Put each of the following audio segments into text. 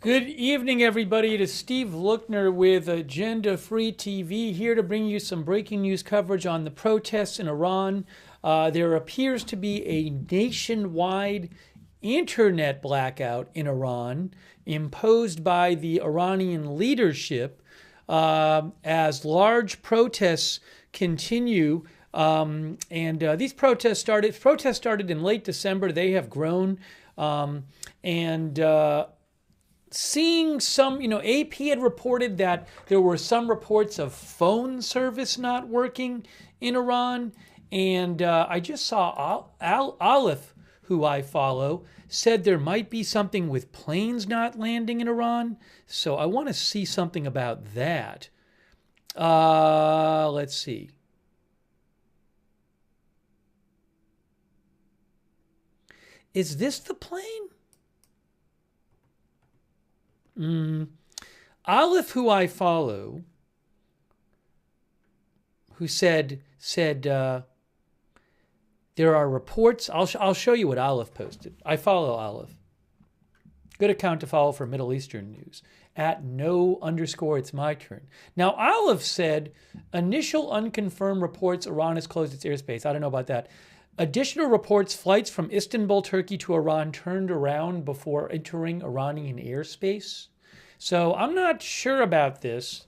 Good evening, everybody. It is Steve Lookner with Agenda Free TV here to bring you some breaking news coverage on the protests in Iran. There appears to be a nationwide internet blackout in Iran imposed by the Iranian leadership as large protests continue. These protests started in late December. They have grown. Seeing some, AP had reported that there were some reports of phone service not working in Iran. And I just saw Aleph, who I follow, said there might be something with planes not landing in Iran. So I want to see something about that. Let's see. Is this the plane? Aleph, who I follow, who said there are reports. I'll show you what Aleph posted. I follow Aleph. Good account to follow for Middle Eastern news. @no_it's my turn. Now, Aleph said initial unconfirmed reports Iran has closed its airspace. I don't know about that. Additional reports flights from Istanbul, Turkey to Iran turned around before entering Iranian airspace. So I'm not sure about this,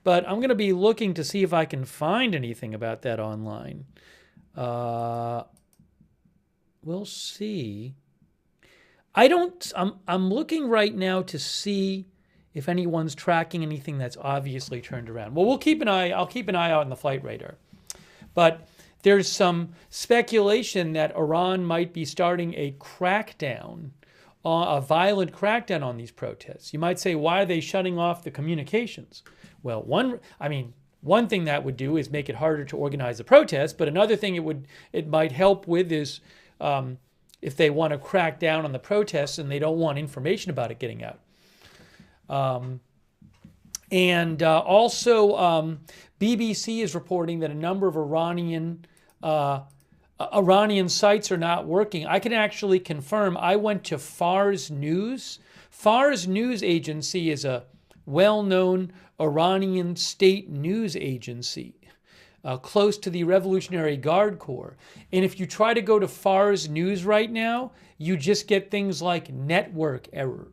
but I'm going to be looking to see if I can find anything about that online. We'll see. I'm looking right now to see if anyone's tracking anything that's obviously turned around. Well, I'll keep an eye out on the flight radar. But there's some speculation that Iran might be starting a crackdown, a violent crackdown on these protests. You might say, why are they shutting off the communications? Well, one thing that would do is make it harder to organize the protests, but another thing it might help with is if they want to crack down on the protests and they don't want information about it getting out. Also, BBC is reporting that a number of Iranian sites are not working. I can actually confirm. I went to Fars News. Fars News Agency is a well-known Iranian state news agency close to the Revolutionary Guard Corps. And if you try to go to Fars News right now, you just get things like network error.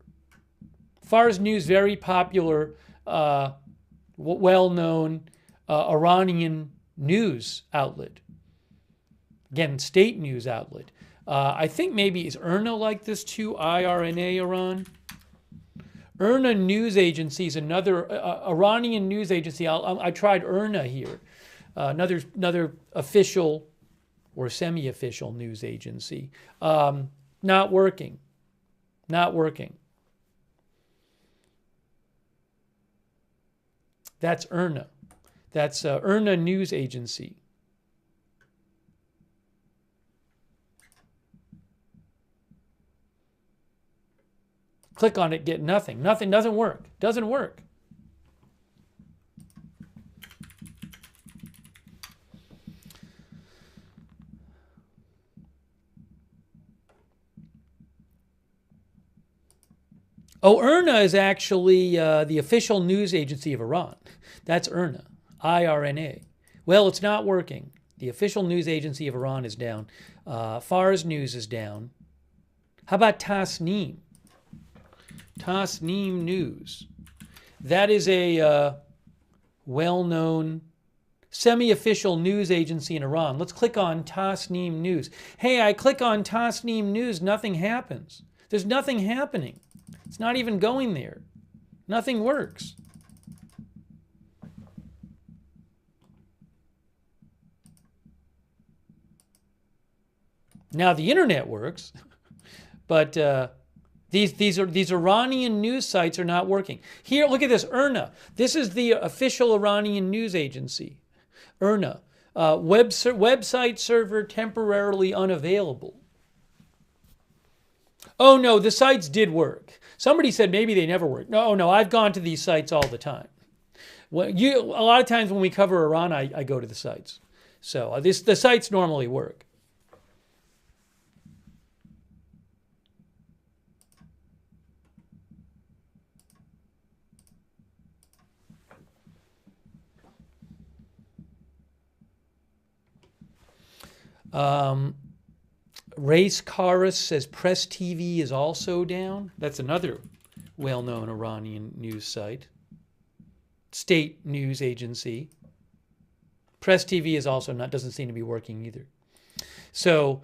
Fars News, very popular, well-known Iranian news outlet. Again, state news outlet. I think maybe, is IRNA like this too? IRNA Iran? IRNA News Agency is another Iranian news agency. I tried IRNA here. Another official or semi-official news agency. Not working. Not working. That's IRNA. That's IRNA News Agency. Click on it, get nothing. Nothing doesn't work. Doesn't work. Oh, IRNA is actually the official news agency of Iran. That's IRNA, IRNA. Well, it's not working. The official news agency of Iran is down. Fars News is down. How about Tasneem? Tasneem News. That is a well-known semi-official news agency in Iran. Let's click on Tasneem News. Hey, I click on Tasneem News, nothing happens. There's nothing happening. It's not even going there. Nothing works. Now the internet works, but these Iranian news sites are not working. Here, look at this, IRNA. This is the official Iranian news agency. IRNA, website server temporarily unavailable. Oh no, the sites did work. Somebody said maybe they never work. No, I've gone to these sites all the time. A lot of times when we cover Iran, I go to the sites. So the sites normally work. Race Chorus says Press TV is also down. That's another well-known Iranian news site. State news agency. Press TV is also not, doesn't seem to be working either. So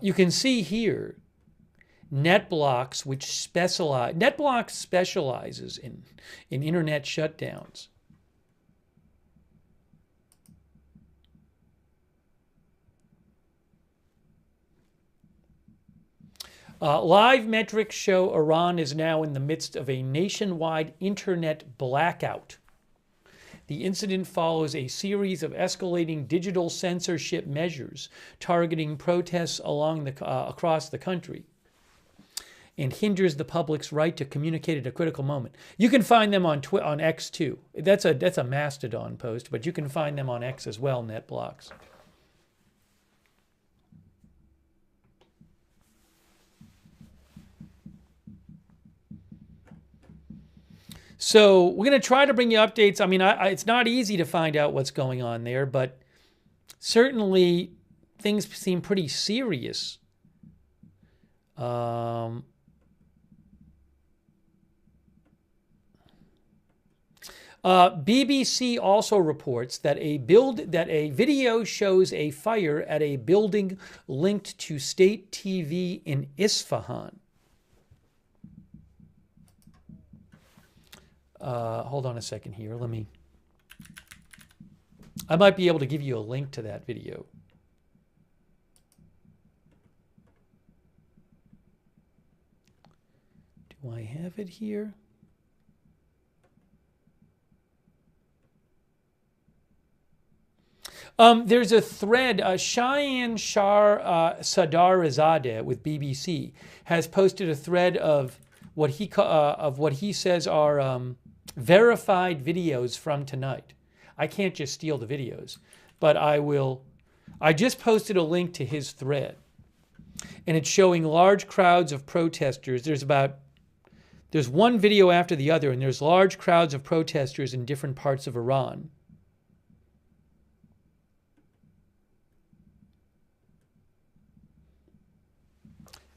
you can see here, NetBlocks, NetBlocks specializes in internet shutdowns. Live metrics show Iran is now in the midst of a nationwide internet blackout. The incident follows a series of escalating digital censorship measures targeting protests across the country and hinders the public's right to communicate at a critical moment. You can find them on X too. That's a Mastodon post, but you can find them on X as well, NetBlocks. So we're going to try to bring you updates. I mean, it's not easy to find out what's going on there, but certainly things seem pretty serious. BBC also reports that a video shows a fire at a building linked to state TV in Isfahan. Hold on a second here. I might be able to give you a link to that video. Do I have it here? There's a thread. Cheyenne Shah Sadarizadeh with BBC has posted a thread of what he says are verified videos from tonight. I can't just steal the videos, but I will. I just posted a link to his thread, and it's showing large crowds of protesters. There's one video after the other, and there's large crowds of protesters in different parts of Iran.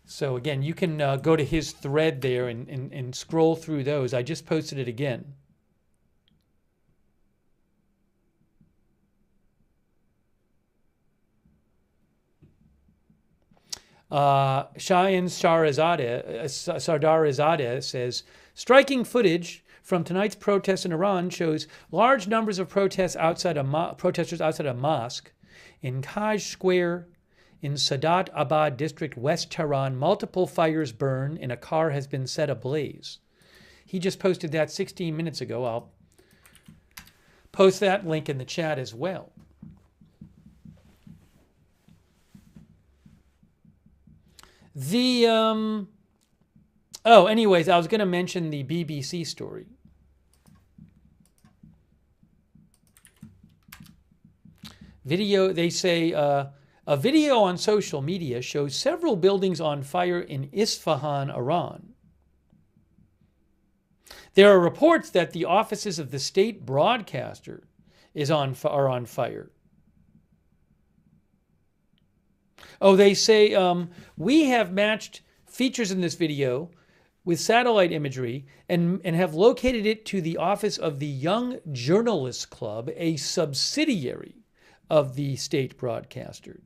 So again, you can go to his thread there and scroll through those. I just posted it again. Cheyenne Sardarizadeh says, striking footage from tonight's protests in Iran shows large numbers of protesters outside a mosque in Kaj Square, in Sadat Abad district, West Tehran. Multiple fires burn and a car has been set ablaze. He just posted that 16 minutes ago. I'll post that link in the chat as well. Anyways, I was going to mention the BBC story. Video, they say, a video on social media shows several buildings on fire in Isfahan, Iran. There are reports that the offices of the state broadcaster are on fire. Oh, they say, we have matched features in this video with satellite imagery and have located it to the office of the Young Journalists Club, a subsidiary of the state broadcaster.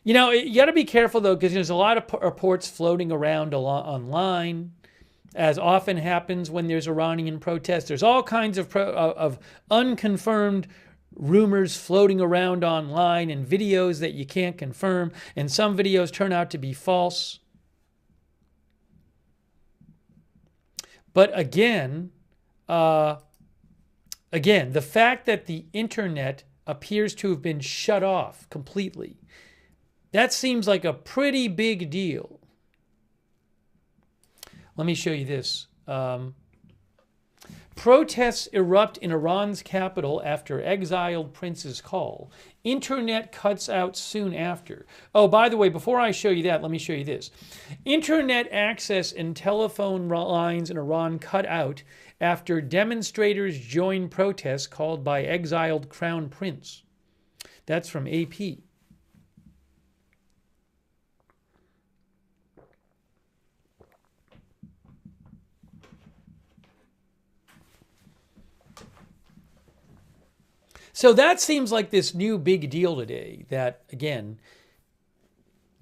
You know, you got to be careful, though, because there's a lot of reports floating around online, as often happens when there's Iranian protests. There's all kinds of unconfirmed rumors floating around online and videos that you can't confirm, and some videos turn out to be false. But again, the fact that the internet appears to have been shut off completely, that seems like a pretty big deal. Let me show you this. Protests erupt in Iran's capital after exiled prince's call. Internet cuts out soon after. Oh, by the way, before I show you that, let me show you this. Internet access and telephone lines in Iran cut out after demonstrators joined protests called by exiled crown prince. That's from AP. So that seems like this new big deal today, that, again,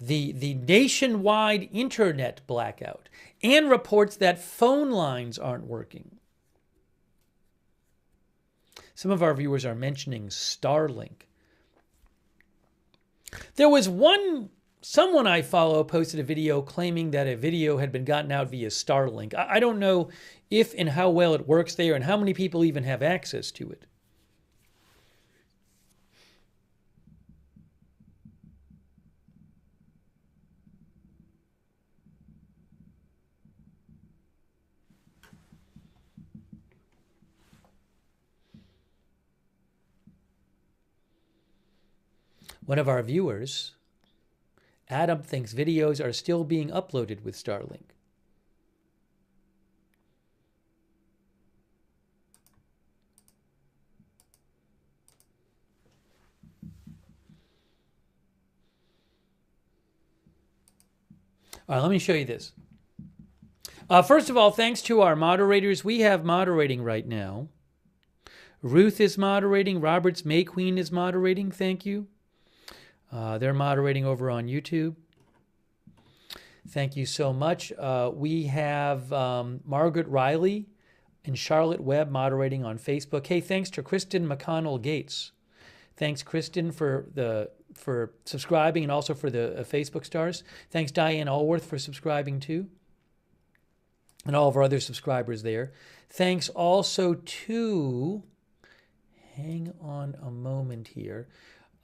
the nationwide internet blackout, and reports that phone lines aren't working. Some of our viewers are mentioning Starlink. There was someone I follow posted a video claiming that a video had been gotten out via Starlink. I don't know if and how well it works there and how many people even have access to it. One of our viewers, Adam, thinks videos are still being uploaded with Starlink. All right, let me show you this. First of all, thanks to our moderators. We have moderating right now. Ruth is moderating. Roberts Mayqueen is moderating. Thank you. They're moderating over on YouTube. Thank you so much. We have Margaret Riley and Charlotte Webb moderating on Facebook. Hey, thanks to Kristen McConnell Gates. Thanks, Kristen, for subscribing and also for the Facebook stars. Thanks, Diane Allworth, for subscribing too, and all of our other subscribers there. Thanks also to, hang on a moment here,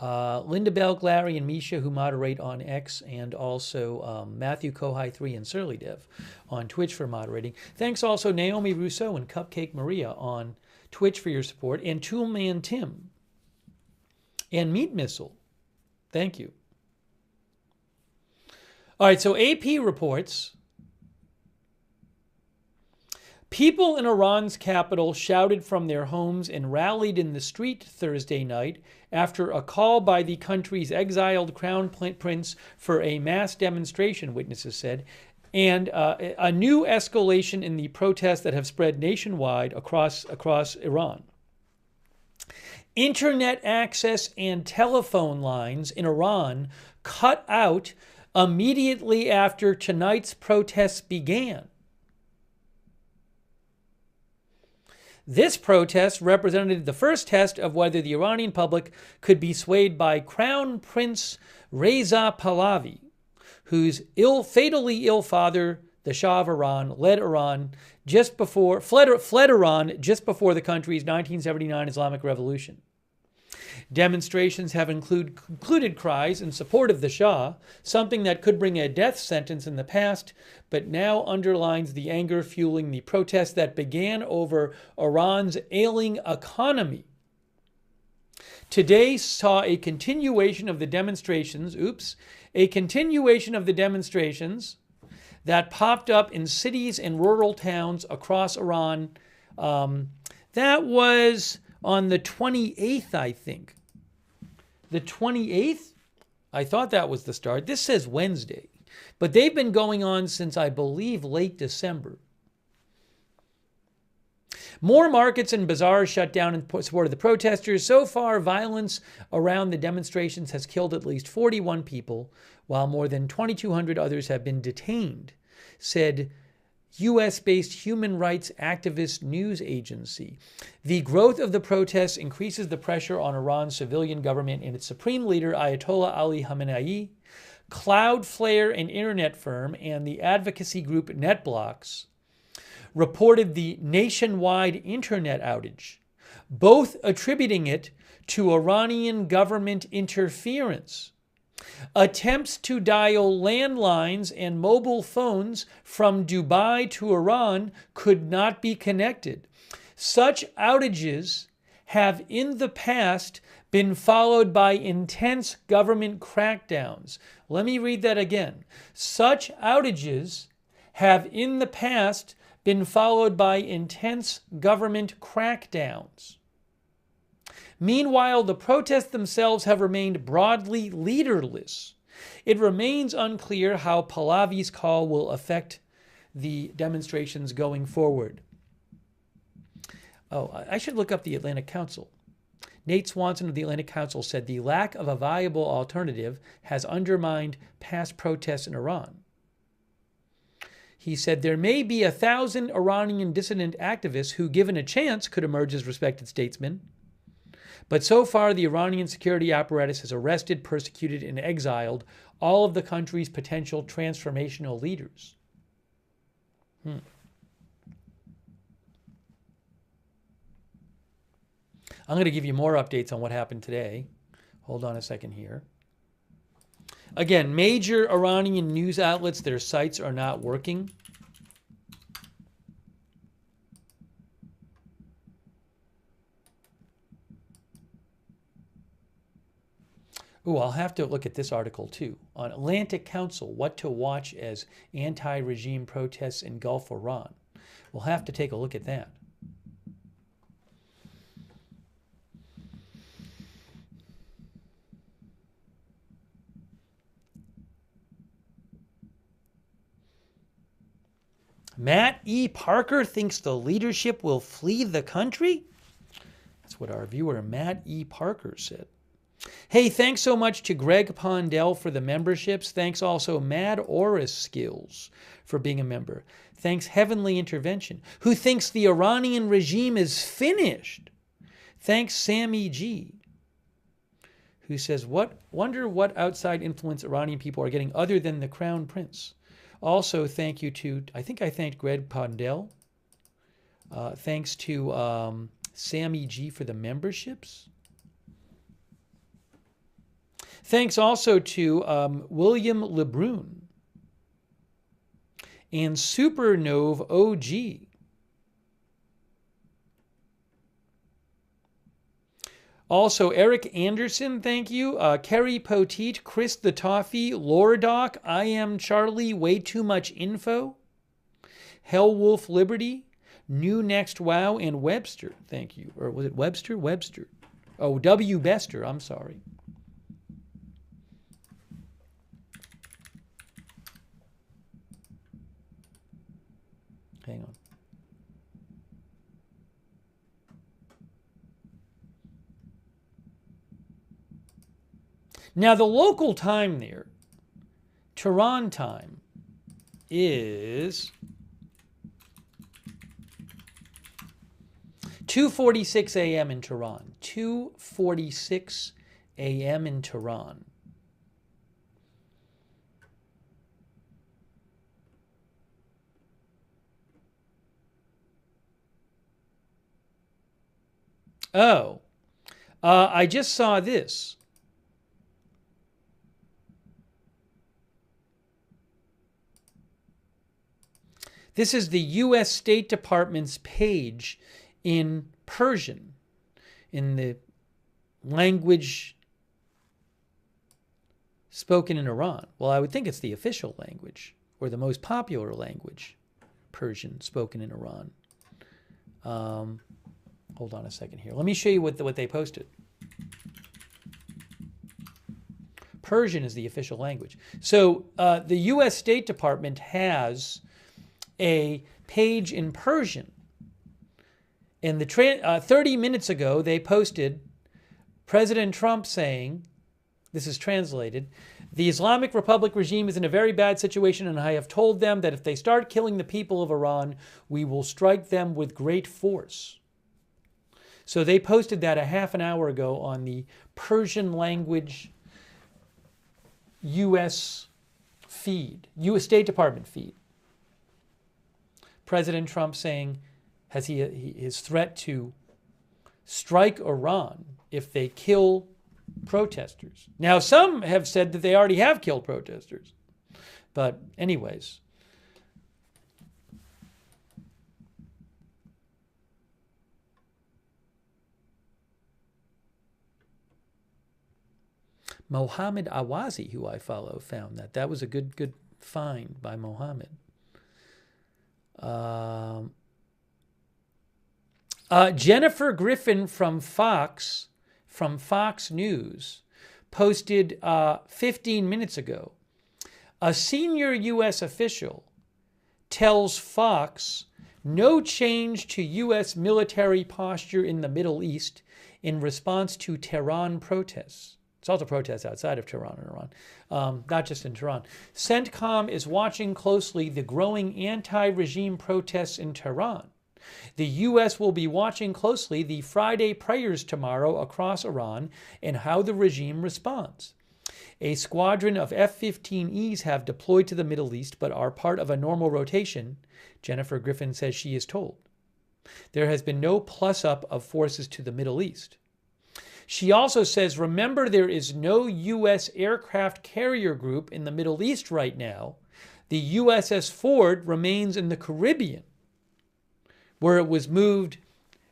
Linda Belk, Larry, and Misha, who moderate on X, and also Matthew Kohai 3 and Surly Dev on Twitch for moderating. Thanks also Naomi Rousseau and Cupcake Maria on Twitch for your support, and Toolman Tim and Meat Missile. Thank you. All right, so AP reports people in Iran's capital shouted from their homes and rallied in the street Thursday night after a call by the country's exiled crown prince for a mass demonstration, witnesses said, and a new escalation in the protests that have spread nationwide across Iran. Internet access and telephone lines in Iran cut out immediately after tonight's protests began. This protest represented the first test of whether the Iranian public could be swayed by Crown Prince Reza Pahlavi, whose fatally ill father, the Shah of Iran, fled Iran just before the country's 1979 Islamic Revolution. Demonstrations have included cries in support of the Shah, something that could bring a death sentence in the past, but now underlines the anger fueling the protests that began over Iran's ailing economy. Today saw a continuation of the demonstrations that popped up in cities and rural towns across Iran. That was on the 28th, I think. The 28th? I thought that was the start. This says Wednesday. But they've been going on since, I believe, late December. More markets and bazaars shut down in support of the protesters. So far, violence around the demonstrations has killed at least 41 people, while more than 2,200 others have been detained, said U.S.-based human rights activist news agency. The growth of the protests increases the pressure on Iran's civilian government and its supreme leader, Ayatollah Ali Khamenei. Cloudflare, an internet firm, and the advocacy group NetBlocks reported the nationwide internet outage, both attributing it to Iranian government interference. Attempts to dial landlines and mobile phones from Dubai to Iran could not be connected. Such outages have in the past been followed by intense government crackdowns. Let me read that again. Such outages have in the past been followed by intense government crackdowns. Meanwhile, the protests themselves have remained broadly leaderless. It remains unclear how Pahlavi's call will affect the demonstrations going forward. Oh, I should look up the Atlantic Council. Nate Swanson of the Atlantic Council said the lack of a viable alternative has undermined past protests in Iran. He said there may be 1,000 Iranian dissident activists who, given a chance, could emerge as respected statesmen. But so far, the Iranian security apparatus has arrested, persecuted, and exiled all of the country's potential transformational leaders. I'm going to give you more updates on what happened today. Hold on a second here. Again, major Iranian news outlets, their sites are not working. Ooh, I'll have to look at this article too. On Atlantic Council, what to watch as anti-regime protests engulf Iran. We'll have to take a look at that. Matt E. Parker thinks the leadership will flee the country? That's what our viewer Matt E. Parker said. Hey, thanks so much to Greg Pondell for the memberships. Thanks also Mad Oris Skills for being a member. Thanks Heavenly Intervention, who thinks the Iranian regime is finished. Thanks Sammy G, who says, wonder what outside influence Iranian people are getting other than the Crown Prince. Also, thank you to, I think I thanked Greg Pondell. Thanks to Sammy G for the memberships. Thanks also to William LeBrun and Supernova OG. Also, Eric Anderson, thank you. Kerry Poteet, Chris the Toffee, Lordoc, I Am Charlie, Way Too Much Info, Hellwolf Liberty, New Next Wow, and Webster, thank you. Or was it Webster? Webster. Oh, W. Bester, I'm sorry. Hang on. Now, the local time there, Tehran time, is 2:46 a.m. in Tehran. 2:46 a.m. in Tehran. Oh, I just saw this. This is the U.S. State Department's page in Persian, in the language spoken in Iran. Well, I would think it's the official language, or the most popular language, Persian, spoken in Iran. Hold on a second here. Let me show you what they posted. Persian is the official language. So the U.S. State Department has a page in Persian. And 30 minutes ago, they posted President Trump saying, this is translated, the Islamic Republic regime is in a very bad situation, and I have told them that if they start killing the people of Iran, we will strike them with great force. So they posted that a half an hour ago on the Persian language U.S. feed, U.S. State Department feed. President Trump saying his threat to strike Iran if they kill protesters. Now, some have said that they already have killed protesters. But anyways. Mohammed Awazi, who I follow, found that. That was a good find by Mohammed. Jennifer Griffin from Fox News posted 15 minutes ago. A senior U.S. official tells Fox no change to U.S. military posture in the Middle East in response to Tehran protests. It's also protests outside of Tehran and Iran, not just in Tehran. CENTCOM is watching closely the growing anti-regime protests in Tehran. The U.S. will be watching closely the Friday prayers tomorrow across Iran and how the regime responds. A squadron of F-15Es have deployed to the Middle East but are part of a normal rotation, Jennifer Griffin says she is told. There has been no plus-up of forces to the Middle East. She also says, remember, there is no U.S. aircraft carrier group in the Middle East right now. The USS Ford remains in the Caribbean, where it was moved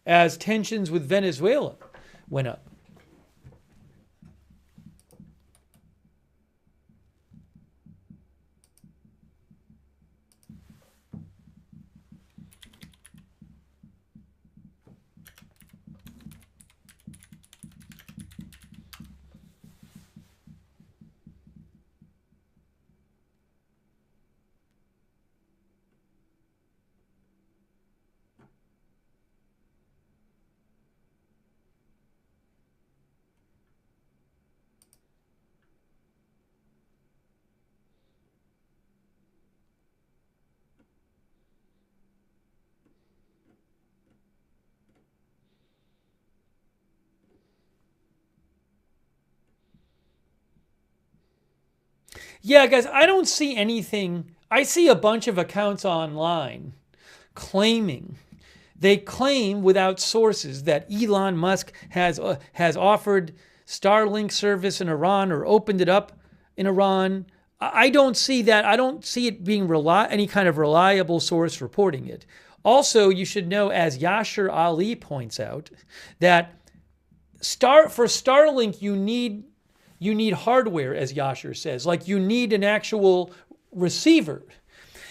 as tensions with Venezuela went up. Yeah, guys, I don't see anything. I see a bunch of accounts online claiming, they claim without sources that Elon Musk has offered Starlink service in Iran or opened it up in Iran. I don't see that. I don't see it being any kind of reliable source reporting it. Also, you should know, as Yashar Ali points out, that for Starlink you need hardware, as Yashar says. Like, you need an actual receiver.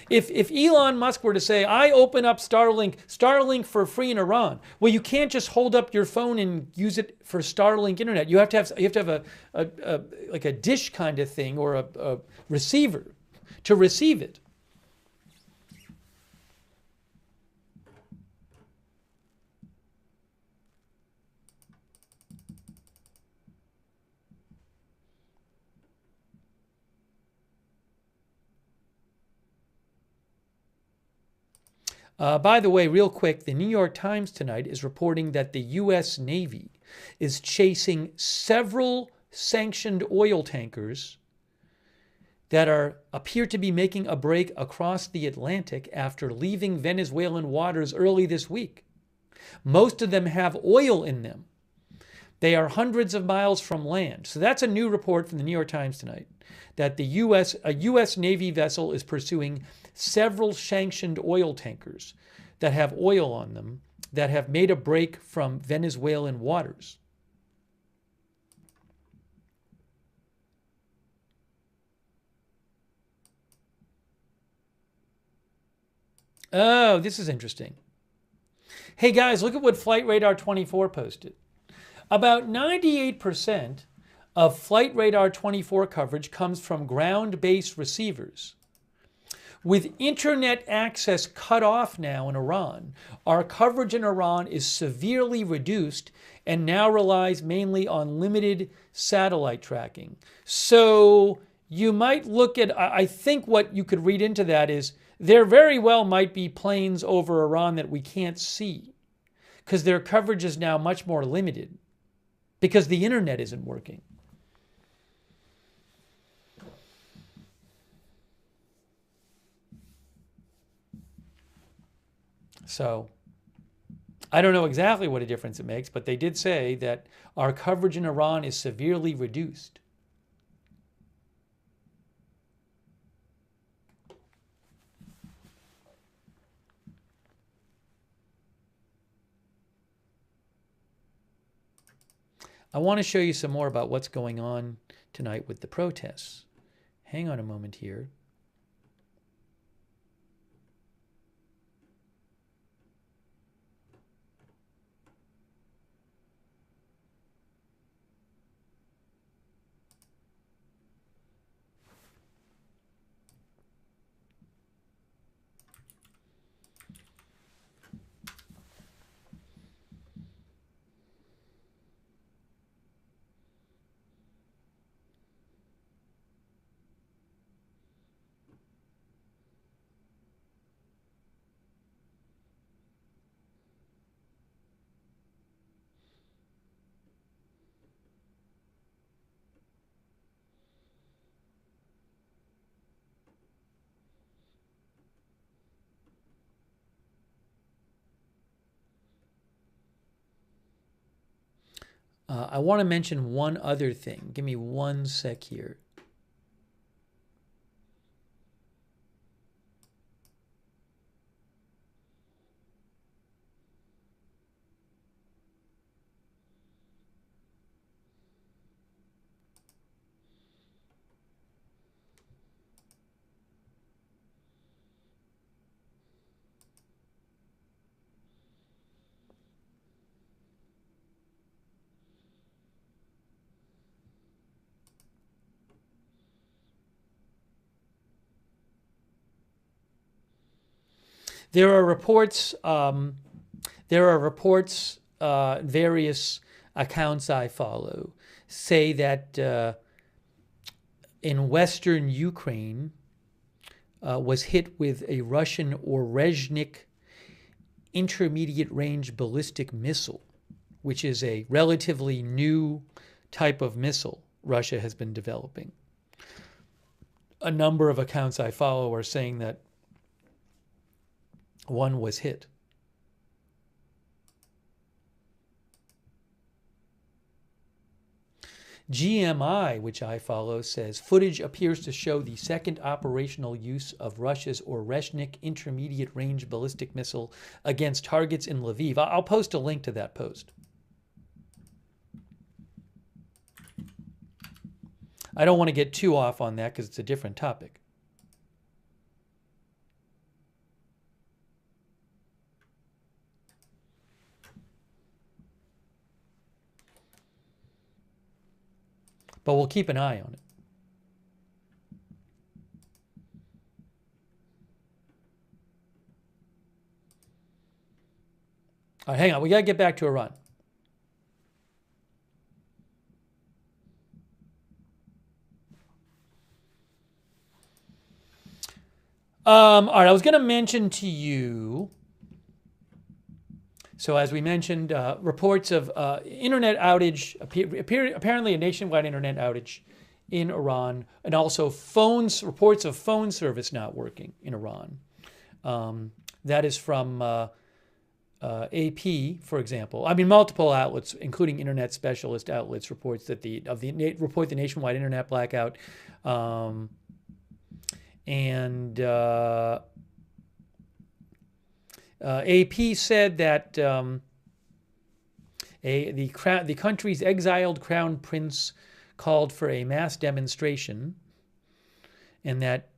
If Elon Musk were to say, I open up Starlink for free in Iran, well, you can't just hold up your phone and use it for Starlink internet. You have to have like a dish kind of thing, or a receiver to receive it. By the way, real quick, the New York Times tonight is reporting that the U.S. Navy is chasing several sanctioned oil tankers that appear to be making a break across the Atlantic after leaving Venezuelan waters early this week. Most of them have oil in them. They are hundreds of miles from land. So that's a new report from the New York Times tonight, that a U.S. Navy vessel is pursuing several sanctioned oil tankers that have oil on them that have made a break from Venezuelan waters. Oh, this is interesting. Hey guys, look at what Flight Radar 24 posted. About 98% of Flight Radar 24 coverage comes from ground-based receivers. With internet access cut off now in Iran, our coverage in Iran is severely reduced and now relies mainly on limited satellite tracking. So you might look at, I think what you could read into that is, there very well might be planes over Iran that we can't see, because their coverage is now much more limited because the internet isn't working. So I don't know exactly what a difference it makes, but they did say that our coverage in Iran is severely reduced. I want to show you some more about what's going on tonight with the protests. Hang on a moment here. I want to mention one other thing. Give me one sec here. There are reports. Various accounts I follow say that in Western Ukraine was hit with a Russian Orezhnik intermediate range ballistic missile, which is a relatively new type of missile Russia has been developing. A number of accounts I follow are saying that one was hit. GMI, which I follow, says footage appears to show the second operational use of Russia's Orezhnik intermediate range ballistic missile against targets in Lviv. I'll post a link to that post. I don't want to get too off on that because it's a different topic. But we'll keep an eye on it. All right, hang on. We got to get back to Iran. All right, I was going to mention to you, so as we mentioned, reports of internet outage, apparently a nationwide internet outage in Iran, and also reports of phone service not working in Iran. That is from AP, for example. I mean, multiple outlets, including internet specialist outlets, report the nationwide internet blackout. AP said that the country's exiled crown prince called for a mass demonstration, and that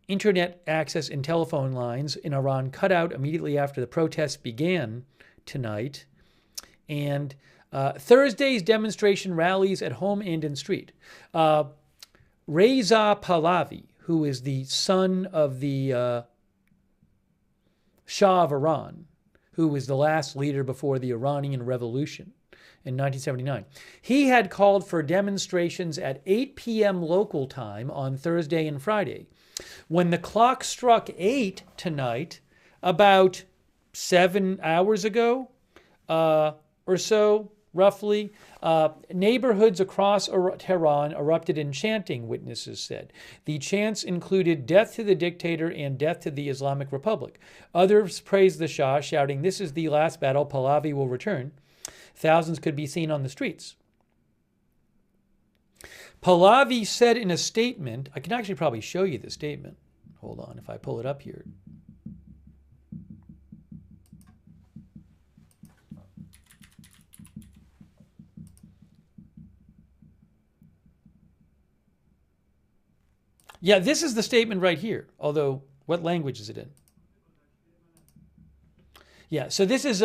internet access and telephone lines in Iran cut out immediately after the protests began tonight. And Thursday's demonstration rallies at home and in street. Reza Pahlavi, who is the son of the Shah of Iran, who was the last leader before the Iranian Revolution in 1979. He had called for demonstrations at 8 p.m. local time on Thursday and Friday. When the clock struck 8 tonight, about 7 hours ago or so, roughly, neighborhoods across Tehran erupted in chanting, witnesses said. The chants included death to the dictator and death to the Islamic Republic. Others praised the Shah, shouting, "This is the last battle, Pahlavi will return." Thousands could be seen on the streets. Pahlavi said in a statement, I can actually probably show you the statement. Hold on, if I pull it up here. Yeah, this is the statement right here. Although, what language is it in? Yeah, so this is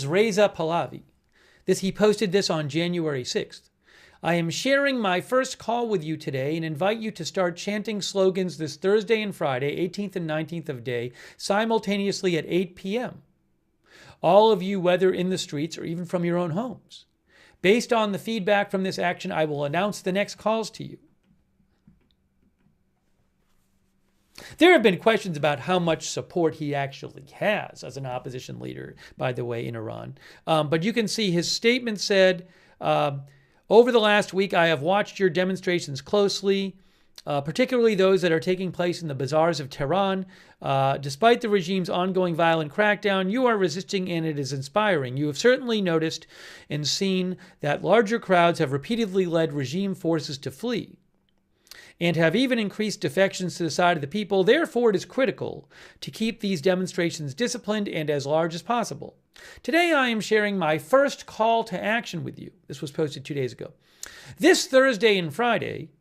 Reza Pahlavi. He posted this on January 6th. I am sharing my first call with you today and invite you to start chanting slogans this Thursday and Friday, 18th and 19th of day, simultaneously at 8 p.m. All of you, whether in the streets or even from your own homes. Based on the feedback from this action, I will announce the next calls to you. There have been questions about how much support he actually has as an opposition leader, by the way, in Iran. But you can see his statement said, over the last week, I have watched your demonstrations closely, particularly those that are taking place in the bazaars of Tehran. Despite the regime's ongoing violent crackdown, you are resisting and it is inspiring. You have certainly noticed and seen that larger crowds have repeatedly led regime forces to flee and have even increased defections to the side of the people. Therefore, it is critical to keep these demonstrations disciplined and as large as possible. Today, I am sharing my first call to action with you. This was posted 2 days ago. This Thursday and Friday,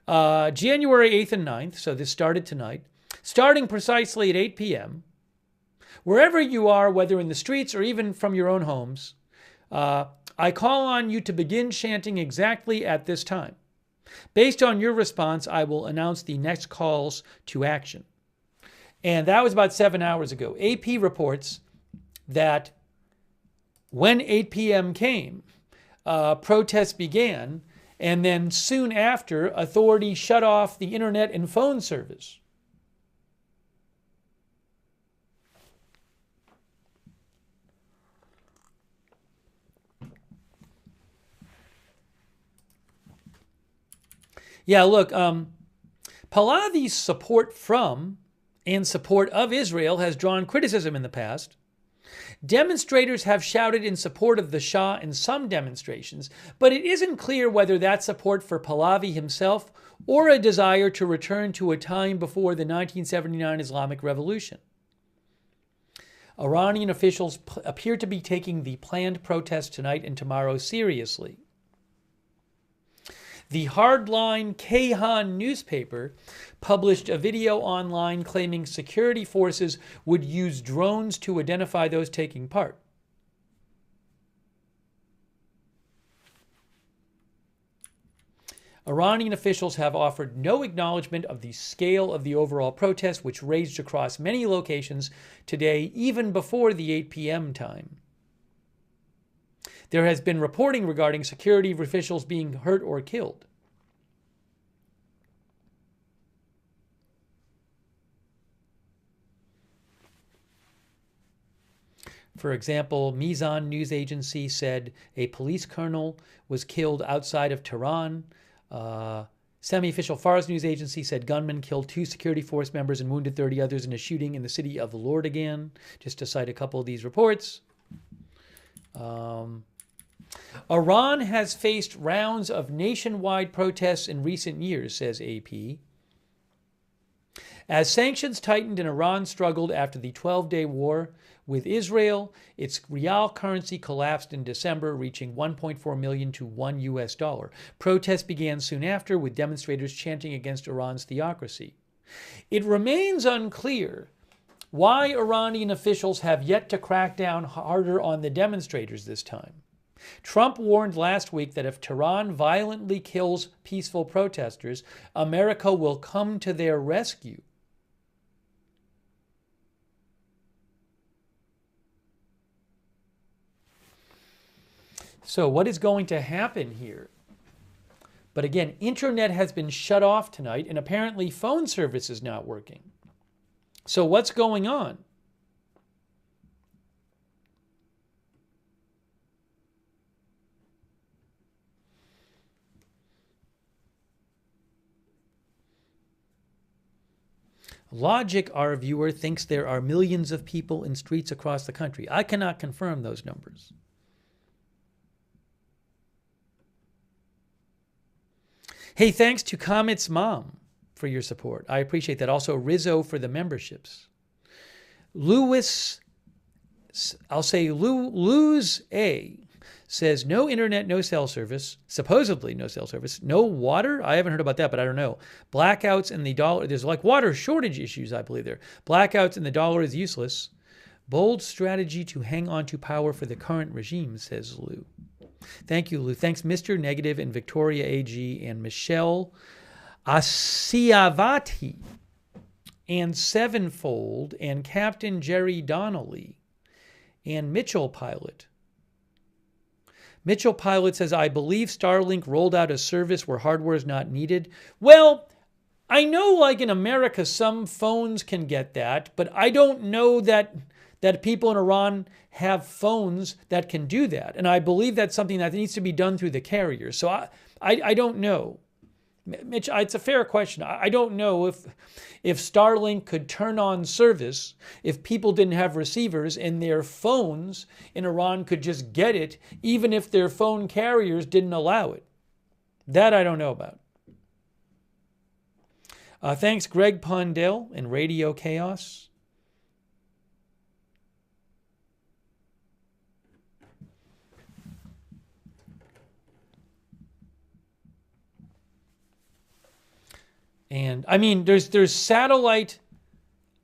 January 8th and 9th, so this started tonight, starting precisely at 8 p.m., wherever you are, whether in the streets or even from your own homes, I call on you to begin chanting exactly at this time. Based on your response, I will announce the next calls to action. And that was about 7 hours ago. AP reports that when 8 p.m. came, protests began, and then soon after, authorities shut off the internet and phone service. Yeah, look, Pahlavi's support from and support of Israel has drawn criticism in the past. Demonstrators have shouted in support of the Shah in some demonstrations, but it isn't clear whether that's support for Pahlavi himself or a desire to return to a time before the 1979 Islamic Revolution. Iranian officials appear to be taking the planned protests tonight and tomorrow seriously. The hardline Kayhan newspaper published a video online claiming security forces would use drones to identify those taking part. Iranian officials have offered no acknowledgement of the scale of the overall protest, which raged across many locations today, even before the 8 p.m. time. There has been reporting regarding security officials being hurt or killed. For example, Mizan news agency said a police colonel was killed outside of Tehran. Semi-official Fars news agency said gunmen killed 2 security force members and wounded 30 others in a shooting in the city of Lordigan, just to cite a couple of these reports. Iran has faced rounds of nationwide protests in recent years, says AP. As sanctions tightened and Iran struggled after the 12-day war with Israel, its real currency collapsed in December, reaching 1.4 million to $1. Protests began soon after, with demonstrators chanting against Iran's theocracy. It remains unclear why Iranian officials have yet to crack down harder on the demonstrators this time. Trump warned last week that if Tehran violently kills peaceful protesters, America will come to their rescue. So what is going to happen here? But again, internet has been shut off tonight, and apparently phone service is not working. So what's going on? Logic, our viewer, thinks there are millions of people in streets across the country. I cannot confirm those numbers. Hey, thanks to Comet's mom for your support. I appreciate that. Also, Rizzo for the memberships. Lewis, I'll say Luz A says no internet, no cell service, supposedly no cell service, no water. I haven't heard about that, but I don't know. Blackouts and the dollar. There's like water shortage issues, I believe there. Blackouts and the dollar is useless. Bold strategy to hang on to power for the current regime, says Lou. Thank you, Lou. Thanks, Mr. Negative and Victoria AG and Michelle Asiavati and Sevenfold and Captain Jerry Donnelly and Mitchell Pilot. Mitchell Pilot says, I believe Starlink rolled out a service where hardware is not needed. Well, I know like in America, some phones can get that, but I don't know that people in Iran have phones that can do that. And I believe that's something that needs to be done through the carrier. So I don't know. Mitch, it's a fair question. I don't know if Starlink could turn on service if people didn't have receivers and their phones in Iran could just get it, even if their phone carriers didn't allow it. That I don't know about. Thanks, Greg Pondell and Radio Chaos. And I mean, there's satellite.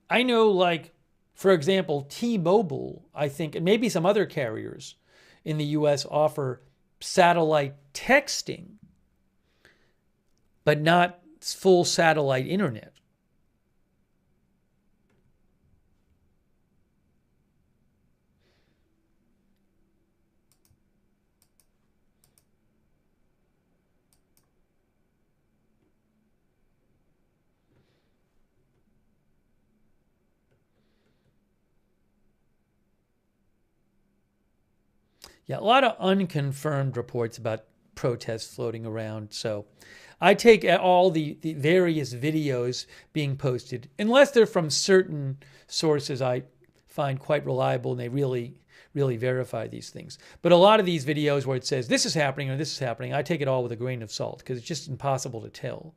I know, like, for example, T-Mobile, I think, and maybe some other carriers in the U.S. offer satellite texting, but not full satellite internet. Yeah, a lot of unconfirmed reports about protests floating around. So I take all the various videos being posted, unless they're from certain sources I find quite reliable and they really, really verify these things. But a lot of these videos where it says this is happening or this is happening, I take it all with a grain of salt because it's just impossible to tell.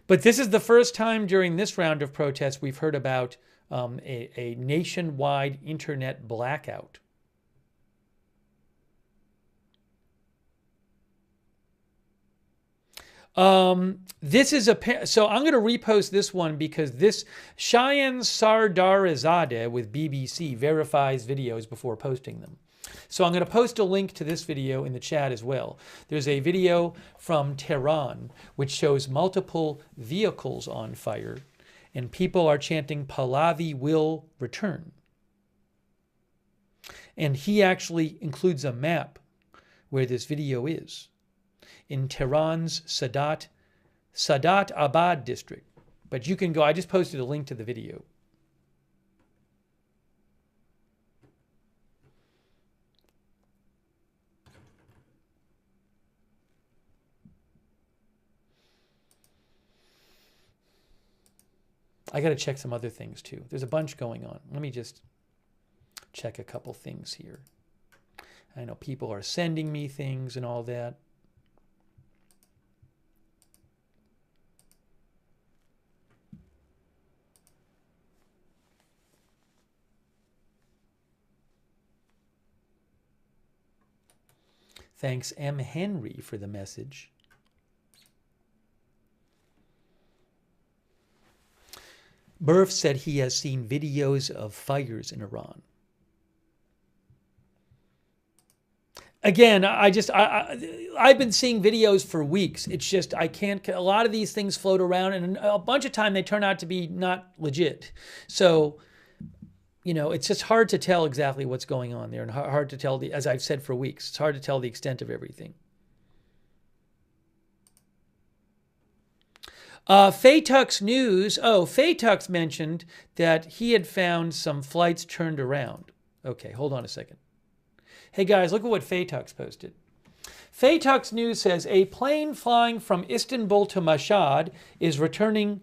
But this is the first time during this round of protests we've heard about a nationwide internet blackout. This is so I'm going to repost this one because this Cheyenne Sardarizadeh with BBC verifies videos before posting them. So I'm going to post a link to this video in the chat as well. There's a video from Tehran which shows multiple vehicles on fire and people are chanting Pahlavi will return. And he actually includes a map where this video is in Tehran's Sadat Abad district. But you can go, I just posted a link to the video. I got to check some other things too. There's a bunch going on. Let me just check a couple things here. I know people are sending me things and all that. Thanks, M. Henry, for the message. Murph said he has seen videos of fires in Iran. Again, I've been seeing videos for weeks. It's just I can't. A lot of these things float around, and a bunch of time they turn out to be not legit. So, you know, it's just hard to tell exactly what's going on there, and hard to tell as I've said for weeks, it's hard to tell the extent of everything. Faytux News. Oh, Faytux mentioned that he had found some flights turned around. Okay, hold on a second. Hey guys, look at what Faytux posted. Faytux News says a plane flying from Istanbul to Mashhad is returning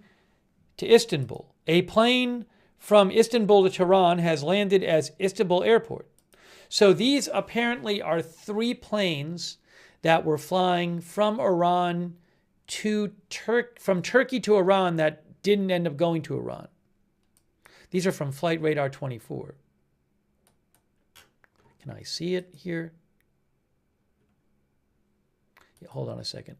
to Istanbul. A plane from Istanbul to Tehran has landed at Istanbul Airport. So these apparently are 3 planes that were flying from Iran to from Turkey to Iran that didn't end up going to Iran. These are from Flight Radar 24. Can I see it here? Yeah, hold on a second.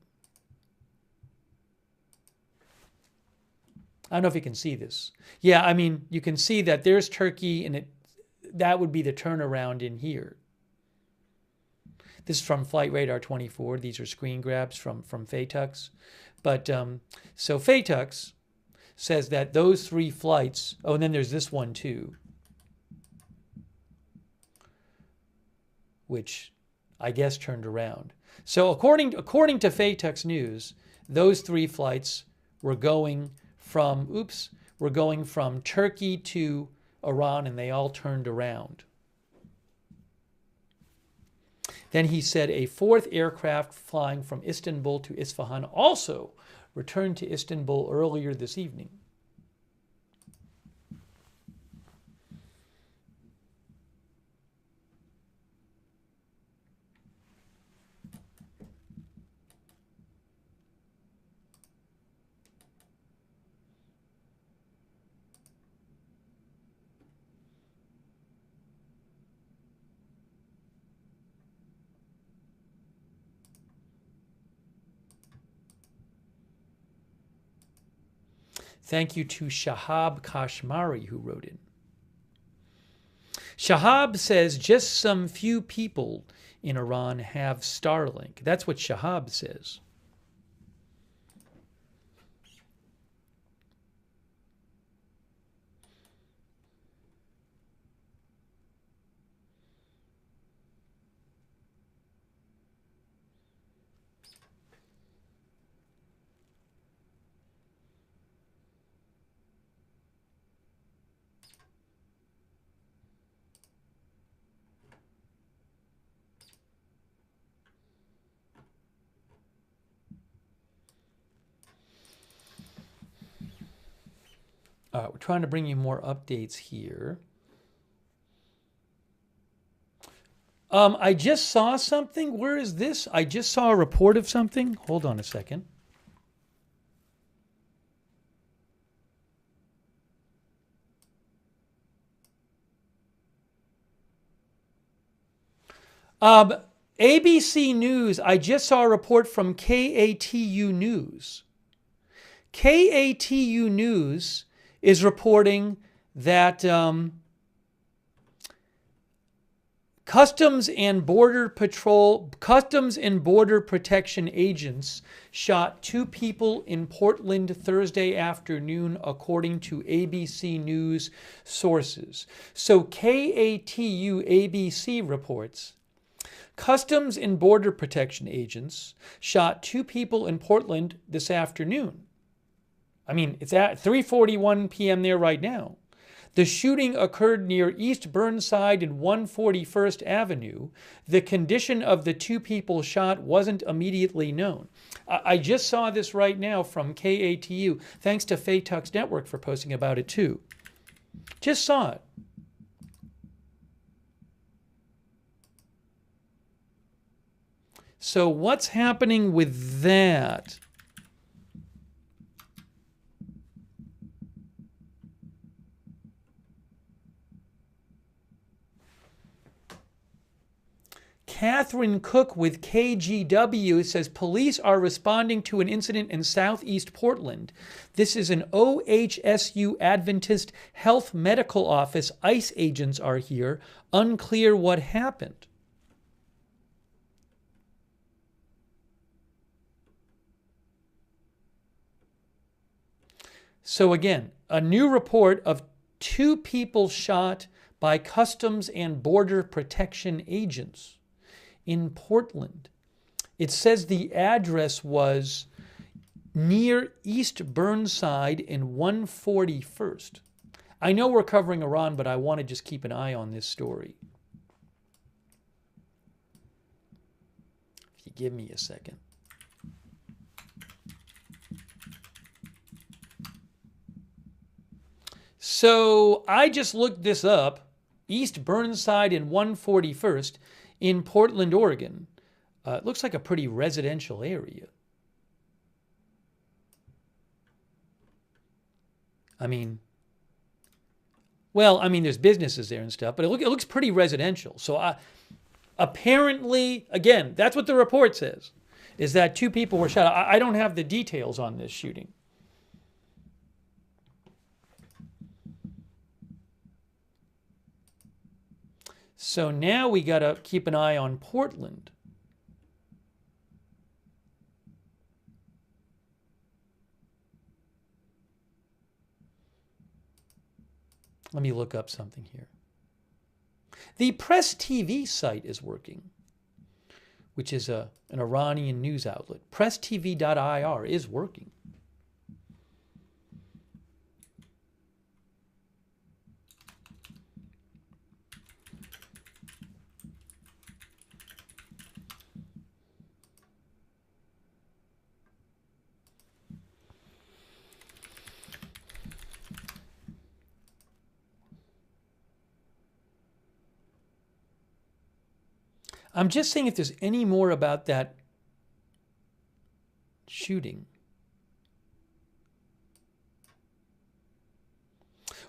I don't know if you can see this. Yeah, I mean, you can see that there's Turkey, and that would be the turnaround in here. This is from Flight Radar 24. These are screen grabs from FATUX. But so FATUX says that those 3 flights, oh, and then there's this one too, which I guess turned around. So according to FATUX News, those 3 flights were going from Turkey to Iran, and they all turned around. Then he said a 4th aircraft flying from Istanbul to Isfahan also returned to Istanbul earlier this evening. Thank you to Shahab Kashmari who wrote in. Shahab says just some few people in Iran have Starlink. That's what Shahab says. All right, we're trying to bring you more updates here. I just saw something. Where is this? I just saw a report of something. Hold on a second. ABC News, I just saw a report from KATU News. KATU News is reporting that Customs and Border Protection agents shot 2 people in Portland Thursday afternoon, according to ABC News sources. So KATU ABC reports Customs and Border Protection agents shot 2 people in Portland this afternoon. I mean, it's at 3:41 p.m. there right now. The shooting occurred near East Burnside and 141st Avenue. The condition of the 2 people shot wasn't immediately known. I just saw this right now from KATU. Thanks to FATUX Network for posting about it too. Just saw it. So what's happening with that? Catherine Cook with KGW says police are responding to an incident in southeast Portland. This is an OHSU Adventist Health Medical Office. ICE agents are here. Unclear what happened. So again, a new report of 2 people shot by Customs and Border Protection agents in Portland. It says the address was near East Burnside and 141st. I know we're covering Iran, but I want to just keep an eye on this story. If you give me a second. So I just looked this up. East Burnside and 141st in Portland, Oregon. It looks like a pretty residential area. I mean, Well, I mean, there's businesses there and stuff, but it looks pretty residential. So apparently, again, that's what the report says, is that 2 people were shot. I don't have the details on this shooting. So now we got to keep an eye on Portland. Let me look up something here. The Press TV site is working, which is an Iranian news outlet. PressTV.ir is working. I'm just saying if there's any more about that shooting.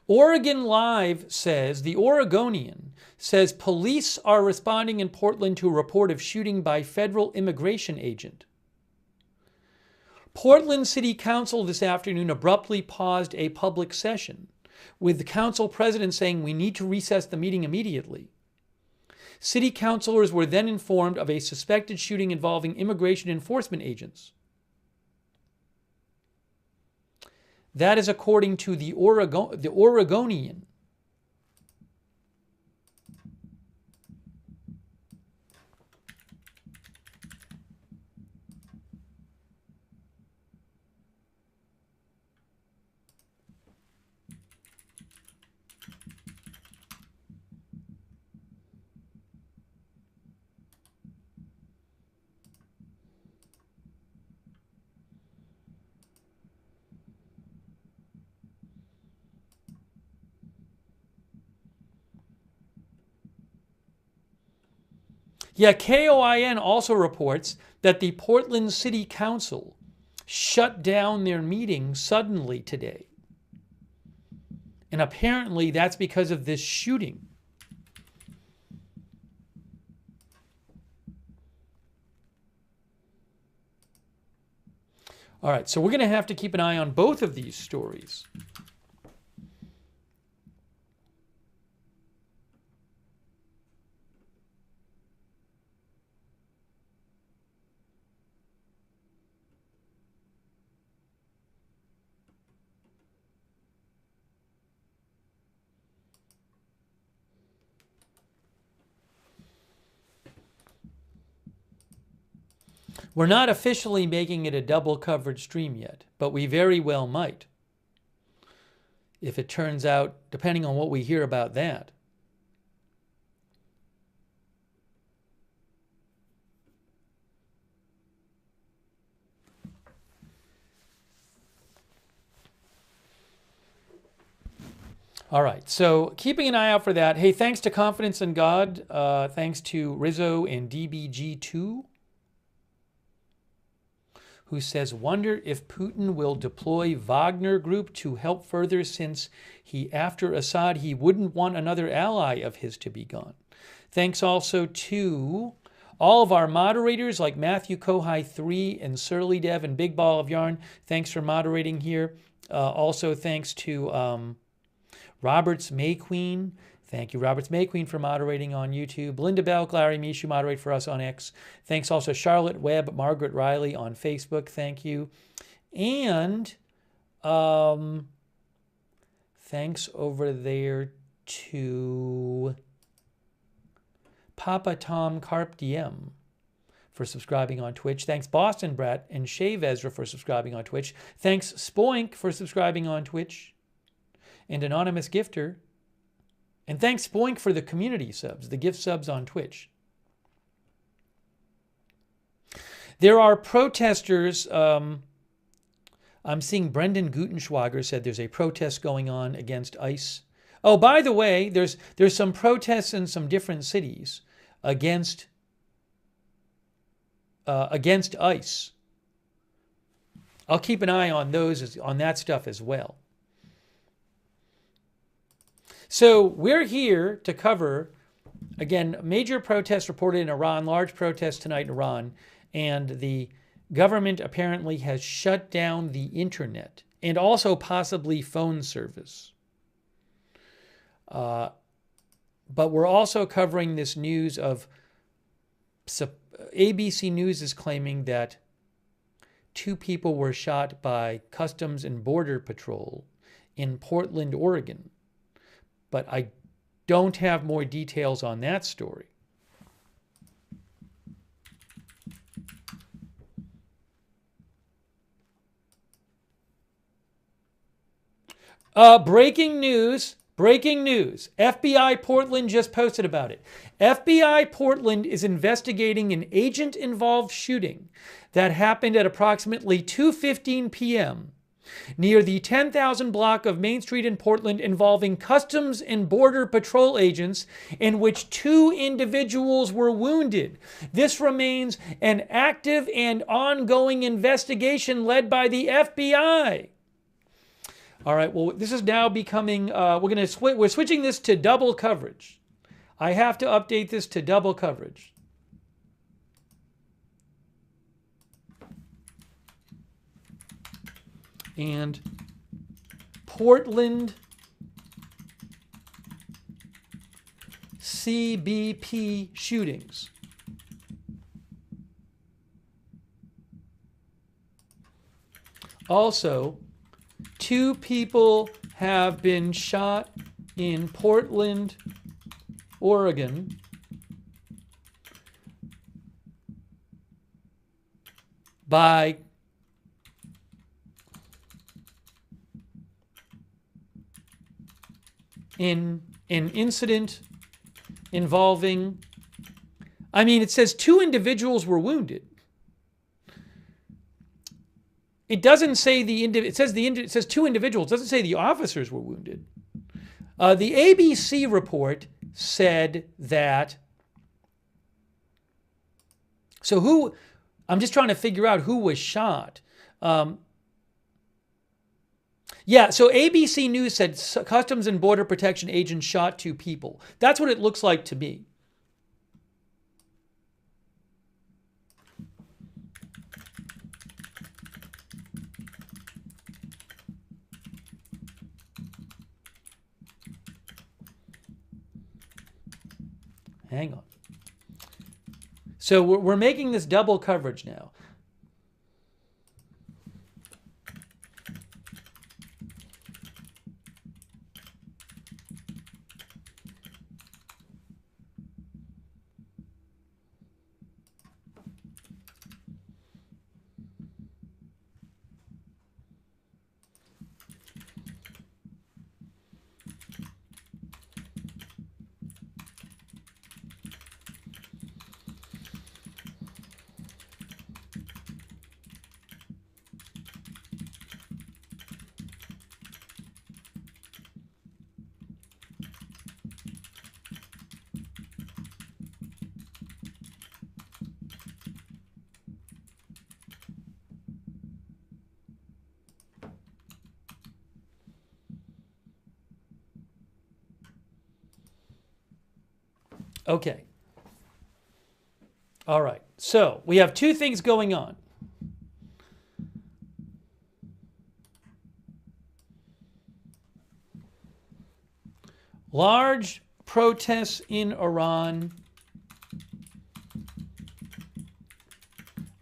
Oregon Live says, the Oregonian says police are responding in Portland to a report of shooting by federal immigration agent. Portland City Council this afternoon abruptly paused a public session, with the council president saying we need to recess the meeting immediately. City councilors were then informed of a suspected shooting involving immigration enforcement agents. That is according to the Oregonian. Yeah, KOIN also reports that the Portland City Council shut down their meeting suddenly today. And apparently that's because of this shooting. All right, so we're going to have to keep an eye on both of these stories. We're not officially making it a double coverage stream yet, but we very well might. If it turns out, depending on what we hear about that. All right, so keeping an eye out for that. Hey, thanks to Confidence in God. Thanks to Rizzo and DBG2. Who says, wonder if Putin will deploy Wagner Group to help further, since after Assad, he wouldn't want another ally of his to be gone. Thanks also to all of our moderators like Matthew Kohai 3 and Surly Dev and Big Ball of Yarn. Thanks for moderating here. Also thanks to Roberts May Queen. Thank you, Roberts May Queen, for moderating on YouTube. Linda Bell, Larry Mishu moderate for us on X. Thanks also Charlotte Webb, Margaret Riley on Facebook. Thank you. And thanks over there to Papa Tom Carp DM for subscribing on Twitch. Thanks Boston Brat and Shave Ezra for subscribing on Twitch. Thanks Spoink for subscribing on Twitch. And Anonymous Gifter. And thanks, Spoink, for the community subs, the gift subs on Twitch. There are protesters. I'm seeing Brendan Gutenschwager said there's a protest going on against ICE. Oh, by the way, there's some protests in some different cities against ICE. I'll keep an eye on those, on that stuff as well. So we're here to cover, again, major protests reported in Iran, large protests tonight in Iran, and the government apparently has shut down the internet and also possibly phone service. But we're also covering this news of ABC News is claiming that 2 people were shot by Customs and Border Patrol in Portland, Oregon. But I don't have more details on that story. Breaking news. FBI Portland just posted about it. FBI Portland is investigating an agent-involved shooting that happened at approximately 2:15 p.m. near the 10,000 block of Main Street in Portland, involving Customs and Border Patrol agents, in which 2 individuals were wounded. This remains an active and ongoing investigation led by the FBI. All right, well, this is now becoming, we're switching this to double coverage. I have to update this to double coverage. And Portland CBP shootings. Also, 2 people have been shot in Portland, Oregon, by in an incident involving, it says 2 individuals were wounded. It doesn't say it says 2 individuals. It doesn't say the officers were wounded. The ABC report said that. So I'm just trying to figure out who was shot. So ABC News said Customs and Border Protection agents shot 2 people. That's what it looks like to me. Hang on. So we're making this double coverage now. Okay. All right. So we have 2 things going on. Large protests in Iran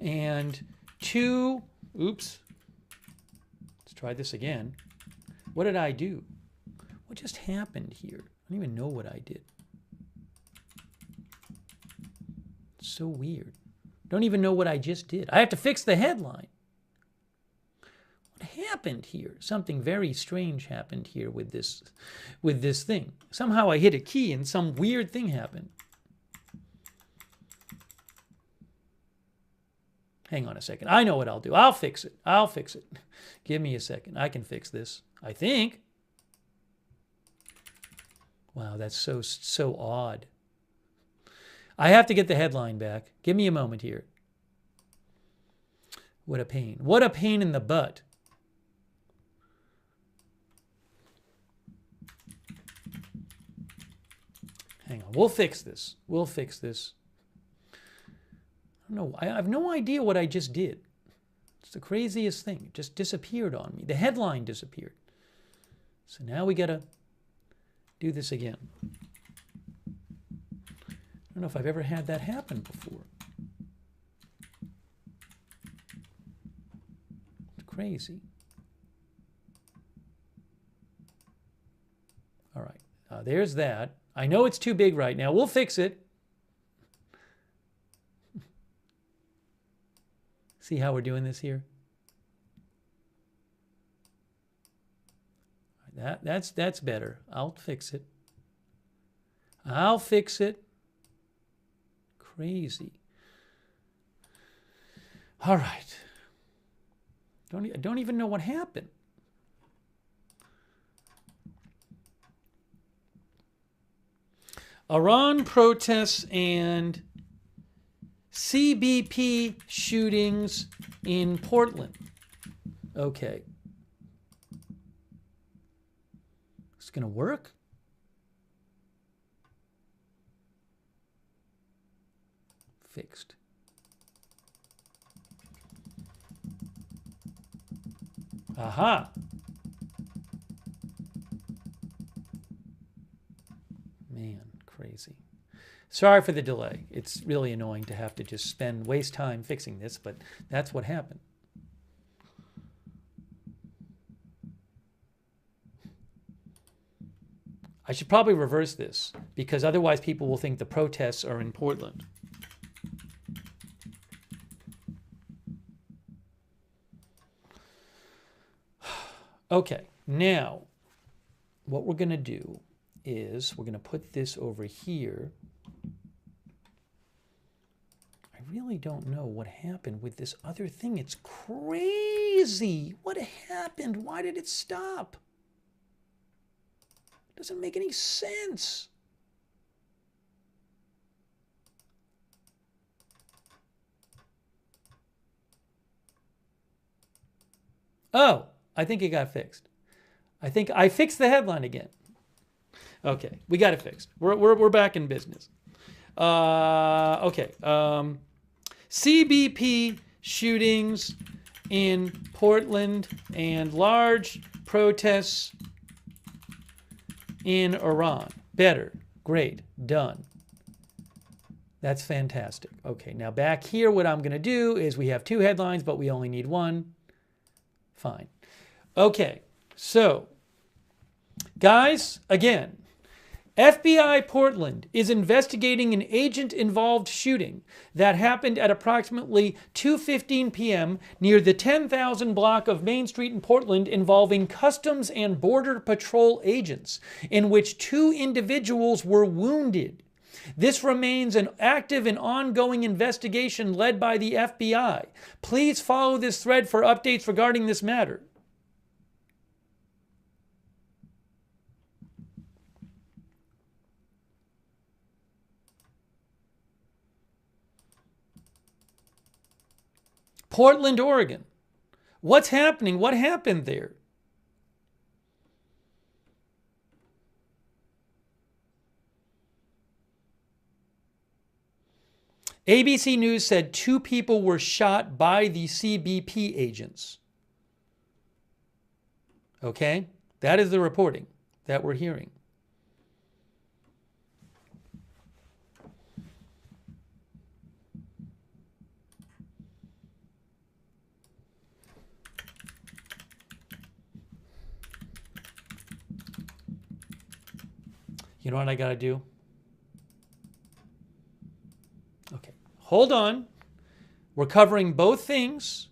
and 2, let's try this again. What did I do? What just happened here? I don't even know what I did. So weird. Don't even know what I just did. I have to fix the headline. What happened here? Something very strange happened here with this thing. Somehow I hit a key and some weird thing happened. Hang on a second. I know what I'll do. I'll fix it. Give me a second. I can fix this, I think. Wow, that's so odd. I have to get the headline back. Give me a moment here. What a pain. What a pain in the butt. Hang on. We'll fix this. We'll fix this. I don't know. I have no idea what I just did. It's the craziest thing. It just disappeared on me. The headline disappeared. So now we got to do this again. I don't know if I've ever had that happen before. It's crazy. All right. There's that. I know it's too big right now. We'll fix it. See how we're doing this here? That's better. I'll fix it. I'll fix it. Crazy. All right. I don't even know what happened. Iran protests and CBP shootings in Portland. Okay. It's going to work? Fixed. Aha. Man, crazy. Sorry for the delay. It's really annoying to have to just waste time fixing this, but that's what happened. I should probably reverse this because otherwise people will think the protests are in Portland. Okay, now what we're going to do is we're going to put this over here. I really don't know what happened with this other thing. It's crazy. What happened? Why did it stop? It doesn't make any sense. Oh, I think it got fixed. I think I fixed the headline again. Okay, we got it fixed. We're back in business. Okay. CBP shootings in Portland and large protests in Iran. Better. Great. Done. That's fantastic. Okay, now back here, what I'm going to do is we have two headlines, but we only need one. Fine. Okay, so guys, again, FBI Portland is investigating an agent-involved shooting that happened at approximately 2:15 p.m. near the 10,000 block of Main Street in Portland involving Customs and Border Patrol agents, in which 2 individuals were wounded. This remains an active and ongoing investigation led by the FBI. Please follow this thread for updates regarding this matter. Portland, Oregon. What's happening? What happened there? ABC News said 2 people were shot by the CBP agents. Okay? That is the reporting that we're hearing. You know what I got to do? Okay. Hold on. We're covering both things.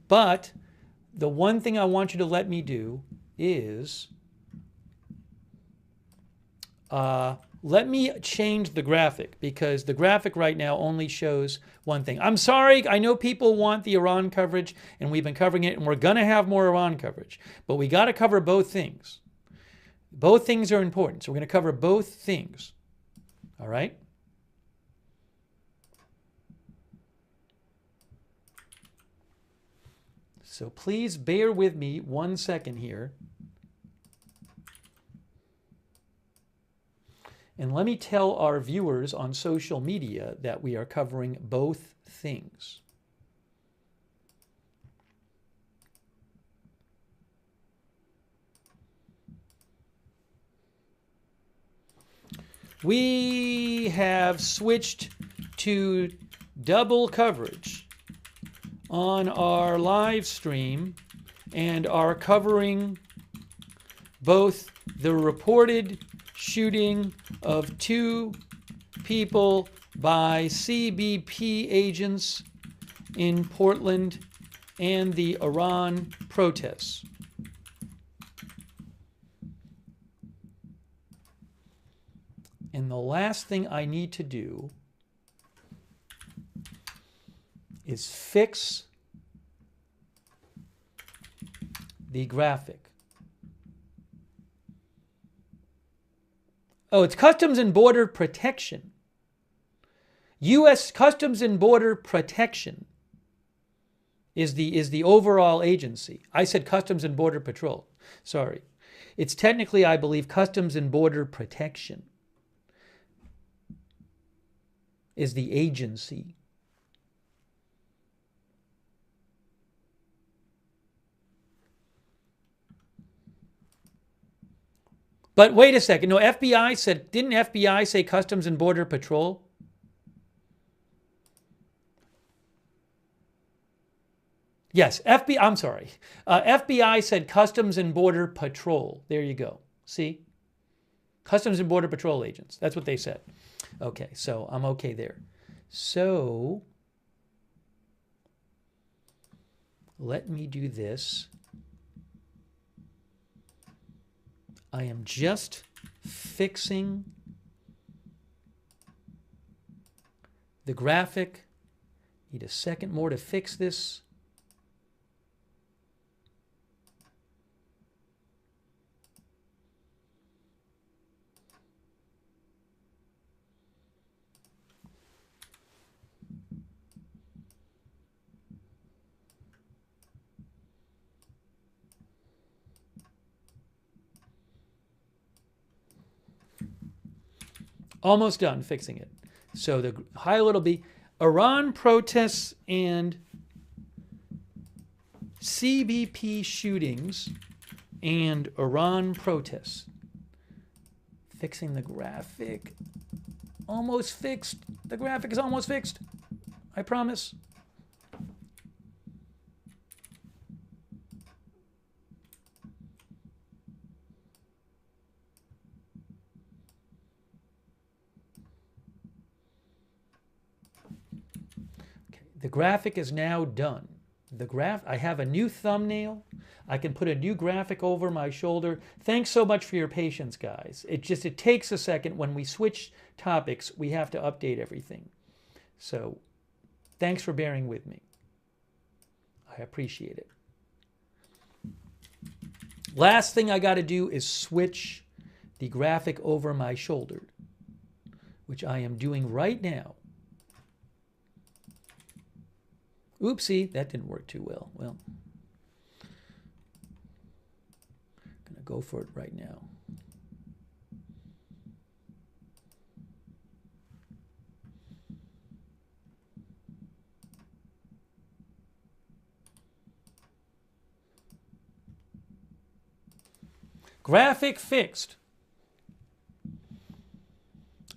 But the one thing I want you to let me do is let me change the graphic, because the graphic right now only shows one thing. I'm sorry. I know people want the Iran coverage, and we've been covering it, and we're going to have more Iran coverage. But we got to cover both things. Both things are important, so we're going to cover both things. All right? So please bear with me 1 second here. And let me tell our viewers on social media that we are covering both things. We have switched to double coverage on our live stream and are covering both the reported shooting of 2 people by CBP agents in Portland and the Iran protests. And the last thing I need to do is fix the graphic. Oh, it's Customs and Border Protection. U.S. Customs and Border Protection is the overall agency. I said Customs and Border Patrol. Sorry. It's technically, I believe, Customs and Border Protection is the agency. But wait a second. No, FBI said, didn't FBI say Customs and Border Patrol? Yes, I'm sorry. FBI said Customs and Border Patrol. There you go. See? Customs and Border Patrol agents. That's what they said. Okay, so I'm okay there. So let me do this. I am just fixing the graphic. Need a second more to fix this. Almost done fixing it. So the highlight will be Iran protests and CBP shootings and Iran protests. Fixing the graphic. Almost fixed. The graphic is almost fixed. I promise. The graphic is now done. I have a new thumbnail. I can put a new graphic over my shoulder. Thanks so much for your patience, guys. It takes a second. When we switch topics, we have to update everything. So thanks for bearing with me. I appreciate it. Last thing I got to do is switch the graphic over my shoulder, which I am doing right now. Oopsie, that didn't work too well. Well, I'm going to go for it right now. Graphic fixed.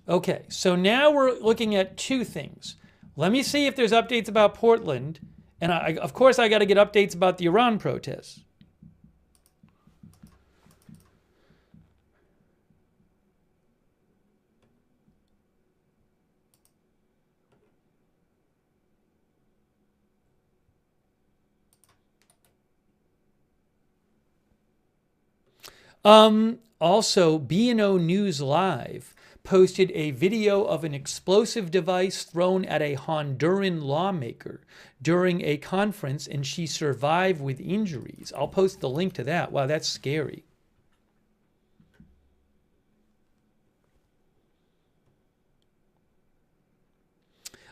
Okay, so now we're looking at 2 things. Let me see if there's updates about Portland. And of course, I got to get updates about the Iran protests. Also, B&O News Live posted a video of an explosive device thrown at a Honduran lawmaker during a conference, and she survived with injuries. I'll post the link to that. Wow, that's scary.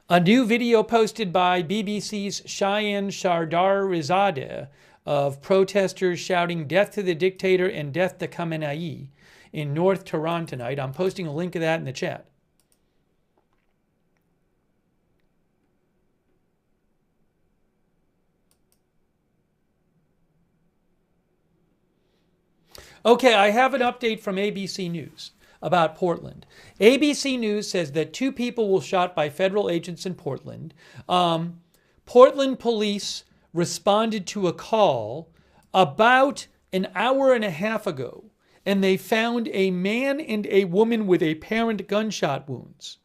A new video posted by BBC's Cheyenne Shardarizadeh of protesters shouting "Death to the dictator" and "Death to Khamenei" in North Tehran tonight. I'm posting a link of that in the chat. Okay, I have an update from ABC News about Portland. ABC News says that 2 people were shot by federal agents in Portland. Portland police responded to a call about an hour and a half ago, and they found a man and a woman with apparent gunshot wounds.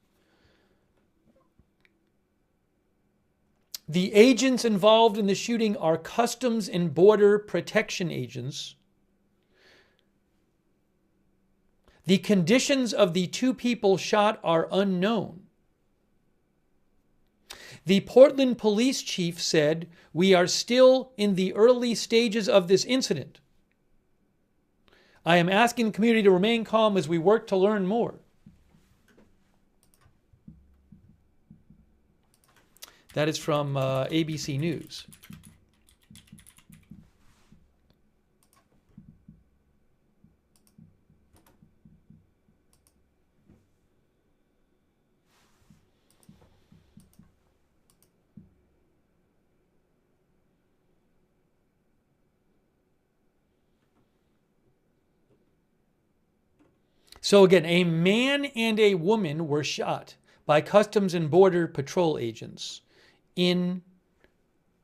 The agents involved in the shooting are Customs and Border Protection agents. The conditions of the 2 people shot are unknown. The Portland police chief said, "We are still in the early stages of this incident. I am asking the community to remain calm as we work to learn more." That is from ABC News. So again, a man and a woman were shot by Customs and Border Patrol agents in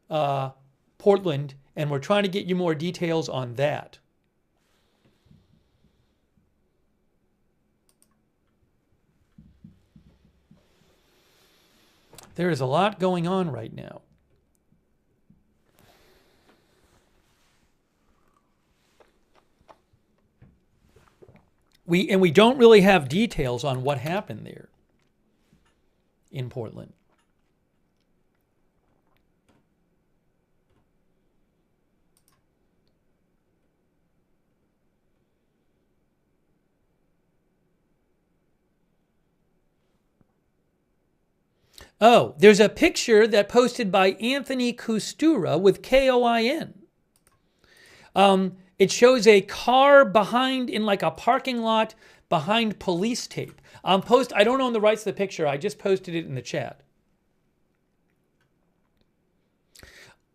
Portland, and we're trying to get you more details on that. There is a lot going on right now. We don't really have details on what happened there in Portland. Oh, there's a picture that posted by Anthony Kustura with KOIN. It shows a car behind in like a parking lot behind police tape. I don't own the rights to the picture. I just posted it in the chat.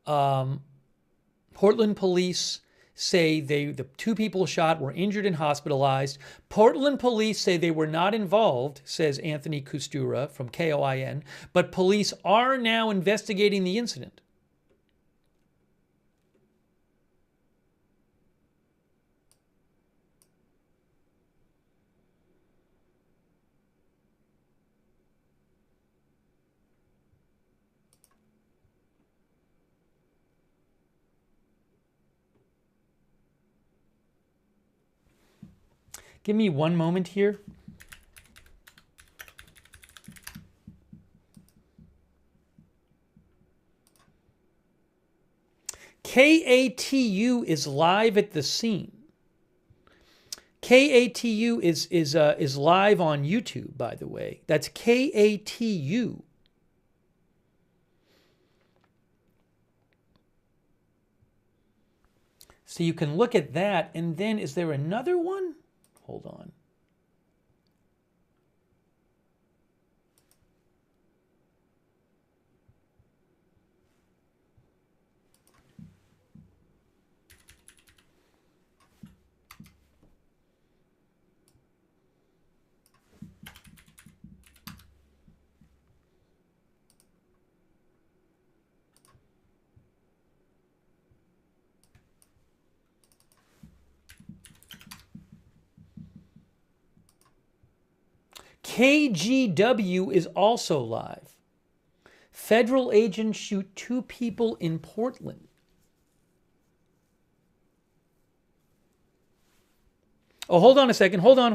Portland police say the 2 people shot were injured and hospitalized. Portland police say they were not involved, says Anthony Kustura from KOIN, but police are now investigating the incident. Give me one moment here. KATU is live at the scene. KATU is live on YouTube, by the way. That's KATU. So you can look at that, and then is there another one? Hold on. KGW is also live. Federal agents shoot 2 people in Portland. Oh, hold on a second. Hold on.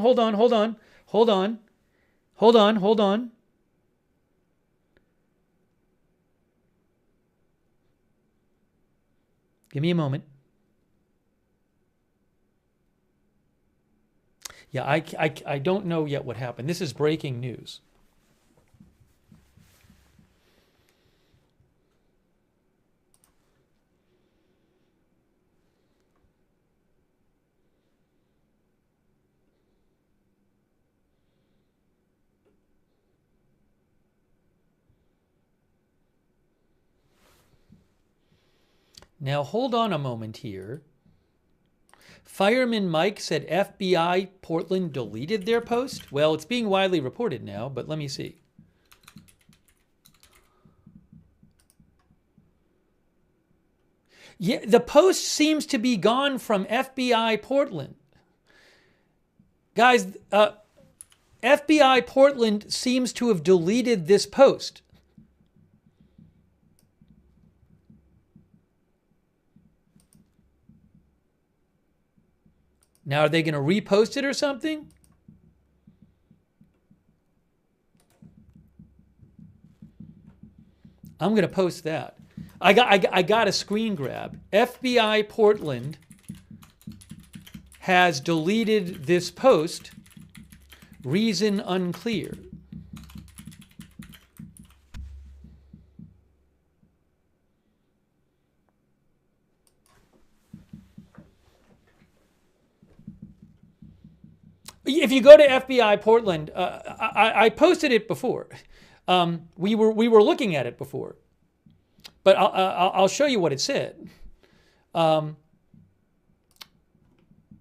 Give me a moment. Yeah, I don't know yet what happened. This is breaking news. Now, hold on a moment here. Fireman Mike said FBI Portland deleted their post. Well, it's being widely reported now, but let me see. Yeah, the post seems to be gone from FBI Portland. Guys, FBI Portland seems to have deleted this post. Now, are they going to repost it or something? I'm going to post that. I got a screen grab. FBI Portland has deleted this post. Reason unclear. If you go to FBI Portland, I posted it before. We were looking at it before, but I'll show you what it said.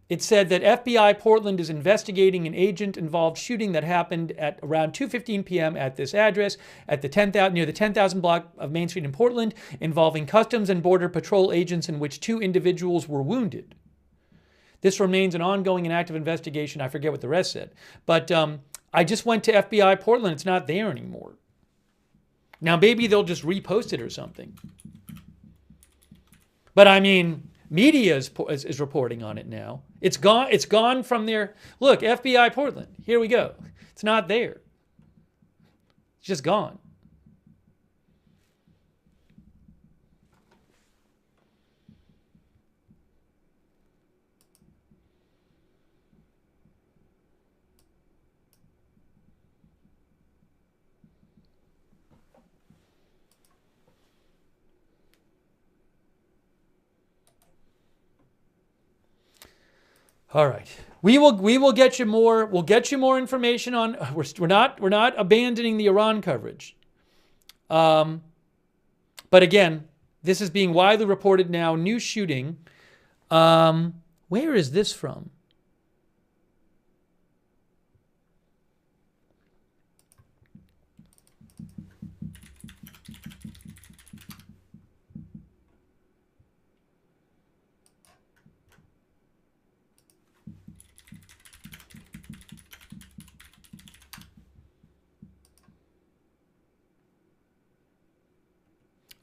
It said that FBI Portland is investigating an agent-involved shooting that happened at around 2:15 p.m. at this address at the 10,000 near the 10,000 block of Main Street in Portland, involving Customs and Border Patrol agents in which 2 individuals were wounded. This remains an ongoing and active investigation. I forget what the rest said. But I just went to FBI Portland. It's not there anymore. Now, maybe they'll just repost it or something. But I mean, media is reporting on it now. It's gone. It's gone from there. Look, FBI Portland. Here we go. It's not there. It's just gone. All right, we will get you more. We'll get you more information on. We're not abandoning the Iran coverage. But again, this is being widely reported now. New shooting. Where is this from?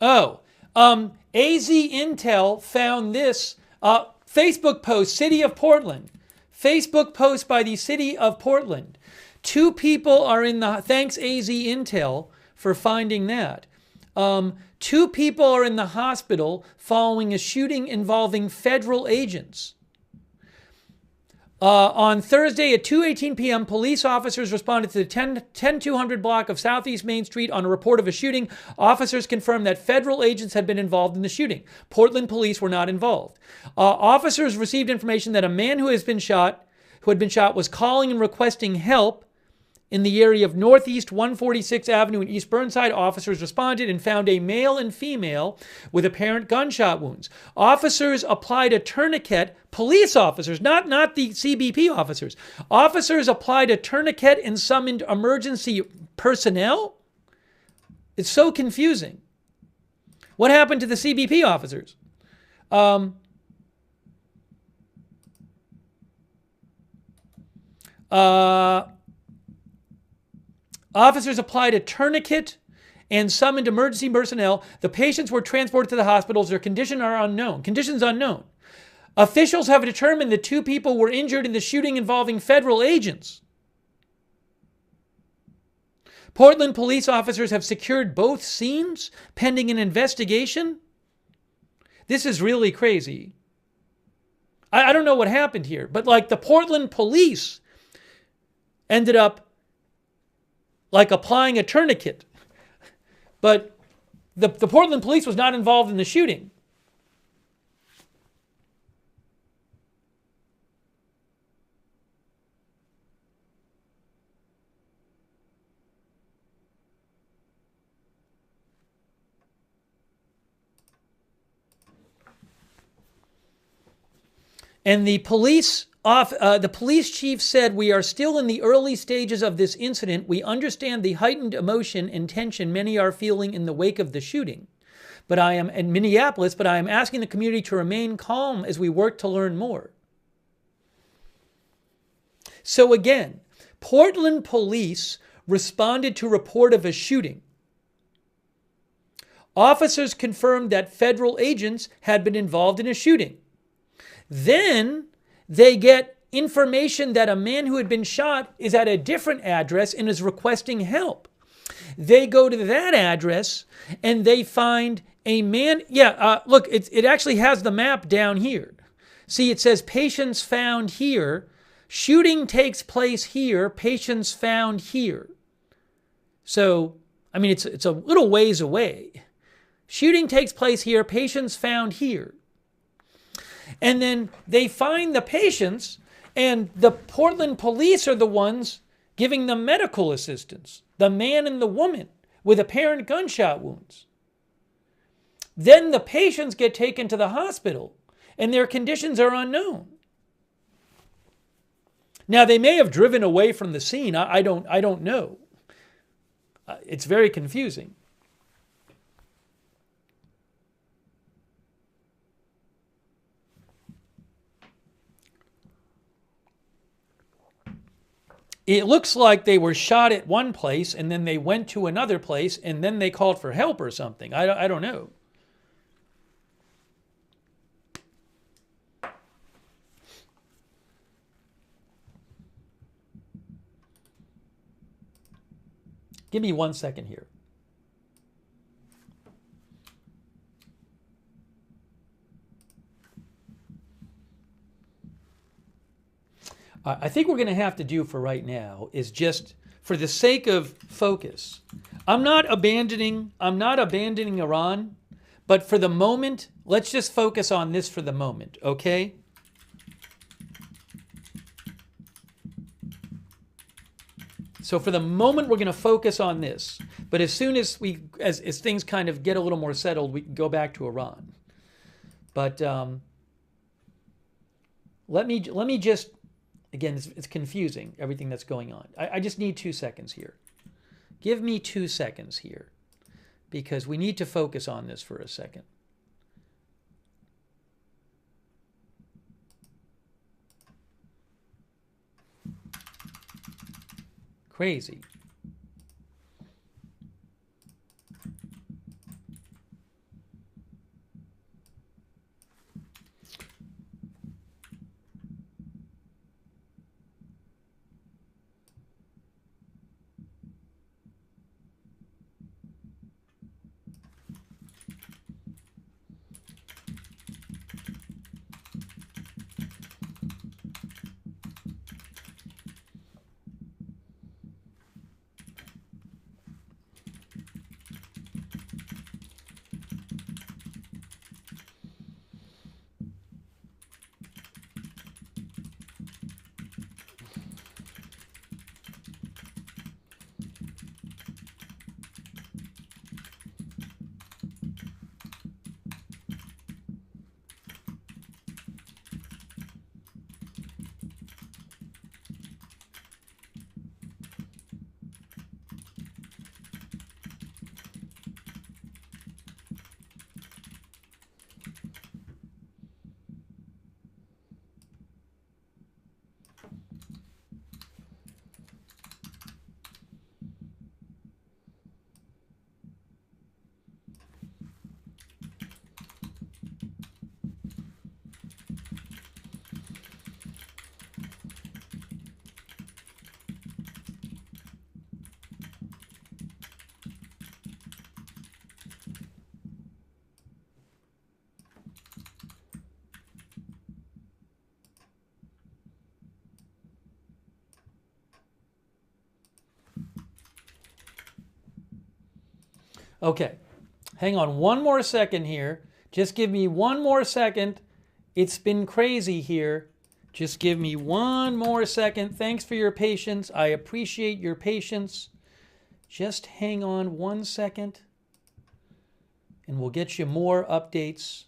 Oh, AZ Intel found this Facebook post, City of Portland. Facebook post by the City of Portland. 2 people are in the, thanks AZ Intel for finding that. 2 people are in the hospital following a shooting involving federal agents. On Thursday at 2:18 p.m., police officers responded to the 10200 block of Southeast Main Street on a report of a shooting. Officers confirmed that federal agents had been involved in the shooting. Portland police were not involved. Officers received information that a man who had been shot was calling and requesting help in the area of Northeast 146th Avenue in East Burnside. Officers responded and found a male and female with apparent gunshot wounds. Officers applied a tourniquet. Police officers, not the CBP officers. Officers applied a tourniquet and summoned emergency personnel? It's so confusing. What happened to the CBP officers? Officers applied a tourniquet and summoned emergency personnel. The patients were transported to the hospitals. Their conditions unknown. Officials have determined that 2 people were injured in the shooting involving federal agents. Portland police officers have secured both scenes pending an investigation. This is really crazy. I don't know what happened here, but like the Portland police ended up like applying a tourniquet. But the Portland police was not involved in the shooting. And the police chief said, "We are still in the early stages of this incident. We understand the heightened emotion and tension many are feeling in the wake of the shooting. But I am in Minneapolis, but I am asking the community to remain calm as we work to learn more." So again, Portland police responded to report of a shooting. Officers confirmed that federal agents had been involved in a shooting. Then they get information that a man who had been shot is at a different address and is requesting help. They go to that address and they find a man. Look, it actually has the map down here. See, it says patients found here. Shooting takes place here. Patients found here. So, I mean, it's a little ways away. Shooting takes place here. Patients found here. And then they find the patients, and the Portland police are the ones giving them medical assistance. The man and the woman with apparent gunshot wounds. Then the patients get taken to the hospital, and their conditions are unknown. Now, they may have driven away from the scene. I don't know. It's very confusing. It looks like they were shot at one place and then they went to another place and then they called for help or something. I don't know. Give me 1 second here. I think what we're going to have to do for right now is just, for the sake of focus, I'm not abandoning Iran, but for the moment, let's just focus on this for the moment, okay? So for the moment, we're going to focus on this. But as soon as as things kind of get a little more settled, we can go back to Iran. But let me just, again, it's confusing, everything that's going on. I just need 2 seconds here. Give me 2 seconds here, because we need to focus on this for a second. Crazy. Okay, hang on 1 more second here. Just give me 1 more second. It's been crazy here. Just give me 1 more second. Thanks for your patience. I appreciate your patience. Just hang on 1 second, and we'll get you more updates.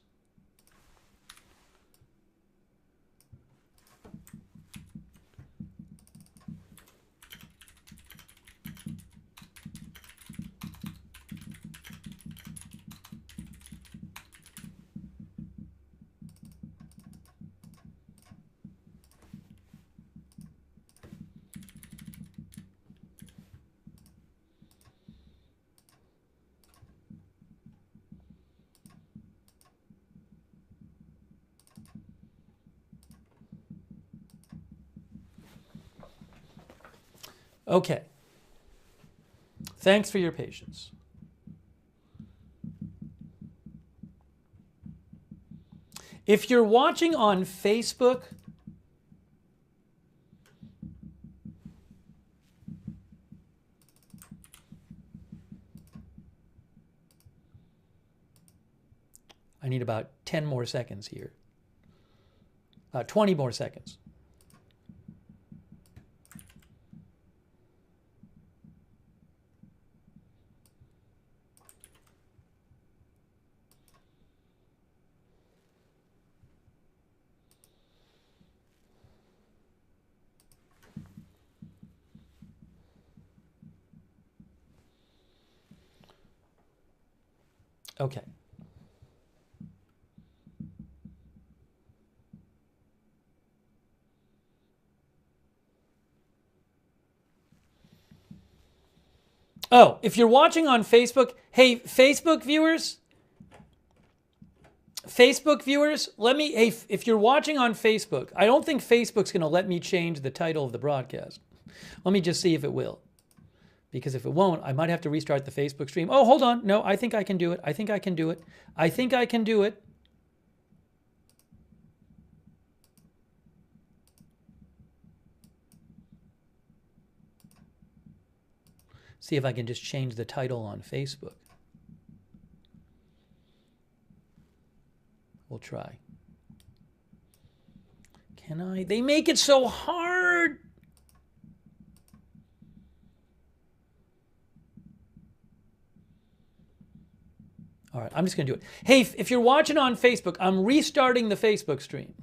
Okay. Thanks for your patience. If you're watching on Facebook, I need about 10 more seconds here. 20 more seconds. Okay. Oh, if you're watching on Facebook, hey, Facebook viewers, let me, hey, if you're watching on Facebook, I don't think Facebook's going to let me change the title of the broadcast. Let me just see if it will. Because if it won't, I might have to restart the Facebook stream. Oh, hold on. No, I think I can do it. I think I can do it. I think I can do it. See if I can just change the title on Facebook. We'll try. Can I? They make it so hard. All right, I'm just going to do it. Hey, if you're watching on Facebook, I'm restarting the Facebook stream.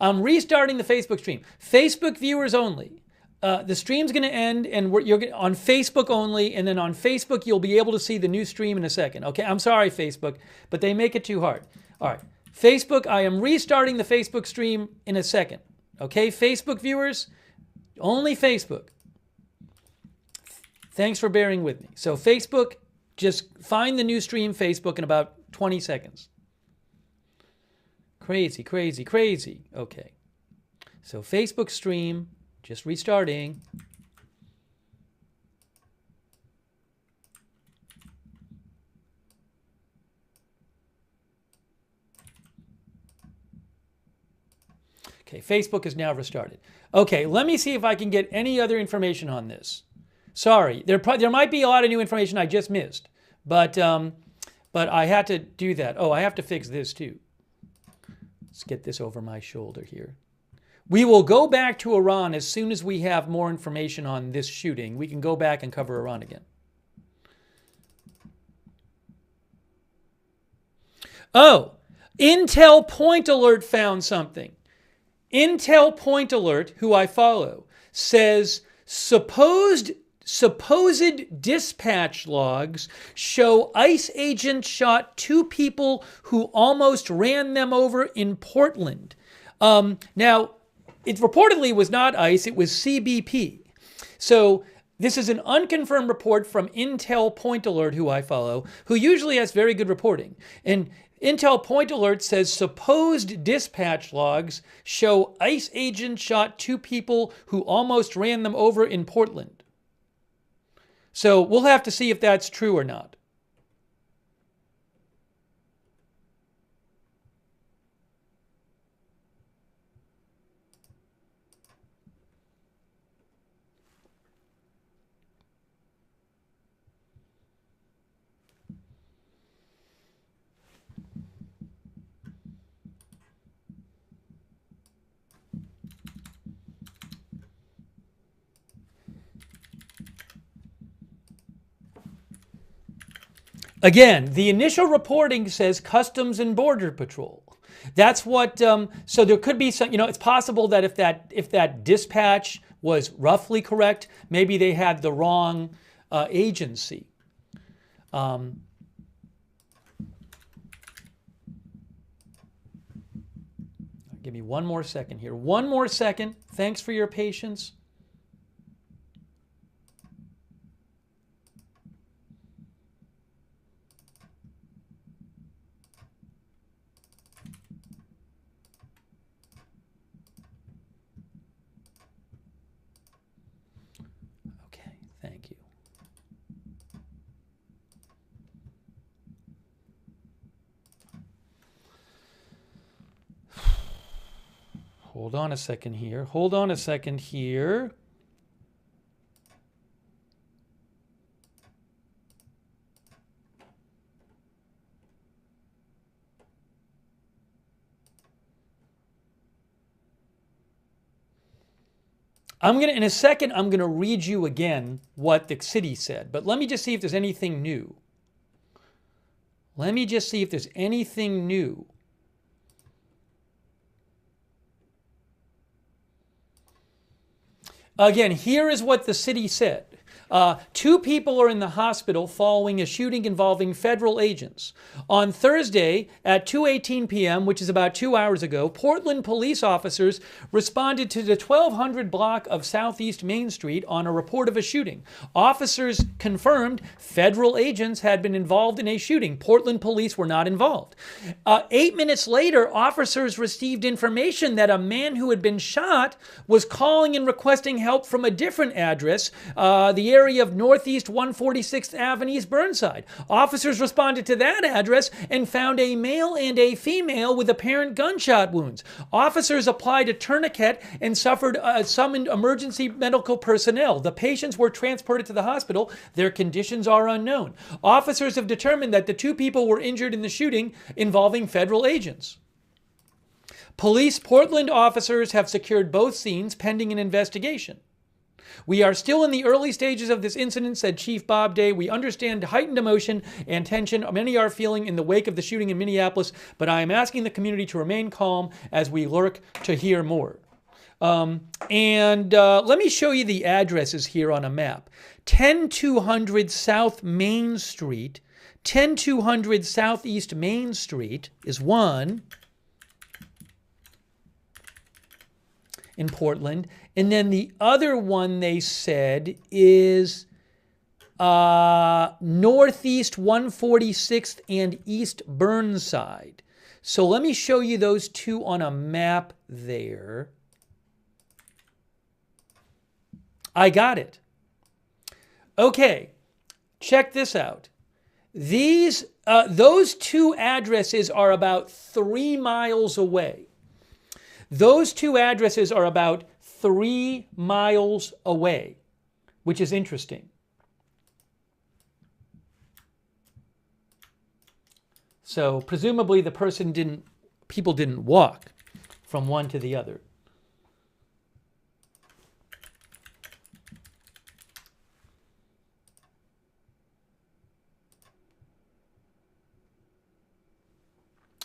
I'm restarting the Facebook stream. Facebook viewers only. The stream's going to end, and you're on Facebook only, and then on Facebook, you'll be able to see the new stream in a second. Okay, I'm sorry, Facebook, but they make it too hard. All right, Facebook, I am restarting the Facebook stream in a second. Okay, Facebook viewers, only Facebook. Thanks for bearing with me. So Facebook, just find the new stream Facebook in about 20 seconds. Crazy, crazy, crazy. Okay. So Facebook stream, just restarting. Okay, Facebook is now restarted. Okay, let me see if I can get any other information on this. Sorry, there might be a lot of new information I just missed, but I had to do that. Oh, I have to fix this too. Let's get this over my shoulder here. We will go back to Iran as soon as we have more information on this shooting. We can go back and cover Iran again. Oh, Intel Point Alert found something. Intel Point Alert, who I follow, says supposed dispatch logs show ICE agents shot 2 people who almost ran them over in Portland. Now, it reportedly was not ICE, it was CBP. So this is an unconfirmed report from Intel Point Alert, who I follow, who usually has very good reporting. And Intel Point Alert says supposed dispatch logs show ICE agents shot 2 people who almost ran them over in Portland. So we'll have to see if that's true or not. Again, the initial reporting says Customs and Border Patrol. That's what, so there could be some, it's possible that if that dispatch was roughly correct, maybe they had the wrong agency. Give me one more second here. One more second. Thanks for your patience. Okay. Hold on a second here. Hold on a second here. In a second, I'm going to read you again what the city said. But let me just see if there's anything new. Let me just see if there's anything new. Again, here is what the city said. 2 people are in the hospital following a shooting involving federal agents. On Thursday at 2:18 p.m., which is about 2 hours ago, Portland police officers responded to the 1200 block of Southeast Main Street on a report of a shooting. Officers confirmed federal agents had been involved in a shooting. Portland police were not involved. 8 minutes later, officers received information that a man who had been shot was calling and requesting help from a different address, the area of Northeast 146th Avenue, East Burnside. Officers responded to that address and found a male and a female with apparent gunshot wounds. Officers applied a tourniquet and summoned emergency medical personnel. The patients were transported to the hospital. Their conditions are unknown. Officers have determined that the 2 people were injured in the shooting involving federal agents. Portland officers have secured both scenes pending an investigation. We are still in the early stages of this incident, said Chief Bob Day. We understand heightened emotion and tension many are feeling in the wake of the shooting in Minneapolis, but I am asking the community to remain calm as we lurk to hear more. Let me show you the addresses here on a map. 10200 South Main Street, 10200 Southeast Main Street is one in Portland. And then the other one they said is Northeast 146th and East Burnside. So let me show you those 2 on a map there. I got it. Okay, check this out. Those 2 addresses are about 3 miles away. Those 2 addresses are about 3 miles away, which is interesting. So presumably people didn't walk from one to the other.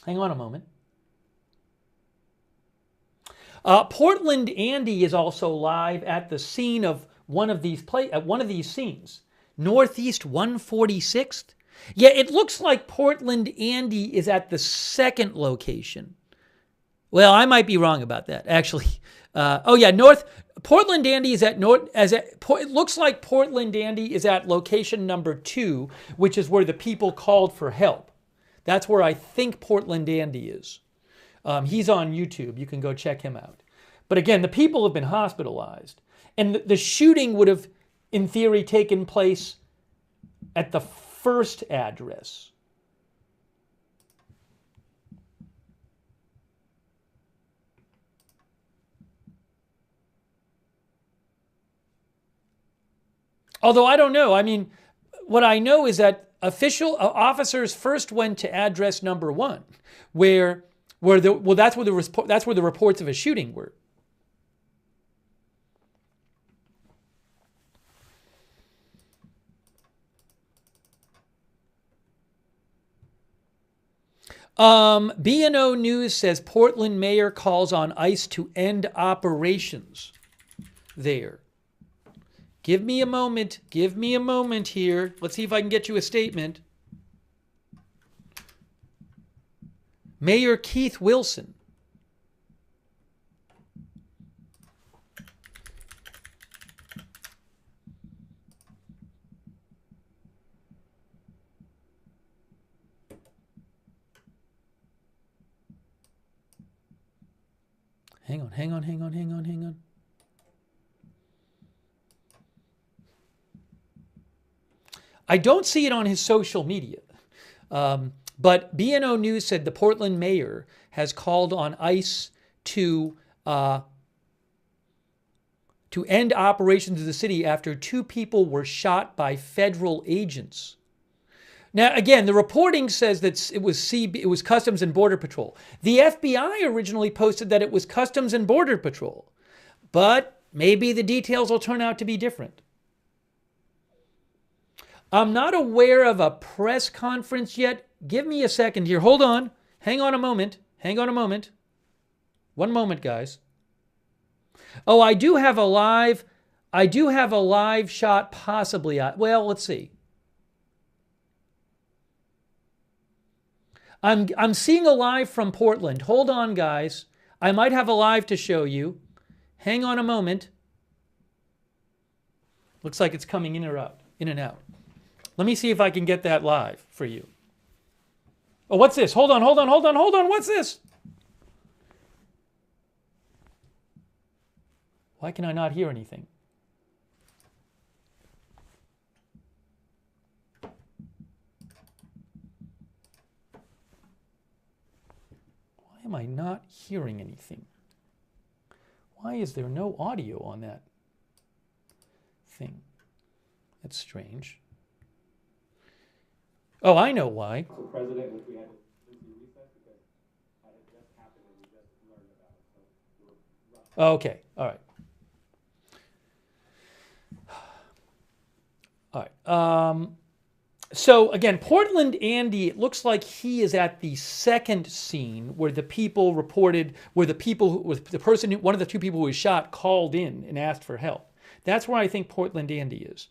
Hang on a moment. Portland Andy is also live at the scene of one of these scenes. Northeast 146th. Yeah, it looks like Portland Andy is at the second location. Well, I might be wrong about that, actually. Portland Andy is it looks like Portland Andy is at location number 2, which is where the people called for help. That's where I think Portland Andy is. He's on YouTube. You can go check him out. But again, the people have been hospitalized. And the shooting would have, in theory, taken place at the first address. Although I don't know. I mean, what I know is that officers first went to address number 1, that's where the reports of a shooting were. B&O News says Portland mayor calls on ICE to end operations there. Give me a moment. Give me a moment here. Let's see if I can get you a statement. Mayor Keith Wilson. Hang on. I don't see it on his social media. But B&O News said the Portland mayor has called on ICE to to end operations in the city after 2 people were shot by federal agents. Now, again, the reporting says that it was Customs and Border Patrol. The FBI originally posted that it was Customs and Border Patrol, but maybe the details will turn out to be different. I'm not aware of a press conference yet. Give me a second here. Hold on. Hang on a moment. Hang on a moment. One moment, guys. Oh, I do have a live shot possibly. Well, let's see. I'm seeing a live from Portland. Hold on, guys. I might have a live to show you. Hang on a moment. Looks like it's coming in and out. Let me see if I can get that live for you. Oh, what's this? Hold on. What's this? Why can I not hear anything? Why am I not hearing anything? Why is there no audio on that thing? That's strange. Oh, I know why. So President, which we had to recess because it just happened and we just learned about it. So okay, all right. All right. So again, Portland Andy, it looks like he is at the second scene where the people reported, where one of the 2 people who was shot called in and asked for help. That's where I think Portland Andy is.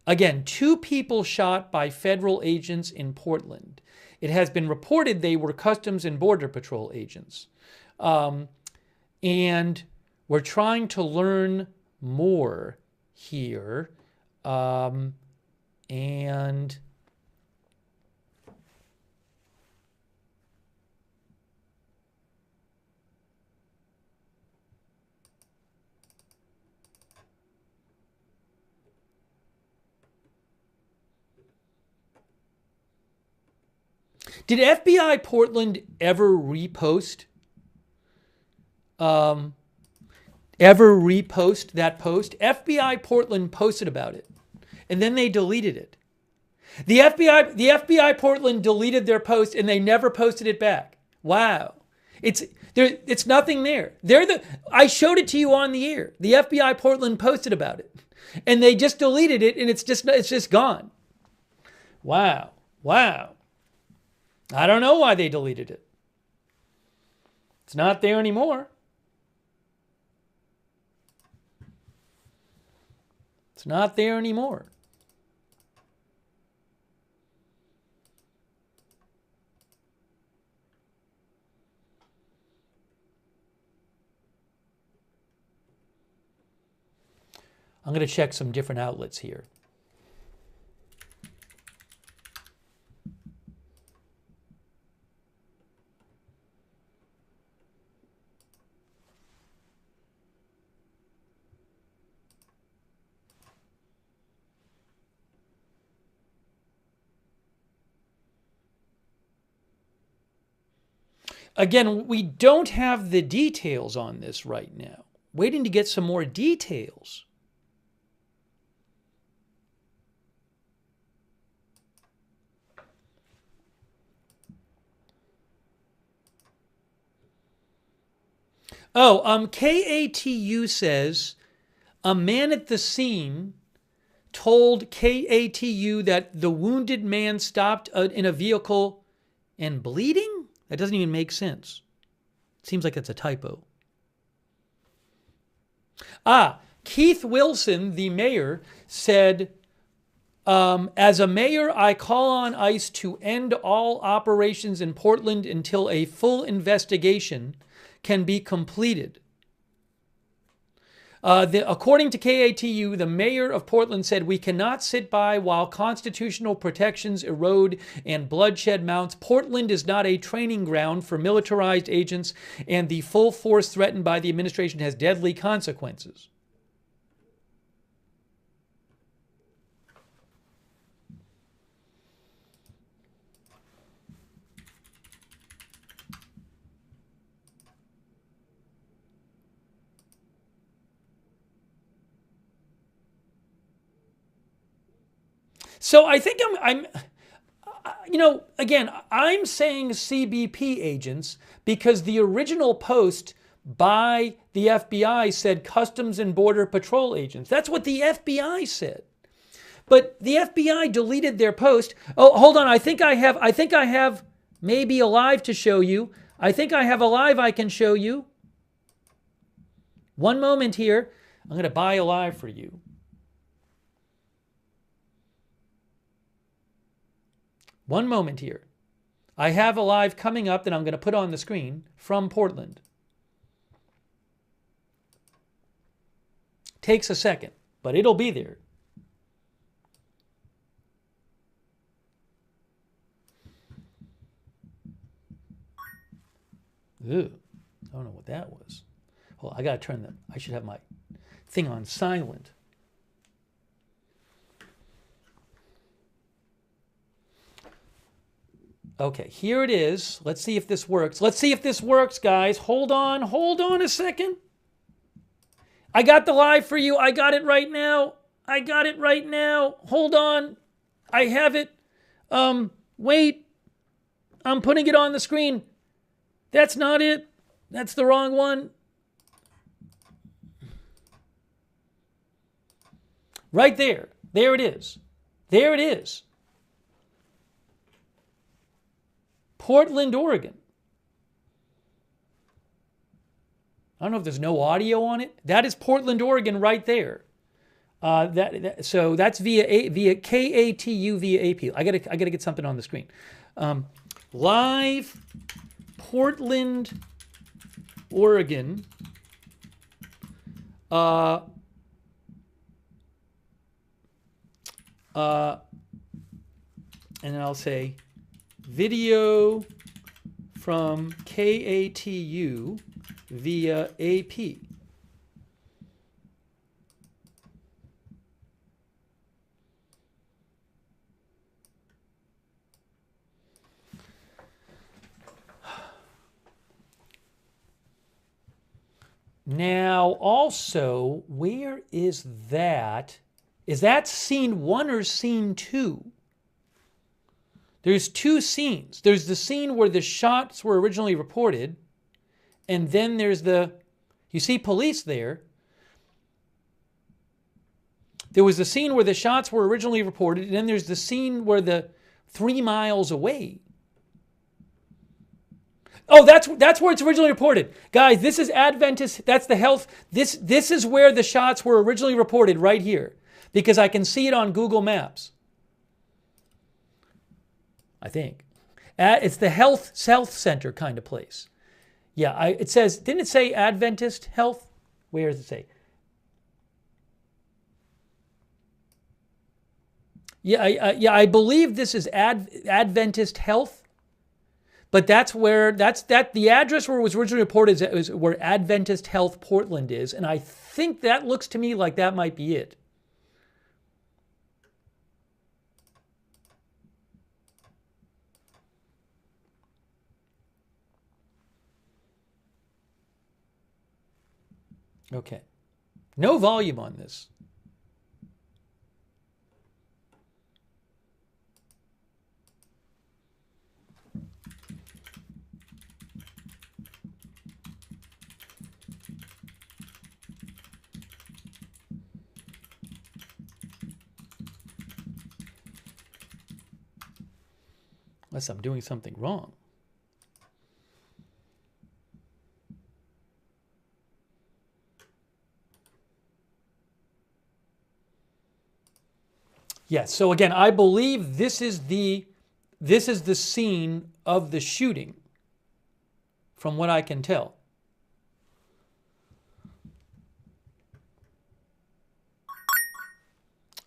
Again, 2 people shot by federal agents in Portland. It has been reported they were Customs and Border Patrol agents. And we're trying to learn more here. And did FBI Portland ever repost that post? FBI Portland posted about it, and then they deleted it. The FBI Portland deleted their post, and they never posted it back. Wow, it's nothing there. I showed it to you on the air. The FBI Portland posted about it, and they just deleted it, and it's just gone. Wow. I don't know why they deleted it. It's not there anymore. It's not there anymore. I'm going to check some different outlets here. Again, we don't have the details on this right now. Waiting to get some more details. Oh, KATU says a man at the scene told KATU that the wounded man stopped in a vehicle and bleeding? That doesn't even make sense. It seems like that's a typo. Keith Wilson, the mayor, said, as a mayor, I call on ICE to end all operations in Portland until a full investigation can be completed. According to KATU, the mayor of Portland said, we cannot sit by while constitutional protections erode and bloodshed mounts. Portland is not a training ground for militarized agents, and the full force threatened by the administration has deadly consequences. So I think you know, again, I'm saying CBP agents because the original post by the FBI said Customs and Border Patrol agents. That's what the FBI said. But the FBI deleted their post. Oh, hold on. I think I have maybe a live to show you. I think I have a live I can show you. One moment here. I'm going to buy a live for you. One moment here. I have a live coming up that I'm going to put on the screen from Portland. Takes a second, but it'll be there. Ew, I don't know what that was. Hold on, I gotta turn I should have my thing on silent. Okay, here it is. Let's see if this works. Let's see if this works, guys. Hold on a second. I got the live for you. I got it right now. Hold on. I have it. Wait. I'm putting it on the screen. That's not it. That's the wrong one. Right there. There it is. There it is. Portland, Oregon. I don't know if there's no audio on it. That is Portland, Oregon right there. So that's via KATU via AP. I gotta get something on the screen. Live Portland, Oregon. And then I'll say video from KATU via AP. Now, also, where is that? Is that scene 1 or scene 2? There's 2 scenes. There's the scene where the shots were originally reported, and then there's you see police there. There was the scene where the shots were originally reported, and then there's the scene where 3 miles away. Oh, that's where it's originally reported. Guys, this is Adventist, that's the health. This is where the shots were originally reported, right here. Because I can see it on Google Maps. I think. It's the health center kind of place. Yeah, it says, didn't it say Adventist Health? Where does it say? Yeah, I believe this is Adventist Health. But that's the address where it was originally reported is where Adventist Health Portland is. And I think that looks to me like that might be it. Okay. No volume on this. Unless I'm doing something wrong. Yes, so again, I believe this is the scene of the shooting, from what I can tell.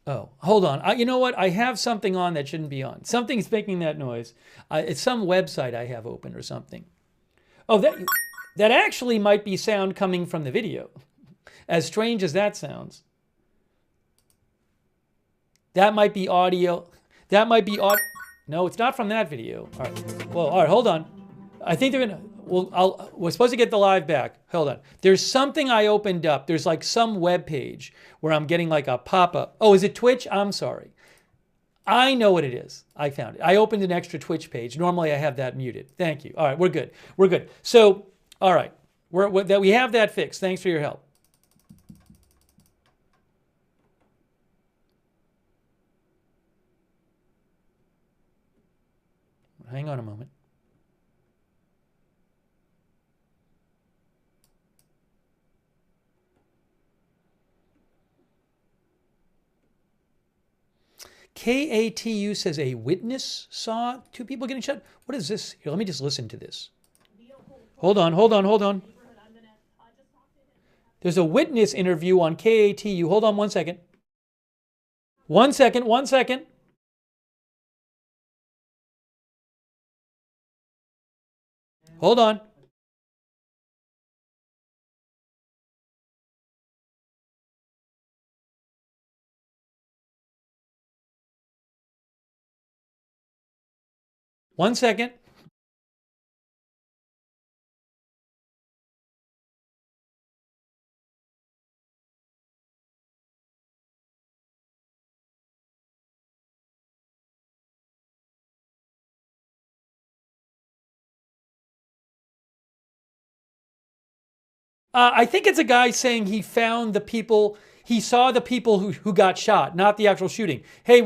Oh, hold on. You know what? I have something on that shouldn't be on. Something's making that noise. It's some website I have open or something. Oh, that actually might be sound coming from the video. As strange as that sounds. That might be audio. That might be audio. No, it's not from that video. All right. Well, all right, hold on. I think they're gonna. Well, we're supposed to get the live back. Hold on. There's something I opened up. There's like some web page where I'm getting like a pop-up. Oh, is it Twitch? I'm sorry. I know what it is. I found it. I opened an extra Twitch page. Normally I have that muted. Thank you. All right, we're good. We're good. So, all right, we have that fixed. Thanks for your help. Hang on a moment. KATU says a witness saw two people getting shot. What is this? Here, let me just listen to this. Hold on, hold on, hold on. There's a witness interview on KATU. Hold on 1 second. 1 second, 1 second. Hold on. One second. I think it's a guy saying he found the people, he saw the people who got shot, not the actual shooting. Hey,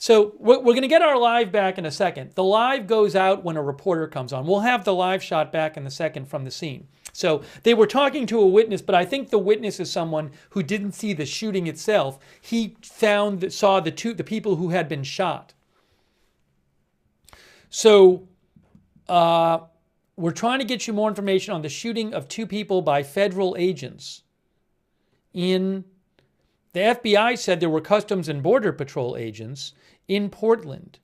so we're going to get our live back in a second. The live goes out when a reporter comes on. We'll have the live shot back in a second from the scene. So they were talking to a witness, but I think the witness is someone who didn't see the shooting itself. He saw the people who had been shot. So, we're trying to get you more information on the shooting of two people by federal agents. The FBI said there were Customs and Border Patrol agents in Portland.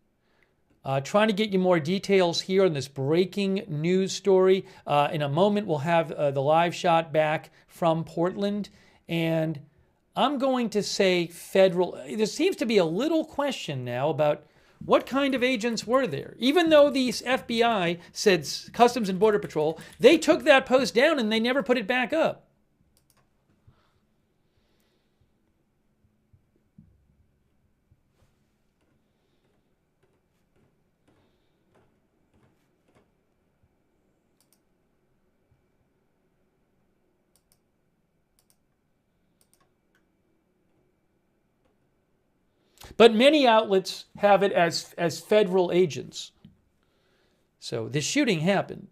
Trying to get you more details here on this breaking news story. In a moment, we'll have the live shot back from Portland. And I'm going to say federal. There seems to be a little question now about what kind of agents were there? Even though the FBI said Customs and Border Patrol, they took that post down and they never put it back up. But many outlets have it as federal agents. So this shooting happened,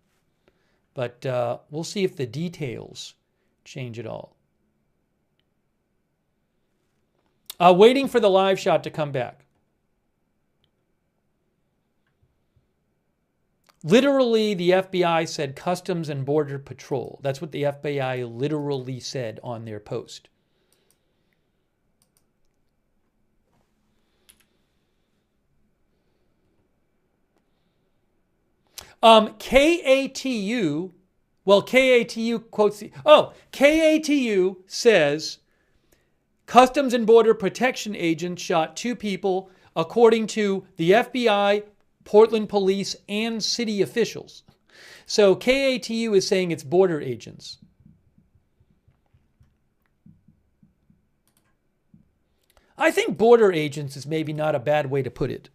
but we'll see if the details change at all. Waiting for the live shot to come back. Literally, the FBI said Customs and Border Patrol. That's what the FBI literally said on their post. KATU, well, KATU quotes, KATU says Customs and Border Protection agents shot two people, according to the FBI, Portland police, and city officials. So KATU is saying it's border agents. I think border agents is maybe not a bad way to put it.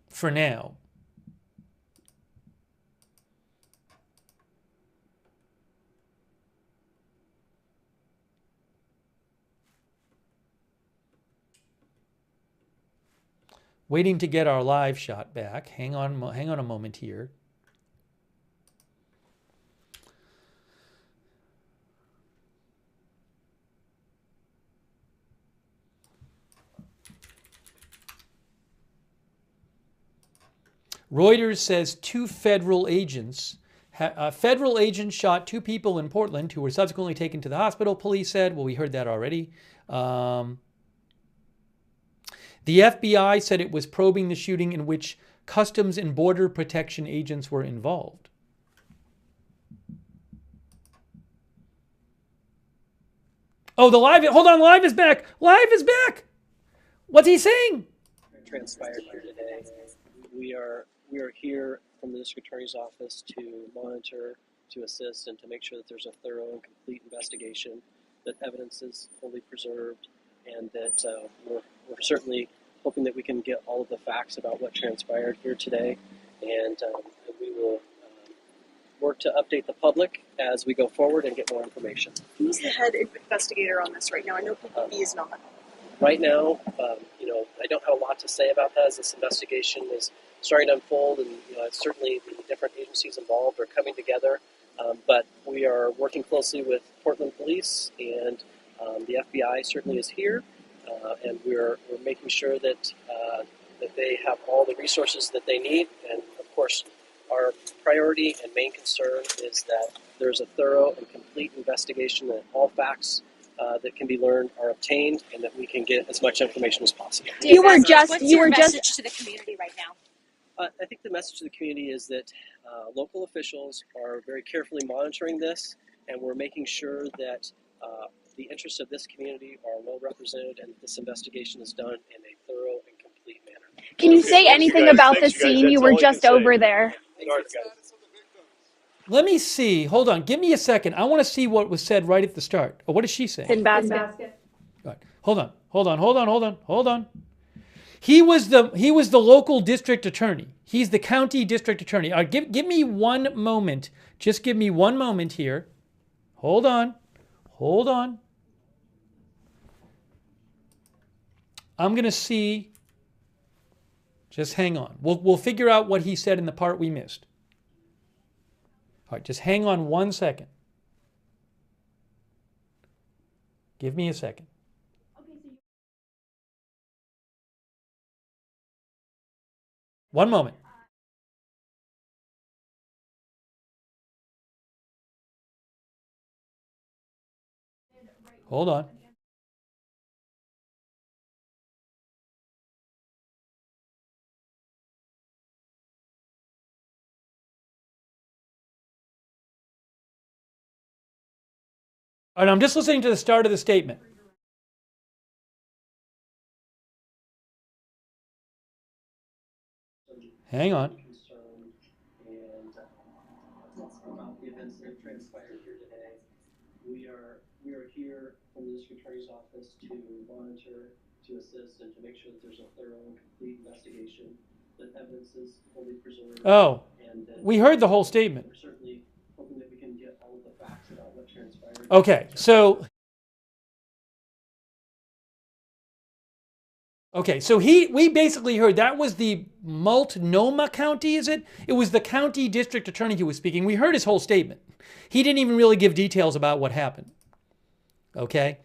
For now. Waiting to get our live shot back. Hang on a moment here. Reuters says two federal agents shot two people in Portland who were subsequently taken to the hospital, police said. Well, we heard that already. The FBI said it was probing the shooting in which Customs and Border Protection agents were involved. Oh, hold on, live is back. Live is back. What's he saying? Transpired here today. We are here from the district attorney's office to monitor to assist and to make sure that there's a thorough and complete investigation, that evidence is fully preserved, and that we're certainly hoping that we can get all of the facts about what transpired here today, and we will work to update the public as we go forward and get more information. Who's the head investigator on this right now? I know PPP is not. Right now, I don't have a lot to say about that as this investigation is starting to unfold, and certainly the different agencies involved are coming together. But we are working closely with Portland Police, and the FBI certainly is here, and we're making sure that that they have all the resources that they need. And of course, our priority and main concern is that there's a thorough and complete investigation, that all facts that can be learned are obtained, and that we can get as much information as possible. What's your message to the community right now? I think the message to the community is that local officials are very carefully monitoring this, and we're making sure that the interests of this community are well represented, and that this investigation is done in a thorough and complete manner. Can you say anything about the scene? You were just over there. Let me see. Hold on. Give me a second. I want to see what was said right at the start. Oh, what is she saying? In basket. Right. Hold on. He was the local district attorney. He's the county district attorney. Give me one moment. Just give me one moment here. Hold on. I'm going to see. Just hang on. We'll figure out what he said in the part we missed. All right, just hang on 1 second. Give me a second. One moment. Hold on. All right, I'm just listening to the start of the statement. Hang on. And about the events that have transpired here today, we are here from the district attorney's office to monitor, to assist, and to make sure that there's a thorough and complete investigation, that evidence is fully preserved. Oh, we heard the whole statement. We're certainly hoping that we can get all of the facts about what transpired. Okay, so we basically heard that was the Multnomah County, is it? It was the county district attorney who was speaking. We heard his whole statement. He didn't even really give details about what happened. Okay?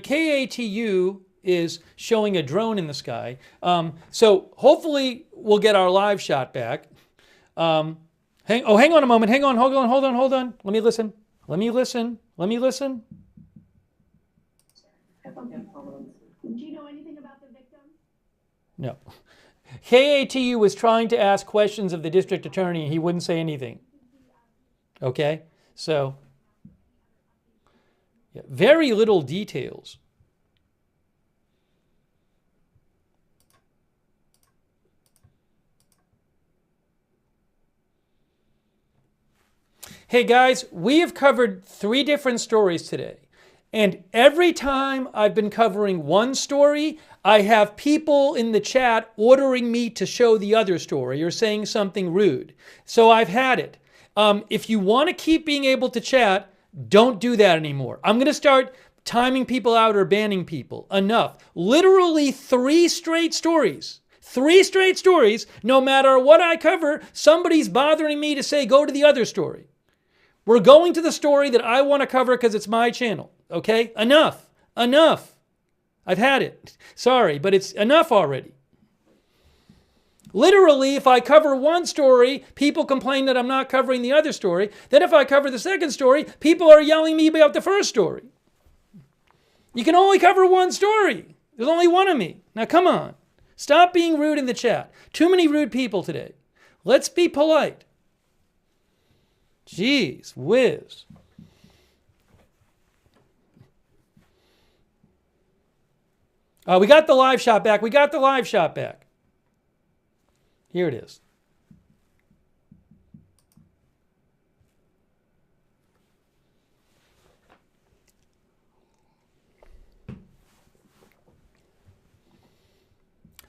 KATU is showing a drone in the sky. So hopefully we'll get our live shot back. Hang on a moment. Hold on. Let me listen. Do you know anything about the victim? No. KATU was trying to ask questions of the district attorney and he wouldn't say anything. Okay? So, yeah, very little details. Hey guys, we have covered 3 different stories today. And every time I've been covering one story, I have people in the chat ordering me to show the other story or saying something rude. So I've had it. If you want to keep being able to chat, don't do that anymore. I'm going to start timing people out or banning people. Enough. Literally 3 straight stories. 3 straight stories. No matter what I cover, somebody's bothering me to say, go to the other story. We're going to the story that I want to cover because it's my channel. Okay? Enough. I've had it. Sorry, but it's enough already. Literally, if I cover one story, people complain that I'm not covering the other story. Then if I cover the second story, people are yelling at me about the first story. You can only cover one story. There's only one of me. Now come on. Stop being rude in the chat. Too many rude people today. Let's be polite. Jeez whiz. We got the live shot back. Here it is.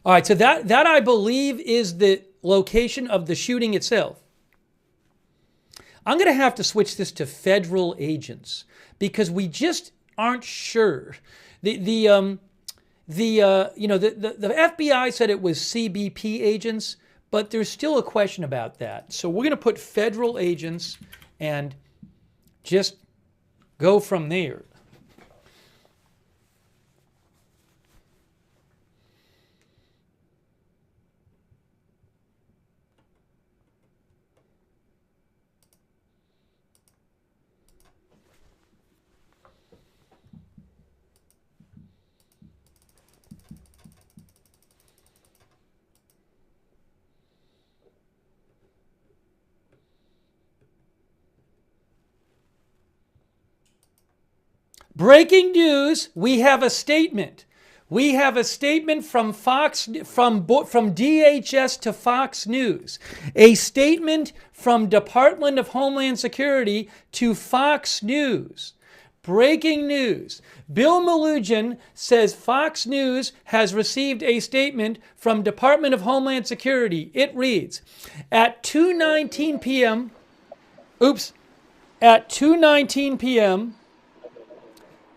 All right, so that I believe is the location of the shooting itself. I'm going to have to switch this to federal agents because we just aren't sure. The FBI said it was CBP agents, but there's still a question about that. So we're going to put federal agents and just go from there. Breaking news, we have a statement. We have a statement from DHS to Fox News. A statement from Department of Homeland Security to Fox News. Breaking news. Bill Melugin says Fox News has received a statement from Department of Homeland Security. It reads, at 2:19 p.m., at 2:19 p.m.,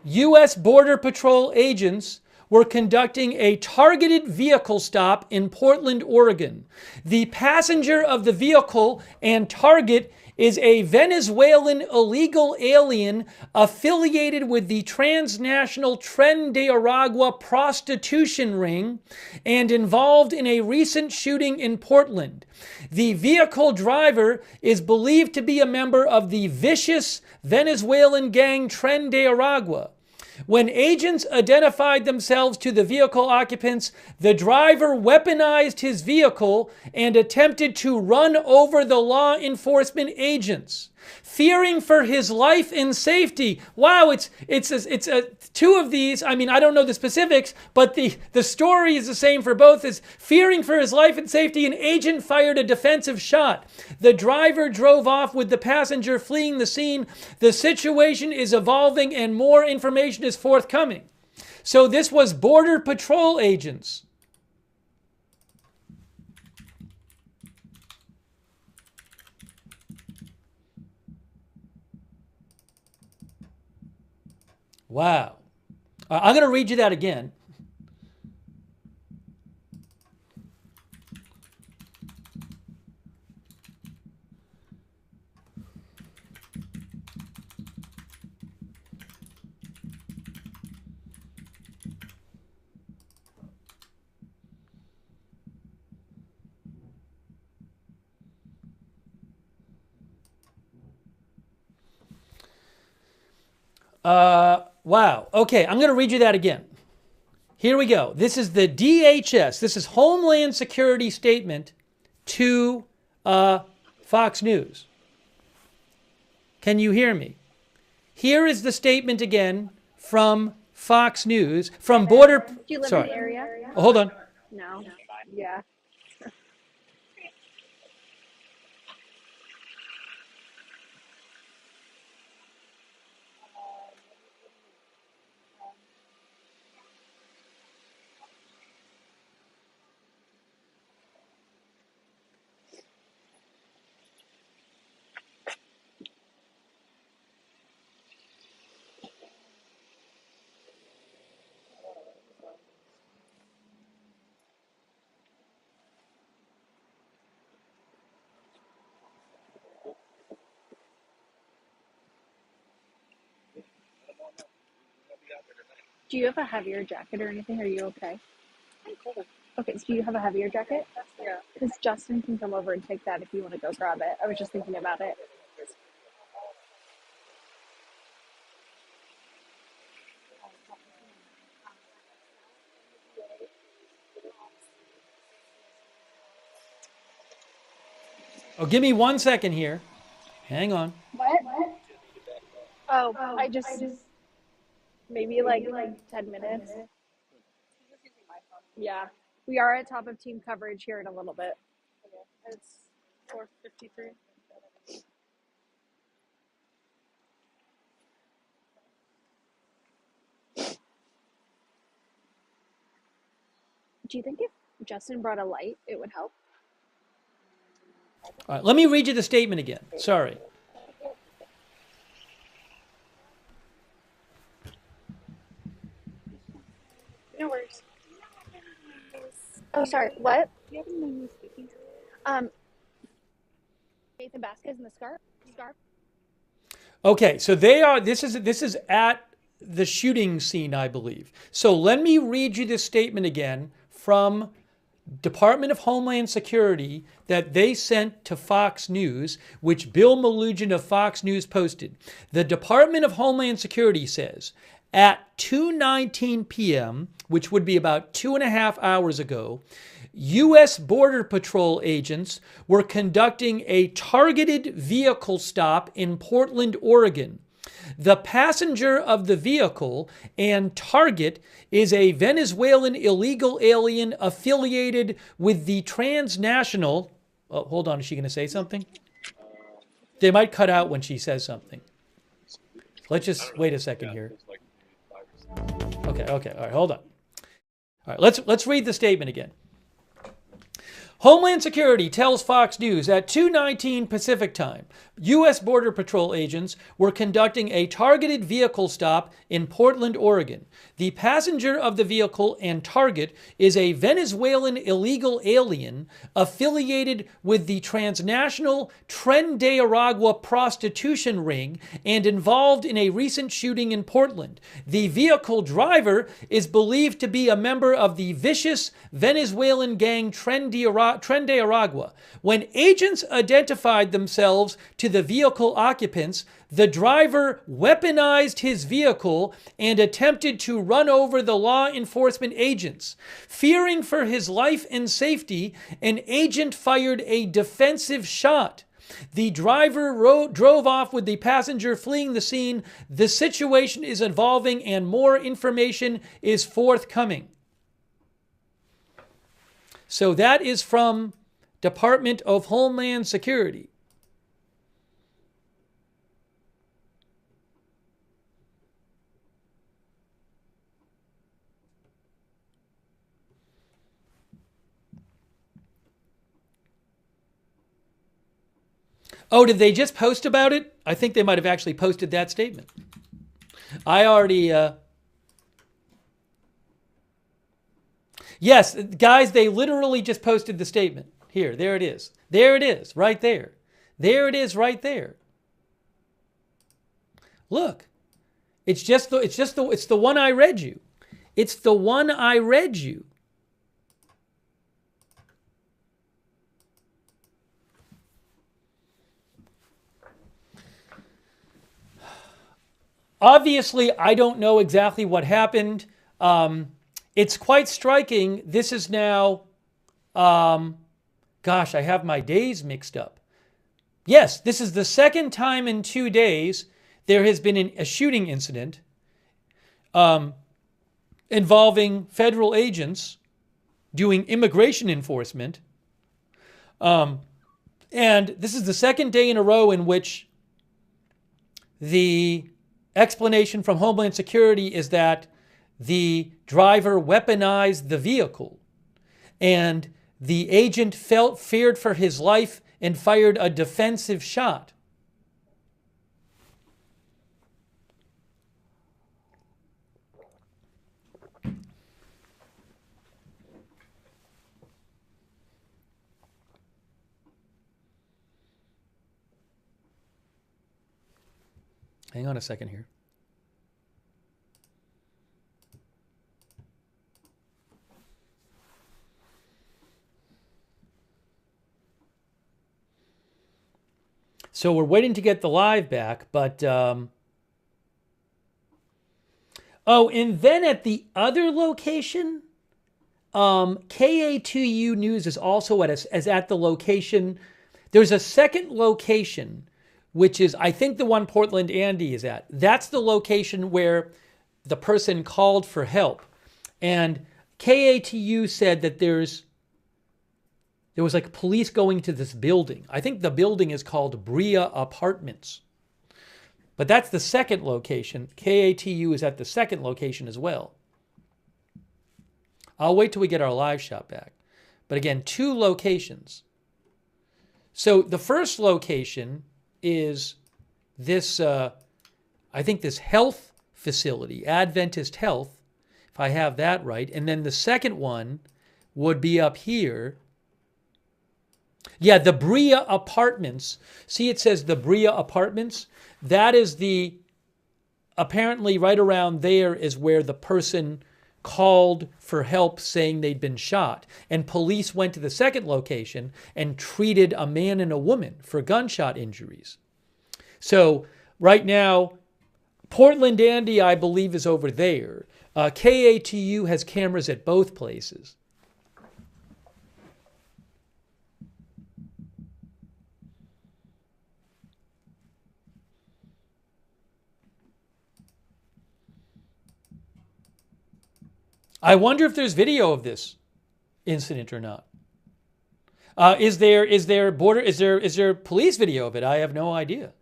U.S. Border Patrol agents were conducting a targeted vehicle stop in Portland, Oregon. The passenger of the vehicle and target is a Venezuelan illegal alien affiliated with the transnational Tren de Aragua prostitution ring and involved in a recent shooting in Portland. The vehicle driver is believed to be a member of the vicious Venezuelan gang Tren de Aragua. When agents identified themselves to the vehicle occupants, the driver weaponized his vehicle and attempted to run over the law enforcement agents. Fearing for his life and safety. Wow, it's two of these. I mean, I don't know the specifics, but the story is the same for both. Is fearing for his life and safety, an agent fired a defensive shot. The driver drove off with the passenger fleeing the scene. The situation is evolving and more information is forthcoming. So this was Border Patrol agents. Wow. I'm going to read you that again. Wow. Okay, I'm going to read you that again. Here we go. This is the DHS. This is Homeland Security statement to Fox News. Can you hear me? Here is the statement again from Fox News, from Border... Do you live Sorry. in the area? Oh, hold on. No. Yeah. Do you have a heavier jacket or anything? Are you okay? I'm cold. Okay, so do you have a heavier jacket? Yeah. Because Justin can come over and take that if you want to go grab it. I was just thinking about it. Oh, give me 1 second here. Hang on. What? Oh, I just maybe like 10 minutes. Yeah. We are at top of team coverage here in a little bit. It's 4:53. Do you think if Justin brought a light, it would help? All right, let me read you the statement again. Sorry. No worries. Oh, sorry. What? Do you have anyone who's speaking? Nathan Vasquez in the scarf. Okay, so they are. This is at the shooting scene, I believe. So let me read you this statement again from Department of Homeland Security that they sent to Fox News, which Bill Malugin of Fox News posted. The Department of Homeland Security says at 2:19 p.m., which would be about 2.5 hours ago, U.S. Border Patrol agents were conducting a targeted vehicle stop in Portland, Oregon. The passenger of the vehicle and target is a Venezuelan illegal alien affiliated with the transnational. Oh, hold on. Is she going to say something? They might cut out when she says something. Let's just wait a second here. Okay. All right. Hold on. All right. Let's read the statement again. Homeland Security tells Fox News at 2:19 Pacific Time, U.S. Border Patrol agents were conducting a targeted vehicle stop in Portland, Oregon. The passenger of the vehicle and target is a Venezuelan illegal alien affiliated with the transnational Tren de Aragua prostitution ring and involved in a recent shooting in Portland. The vehicle driver is believed to be a member of the vicious Venezuelan gang Tren de Aragua. When agents identified themselves to the vehicle occupants, the driver weaponized his vehicle and attempted to run over the law enforcement agents. Fearing for his life and safety, an agent fired a defensive shot. The driver drove off with the passenger fleeing the scene. The situation is evolving and more information is forthcoming. So that is from Department of Homeland Security. Oh, did they just post about it? I think they might have actually posted that statement. I already... Yes, guys, they literally just posted the statement. Here, there it is. There it is, right there. There it is, right there. Look, it's the one I read you. It's the one I read you. Obviously, I don't know exactly what happened. It's quite striking. This is now, gosh, I have my days mixed up. Yes, this is the second time in 2 days there has been a shooting incident involving federal agents doing immigration enforcement. And this is the second day in a row in which the explanation from Homeland Security is that the driver weaponized the vehicle and the agent feared for his life and fired a defensive shot. Hang on a second here. So we're waiting to get the live back, but oh, and then at the other location, KA2U News is also at the location. There's a second location, which is, I think, the one Portland Andy is at. That's the location where the person called for help. And KA2U said that there's There was like police going to this building. I think the building is called Bria Apartments. But that's the second location. KATU is at the second location as well. I'll wait till we get our live shot back. But again, 2 locations. So the first location is this, I think this health facility, Adventist Health, if I have that right. And then the second one would be up here. Yeah, the Bria Apartments. See, it says the Bria Apartments. That is apparently right around there is where the person called for help saying they'd been shot. And police went to the second location and treated a man and a woman for gunshot injuries. So right now, Portland Andy, I believe, is over there. KATU has cameras at both places. I wonder if there's video of this incident or not. Is there police video of it? I have no idea.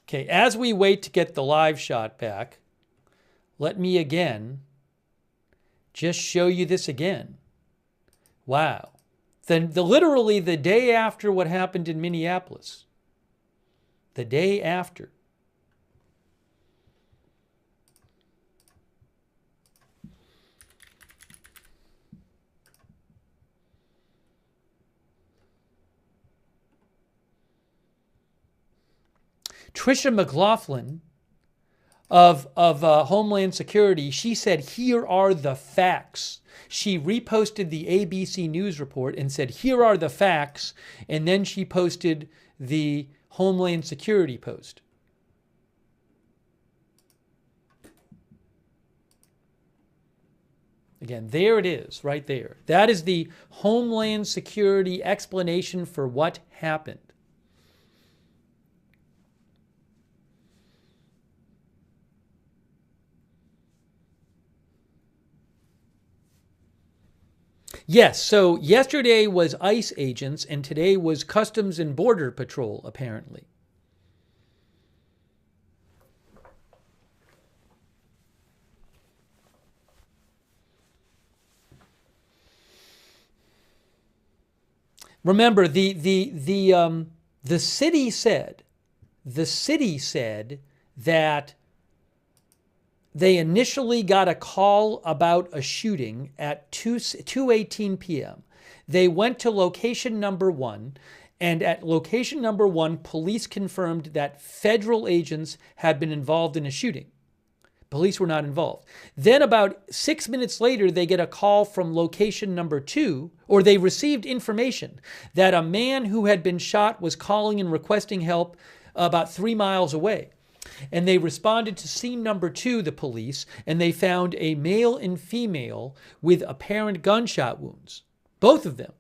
Okay, as we wait to get the live shot back, let me again just show you this again. Wow. Literally the day after what happened in Minneapolis. The day after. Tricia McLaughlin of Homeland Security, she said, here are the facts. She reposted the ABC News report and said, here are the facts. And then she posted the Homeland Security post. Again, there it is, right there. That is the Homeland Security explanation for what happened. Yes, so yesterday was ICE agents and today was Customs and Border Patrol, apparently. Remember, the city said that they initially got a call about a shooting at 2:18 p.m. They went to location number 1, and at location number 1, police confirmed that federal agents had been involved in a shooting. Police were not involved. Then about 6 minutes later, they get a call from location number 2, or they received information that a man who had been shot was calling and requesting help about 3 miles away. And they responded to scene number 2, the police, and they found a male and female with apparent gunshot wounds, both of them.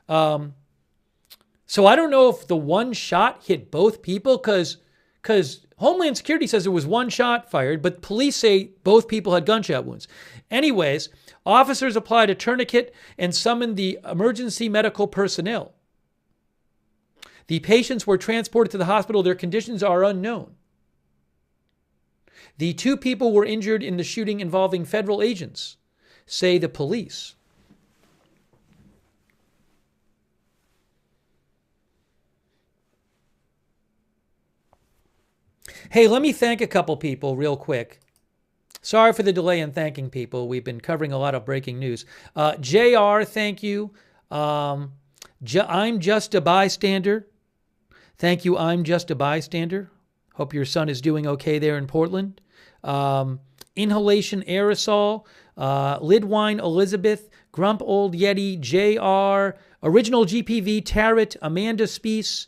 So I don't know if the one shot hit both people, because Homeland Security says there was one shot fired, but police say both people had gunshot wounds. Anyways, officers applied a tourniquet and summoned the emergency medical personnel. The patients were transported to the hospital. Their conditions are unknown. The 2 people were injured in the shooting involving federal agents, say the police. Hey, let me thank a couple people real quick. Sorry for the delay in thanking people. We've been covering a lot of breaking news. JR, thank you. I'm just a bystander. Thank you, I'm just a bystander. Hope your son is doing okay there in Portland. Inhalation aerosol. Lidwine Elizabeth, Grump Old Yeti, JR, Original GPV, Tarot, Amanda Speece,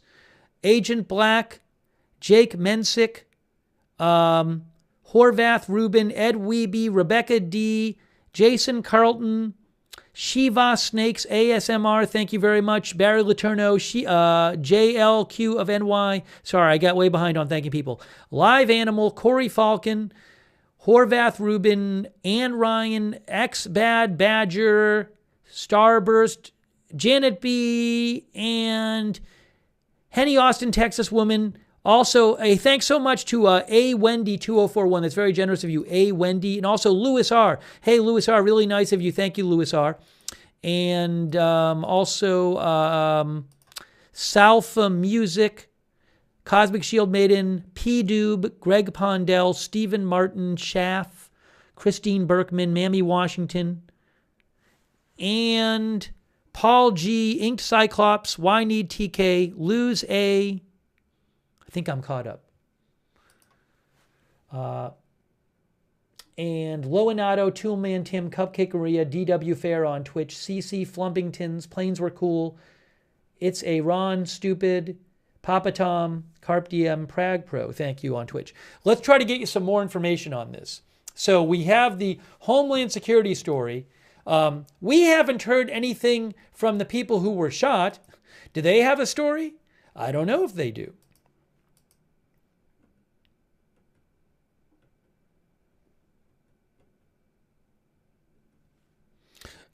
Agent Black, Jake Mensick, Horvath Rubin, Ed Weeby, Rebecca D, Jason Carlton, Shiva Snakes ASMR, thank you very much. Barry Laterno, JLQ of NY. Sorry, I got way behind on thanking people. Live Animal, Corey Falcon, Horvath Rubin, Ann Ryan, X Bad Badger, Starburst, Janet B, and Henny Austin, Texas Woman. Also, a thanks so much to A Wendy 2041. That's very generous of you, A Wendy, and also Louis R. Hey, Louis R. Really nice of you. Thank you, Louis R. And also Salfa Music, Cosmic Shield Maiden, P Doob, Greg Pondell, Stephen Martin, Schaff, Christine Berkman, Mammy Washington, and Paul G, Inked Cyclops, Why Need TK, Lose A. I think I'm caught up. And Loanato, Toolman Tim, Cupcakeria, DW Fair on Twitch, CC Flumpingtons, Planes Were Cool, It's a Ron Stupid, Papa Tom, Carp DM, Prague Pro, thank you on Twitch. Let's try to get you some more information on this. So we have the Homeland Security story. We haven't heard anything from the people who were shot. Do they have a story? I don't know if they do.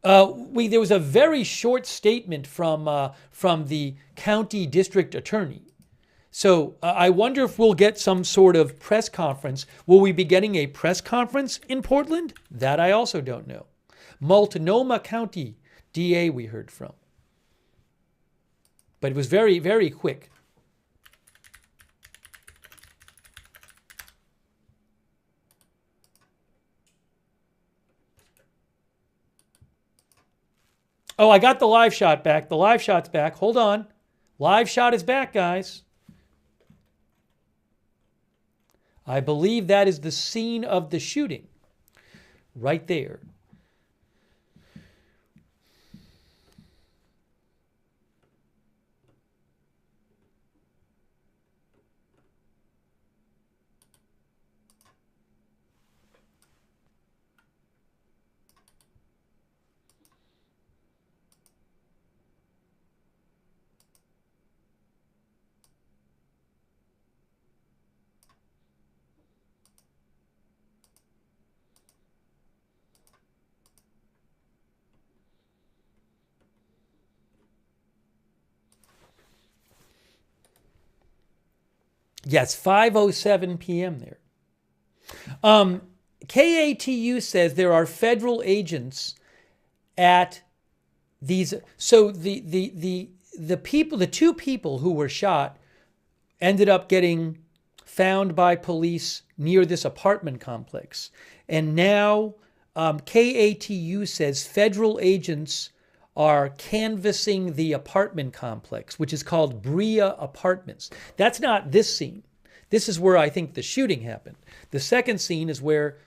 There was a very short statement from the county district attorney. So I wonder if we'll get some sort of press conference. Will we be getting a press conference in Portland? That I also don't know. Multnomah County DA we heard from. But it was very, very quick. Oh, I got the live shot back. The live shot's back. Hold on. Live shot is back, guys. I believe that is the scene of the shooting. Right there. Yes, 5:07 p.m. there. KATU says there are federal agents at these. So the people, the two people who were shot, ended up getting found by police near this apartment complex, and now KATU says federal agents are canvassing the apartment complex, which is called Bria Apartments. That's not this scene. This is where I think the shooting happened. The second scene is where,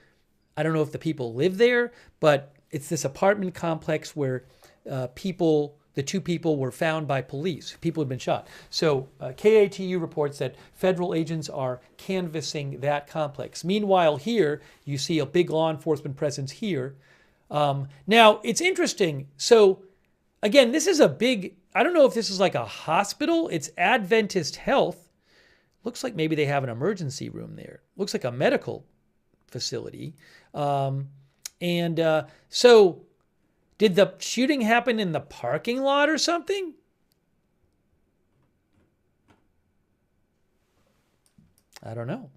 I don't know if the people live there, but it's this apartment complex where the two people were found by police. People had been shot. So KATU reports that federal agents are canvassing that complex. Meanwhile, here, you see a big law enforcement presence here. Now, it's interesting. So, again, this is a big, I don't know if this is like a hospital. It's Adventist Health. Looks like maybe they have an emergency room there. Looks like a medical facility. So did the shooting happen in the parking lot or something? I don't know.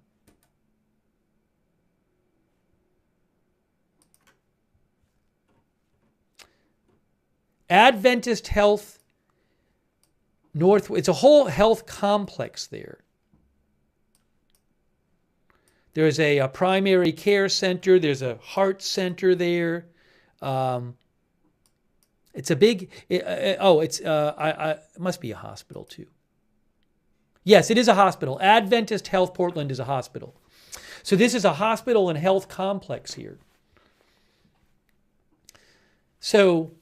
Adventist Health North, it's a whole health complex there. There's a primary care center. There's a heart center there. It's a big, it must be a hospital too. Yes, it is a hospital. Adventist Health Portland is a hospital. So this is a hospital and health complex here. So,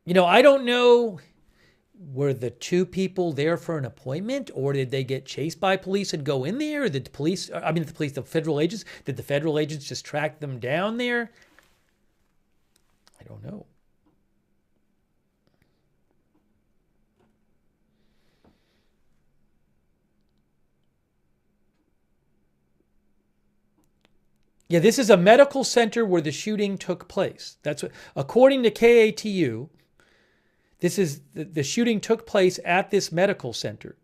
I don't know. Were the two people there for an appointment, or did they get chased by police and go in there? Or did the federal agents, did the federal agents just track them down there? I don't know. Yeah, this is a medical center where the shooting took place. That's what, according to KATU, this is the shooting took place at this medical center.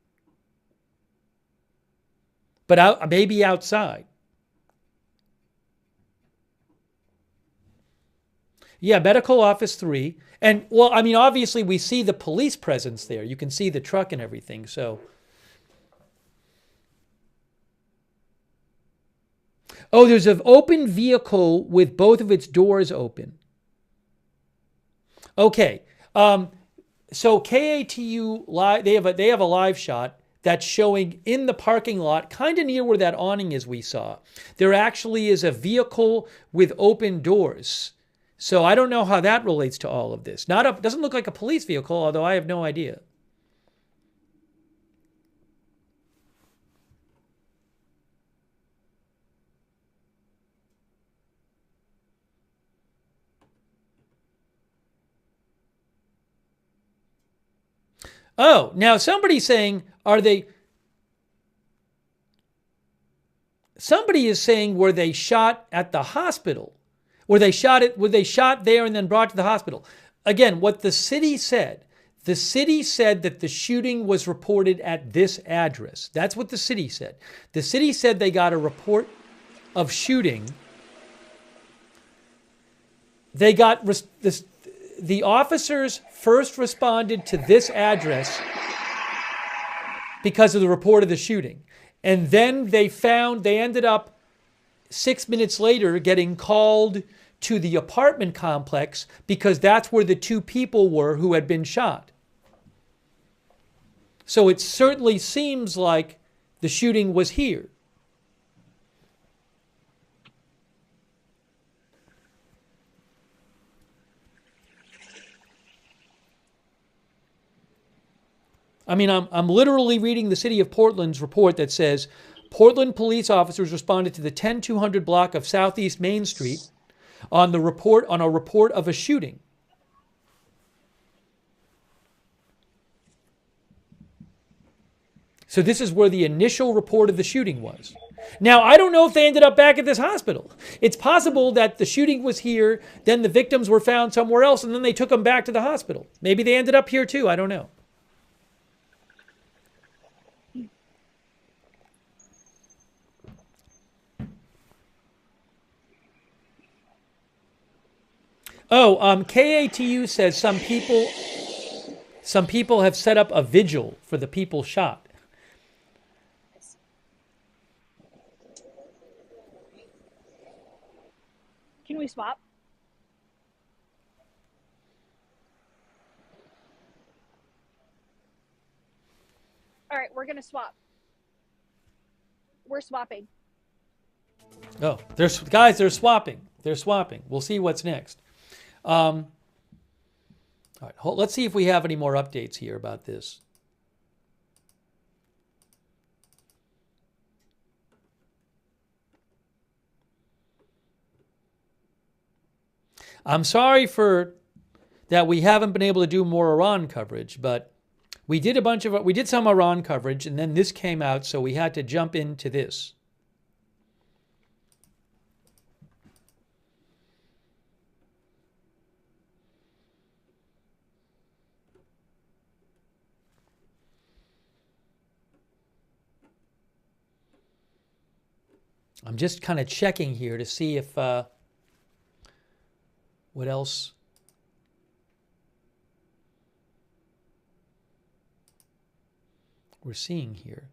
But maybe outside. Yeah, medical office 3. And well, I mean, obviously we see the police presence there. You can see the truck and everything. So oh, there's an open vehicle with both of its doors open. Okay. So KATU live, they have a live shot that's showing in the parking lot, kind of near where that awning is we saw. There actually is a vehicle with open doors. So I don't know how that relates to all of this. Doesn't look like a police vehicle, although I have no idea. Oh, now somebody's saying, somebody is saying, were they shot at the hospital? Were they shot there and then brought to the hospital? Again, what the city said that the shooting was reported at this address. That's what the city said. The city said they got a report of shooting. They got the officers first responded to this address because of the report of the shooting. And then they ended up 6 minutes later getting called to the apartment complex because that's where the two people were who had been shot. So it certainly seems like the shooting was here. I mean, I'm literally reading the city of Portland's report that says Portland police officers responded to the 10200 block of Southeast Main Street on a report of a shooting. So this is where the initial report of the shooting was. Now, I don't know if they ended up back at this hospital. It's possible that the shooting was here, then the victims were found somewhere else, and then they took them back to the hospital. Maybe they ended up here too. I don't know. Oh, KATU says some people have set up a vigil for the people shot. Can we swap? All right, we're gonna swap. We're swapping. Oh, they're swapping. They're swapping. We'll see what's next. All right, let's see if we have any more updates here about this. I'm sorry for that we haven't been able to do more Iran coverage, but we did some Iran coverage, and then this came out, so we had to jump into this. I'm just kind of checking here to see if what else. We're seeing here.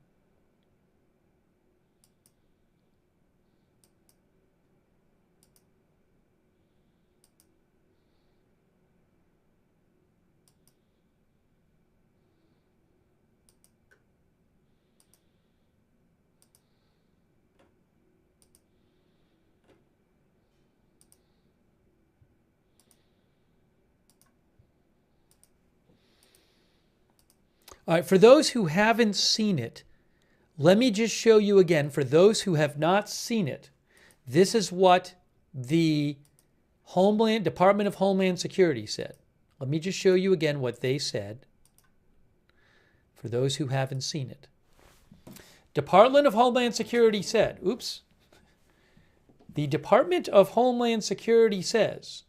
All right, for those who haven't seen it, let me just show you again. For those who have not seen it, this is what the Department of Homeland Security said. Let me just show you again what they said for those who haven't seen it. Department of Homeland Security said, the Department of Homeland Security says,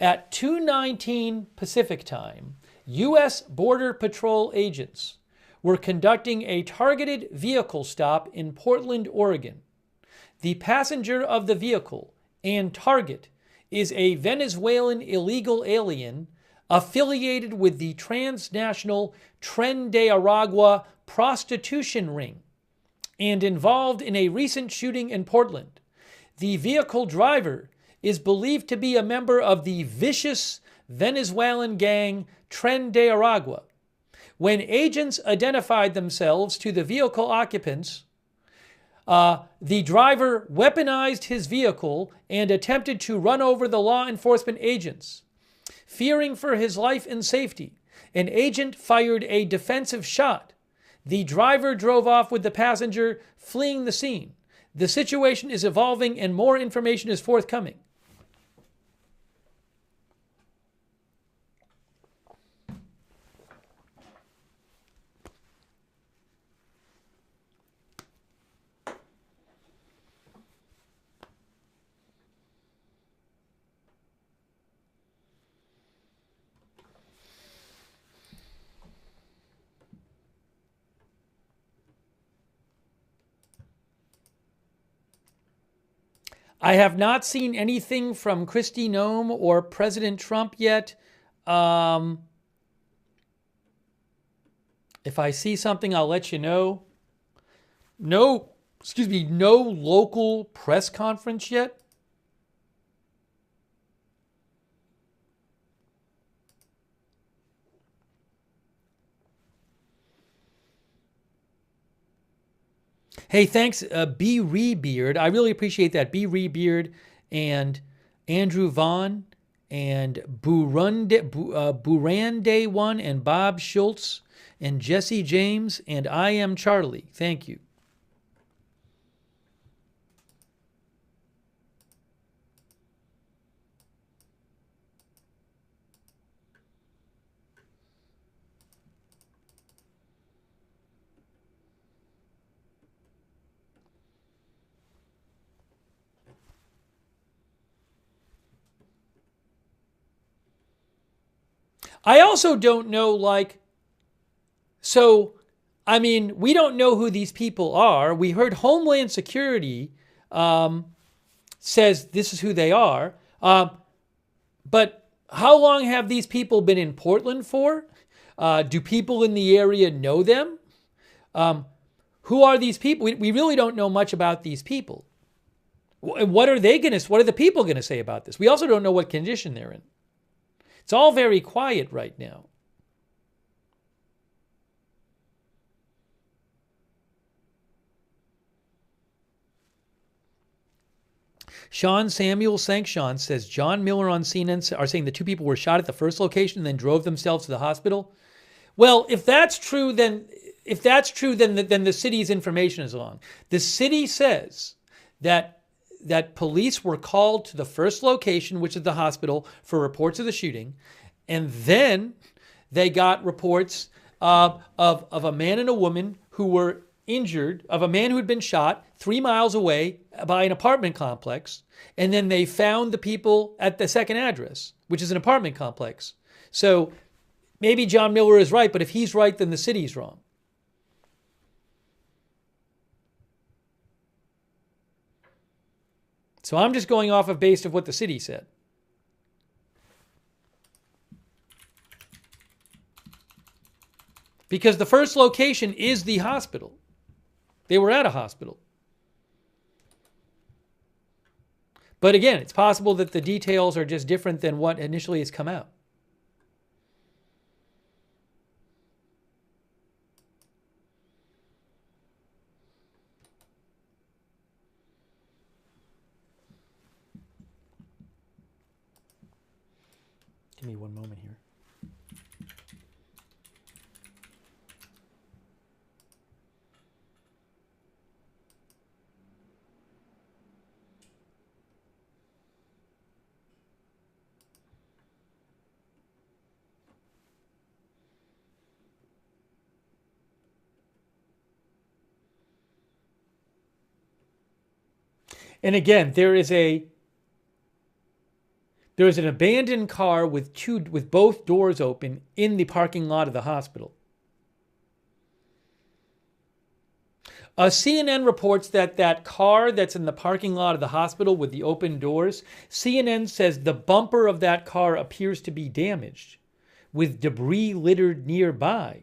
at 2:19 Pacific time, U.S. Border Patrol agents were conducting a targeted vehicle stop in Portland, Oregon. The passenger of the vehicle and target is a Venezuelan illegal alien affiliated with the transnational Tren de Aragua prostitution ring and involved in a recent shooting in Portland. The vehicle driver is believed to be a member of the vicious Venezuelan gang Tren de Aragua. When agents identified themselves to the vehicle occupants, the driver weaponized his vehicle and attempted to run over the law enforcement agents. Fearing for his life and safety, an agent fired a defensive shot. The driver drove off with the passenger, fleeing the scene. The situation is evolving and more information is forthcoming. I have not seen anything from Kristi Noem or President Trump yet. If I see something, I'll let you know. No local press conference yet. Hey, thanks, B. Rebeard. I really appreciate that. B. Rebeard and Andrew Vaughn and Burande One and Bob Schultz and Jesse James and I Am Charlie. Thank you. I also don't know, we don't know who these people are. We heard Homeland Security says this is who they are. But how long have these people been in Portland for? Do people in the area know them? Who are these people? We really don't know much about these people. What are the people going to say about this? We also don't know what condition they're in. It's all very quiet right now. Sean Samuels, thanks Sean, says John Miller on CNN are saying the two people were shot at the first location and then drove themselves to the hospital. Well, if that's true, then the city's information is wrong. The city says that police were called to the first location, which is the hospital, for reports of the shooting, and then they got reports of a man and a woman who were injured, of a man who had been shot 3 miles away by an apartment complex, and then they found the people at the second address, which is an apartment complex. So maybe John Miller is right, but if he's right, then the city's wrong. So I'm just going off of based of what the city said. Because the first location is the hospital. They were at a hospital. But again, it's possible that the details are just different than what initially has come out. Give me one moment here. And again, there is an abandoned car with both doors open in the parking lot of the hospital. CNN reports that car that's in the parking lot of the hospital with the open doors, CNN says the bumper of that car appears to be damaged, with debris littered nearby.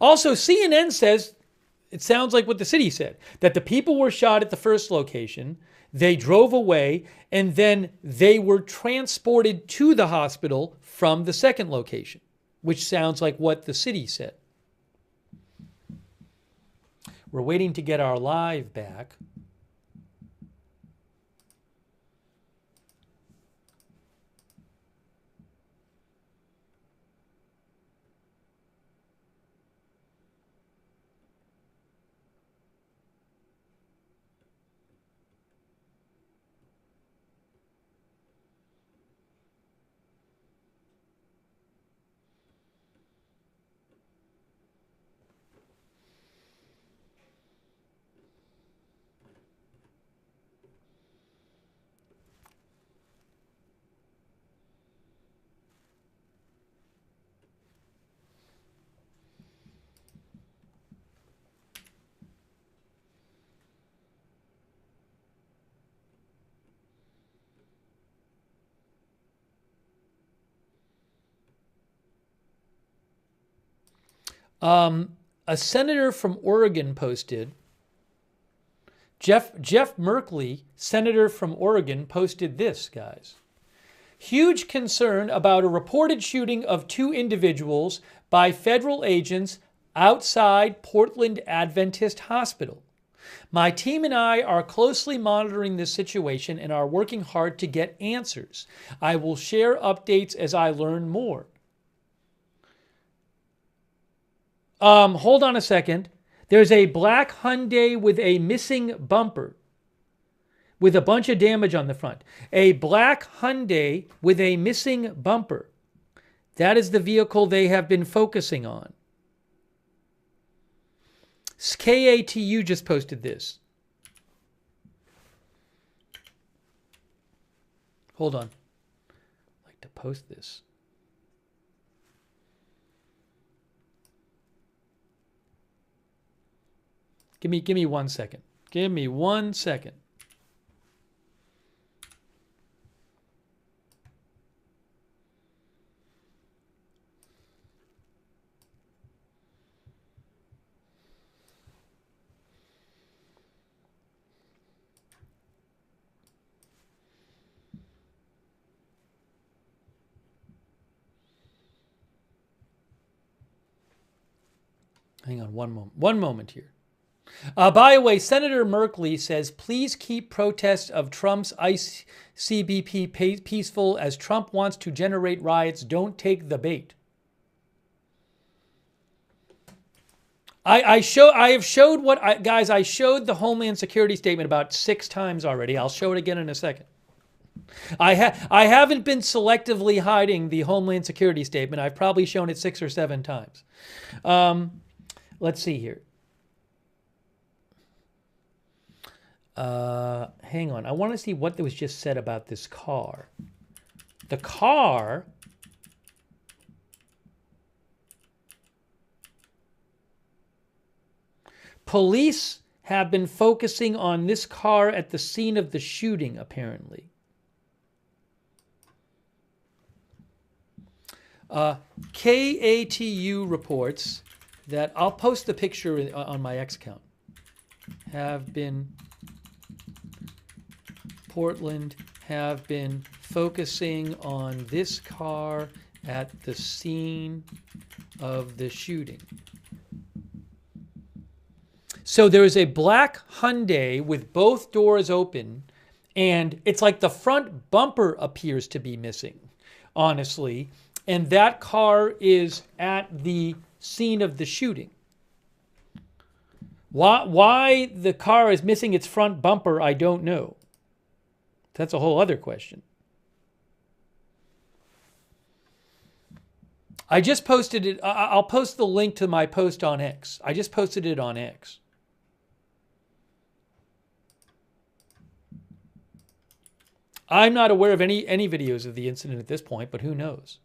Also, CNN says, it sounds like what the city said, that the people were shot at the first location, they drove away, and then they were transported to the hospital from the second location, which sounds like what the city said. We're waiting to get our live back. A senator from Oregon posted, Jeff Merkley, senator from Oregon, posted this, guys. Huge concern about a reported shooting of 2 individuals by federal agents outside Portland Adventist Hospital. My team and I are closely monitoring this situation and are working hard to get answers. I will share updates as I learn more. Hold on a second. There's a black Hyundai with a missing bumper with a bunch of damage on the front. A black Hyundai with a missing bumper. That is the vehicle they have been focusing on. KATU just posted this. Hold on. I'd like to post this. Give me 1 second. Give me 1 second. Hang on one moment. One moment here. By the way, Senator Merkley says, please keep protests of Trump's ICBP peaceful as Trump wants to generate riots. Don't take the bait. I showed the Homeland Security statement about 6 times already. I'll show it again in a second. I haven't been selectively hiding the Homeland Security statement. I've probably shown it 6 or 7 times. Let's see here. Hang on. I want to see what was just said about this car. The car police have been focusing on this car at the scene of the shooting, apparently. KATU reports that, I'll post the picture on my X account, Portland have been focusing on this car at the scene of the shooting. So there is a black Hyundai with both doors open, and it's like the front bumper appears to be missing, honestly, and that car is at the scene of the shooting. Why the car is missing its front bumper, I don't know. That's a whole other question. I just posted it. I'll post the link to my post on X. I just posted it on X. I'm not aware of any videos of the incident at this point, but who knows?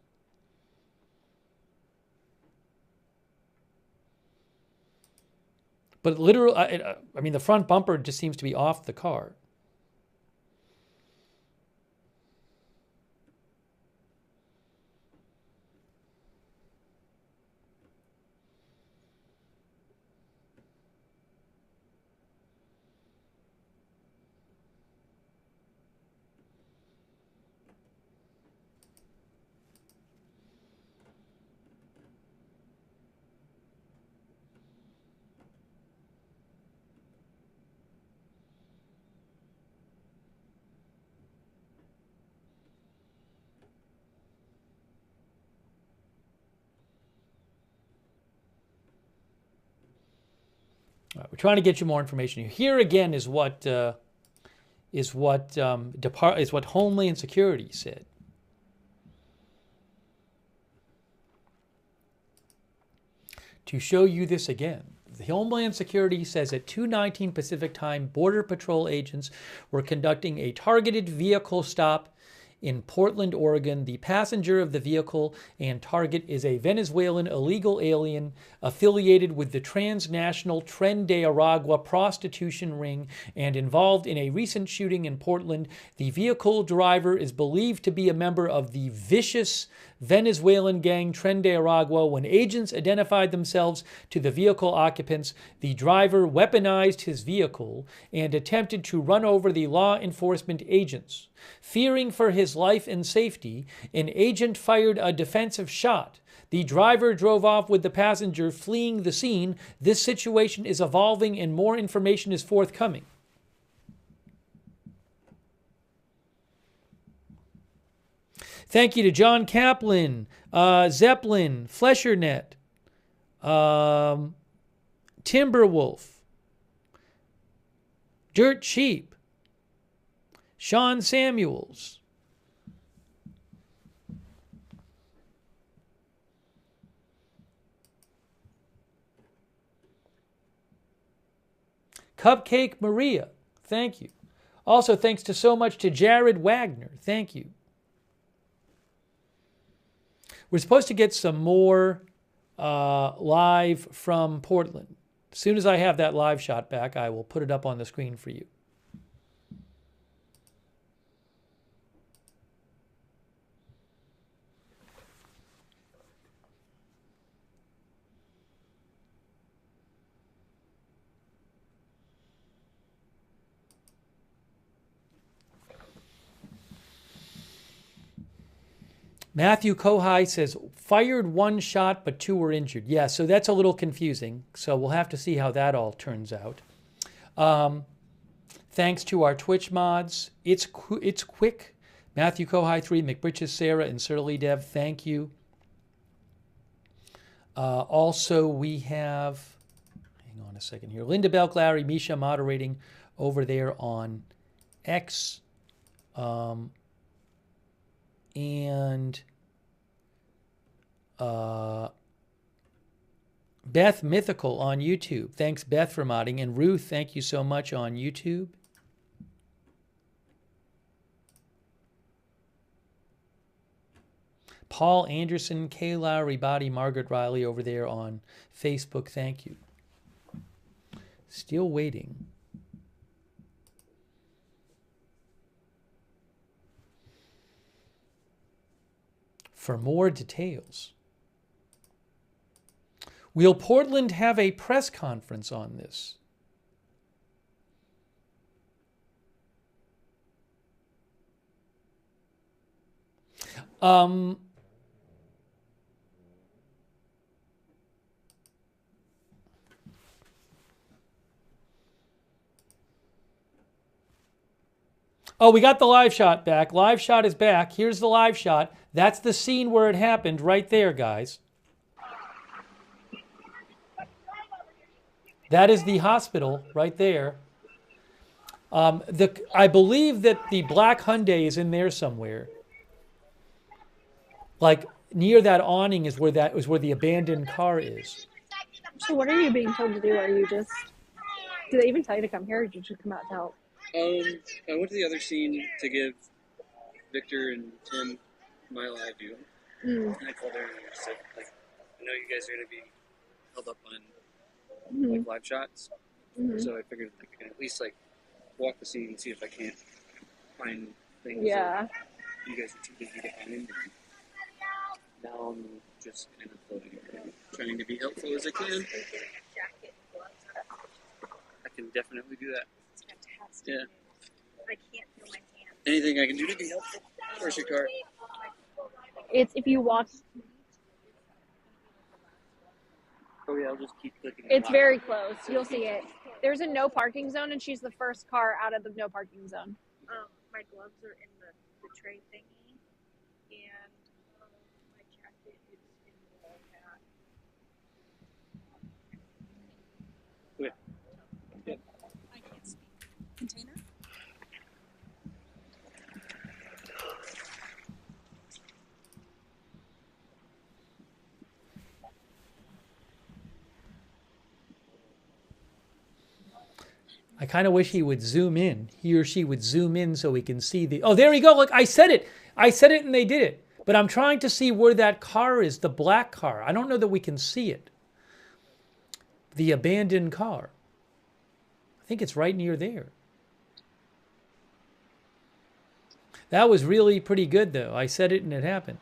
But literally, I mean, the front bumper just seems to be off the car. All right, we're trying to get you more information here. Here again is what Homeland Security said. To show you this again, the Homeland Security says at 2:19 Pacific Time, Border Patrol agents were conducting a targeted vehicle stop in Portland, Oregon. The passenger of the vehicle and target is a Venezuelan illegal alien affiliated with the transnational Tren de Aragua prostitution ring and involved in a recent shooting in Portland. The vehicle driver is believed to be a member of the vicious Venezuelan gang Tren de Aragua. When agents identified themselves to the vehicle occupants, the driver weaponized his vehicle and attempted to run over the law enforcement agents. Fearing for his life and safety, an agent fired a defensive shot. The driver drove off with the passenger, fleeing the scene. This situation is evolving and more information is forthcoming. Thank you to John Kaplan, Zeppelin, Fleshernet, Timberwolf, Dirt Cheap, Sean Samuels, Cupcake Maria, thank you. Also, thanks to so much to Jared Wagner, thank you. We're supposed to get some more live from Portland. As soon as I have that live shot back, I will put it up on the screen for you. Matthew Kohai says, fired one shot, but two were injured. Yeah, so that's a little confusing. So we'll have to see how that all turns out. Thanks to our Twitch mods. It's quick. Matthew Kohai 3, McBritches Sarah, and Surly Dev, thank you. Also, we have, hang on a second here, Linda Belk, Larry, Misha moderating over there on X. And Beth Mythical on YouTube. Thanks, Beth, for modding. And Ruth, thank you so much on YouTube. Paul Anderson, Kayla Ribati, Margaret Riley over there on Facebook. Thank you. Still waiting. For more details. Will Portland have a press conference on this? Oh, we got the live shot back. Live shot is back. Here's the live shot. That's the scene where it happened right there, guys. That is the hospital right there. I believe that the black Hyundai is in there somewhere. Like near that awning is where the abandoned car is. So what are you being told to do? Are you just... Do they even tell you to come here, or did you just come out to help? I went to the other scene to give Victor and Tim my live view. And I called her and I said, like, I know you guys are going to be held up on like live shots. So I figured like, I can at least like walk the scene and see if I can't find things that you guys are too busy to find. Now I'm just kind of floating around, trying to be helpful as I can. I can definitely do that. It's fantastic. Yeah. I can't feel my hands. Anything I can do to be helpful? Where's your car? It's if you walk... Oh yeah, I'll just keep clicking. It's very close. You'll see it. There's a no parking zone, and she's the first car out of the no parking zone. My gloves are in the tray thingy, and my jacket is in the hat. Okay. Yep. I can't speak. Container? I kind of wish he would zoom in. He or she would zoom in so we can see the... Oh, there we go. Look, I said it. I said it and they did it. But I'm trying to see where that car is, the black car. I don't know that we can see it. The abandoned car. I think it's right near there. That was really pretty good, though. I said it and it happened.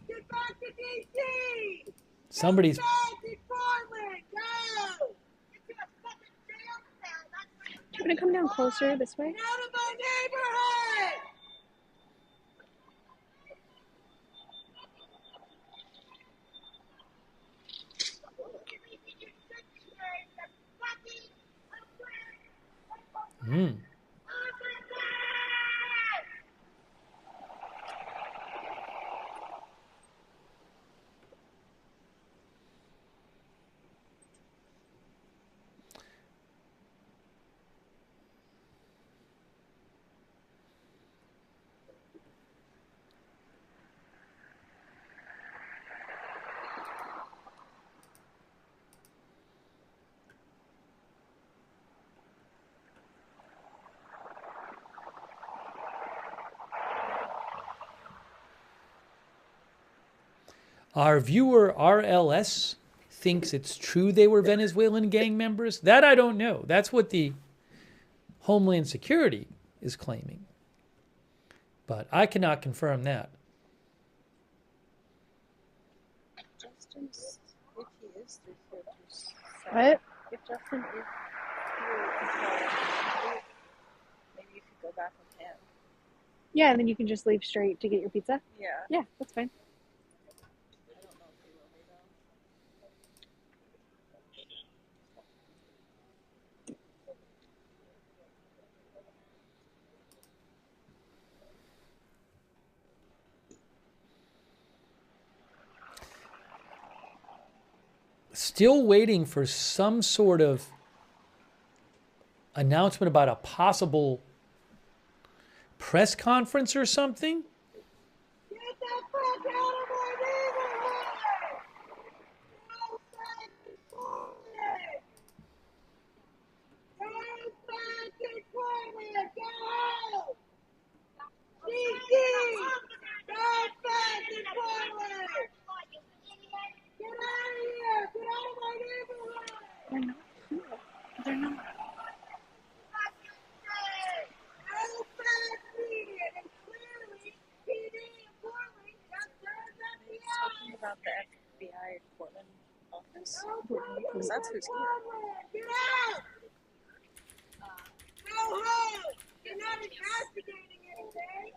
Get back to DC! Somebody's... Get Portland! Go! You want to come down closer this way? Get out of my neighborhood! Our viewer RLS thinks it's true they were Venezuelan gang members. That I don't know. That's what the Homeland Security is claiming. But I cannot confirm that. Justin, if he is 347. What? If Justin is here, maybe you could go back with him. Yeah, and then you can just leave straight to get your pizza. Yeah. Yeah, that's fine. I don't know if he will be though. Still waiting for some sort of announcement about a possible press conference or something. Get the fuck out of my neighborhood! Go back to Portland! Go back to Portland! Go! DC! Go back to Portland! Get out of here! Get out of my neighborhood! They're not here. They're not. Go back media! And clearly, PD in Portland got turned up the He's talking about the FBI in Portland office. Because that's who's here. Get out! Go home! You're not investigating anything!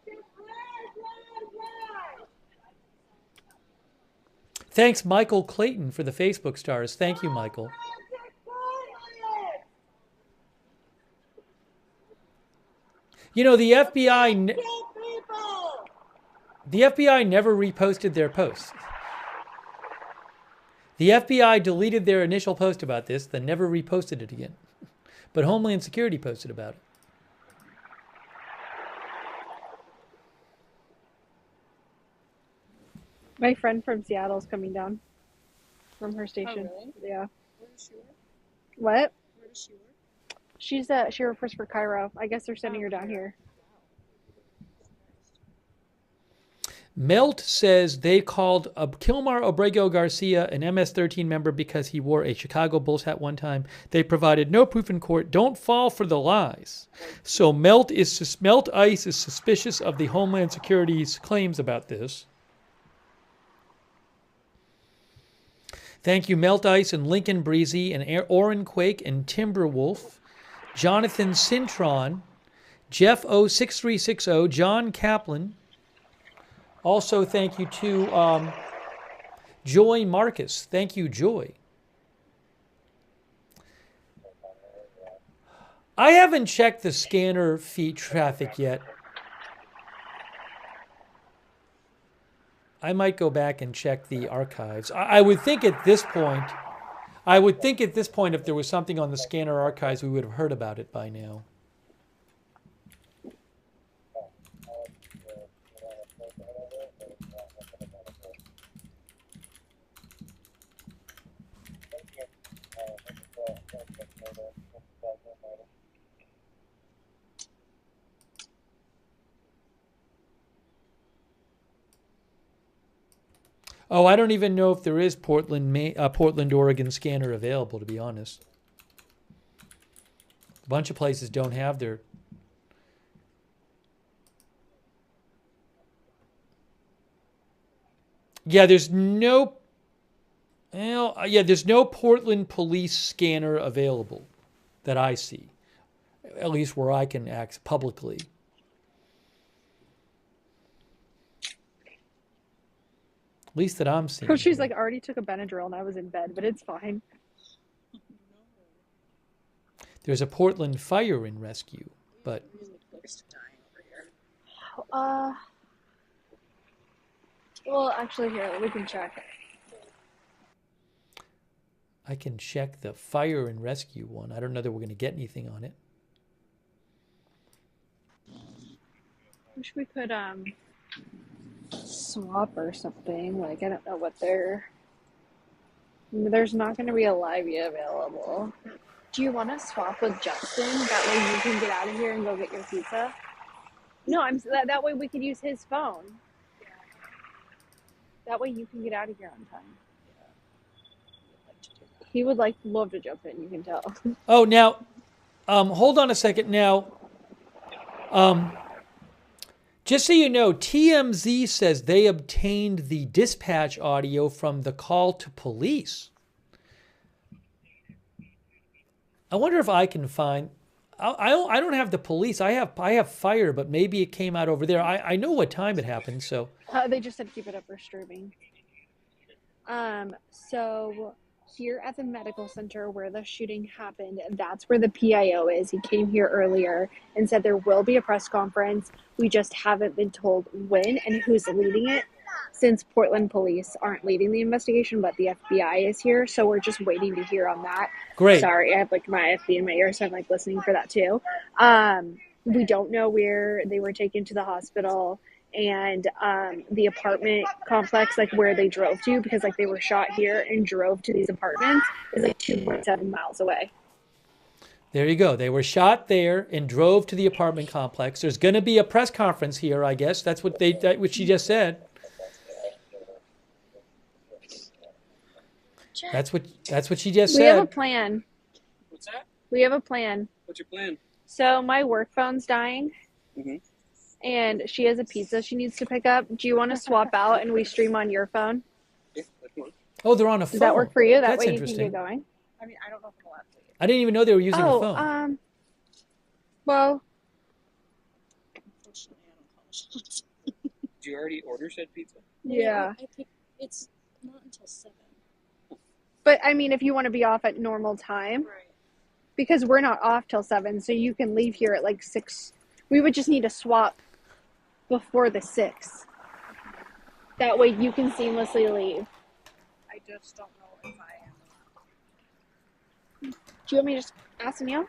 Just run! Thanks, Michael Clayton, for the Facebook stars. Thank you, Michael. You know, the FBI never reposted their posts. The FBI deleted their initial post about this, then never reposted it again. But Homeland Security posted about it. My friend from Seattle's coming down from her station. Oh, really? Yeah. Where does she work? What? Where does she work? She reports for Cairo. I guess they're sending her down here. Melt says they called Kilmar Obrego Garcia an MS-13 member because he wore a Chicago Bulls hat one time. They provided no proof in court. Don't fall for the lies. So Melt Ice is suspicious of the Homeland Security's claims about this. Thank you, Melt Ice and Lincoln Breezy and Oren Quake and Timberwolf, Jonathan Cintron, Jeff O6360, John Kaplan. Also, thank you to Joy Marcus. Thank you, Joy. I haven't checked the scanner feed traffic yet. I might go back and check the archives. I would think at this point, if there was something on the scanner archives, we would have heard about it by now. Oh, I don't even know if there is Portland, Oregon scanner available, to be honest. A bunch of places don't have their... Yeah, there's no... Well, yeah, there's no Portland police scanner available that I see. At least where I can act publicly. At least that I'm seeing. So she's like, already took a Benadryl and I was in bed, but it's fine. There's a Portland fire and rescue, but... Well, actually, here, we can check. I can check the fire and rescue one. I don't know that we're going to get anything on it. Wish we could, swap or something. Like, I don't know what they're... There's not going to be a Livia available. Do you want to swap with Justin? That way you can get out of here and go get your pizza? No, that way we could use his phone. That way you can get out of here on time. He would love to jump in, you can tell. Oh, now, hold on a second. Now, just so you know, TMZ says they obtained the dispatch audio from the call to police. I wonder if I can find... I don't have the police. I have fire, but maybe it came out over there. I know what time it happened, so... They just said keep it up for streaming. So here at the medical center where the shooting happened, that's where the PIO is. He came here earlier and said there will be a press conference. We just haven't been told when and who's leading it, since Portland police aren't leading the investigation, but the FBI is here. So we're just waiting to hear on that. Great. Sorry, I have my FB in my ear, so I'm listening for that too. We don't know where they were taken to the hospital and the apartment complex, where they drove to, because they were shot here and drove to these apartments, is 2.7 miles away. There you go. They were shot there and drove to the apartment complex. There's going to be a press conference here, I guess. That's what she just said. That's what she just said. We have a plan. What's that? We have a plan. What's your plan? So my work phone's dying. Mm-hmm. And she has a pizza she needs to pick up. Do you want to swap out and we stream on your phone? Yeah, that can work. Oh, they're on a phone. Does that work for you? That That's way you interesting. can get going. I mean, I don't know if I'm allowed to. I didn't even know they were using a phone. Well, Unfortunately, I don't call shots. Did you already order said pizza? yeah. It's Not until 7. But I mean, if you want to be off at normal time, Right. because we're not off till 7, so you can leave here at like 6. We would just need to swap before the 6. That way you can seamlessly leave. I just don't know if I am. Do you want me to just ask Neil?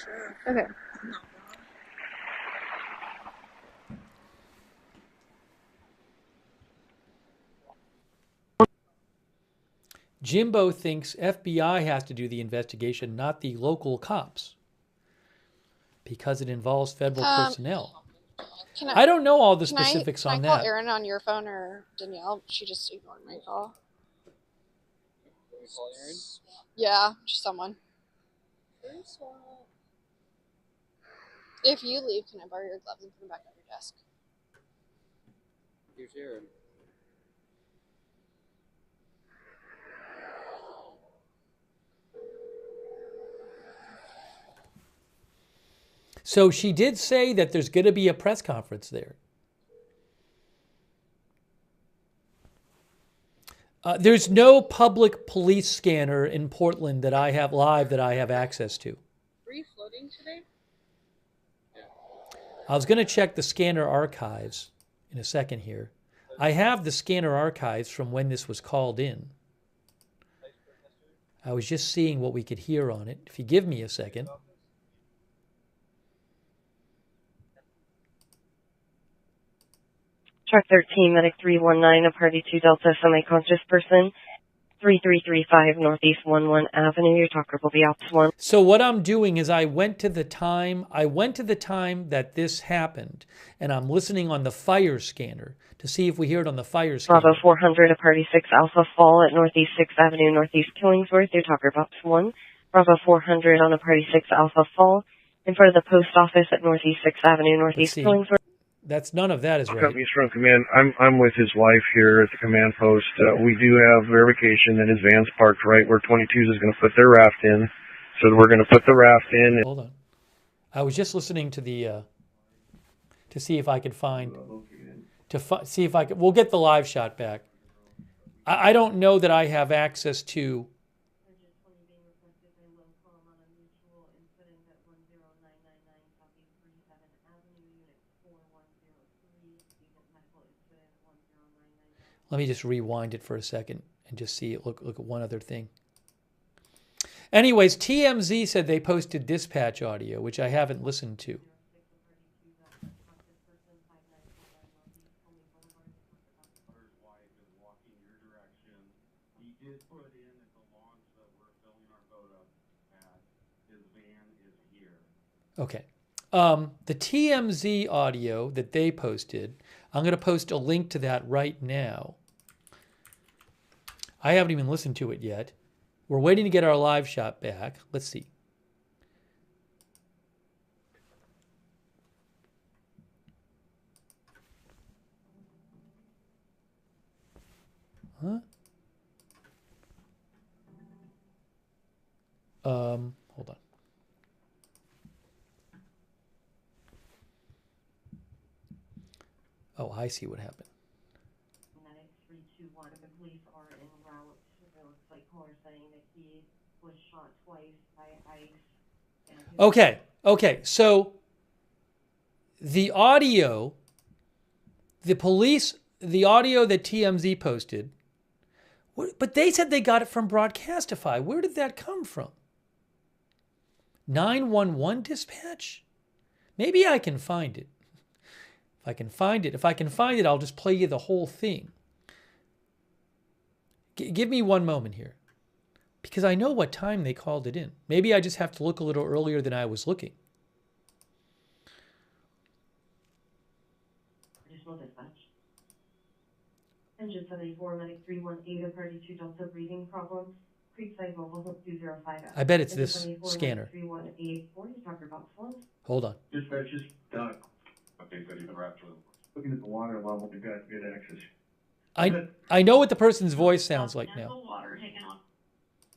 Sure. Okay. I'm not wrong. Jimbo thinks FBI has to do the investigation, not the local cops, because it involves federal personnel. I don't know all the specifics on Can I call that. Erin on your phone or Danielle? She just ignored my call. Can we call Aaron? Yeah, just someone. If you leave, can I borrow your gloves and put them back on your desk? Here's Aaron. So she did say that there's going to be a press conference there. There's no public police scanner in Portland that I have live that I have access to. Were you floating today? I was going to check the scanner archives in a second here. I have the scanner archives from when this was called in. I was just seeing what we could hear on it. If you give me a second. Truck 13, Medic 319, a Party 2 Delta, semi-conscious person, 3335 Northeast 11 Avenue. Your talker will be Ops 1. So what I'm doing is I went to the time that this happened, and I'm listening on the fire scanner to see if we hear it on the fire scanner. Bravo 400, a Party 6 Alpha Fall at Northeast 6th Avenue, Northeast Killingsworth. Your talker Ops 1. Bravo 400 on a Party 6 Alpha Fall in front of the post office at Northeast 6th Avenue, Northeast Killingsworth. That's none of that is right. Companies from command. I'm with his wife here at the command post. We do have verification that his van's parked right where 22s is going to put their raft in. So we're going to put the raft in. Hold on. I was just listening to the to see if I could find see if I could. We'll get the live shot back. I don't know that I have access to. Let me just rewind it for a second and just see it. Look at one other thing. Anyways, TMZ said they posted dispatch audio, which I haven't listened to. Okay. The TMZ audio that they posted, I'm going to post a link to that right now. I haven't even listened to it yet. We're waiting to get our live shot back. Let's see. Huh? Hold on. Oh, I see what happened. Okay. So the audio, the audio that TMZ posted, but they said they got it from Broadcastify. Where did that come from? 911 dispatch? Maybe I can find it. If I can find it, I'll just play you the whole thing. Give me one moment here. Because I know what time they called it in. Maybe I just have to look a little earlier than I was looking. Engine 74, Medic 318, a Party 2 Delta breathing problem. Creekside Mobile Hope 205. I bet it's this scanner. 318, talker Box 1. Hold on. Dispatch is done. Okay, so you've been wrapped with looking at the water level, you've got good access. I know what the person's voice sounds like now. The water taken on.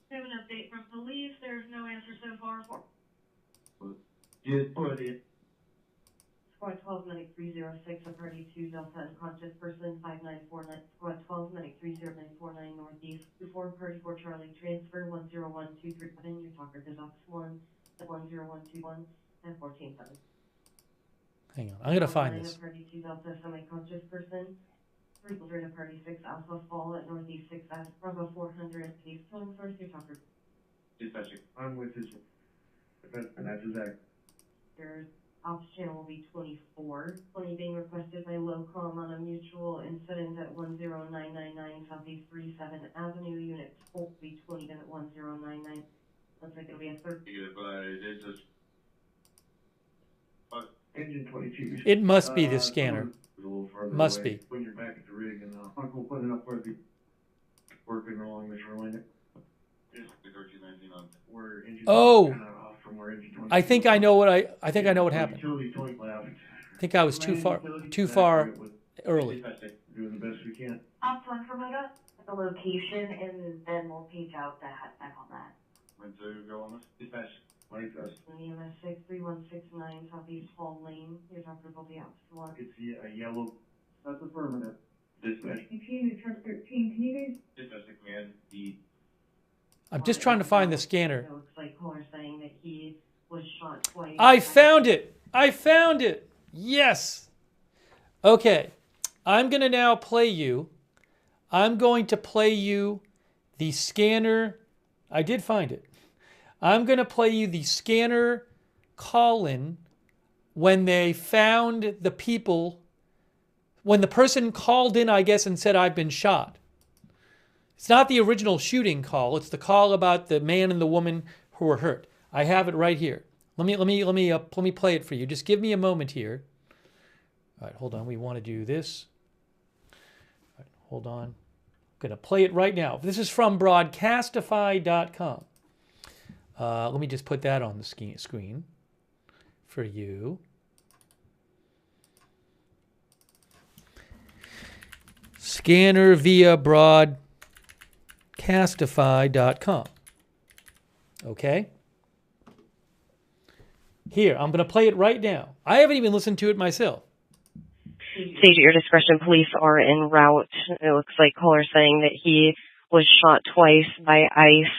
We have an update from police. There's no answer so far for. Just put it. Squad 12, Medic 306, a party 2 Delta, unconscious person, 5949. Squad 12, Medic 30949, Northeast, 24, party 4 Charlie, transfer 101237, your talker is Ops 1, 10121, and 147. Hang on. I'm going to find this. Party 2 Delta, semi-conscious person, 3 children of party 6 Alpha Fall at Northeast 6 Bravo 400, East Killing Source, your talker. Dispatching. I'm with his, and that's his act. Your ops channel will be 24. 20 being requested by Locom on a mutual incident at 10999 Southeast 37 Avenue. Unit 4 will be 20 at 1099. Looks like it'll be a third. Engine 22. It must be the scanner. A little further Must away. be. When you're back at the rig, and Uncle put it up where the working along this shoreline. Where engine Oh. kind of off from where engine 22. I think I know what I think I know what happened. Utility 20 left. I think I was too far early. Doing the best we can. Ops 1 for Mega at the location, and then we'll page out that back on that. When to go on this? Dispatch. Like us. EMS 63169 Southeast Fall Lane. Your doctor will be Ops 1. You can see a yellow. That's affirmative. Dispatch. Dispatch to command the. I'm just trying to find the scanner. It looks like caller saying that he was shot twice. I found it. I found it. Yes. Okay. I'm going to now play you. I'm going to play you the scanner. I did find it. I'm going to play you the scanner call-in when they found the people, when the person called in, I guess, and said, I've been shot. It's not the original shooting call. It's the call about the man and the woman who were hurt. I have it right here. Let me play it for you. Just give me a moment here. All right, hold on. We want to do this. All right, hold on. I'm going to play it right now. This is from broadcastify.com. Let me just put that on the screen for you. Scanner via broadcastify.com. Okay? Here, I'm going to play it right now. I haven't even listened to it myself. Stage at your discretion, police are en route. It looks like caller saying that he was shot twice by ICE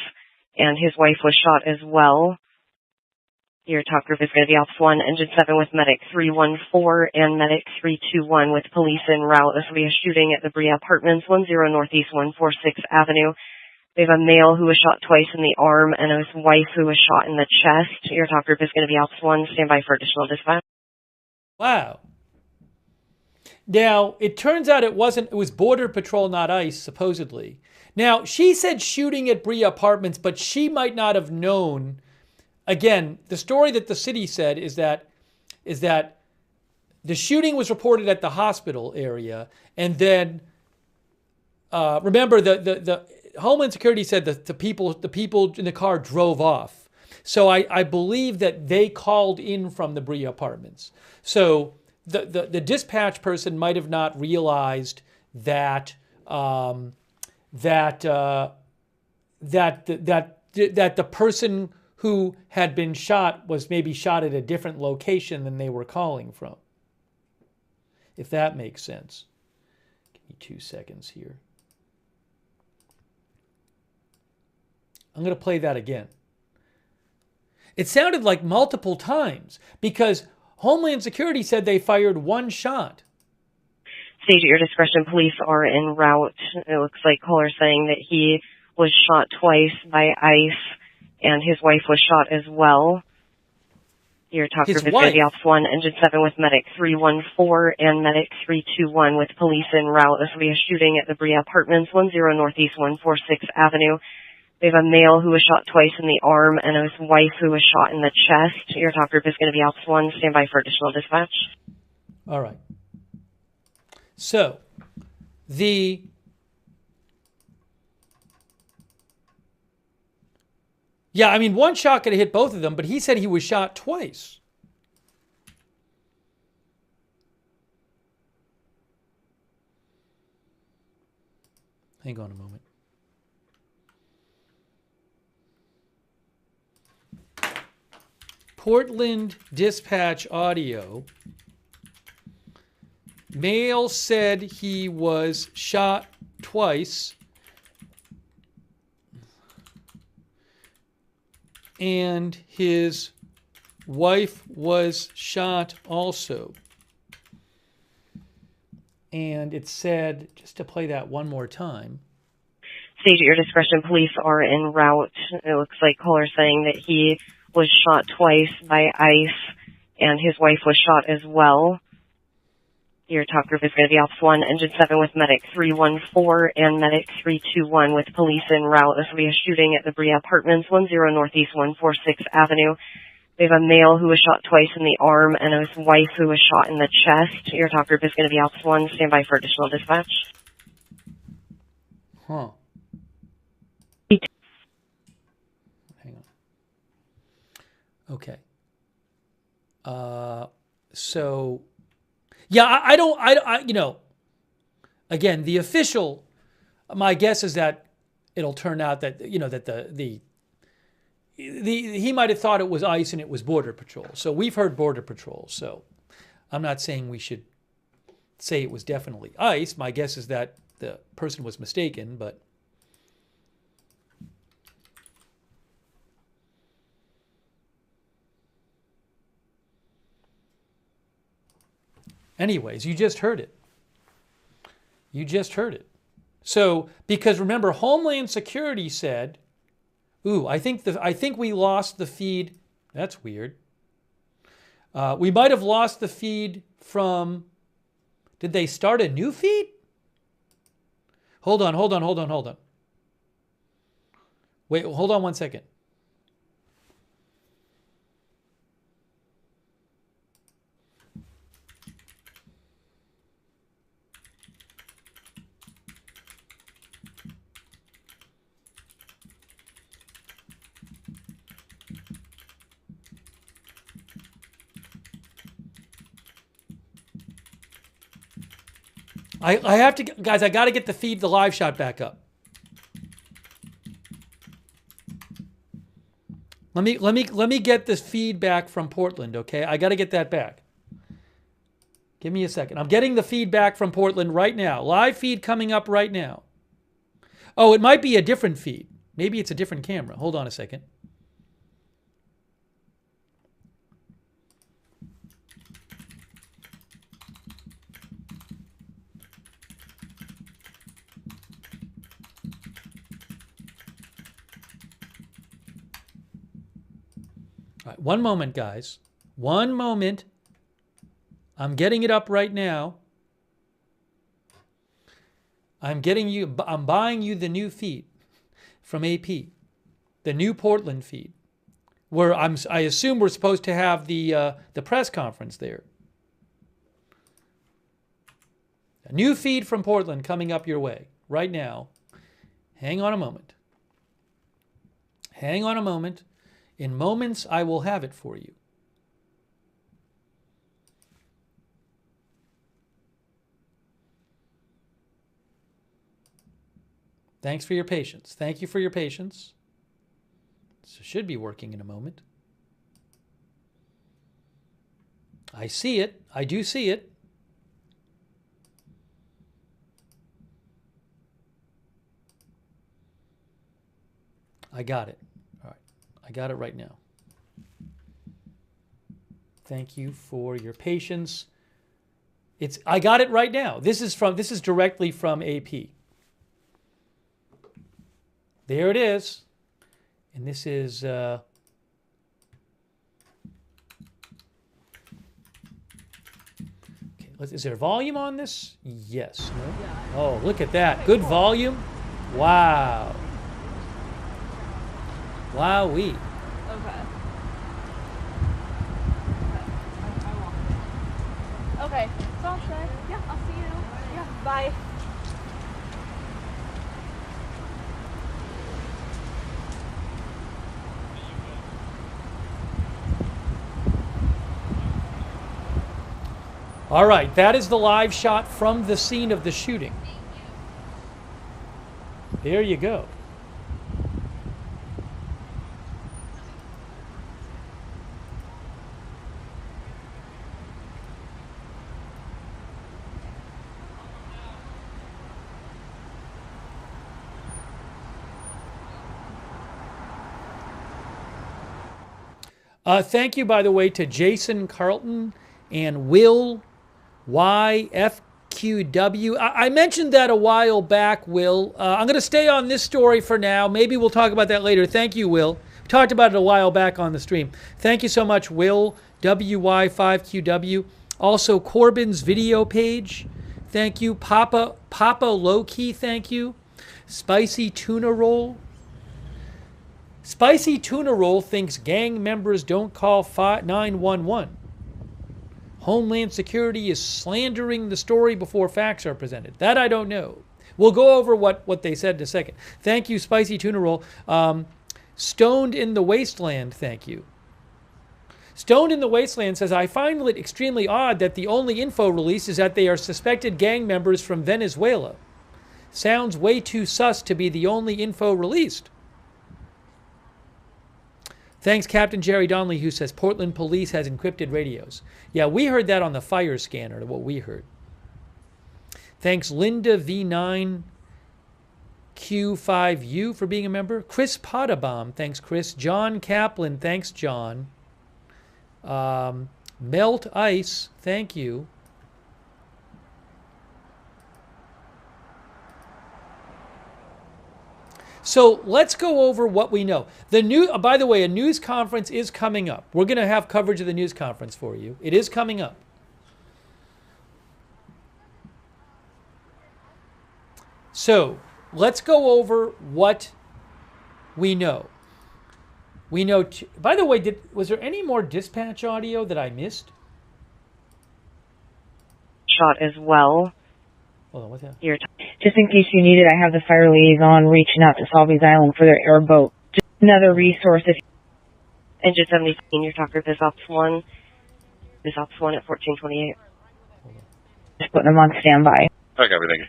and his wife was shot as well. Your talk group is going to be Ops 1, Engine 7 with Medic 314 and Medic 321 with police en route. This will be a shooting at the Brea Apartments, 10 Northeast 146 Avenue. We have a male who was shot twice in the arm and his wife who was shot in the chest. Your talk group is going to be Ops 1. Stand by for additional dispatch. Wow. Now, it turns out it was Border Patrol, not ICE, supposedly. Now, she said shooting at Brea Apartments, but she might not have known. Again, the story that the city said is that the shooting was reported at the hospital area, and then remember the Homeland Security said that the people in the car drove off. So I believe that they called in from the Brea Apartments. So the dispatch person might have not realized that that the person who had been shot was maybe shot at a different location than they were calling from. If that makes sense. Give me 2 seconds here. I'm going to play that again. It sounded like multiple times because Homeland Security said they fired one shot. Stage at your discretion, police are en route. It looks like caller saying that he was shot twice by ICE and his wife was shot as well. Your talk group is going to be Ops 1, Engine 7 with Medic 314 and Medic 321 with police en route. This will be a shooting at the Brea Apartments, 10 Northeast 146 Avenue. We have a male who was shot twice in the arm and his wife who was shot in the chest. Your talk group is going to be Ops 1. Stand by for additional dispatch. All right. So, yeah, I mean, one shot could have hit both of them, but he said he was shot twice. Hang on a moment. Portland Dispatch Audio Male said he was shot twice. And his wife was shot also. And it said, just to play that one more time. Stage at your discretion, police are en route. It looks like caller saying that he was shot twice by ICE and his wife was shot as well. Your top group is going to be Ops 1, Engine 7 with Medic 314 and Medic 321 with police en route. This will be a shooting at the Brea Apartments, 10 Northeast 146 Avenue. We have a male who was shot twice in the arm and his wife who was shot in the chest. Your top group is going to be Ops 1. Stand by for additional dispatch. Huh. Hang on. Okay. So, yeah, I you know, again, the official, my guess is that it'll turn out that, you know, that he might have thought it was ICE and it was Border Patrol. So we've heard Border Patrol. So I'm not saying we should say it was definitely ICE. My guess is that the person was mistaken, but anyways, you just heard it. You just heard it. So, because remember, Homeland Security said, ooh, I think we lost the feed. That's weird. We might have lost the feed from, did they start a new feed? Hold on. Wait, hold on one second. I have to, guys, I got to get the feed, the live shot back up. Let me get this feedback from Portland, okay? I got to get that back. Give me a second. I'm getting the feedback from Portland right now. Live feed coming up right now. Oh, it might be a different feed. Maybe it's a different camera. Hold on a second. All right, one moment, guys. One moment. I'm getting it up right now. I'm buying you the new feed from AP. The new Portland feed. Where I assume we're supposed to have the press conference there. A new feed from Portland coming up your way right now. Hang on a moment. Hang on a moment. In moments, I will have it for you. Thanks for your patience. Thank you for your patience. This should be working in a moment. I see it. I do see it. I got it. All right. I got it right now. Thank you for your patience. I got it right now. This is directly from AP. There it is. And this is okay, is there volume on this? Yes. No? Oh, look at that. Good volume. Wow. Wowee. Okay. Okay. Sounds good. Yeah, I'll see you. Yeah, bye. All right, that is the live shot from the scene of the shooting. There you go. Thank you, by the way, to Jason Carlton and Will YFQW. I mentioned that a while back, Will. I'm going to stay on this story for now. Maybe we'll talk about that later. Thank you, Will. We talked about it a while back on the stream. Thank you so much, Will WY5QW. Also, Corbin's video page. Thank you. Papa Lowkey, thank you. Spicy Tuna Roll. Spicy Tuna Roll thinks gang members don't call 911. Homeland Security is slandering the story before facts are presented. That I don't know. We'll go over what they said in a second. Thank you, Spicy Tuna Roll. Stoned in the Wasteland, thank you. Stoned in the Wasteland says, I find it extremely odd that the only info released is that they are suspected gang members from Venezuela. Sounds way too sus to be the only info released. Thanks, Captain Jerry Donnelly, who says Portland police has encrypted radios. Yeah, we heard that on the fire scanner, what we heard. Thanks, Linda V9Q5U for being a member. Chris Pottabomb, thanks, Chris. John Kaplan, thanks, John. Melt Ice, thank you. So let's go over what we know. By the way, a news conference is coming up. We're going to have coverage of the news conference for you. It is coming up. So let's go over what we know. We know. By the way, was there any more dispatch audio that I missed? Shot as well. Hold on, what's that? Just in case you need it, I have the fire liaison reaching out to Salvy's Island for their airboat. Just another resource. Engine 70, Senior Talker, Biz Ops 1. Biz Ops 1 at 1428. Just putting them on standby. Okay, everything.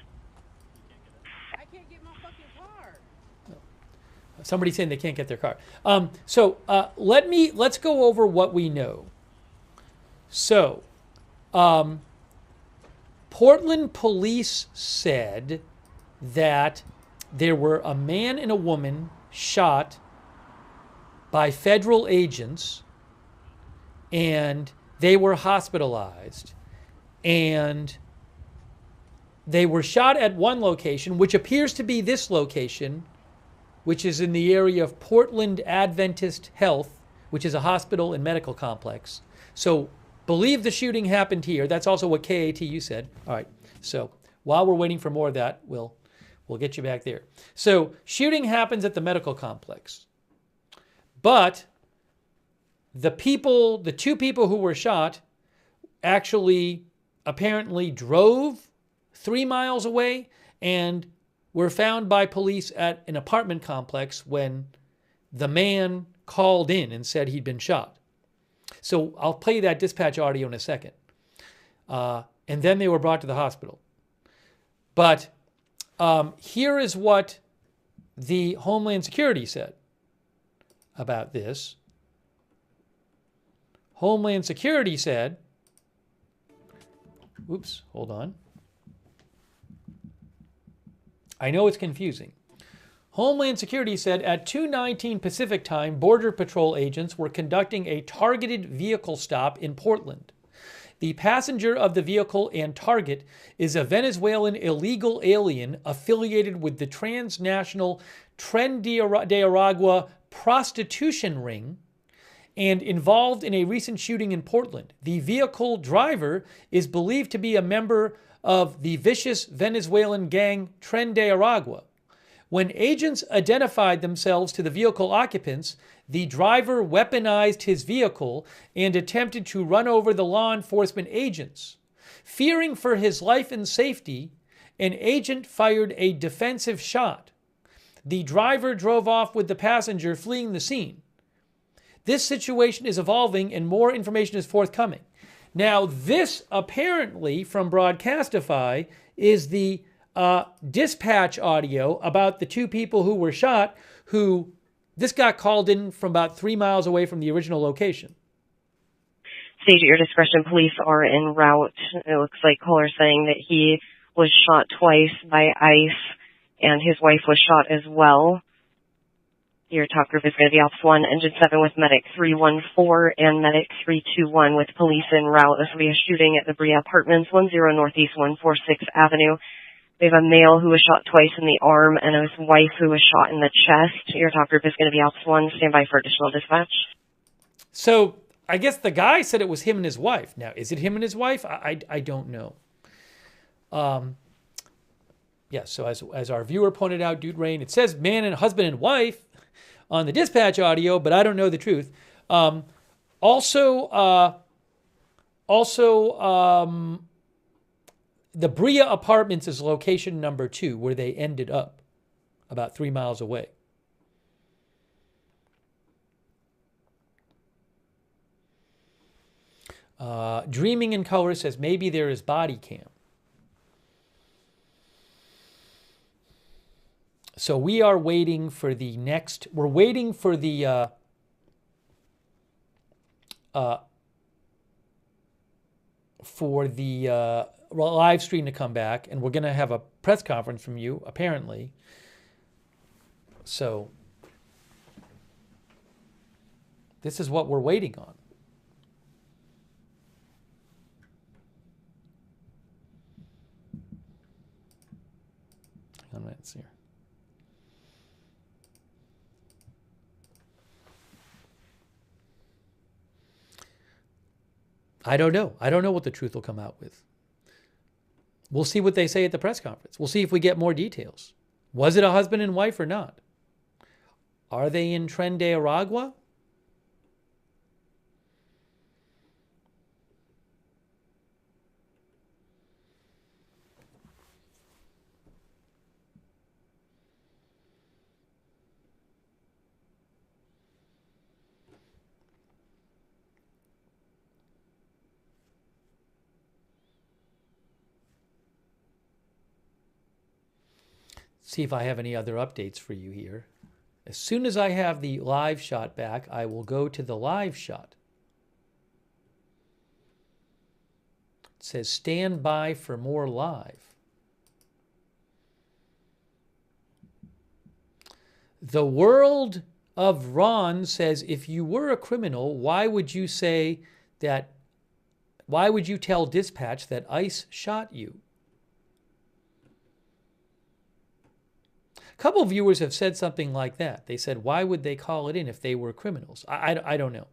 I can't get my fucking car. Somebody's saying they can't get their car. Let's go over what we know. So, Portland police said that there were a man and a woman shot by federal agents, and they were hospitalized. And they were shot at one location, which appears to be this location, which is in the area of Portland Adventist Health, which is a hospital and medical complex. So believe the shooting happened here. That's also what KATU said. All right. So while we're waiting for more of that, we'll get you back there. So shooting happens at the medical complex. But the two people who were shot actually apparently drove 3 miles away and were found by police at an apartment complex when the man called in and said he'd been shot. So I'll play that dispatch audio in a second. And then they were brought to the hospital. But here is what the Homeland Security said about this. Homeland Security said, oops, hold on. I know it's confusing. Homeland Security said at 2:19 Pacific Time, Border Patrol agents were conducting a targeted vehicle stop in Portland. The passenger of the vehicle and target is a Venezuelan illegal alien affiliated with the transnational Tren de Aragua prostitution ring and involved in a recent shooting in Portland. The vehicle driver is believed to be a member of the vicious Venezuelan gang Tren de Aragua. When agents identified themselves to the vehicle occupants, the driver weaponized his vehicle and attempted to run over the law enforcement agents. Fearing for his life and safety, an agent fired a defensive shot. The driver drove off with the passenger, fleeing the scene. This situation is evolving and more information is forthcoming. Now, this apparently from Broadcastify is the dispatch audio about the two people who were shot, this got called in from about 3 miles away from the original location. Stage at your discretion, police are en route. It looks like caller saying that he was shot twice by ICE and his wife was shot as well. Your talk group is going to be Ops 1, Engine 7 with Medic 314 and Medic 321 with police en route. This will be a shooting at the Brea Apartments, 10 Northeast 146 Avenue. We have a male who was shot twice in the arm and his wife who was shot in the chest. Your talk group is going to be Ops 1. Stand by for additional dispatch. So I guess the guy said it was him and his wife. Now, is it him and his wife? I don't know. Yeah, so as our viewer pointed out, Dude Rain, it says man and husband and wife on the dispatch audio, but I don't know the truth. Also, the Brea Apartments is location number 2, where they ended up, about 3 miles away. Dreaming in Color says maybe there is body cam. So we are waiting for the next, we're waiting for the live stream to come back, and we're going to have a press conference from you, apparently. So this is what we're waiting on. Hang on a minute here. I don't know. I don't know what the truth will come out with. We'll see what they say at the press conference. We'll see if we get more details. Was it a husband and wife or not? Are they in Tren de Aragua? See if I have any other updates for you here. As soon as I have the live shot back, I will go to the live shot. It says stand by for more live. The World of Ron says, if you were a criminal, why would you say that, why would you tell dispatch that ICE shot you? A couple of viewers have said something like that. They said, why would they call it in if they were criminals? I don't know.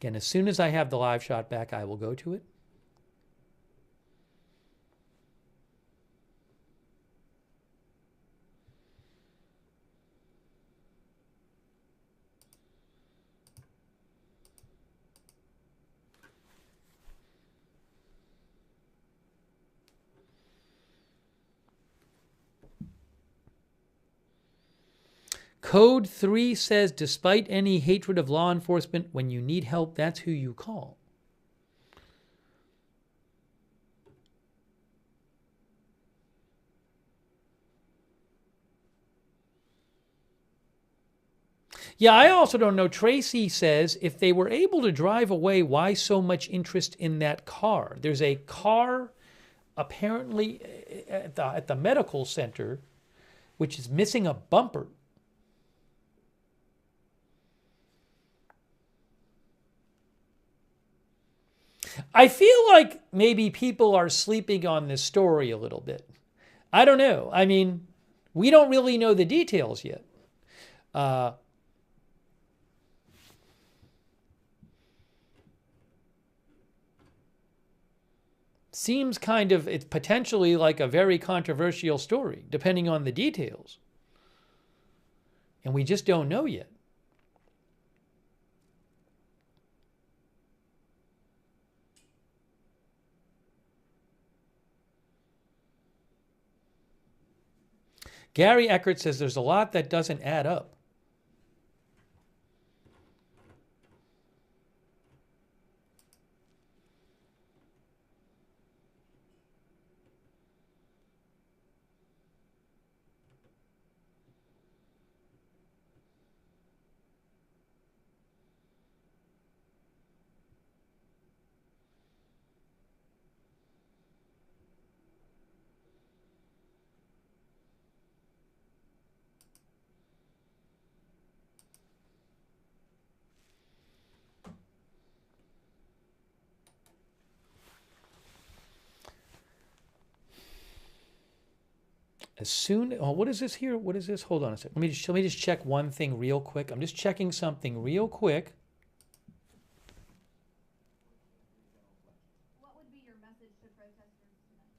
Again, as soon as I have the live shot back, I will go to it. Code 3 says, despite any hatred of law enforcement, when you need help, that's who you call. Yeah, I also don't know. Tracy says, if they were able to drive away, why so much interest in that car? There's a car apparently at the medical center which is missing a bumper. I feel like maybe people are sleeping on this story a little bit. I don't know. I mean, we don't really know the details yet. Seems kind of, it's potentially like a very controversial story, depending on the details. And we just don't know yet. Gary Eckert says there's a lot that doesn't add up. As soon, oh, what is this here? What is this? Hold on a second. Let me just check one thing real quick. I'm just checking something real quick. What would be your message to protesters tonight?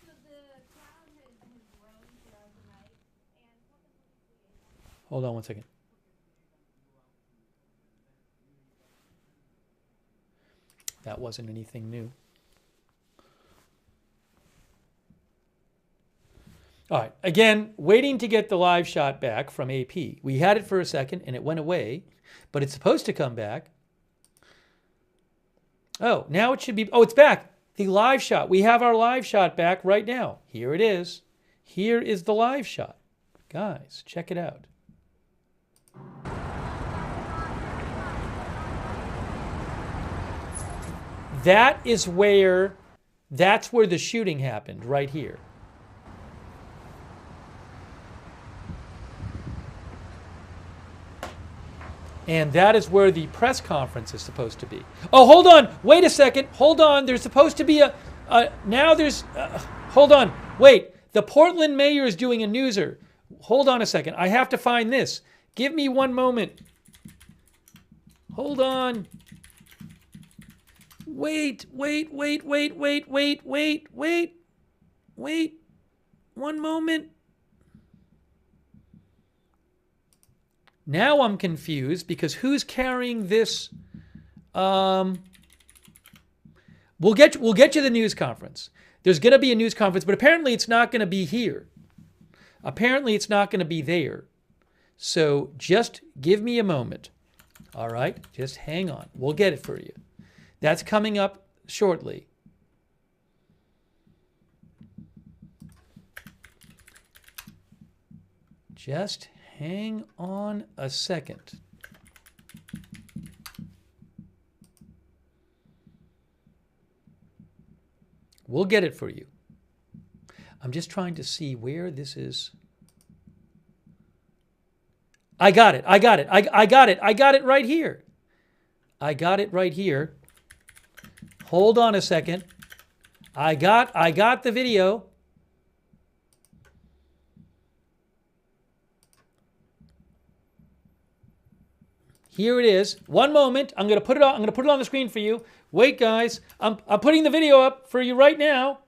So the crowd has grown throughout the night, and what the police liaison. Hold on one second. That wasn't anything new. All right, again, waiting to get the live shot back from AP. We had it for a second and it went away, but it's supposed to come back. Oh, now it should be, oh, it's back. The live shot. We have our live shot back right now. Here it is. Here is the live shot. Guys, check it out. That's where the shooting happened, right here. And that is where the press conference is supposed to be. Oh, hold on. Wait a second. Hold on. There's supposed to be hold on. Wait. The Portland mayor is doing a newser. Hold on a second. I have to find this. Give me one moment. Hold on. Wait. One moment. Now I'm confused because who's carrying this? We'll get you the news conference. There's going to be a news conference, but apparently it's not going to be here. Apparently it's not going to be there. So just give me a moment. All right? Just hang on. We'll get it for you. That's coming up shortly. Just hang on a second. We'll get it for you. I'm just trying to see where this is. I got it. I got it right here. I got it right here. Hold on a second. I got the video. Here it is. One moment. I'm going to put it on. I'm going to put it on the screen for you. Wait, guys. I'm putting the video up for you right now.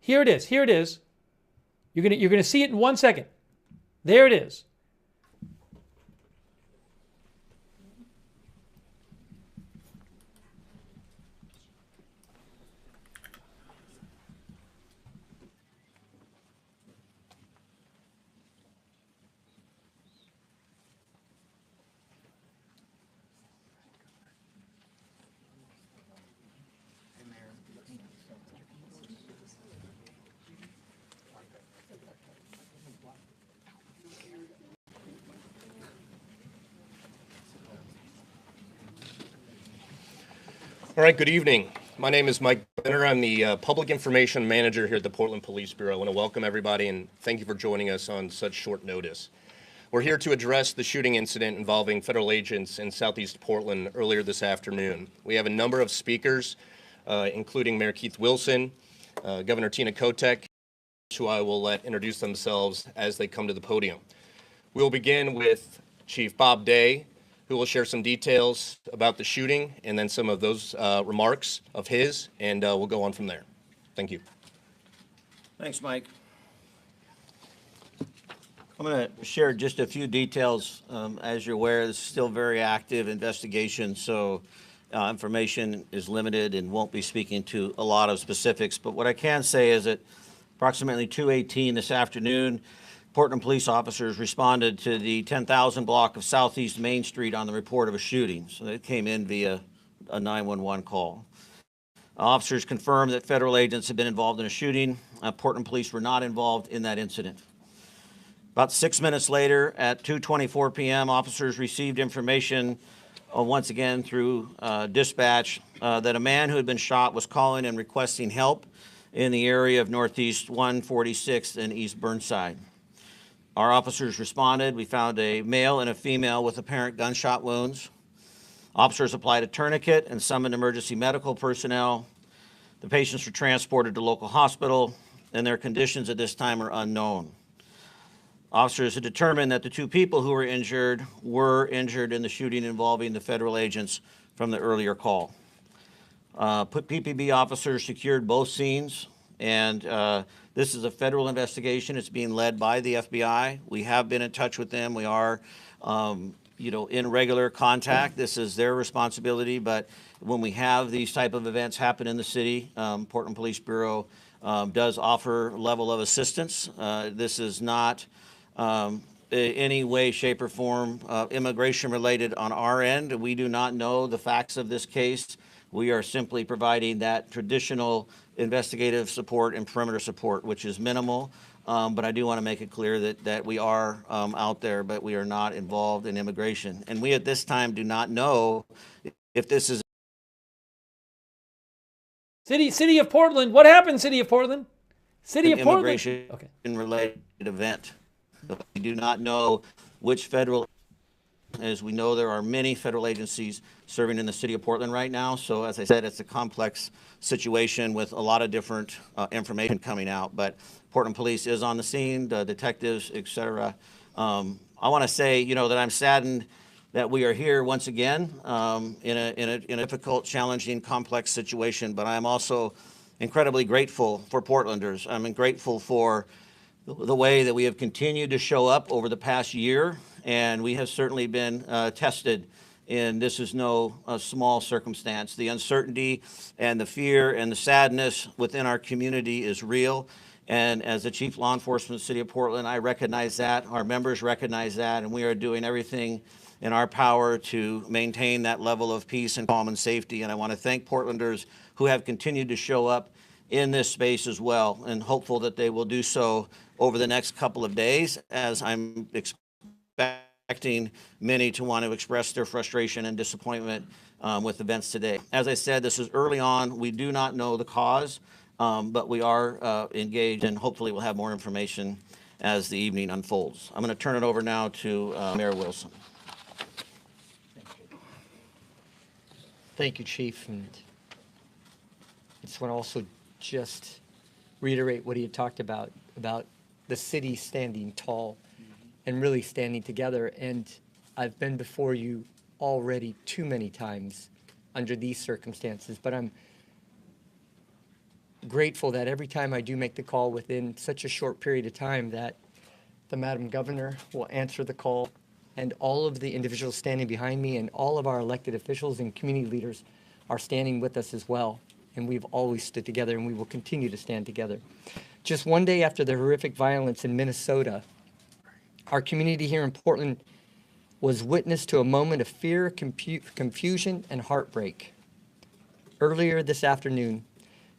Here it is. Here it is. You're going to see it in 1 second. There it is. All right, good evening. My name is Mike Benner. I'm the Public Information Manager here at the Portland Police Bureau. I want to welcome everybody and thank you for joining us on such short notice. We're here to address the shooting incident involving federal agents in Southeast Portland earlier this afternoon. We have a number of speakers, including Mayor Keith Wilson, Governor Tina Kotek, who I will let introduce themselves as they come to the podium. We'll begin with Chief Bob Day, who will share some details about the shooting and then some of those remarks of his, and we'll go on from there. Thank you. Thanks, Mike. I'm going to share just a few details. As you're aware, this is still a very active investigation, so information is limited and won't be speaking to a lot of specifics. But what I can say is that approximately 2:18 this afternoon, Portland police officers responded to the 10,000 block of Southeast Main Street on the report of a shooting. So they came in via a 911 call. Officers confirmed that federal agents had been involved in a shooting. Portland police were not involved in that incident. About 6 minutes later, at 2:24 p.m., officers received information, once again through dispatch, that a man who had been shot was calling and requesting help in the area of Northeast 146th and East Burnside. Our officers responded. We found a male and a female with apparent gunshot wounds. Officers applied a tourniquet and summoned emergency medical personnel. The patients were transported to local hospital, and their conditions at this time are unknown. Officers had determined that the two people who were injured in the shooting involving the federal agents from the earlier call. PPB officers secured both scenes, and this is a federal investigation. It's being led by the FBI. We have been in touch with them. We are, in regular contact. This is their responsibility, but when we have these type of events happen in the city, Portland Police Bureau does offer a level of assistance. This is not any way, shape, or form immigration related on our end. We do not know the facts of this case. We are simply providing that traditional investigative support and perimeter support, which is minimal. But I do want to make it clear that we are out there, but we are not involved in immigration. And we at this time do not know if this is City of Portland. What happened, City of Portland? City an of Portland. immigration Okay. related event. We do not know which federal, as we know there are many federal agencies serving in the city of Portland right now. So as I said, it's a complex situation with a lot of different information coming out. But Portland Police is on the scene, the detectives, et cetera. I want to say, that I'm saddened that we are here once again in a difficult, challenging, complex situation. But I'm also incredibly grateful for Portlanders. I'm grateful for the way that we have continued to show up over the past year, and we have certainly been tested, and this is no small circumstance. The uncertainty and the fear and the sadness within our community is real, and as the Chief Law Enforcement of the City of Portland, I recognize that, our members recognize that, and we are doing everything in our power to maintain that level of peace and calm and safety. And I want to thank Portlanders who have continued to show up in this space as well, and hopeful that they will do so over the next couple of days, as I'm expecting many to want to express their frustration and disappointment with events today. As I said, this is early on. We do not know the cause, but we are engaged, and hopefully we'll have more information as the evening unfolds. I'm going to turn it over now to Mayor Wilson. Thank you, Chief. And I just want to also just reiterate what he had talked about the city standing tall and really standing together. And I've been before you already too many times under these circumstances, but I'm grateful that every time I do make the call within such a short period of time that the Madam Governor will answer the call, and all of the individuals standing behind me and all of our elected officials and community leaders are standing with us as well. And we've always stood together, and we will continue to stand together. Just one day after the horrific violence in Minnesota, our community here in Portland was witness to a moment of fear, confusion, and heartbreak. Earlier this afternoon,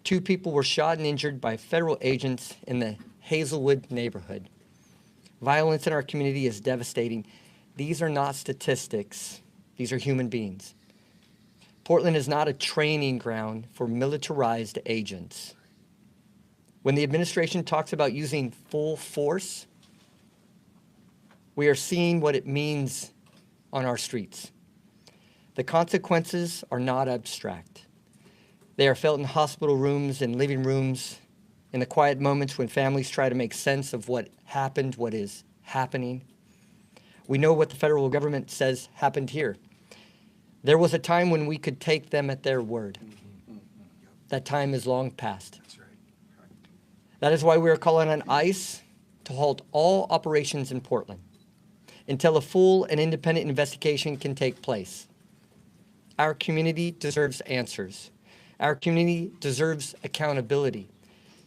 2 people were shot and injured by federal agents in the Hazelwood neighborhood. Violence in our community is devastating. These are not statistics. These are human beings. Portland is not a training ground for militarized agents. When the administration talks about using full force, we are seeing what it means on our streets. The consequences are not abstract. They are felt in hospital rooms and living rooms, in the quiet moments when families try to make sense of what happened, what is happening. We know what the federal government says happened here. There was a time when we could take them at their word. That time is long past. That is why we are calling on ICE to halt all operations in Portland until a full and independent investigation can take place. Our community deserves answers. Our community deserves accountability.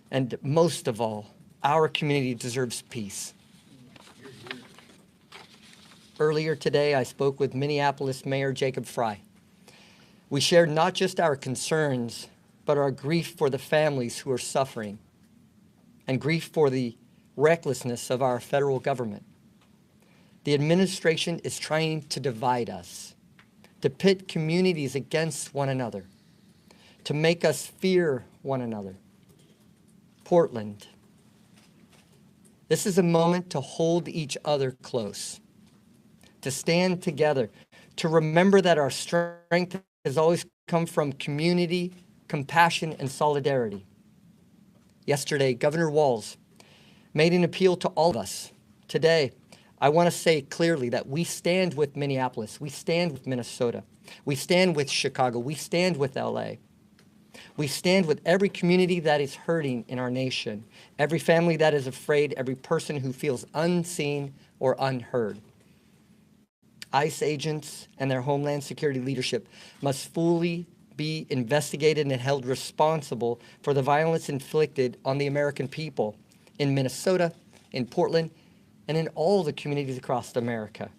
And most of all, our community deserves peace. Earlier today, I spoke with Minneapolis Mayor Jacob Frey. We shared not just our concerns, but our grief for the families who are suffering and grief for the recklessness of our federal government. The administration is trying to divide us, to pit communities against one another, to make us fear one another. Portland, This is a moment to hold each other close, to stand together, to remember that our strength has always come from community, compassion, and solidarity. Yesterday, Governor Walz made an appeal to all of us. Today, I want to say clearly that we stand with Minneapolis, we stand with Minnesota, we stand with Chicago, we stand with LA. We stand with every community that is hurting in our nation, every family that is afraid, every person who feels unseen or unheard. ICE agents and their Homeland Security leadership must fully be investigated and held responsible for the violence inflicted on the American people in Minnesota, in Portland, and in all the communities across America.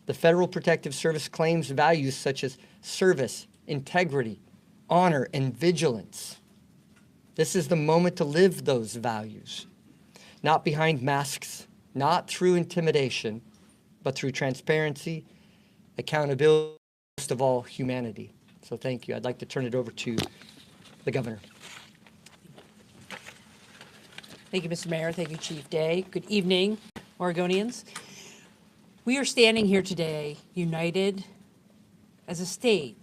The Federal Protective Service claims values such as service, integrity, honor, and vigilance. This is the moment to live those values, not behind masks, not through intimidation, but through transparency, accountability, most of all, humanity. So thank you. I'd like to turn it over to the governor. Thank you, Mr. Mayor. Thank you, Chief Day. Good evening, Oregonians. We are standing here today united as a state,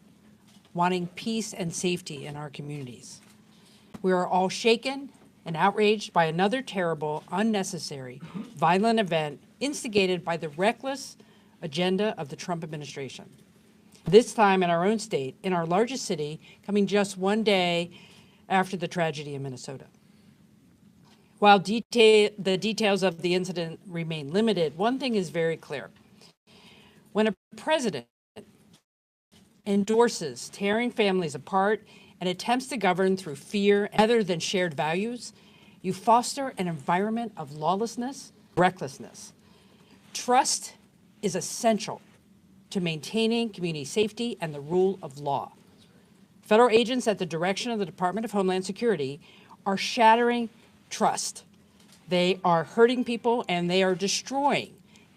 wanting peace and safety in our communities. We are all shaken and outraged by another terrible, unnecessary, violent event instigated by the reckless agenda of the Trump administration. This time in our own state, in our largest city, coming just one day after the tragedy in Minnesota. While the details of the incident remain limited, one thing is very clear. When a president endorses tearing families apart and attempts to govern through fear rather than shared values, you foster an environment of lawlessness, recklessness. Trust is essential to maintaining community safety and the rule of law. Federal agents at the direction of the Department of Homeland Security are shattering trust. They are hurting people and they are destroying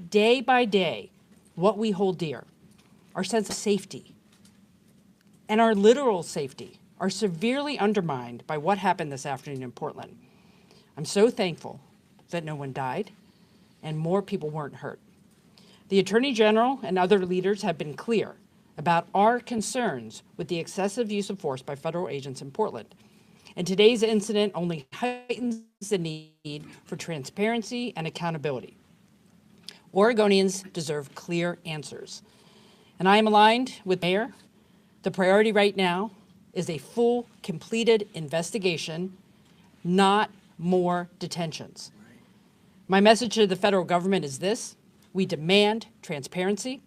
day by day what we hold dear, our sense of safety, and our literal safety are severely undermined by what happened this afternoon in Portland. I'm so thankful that no one died and more people weren't hurt. The Attorney General and other leaders have been clear about our concerns with the excessive use of force by federal agents in Portland. And today's incident only heightens the need for transparency and accountability. Oregonians deserve clear answers. And I am aligned with the Mayor. The priority right now is a full, completed investigation, not more detentions. My message to the federal government is this: we demand transparency.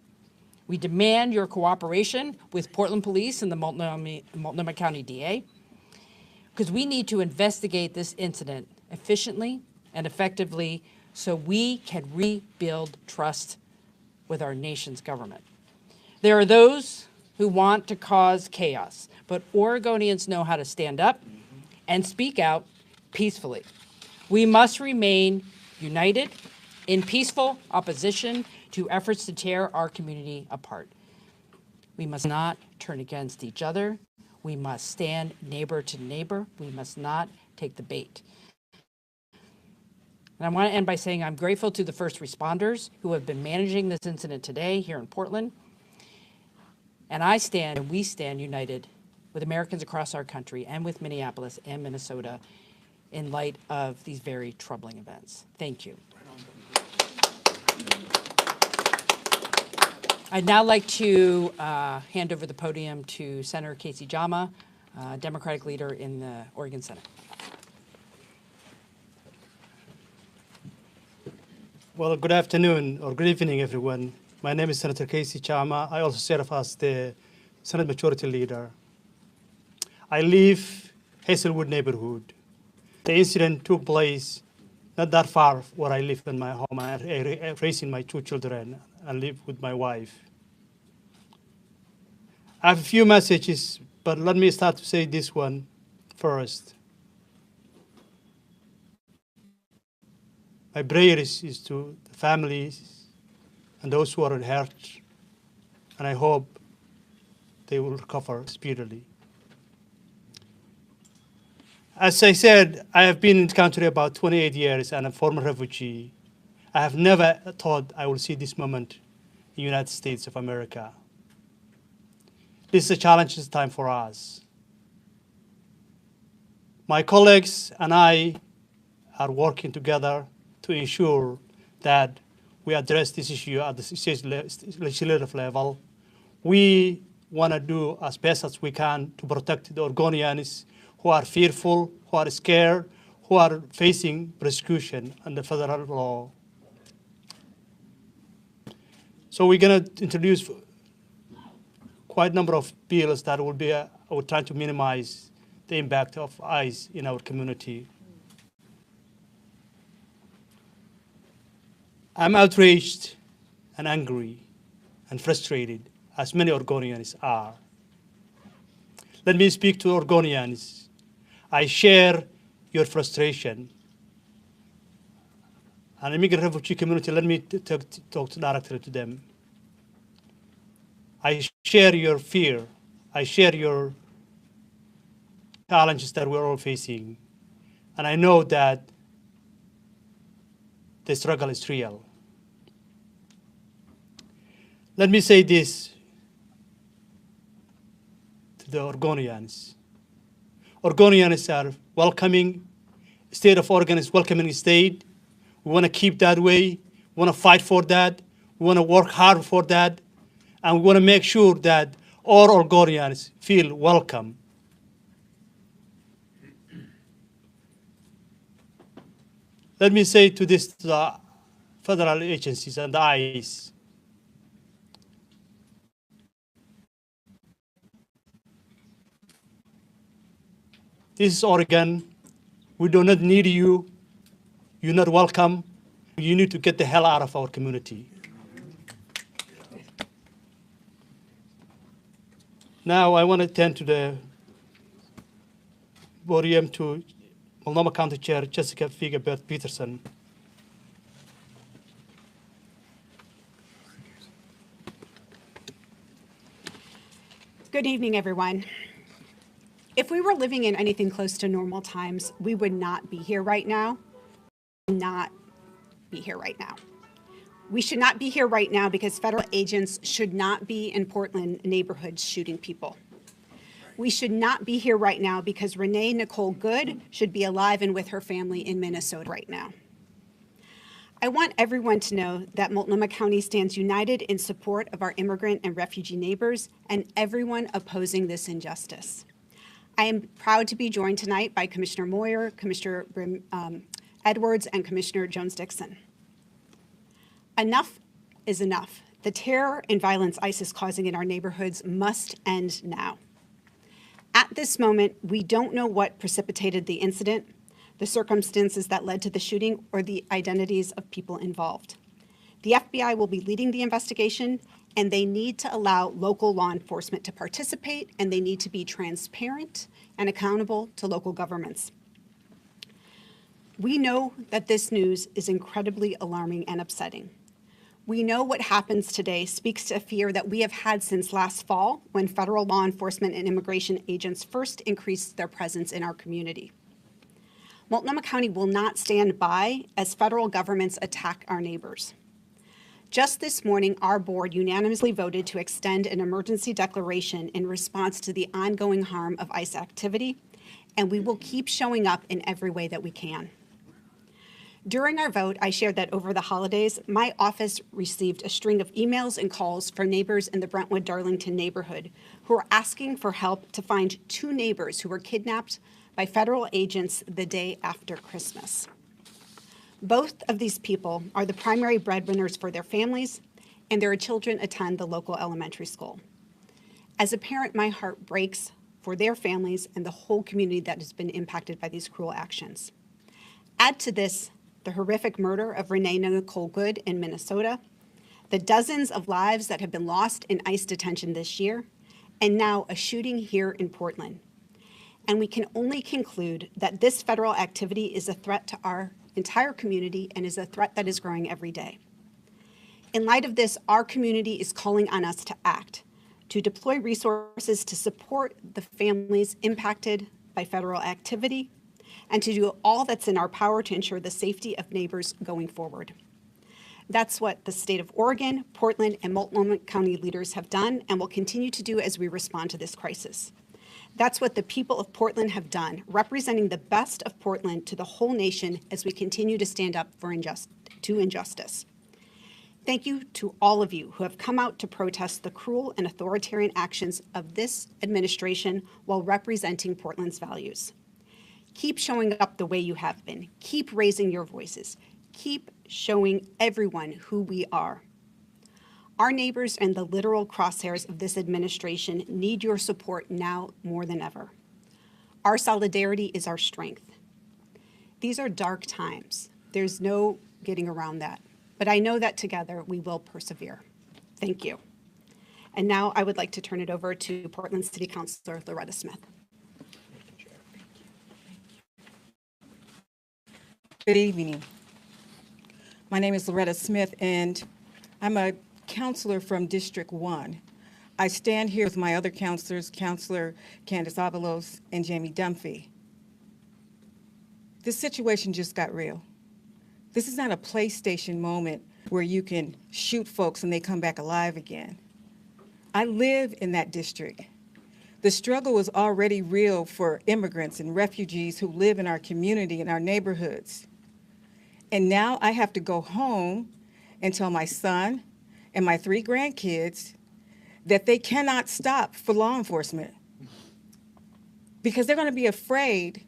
We demand your cooperation with Portland Police and the Multnomah County DA, because we need to investigate this incident efficiently and effectively so we can rebuild trust with our nation's government. There are those who want to cause chaos, but Oregonians know how to stand up and speak out peacefully. We must remain united in peaceful opposition to efforts to tear our community apart. We must not turn against each other. We must stand neighbor to neighbor. We must not take the bait. And I want to end by saying I'm grateful to the first responders who have been managing this incident today here in Portland. And we stand united with Americans across our country and with Minneapolis and Minnesota in light of these very troubling events. Thank you. I'd now like to hand over the podium to Senator Casey Jama, Democratic leader in the Oregon Senate. Well, good afternoon or good evening, everyone. My name is Senator Casey Chama. I also serve as the Senate Majority Leader. I live Hazelwood neighborhood. The incident took place not that far where I live in my home. I'm raising my two children. I live with my wife. I have a few messages, but let me start to say this one first. My prayer is to the families and those who are hurt, and I hope they will recover speedily. As I said, I have been in the country about 28 years and a former refugee. I have never thought I will see this moment in the United States of America. This is a challenging time for us. My colleagues and I are working together to ensure that we address this issue at the state legislative level. We want to do as best as we can to protect the Oregonians who are fearful, who are scared, who are facing persecution under federal law. So we're going to introduce quite a number of bills that will be will try to minimize the impact of ICE in our community. I'm outraged and angry and frustrated, as many Oregonians are. Let me speak to Oregonians. I share your frustration. And immigrant refugee community, let me talk directly to them. I share your fear. I share your challenges that we're all facing. And I know that the struggle is real. Let me say this to the Oregonians. Oregonians are welcoming. State of Oregon is welcoming state. We want to keep that way. We want to fight for that. We want to work hard for that. And we want to make sure that all Oregonians feel welcome. Let me say to this to the federal agencies and the ICE. This is Oregon. We do not need you. You're not welcome. You need to get the hell out of our community. Now I want to turn to the podium to Multnomah County Chair Jessica Figebert Peterson. Good evening, everyone. If we were living in anything close to normal times, we would not be here right now. We should not be here right now because federal agents should not be in Portland neighborhoods shooting people. We should not be here right now because Renee Nicole Good should be alive and with her family in Minnesota right now. I want everyone to know that Multnomah County stands united in support of our immigrant and refugee neighbors and everyone opposing this injustice. I am proud to be joined tonight by Commissioner Moyer, Commissioner Edwards, and Commissioner Jones-Dixon. Enough is enough. The terror and violence ICE is causing in our neighborhoods must end now. At this moment, we don't know what precipitated the incident, the circumstances that led to the shooting, or the identities of people involved. The FBI will be leading the investigation, and they need to allow local law enforcement to participate, and they need to be transparent and accountable to local governments. We know that this news is incredibly alarming and upsetting. We know what happens today speaks to a fear that we have had since last fall when federal law enforcement and immigration agents first increased their presence in our community. Multnomah County will not stand by as federal governments attack our neighbors. Just this morning, our board unanimously voted to extend an emergency declaration in response to the ongoing harm of ICE activity, and we will keep showing up in every way that we can. During our vote, I shared that over the holidays, my office received a string of emails and calls from neighbors in the Brentwood-Darlington neighborhood who are asking for help to find 2 neighbors who were kidnapped by federal agents the day after Christmas. Both of these people are the primary breadwinners for their families, and their children attend the local elementary school. As a parent, my heart breaks for their families and the whole community that has been impacted by these cruel actions. Add to this the horrific murder of Renee Nicole Good in Minnesota, the dozens of lives that have been lost in ICE detention this year, and now a shooting here in Portland. And we can only conclude that this federal activity is a threat to our entire community and is a threat that is growing every day. In light of this, our community is calling on us to act, to deploy resources to support the families impacted by federal activity, and to do all that's in our power to ensure the safety of neighbors going forward. That's what the state of Oregon, Portland, and Multnomah County leaders have done and will continue to do as we respond to this crisis. That's what the people of Portland have done, representing the best of Portland to the whole nation as we continue to stand up for injustice. Thank you to all of you who have come out to protest the cruel and authoritarian actions of this administration while representing Portland's values. Keep showing up the way you have been. Keep raising your voices. Keep showing everyone who we are. Our neighbors and the literal crosshairs of this administration need your support now more than ever. Our solidarity is our strength. These are dark times. There's no getting around that. But I know that together we will persevere. Thank you. And now I would like to turn it over to Portland City Councilor Loretta Smith. Good evening. My name is Loretta Smith, and I'm a counselor from District 1. I stand here with my other counselors, Counselor Candace Avalos and Jamie Dunphy. This situation just got real. This is not a PlayStation moment where you can shoot folks and they come back alive again. I live in that district. The struggle was already real for immigrants and refugees who live in our community and our neighborhoods. And now I have to go home and tell my son and my 3 grandkids that they cannot stop for law enforcement because they're going to be afraid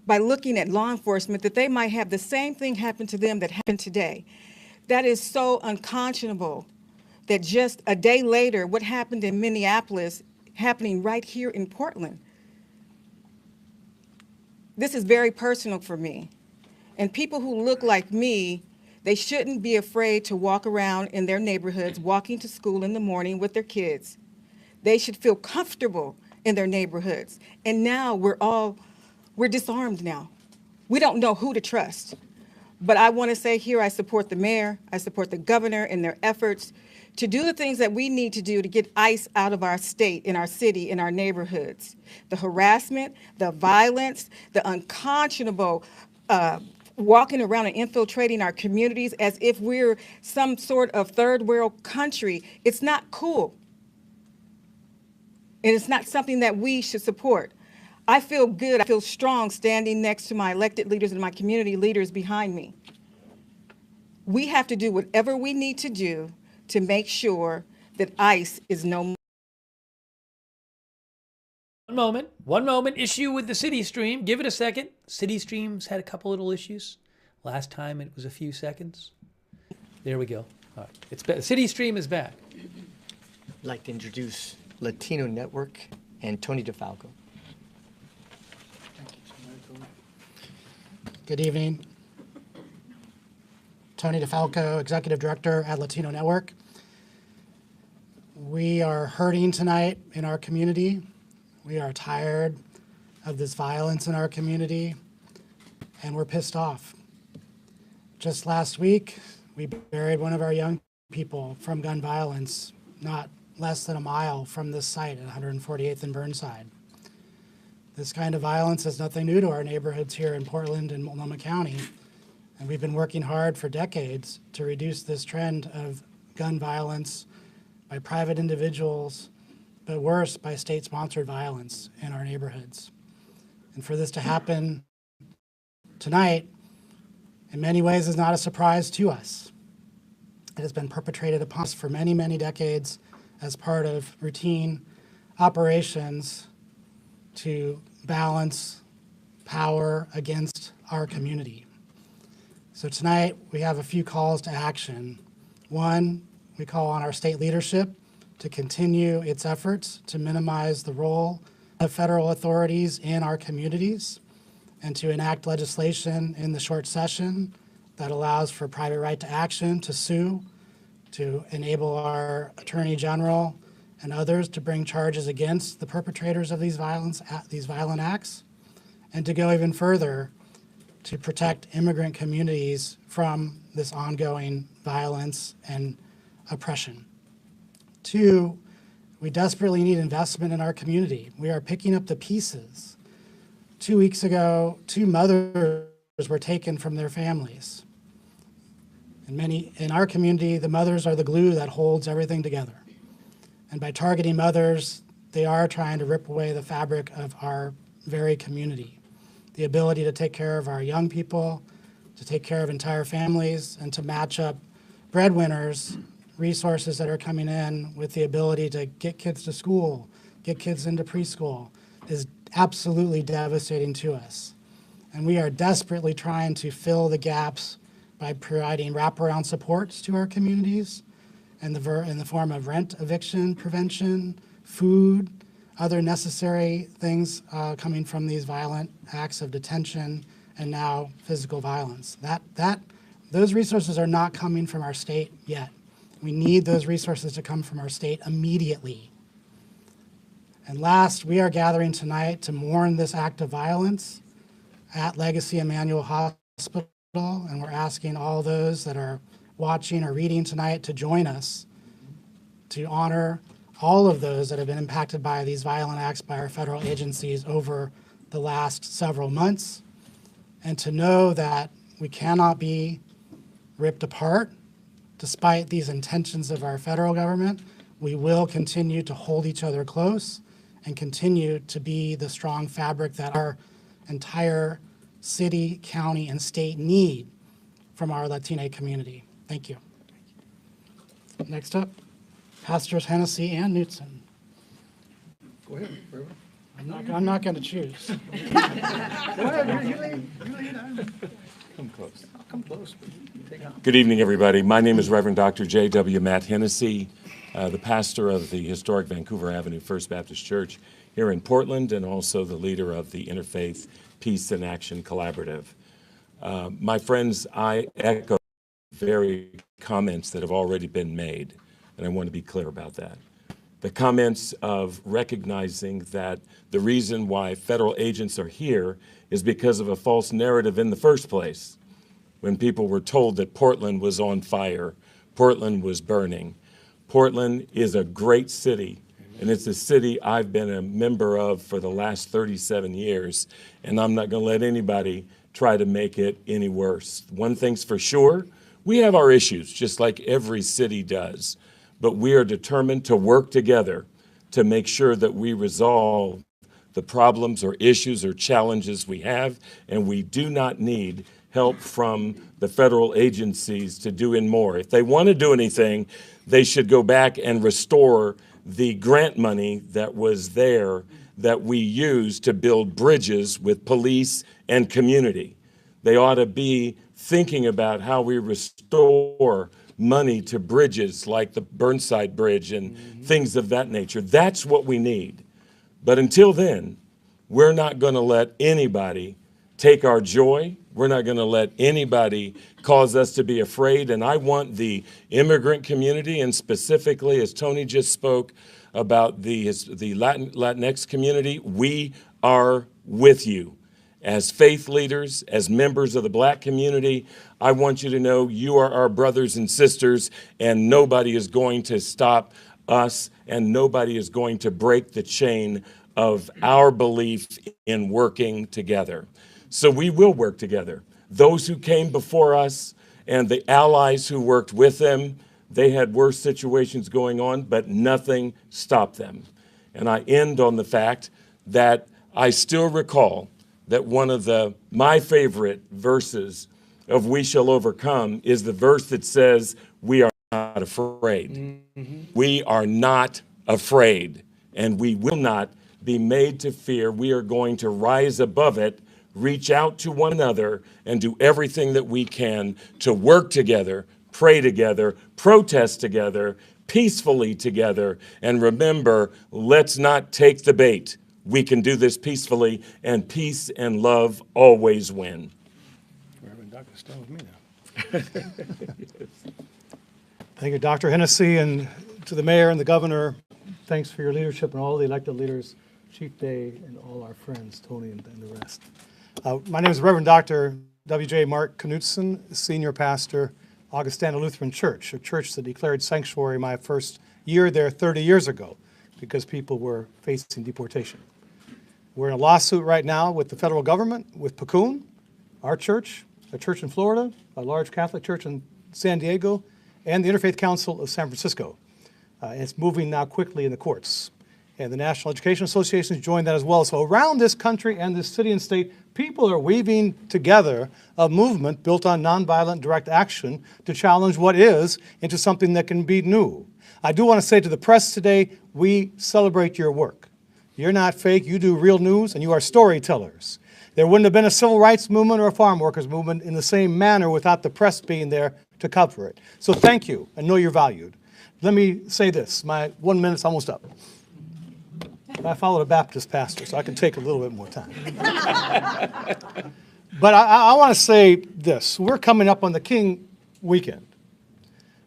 by looking at law enforcement that they might have the same thing happen to them that happened today. That is so unconscionable that just a day later, what happened in Minneapolis happening right here in Portland. This is very personal for me. And people who look like me, they shouldn't be afraid to walk around in their neighborhoods, walking to school in the morning with their kids. They should feel comfortable in their neighborhoods. And now we're disarmed now. We don't know who to trust. But I want to say here, I support the mayor, I support the governor in their efforts to do the things that we need to do to get ICE out of our state, in our city, in our neighborhoods. The harassment, the violence, the unconscionable walking around and infiltrating our communities as if we're some sort of third world country. It's not cool. And it's not something that we should support. I feel good, I feel strong standing next to my elected leaders and my community leaders behind me. We have to do whatever we need to do to make sure that ICE is no more. One moment, issue with the City Stream. Give it a second. City Stream's had a couple little issues. Last time it was a few seconds. There we go. All right. It's City Stream is back. I'd like to introduce Latino Network and Tony DeFalco. Good evening. Tony DeFalco, Executive Director at Latino Network. We are hurting tonight in our community. We are tired of this violence in our community, and we're pissed off. Just last week, we buried one of our young people from gun violence, not less than a mile from this site at 148th and Burnside. This kind of violence is nothing new to our neighborhoods here in Portland and Multnomah County, and we've been working hard for decades to reduce this trend of gun violence by private individuals, but worse, by state-sponsored violence in our neighborhoods. And for this to happen tonight, in many ways, is not a surprise to us. It has been perpetrated upon us for many, many decades as part of routine operations to balance power against our community. So tonight, we have a few calls to action. One, we call on our state leadership to continue its efforts to minimize the role of federal authorities in our communities and to enact legislation in the short session that allows for private right to action, to sue, to enable our Attorney General and others to bring charges against the perpetrators of these violent acts, and to go even further to protect immigrant communities from this ongoing violence and oppression. Two, we desperately need investment in our community. We are picking up the pieces 2 weeks ago, 2 mothers were taken from their families. In our community, the mothers are the glue that holds everything together. And by targeting mothers, they are trying to rip away the fabric of our very community. The ability to take care of our young people, to take care of entire families, and to match up breadwinners, resources that are coming in with the ability to get kids to school, get kids into preschool, is absolutely devastating to us. And we are desperately trying to fill the gaps by providing wraparound supports to our communities in the form of rent eviction prevention, food, other necessary things coming from these violent acts of detention and now physical violence. Those resources are not coming from our state yet. We need those resources to come from our state immediately. And last, we are gathering tonight to mourn this act of violence at Legacy Emmanuel Hospital, and we're asking all those that are watching or reading tonight to join us to honor all of those that have been impacted by these violent acts by our federal agencies over the last several months, and to know that we cannot be ripped apart despite these intentions of our federal government. We will continue to hold each other close and continue to be the strong fabric that our entire city, county, and state need from our Latina community. Thank you. Next up, Pastors Hennessy and Knutson. Go ahead. I'm not going to choose. Go ahead. You lead. Come close. I'll come close. Take off. Good evening, everybody. My name is Reverend Dr. J.W. Matt Hennessy, the pastor of the historic Vancouver Avenue First Baptist Church here in Portland, and also the leader of the Interfaith Peace and Action Collaborative. My friends, I echo very comments that have already been made, and I want to be clear about that. The comments of recognizing that the reason why federal agents are here is because of a false narrative in the first place. When people were told that Portland was on fire, Portland was burning. Portland is a great city, and it's a city I've been a member of for the last 37 years, and I'm not going to let anybody try to make it any worse. One thing's for sure, we have our issues, just like every city does, but we are determined to work together to make sure that we resolve the problems or issues or challenges we have, and we do not need help from the federal agencies to do in more. If they want to do anything, they should go back and restore the grant money that was there that we used to build bridges with police and community. They ought to be thinking about how we restore money to bridges like the Burnside Bridge and things of that nature. That's what we need. But until then, we're not going to let anybody take our joy. We're not going to let anybody cause us to be afraid. And I want the immigrant community, and specifically, as Tony just spoke about the Latinx community, we are with you. As faith leaders, as members of the Black community, I want you to know you are our brothers and sisters, and nobody is going to stop us, and nobody is going to break the chain of our belief in working together. So we will work together. Those who came before us and the allies who worked with them, they had worse situations going on, but nothing stopped them. And I end on the fact that I still recall that one of my favorite verses of We Shall Overcome is the verse that says, we are not afraid. We are not afraid, and we will not be made to fear. We are going to rise above it, reach out to one another, and do everything that we can to work together, pray together, protest together, peacefully together, and remember, let's not take the bait. We can do this peacefully, and peace and love always win. Reverend Doctor, stay with me now. Thank you, Dr. Hennessy, and to the mayor and the governor, thanks for your leadership and all the elected leaders, Chief Day, and all our friends, Tony and the rest. My name is Reverend Dr. W.J. Mark Knutson, Senior Pastor, Augustana Lutheran Church, a church that declared sanctuary my first year there 30 years ago because people were facing deportation. We're in a lawsuit right now with the federal government, with Pacun, our church, a church in Florida, a large Catholic church in San Diego, and the Interfaith Council of San Francisco. And it's moving now quickly in the courts. And the National Education Association has joined that as well. So around this country and this city and state, people are weaving together a movement built on nonviolent direct action to challenge what is into something that can be new. I do want to say to the press today, we celebrate your work. You're not fake, you do real news, and you are storytellers. There wouldn't have been a civil rights movement or a farm workers movement in the same manner without the press being there to cover it. So thank you, and know you're valued. Let me say this, my 1 minute's almost up. I followed a Baptist pastor, so I can take a little bit more time. But I want to say this. We're coming up on the King weekend.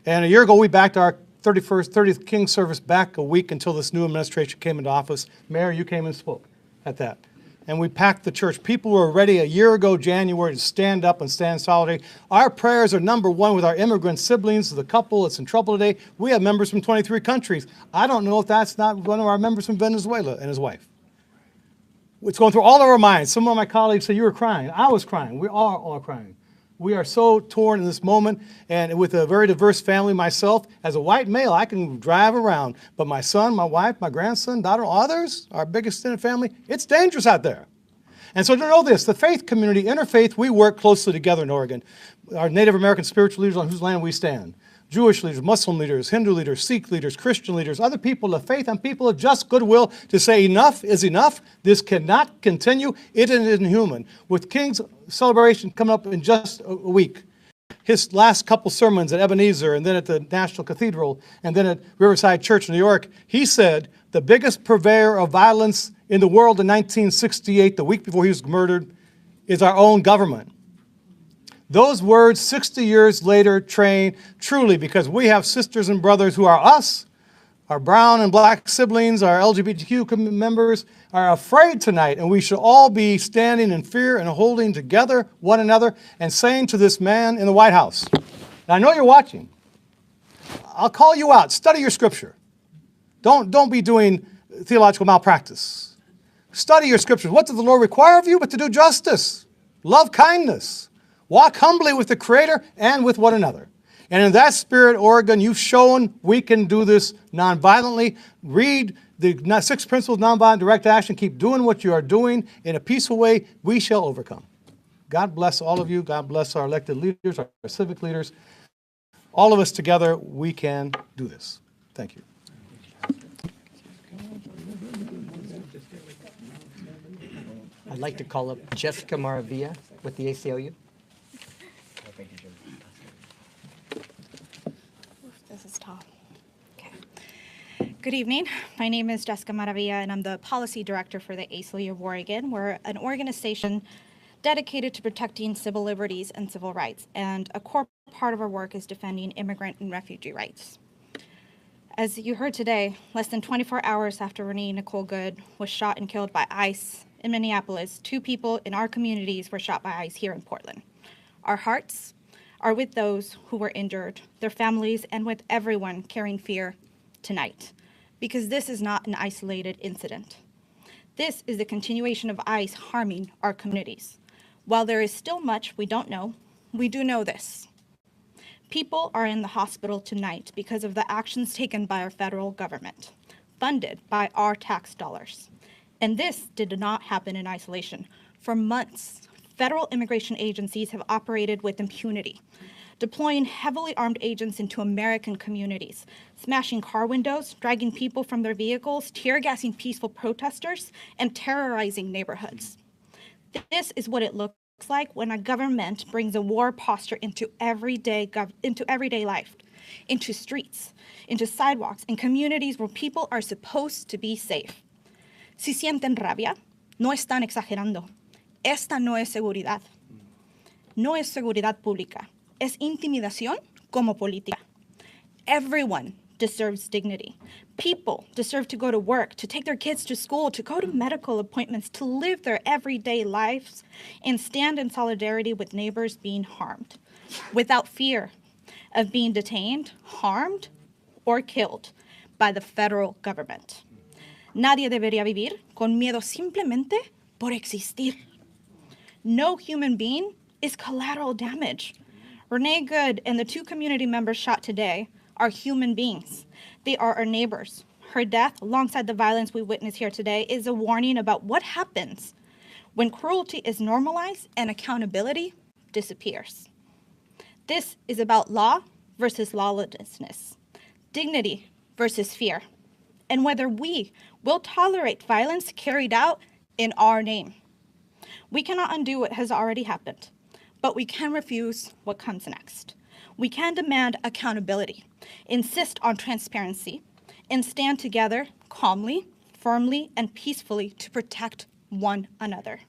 And a year ago, we backed our 30th King service back a week until this new administration came into office. Mayor, you came and spoke at that. And we packed the church. People were ready a year ago, January, to stand up and stand solidarity. Our prayers are number one with our immigrant siblings, the couple that's in trouble today. We have members from 23 countries. I don't know if that's not one of our members from Venezuela and his wife. It's going through all of our minds. Some of my colleagues say, you were crying. I was crying. We are all crying. We are so torn in this moment, and with a very diverse family myself, as a white male, I can drive around. But my son, my wife, my grandson, daughter, others, our biggest extended family, it's dangerous out there. And so to know this, the faith community, interfaith, we work closely together in Oregon. Our Native American spiritual leaders on whose land we stand. Jewish leaders, Muslim leaders, Hindu leaders, Sikh leaders, Christian leaders, other people of faith and people of just goodwill to say enough is enough. This cannot continue. It is inhuman. With King's celebration coming up in just a week, his last couple sermons at Ebenezer and then at the National Cathedral and then at Riverside Church in New York, he said the biggest purveyor of violence in the world in 1968, the week before he was murdered, is our own government. Those words 60 years later train truly because we have sisters and brothers who are us, our brown and black siblings, our LGBTQ members are afraid tonight, and we should all be standing in fear and holding together one another and saying to this man in the White House, and I know you're watching, I'll call you out, study your scripture. Don't be doing theological malpractice. Study your scriptures. What does the Lord require of you but to do justice, love kindness, walk humbly with the Creator and with one another. And in that spirit, Oregon, you've shown we can do this nonviolently. Read the 6 principles of nonviolent direct action. Keep doing what you are doing in a peaceful way. We shall overcome. God bless all of you. God bless our elected leaders, our civic leaders. All of us together, we can do this. Thank you. I'd like to call up Jessica Maravilla with the ACLU. This is tall. Okay. Good evening. My name is Jessica Maravilla, and I'm the Policy Director for the ACLU of Oregon. We're an organization dedicated to protecting civil liberties and civil rights, and a core part of our work is defending immigrant and refugee rights. As you heard today, less than 24 hours after Renee Nicole Good was shot and killed by ICE in Minneapolis, 2 people in our communities were shot by ICE here in Portland. Our hearts are with those who were injured, their families, and with everyone carrying fear tonight, because this is not an isolated incident. This is the continuation of ICE harming our communities. While there is still much we don't know, we do know this. People are in the hospital tonight because of the actions taken by our federal government, funded by our tax dollars. And this did not happen in isolation. For months, federal immigration agencies have operated with impunity, deploying heavily armed agents into American communities, smashing car windows, dragging people from their vehicles, tear gassing peaceful protesters, and terrorizing neighborhoods. This is what it looks like when a government brings a war posture into everyday life, into streets, into sidewalks, in communities where people are supposed to be safe. Si sienten rabia, no están exagerando. Esta no es seguridad. No es seguridad pública. Es intimidación como política. Everyone deserves dignity. People deserve to go to work, to take their kids to school, to go to medical appointments, to live their everyday lives and stand in solidarity with neighbors being harmed, without fear of being detained, harmed, or killed by the federal government. Nadie debería vivir con miedo simplemente por existir. No human being is collateral damage. Renee Good and the 2 community members shot today are human beings. They are our neighbors. Her death, alongside the violence we witness here today, is a warning about what happens when cruelty is normalized and accountability disappears. This is about law versus lawlessness, dignity versus fear, and whether we will tolerate violence carried out in our name. We cannot undo what has already happened, but we can refuse what comes next. We can demand accountability, insist on transparency, and stand together calmly, firmly, and peacefully to protect one another.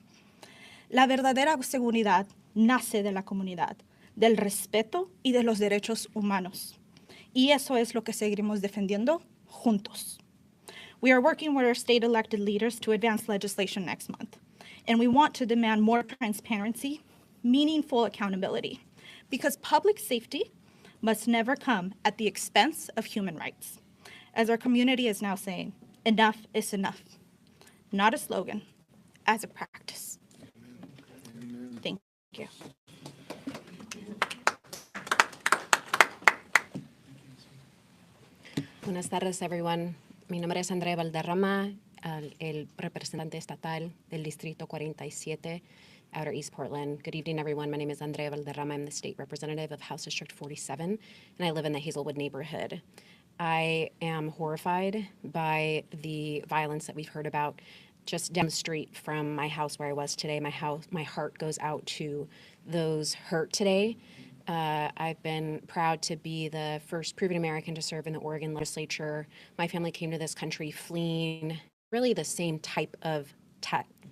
La verdadera seguridad nace de la comunidad, del respeto y de los derechos humanos. Y eso es lo que seguiremos defendiendo juntos. We are working with our state elected leaders to advance legislation next month, and we want to demand more transparency, meaningful accountability, because public safety must never come at the expense of human rights. As our community is now saying, enough is enough. Not a slogan, as a practice. Thank you. Buenas tardes, everyone. Mi nombre es Andrea Valderrama, el representante estatal del Distrito 47, Outer East Portland. Good evening, everyone. My name is Andrea Valderrama. I'm the state representative of House District 47, and I live in the Hazelwood neighborhood. I am horrified by the violence that we've heard about just down the street from my house where I was today. My heart goes out to those hurt today. I've been proud to be the first proven American to serve in the Oregon legislature. My family came to this country fleeing really the same type of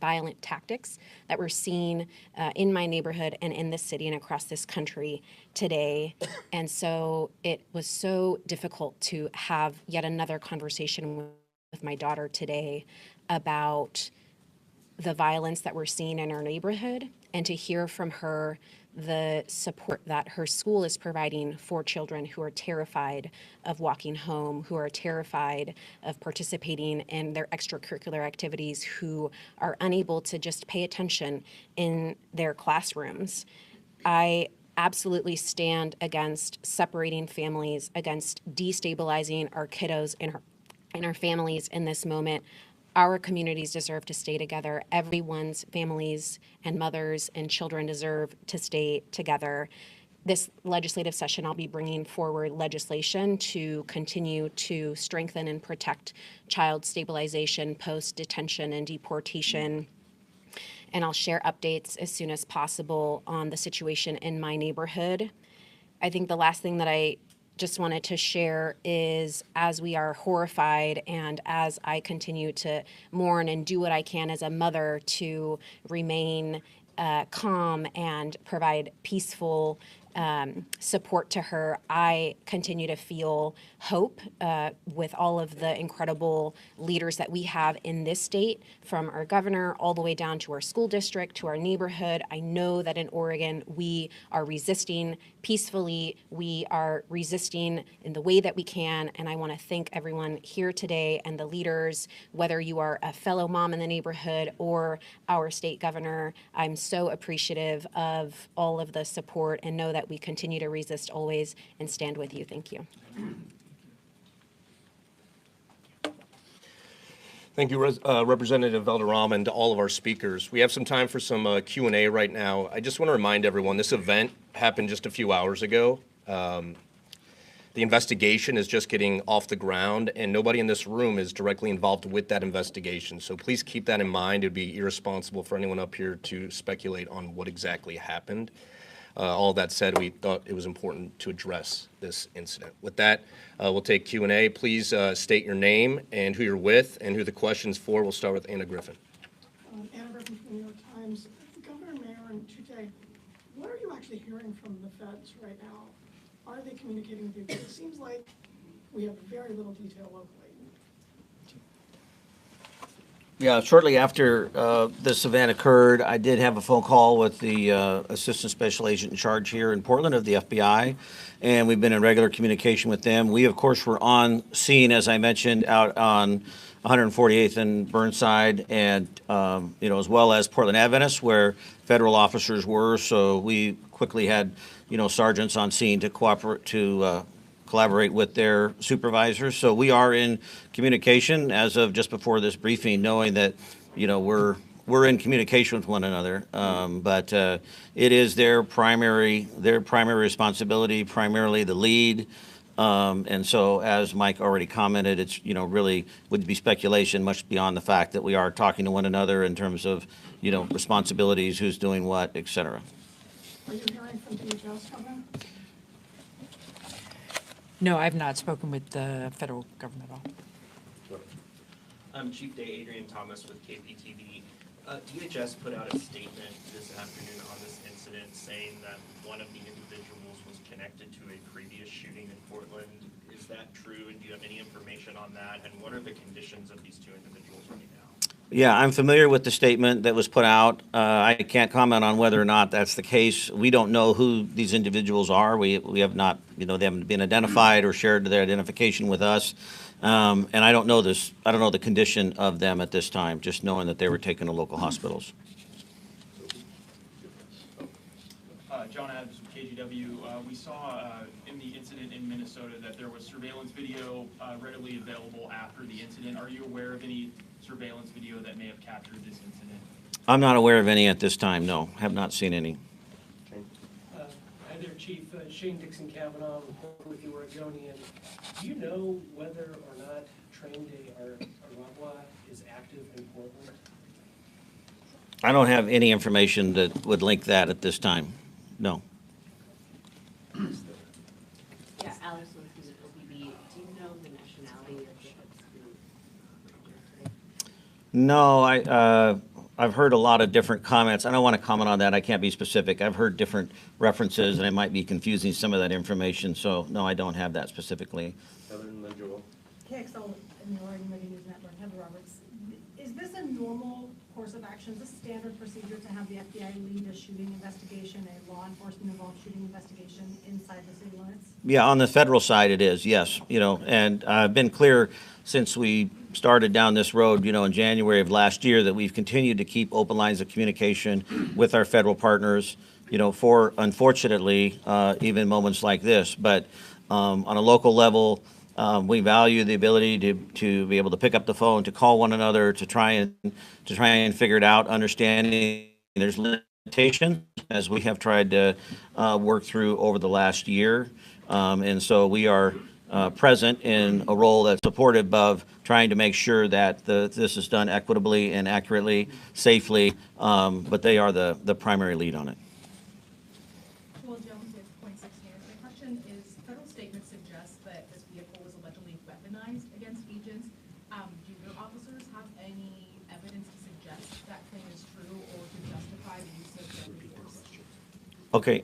violent tactics that we're seeing in my neighborhood and in this city and across this country today. And so it was so difficult to have yet another conversation with my daughter today about the violence that we're seeing in our neighborhood and to hear from her the support that her school is providing for children who are terrified of walking home, who are terrified of participating in their extracurricular activities, who are unable to just pay attention in their classrooms. I absolutely stand against separating families, against destabilizing our kiddos and our families in this moment. Our communities deserve to stay together. Everyone's families and mothers and children deserve to stay together. This legislative session, I'll be bringing forward legislation to continue to strengthen and protect child stabilization, post-detention, and deportation. And I'll share updates as soon as possible on the situation in my neighborhood. I think the last thing that I just wanted to share is, as we are horrified and as I continue to mourn and do what I can as a mother to remain calm and provide peaceful support to her, I continue to feel hope with all of the incredible leaders that we have in this state, from our governor all the way down to our school district, to our neighborhood. I know that in Oregon, we are resisting peacefully. We are resisting in the way that we can. And I want to thank everyone here today and the leaders, whether you are a fellow mom in the neighborhood or our state governor. I'm so appreciative of all of the support and know that we continue to resist always and stand with you. Thank you. Thank you, Representative Valderrama, and to all of our speakers. We have some time for some Q&A right now. I just want to remind everyone, this event happened just a few hours ago. The investigation is just getting off the ground, and nobody in this room is directly involved with that investigation. So please keep that in mind. It would be irresponsible for anyone up here to speculate on what exactly happened. All that said, we thought it was important to address this incident. With that, we'll take Q&A. Please state your name and who you're with and who the question's for. We'll start with Anna Griffin. Anna Griffin from the New York Times. Governor Mayor and Tutte, what are you actually hearing from the feds right now? Are they communicating with you? Because it seems like we have very little detail locally. Yeah, shortly after this event occurred, I did have a phone call with the Assistant Special Agent in charge here in Portland of the FBI, and we've been in regular communication with them. We, of course, were on scene, as I mentioned, out on 148th and Burnside, and as well as Portland Adventist, where federal officers were. So we quickly had, sergeants on scene to cooperate collaborate with their supervisors. So we are in communication as of just before this briefing, knowing that, we're in communication with one another. But it is their primary responsibility, primarily the lead. And so, as Mike already commented, it's, really would be speculation much beyond the fact that we are talking to one another in terms of, responsibilities, who's doing what, et cetera. Are you hearing from DHS, Governor? No, I've not spoken with the federal government at all. I'm Chief Day Adrian Thomas with KPTV. DHS put out a statement this afternoon on this incident saying that one of the individuals was connected to a previous shooting in Portland. Is that true, and do you have any information on that? And what are the conditions of these two individuals right now? Yeah, I'm familiar with the statement that was put out. I can't comment on whether or not that's the case. We don't know who these individuals are. We have not, they haven't been identified or shared their identification with us. And I don't know this. I don't know the condition of them at this time, just knowing that they were taken to local hospitals. John Adams from KGW. We saw in the incident in Minnesota that there was surveillance video readily available after the incident. Are you aware of any surveillance video that may have captured this incident? I'm not aware of any at this time, no. Have not seen any. Hi there, Chief. Shane Dixon Kavanaugh with the Oregonian. Do you know whether or not Train Day Aragua is active in Portland? I don't have any information that would link that at this time. No. Yeah, Alex with OBB. Do you know the nationality of the No, I've heard a lot of different comments. I don't want to comment on that. I can't be specific. I've heard different references, and I might be confusing some of that information. So, no, I don't have that specifically. KXL in the Oregon Media News Network, Heather Roberts. Is this a normal course of action? Is this standard procedure to have the FBI lead a shooting investigation, a law enforcement involved shooting investigation inside the city limits? Yeah, on the federal side it is, yes. And I've been clear since we started down this road, in January of last year, that we've continued to keep open lines of communication with our federal partners, for, unfortunately, even moments like this. But on a local level, we value the ability to be able to pick up the phone, to call one another, to try and figure it out, understanding there's limitations as we have tried to work through over the last year. And so we are present in a role that's supportive of trying to make sure that this is done equitably and accurately, safely, but they are the primary lead on it. Well, Jones with .6 News. My question is, federal statement suggests that this vehicle was allegedly weaponized against agents. Do your officers have any evidence to suggest that claim is true or to justify the use of deadly force? Okay,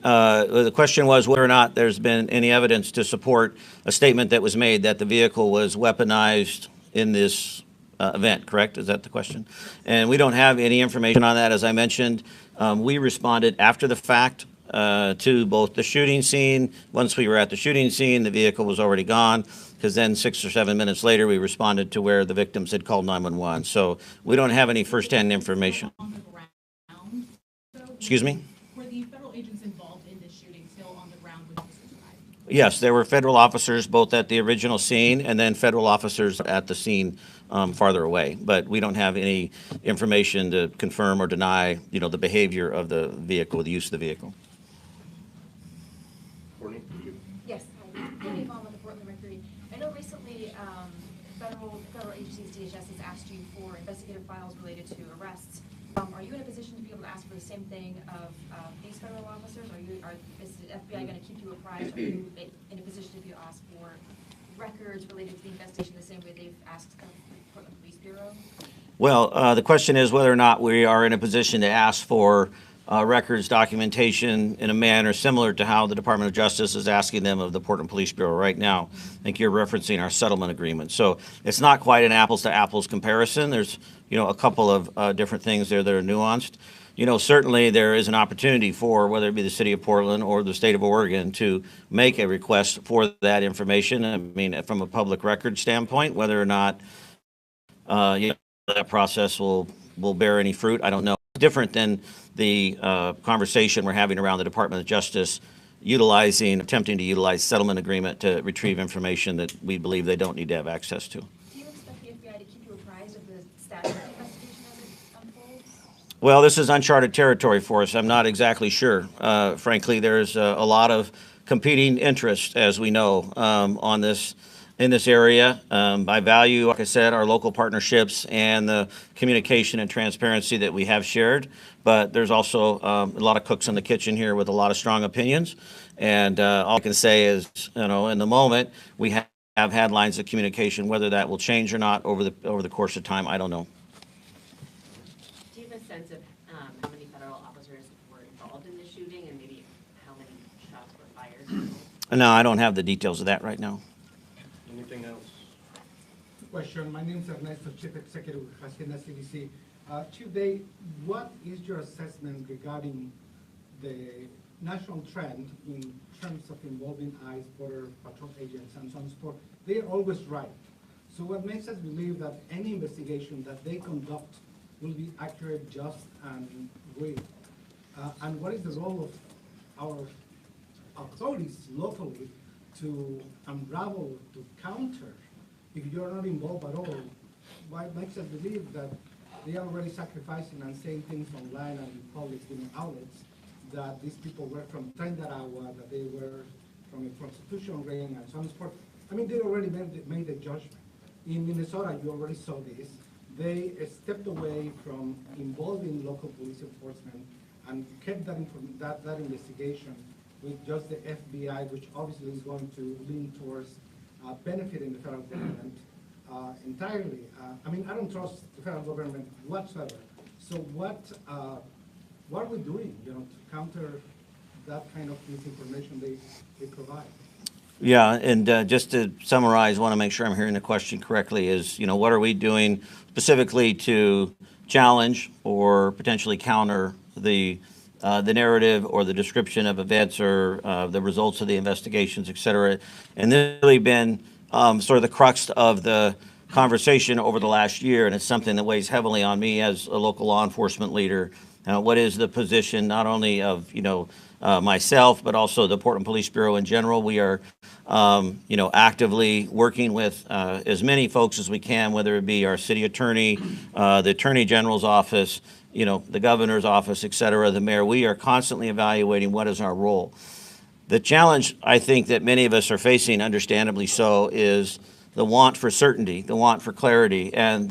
the question was whether or not there's been any evidence to support a statement that was made that the vehicle was weaponized in this event, correct? Is that the question? And we don't have any information on that. As I mentioned, we responded after the fact to both the shooting scene. Once we were at the shooting scene, the vehicle was already gone, because then 6 or 7 minutes later, we responded to where the victims had called 911. So we don't have any firsthand information. Excuse me? Were the federal agents involved in this shooting still on the ground with officers? Yes, there were federal officers both at the original scene and then federal officers at the scene farther away. But we don't have any information to confirm or deny, the behavior of the vehicle, the use of the vehicle. Yes, Courtney Vaughn with the Portland Mercury. I know recently federal agencies, DHS, has asked you for investigative files related to arrests. Are you in a position to be able to ask for the same thing of these federal officers? Is the FBI going to keep you apprised? Are you in a position to be asked for records related to the investigation the same way they've asked the Portland Police Bureau? Well, the question is whether or not we are in a position to ask for records documentation in a manner similar to how the Department of Justice is asking them of the Portland Police Bureau right now. I think you're referencing our settlement agreement. So it's not quite an apples to apples comparison. There's, a couple of different things there that are nuanced. Certainly there is an opportunity for, whether it be the city of Portland or the state of Oregon, to make a request for that information. I mean, from a public record standpoint, whether or not that process will bear any fruit, I don't know. Different than the conversation we're having around the Department of Justice attempting to utilize settlement agreement to retrieve information that we believe they don't need to have access to. Do you expect the FBI to keep you apprised of the status of the investigation as it unfolds? Well, this is uncharted territory for us. I'm not exactly sure. Frankly, there's a lot of competing interests, as we know, in this area. I value, like I said, our local partnerships and the communication and transparency that we have shared. But there's also a lot of cooks in the kitchen here with a lot of strong opinions. And all I can say is, in the moment, we have had lines of communication. Whether that will change or not over the course of time, I don't know. Do you have a sense of how many federal officers were involved in the shooting and maybe how many shots were fired? No, I don't have the details of that right now. Anything else? Question. My name is Ernesto, Chief Executive with Hacienda CDC. Chief Day, what is your assessment regarding the national trend in terms of involving ICE, Border Patrol agents, and so on and so forth? They are always right. So what makes us believe that any investigation that they conduct will be accurate, just, and real? And what is the role of our authorities locally to unravel, to counter, if you're not involved at all? What makes us believe that they are already sacrificing and saying things online and in public outlets that these people were from Tendarawa, that they were from a prostitution ring, and so on and so forth? I mean, they already made the judgment. In Minnesota, you already saw this. They stepped away from involving local police enforcement and kept that investigation with just the FBI, which obviously is going to lean towards benefiting the federal government entirely. I mean, I don't trust the federal government whatsoever. So what are we doing, to counter that kind of misinformation they provide? Yeah, and just to summarize, I want to make sure I'm hearing the question correctly, is, what are we doing specifically to challenge or potentially counter the narrative or the description of events or the results of the investigations, et cetera. And this has really been sort of the crux of the conversation over the last year, and it's something that weighs heavily on me as a local law enforcement leader. What is the position not only of myself, but also the Portland Police Bureau in general? We are actively working with as many folks as we can, whether it be our city attorney, the Attorney General's office, the governor's office, et cetera, the mayor. We are constantly evaluating what is our role. The challenge, I think, that many of us are facing, understandably so, is the want for certainty, the want for clarity, and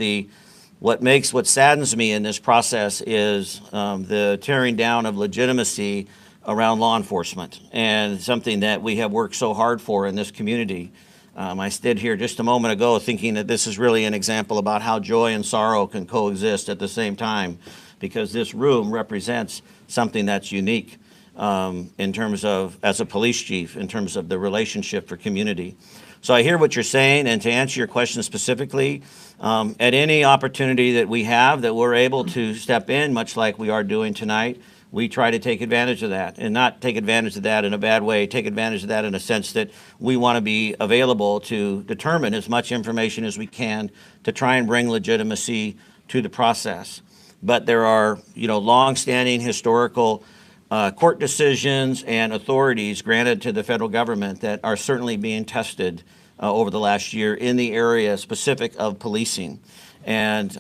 what saddens me in this process is the tearing down of legitimacy around law enforcement, and something that we have worked so hard for in this community. I stood here just a moment ago thinking that this is really an example about how joy and sorrow can coexist at the same time, because this room represents something that's unique in terms of, as a police chief, in terms of the relationship for community. So I hear what you're saying, and to answer your question specifically, at any opportunity that we have that we're able to step in, much like we are doing tonight, we try to take advantage of that, and not take advantage of that in a bad way, take advantage of that in a sense that we want to be available to determine as much information as we can to try and bring legitimacy to the process. But there are, long-standing historical court decisions and authorities granted to the federal government that are certainly being tested over the last year in the area specific of policing. And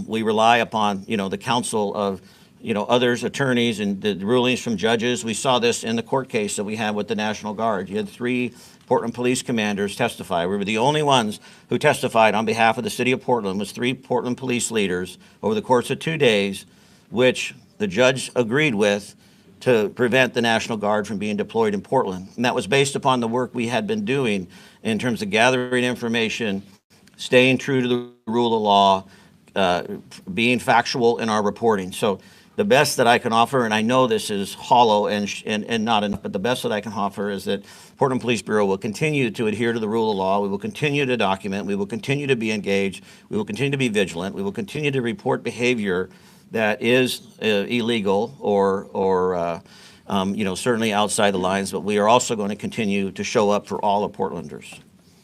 we rely upon, the counsel of others, attorneys, and the rulings from judges. We saw this in the court case that we had with the National Guard. You had 3 Portland police commanders testify. We were the only ones who testified on behalf of the city of Portland, was 3 Portland police leaders over the course of 2 days, which the judge agreed with to prevent the National Guard from being deployed in Portland. And that was based upon the work we had been doing in terms of gathering information, staying true to the rule of law, being factual in our reporting. So the best that I can offer, and I know this is hollow and not enough, but the best that I can offer is that Portland Police Bureau will continue to adhere to the rule of law. We will continue to document. We will continue to be engaged. We will continue to be vigilant. We will continue to report behavior that is illegal or certainly outside the lines, but we are also going to continue to show up for all of Portlanders.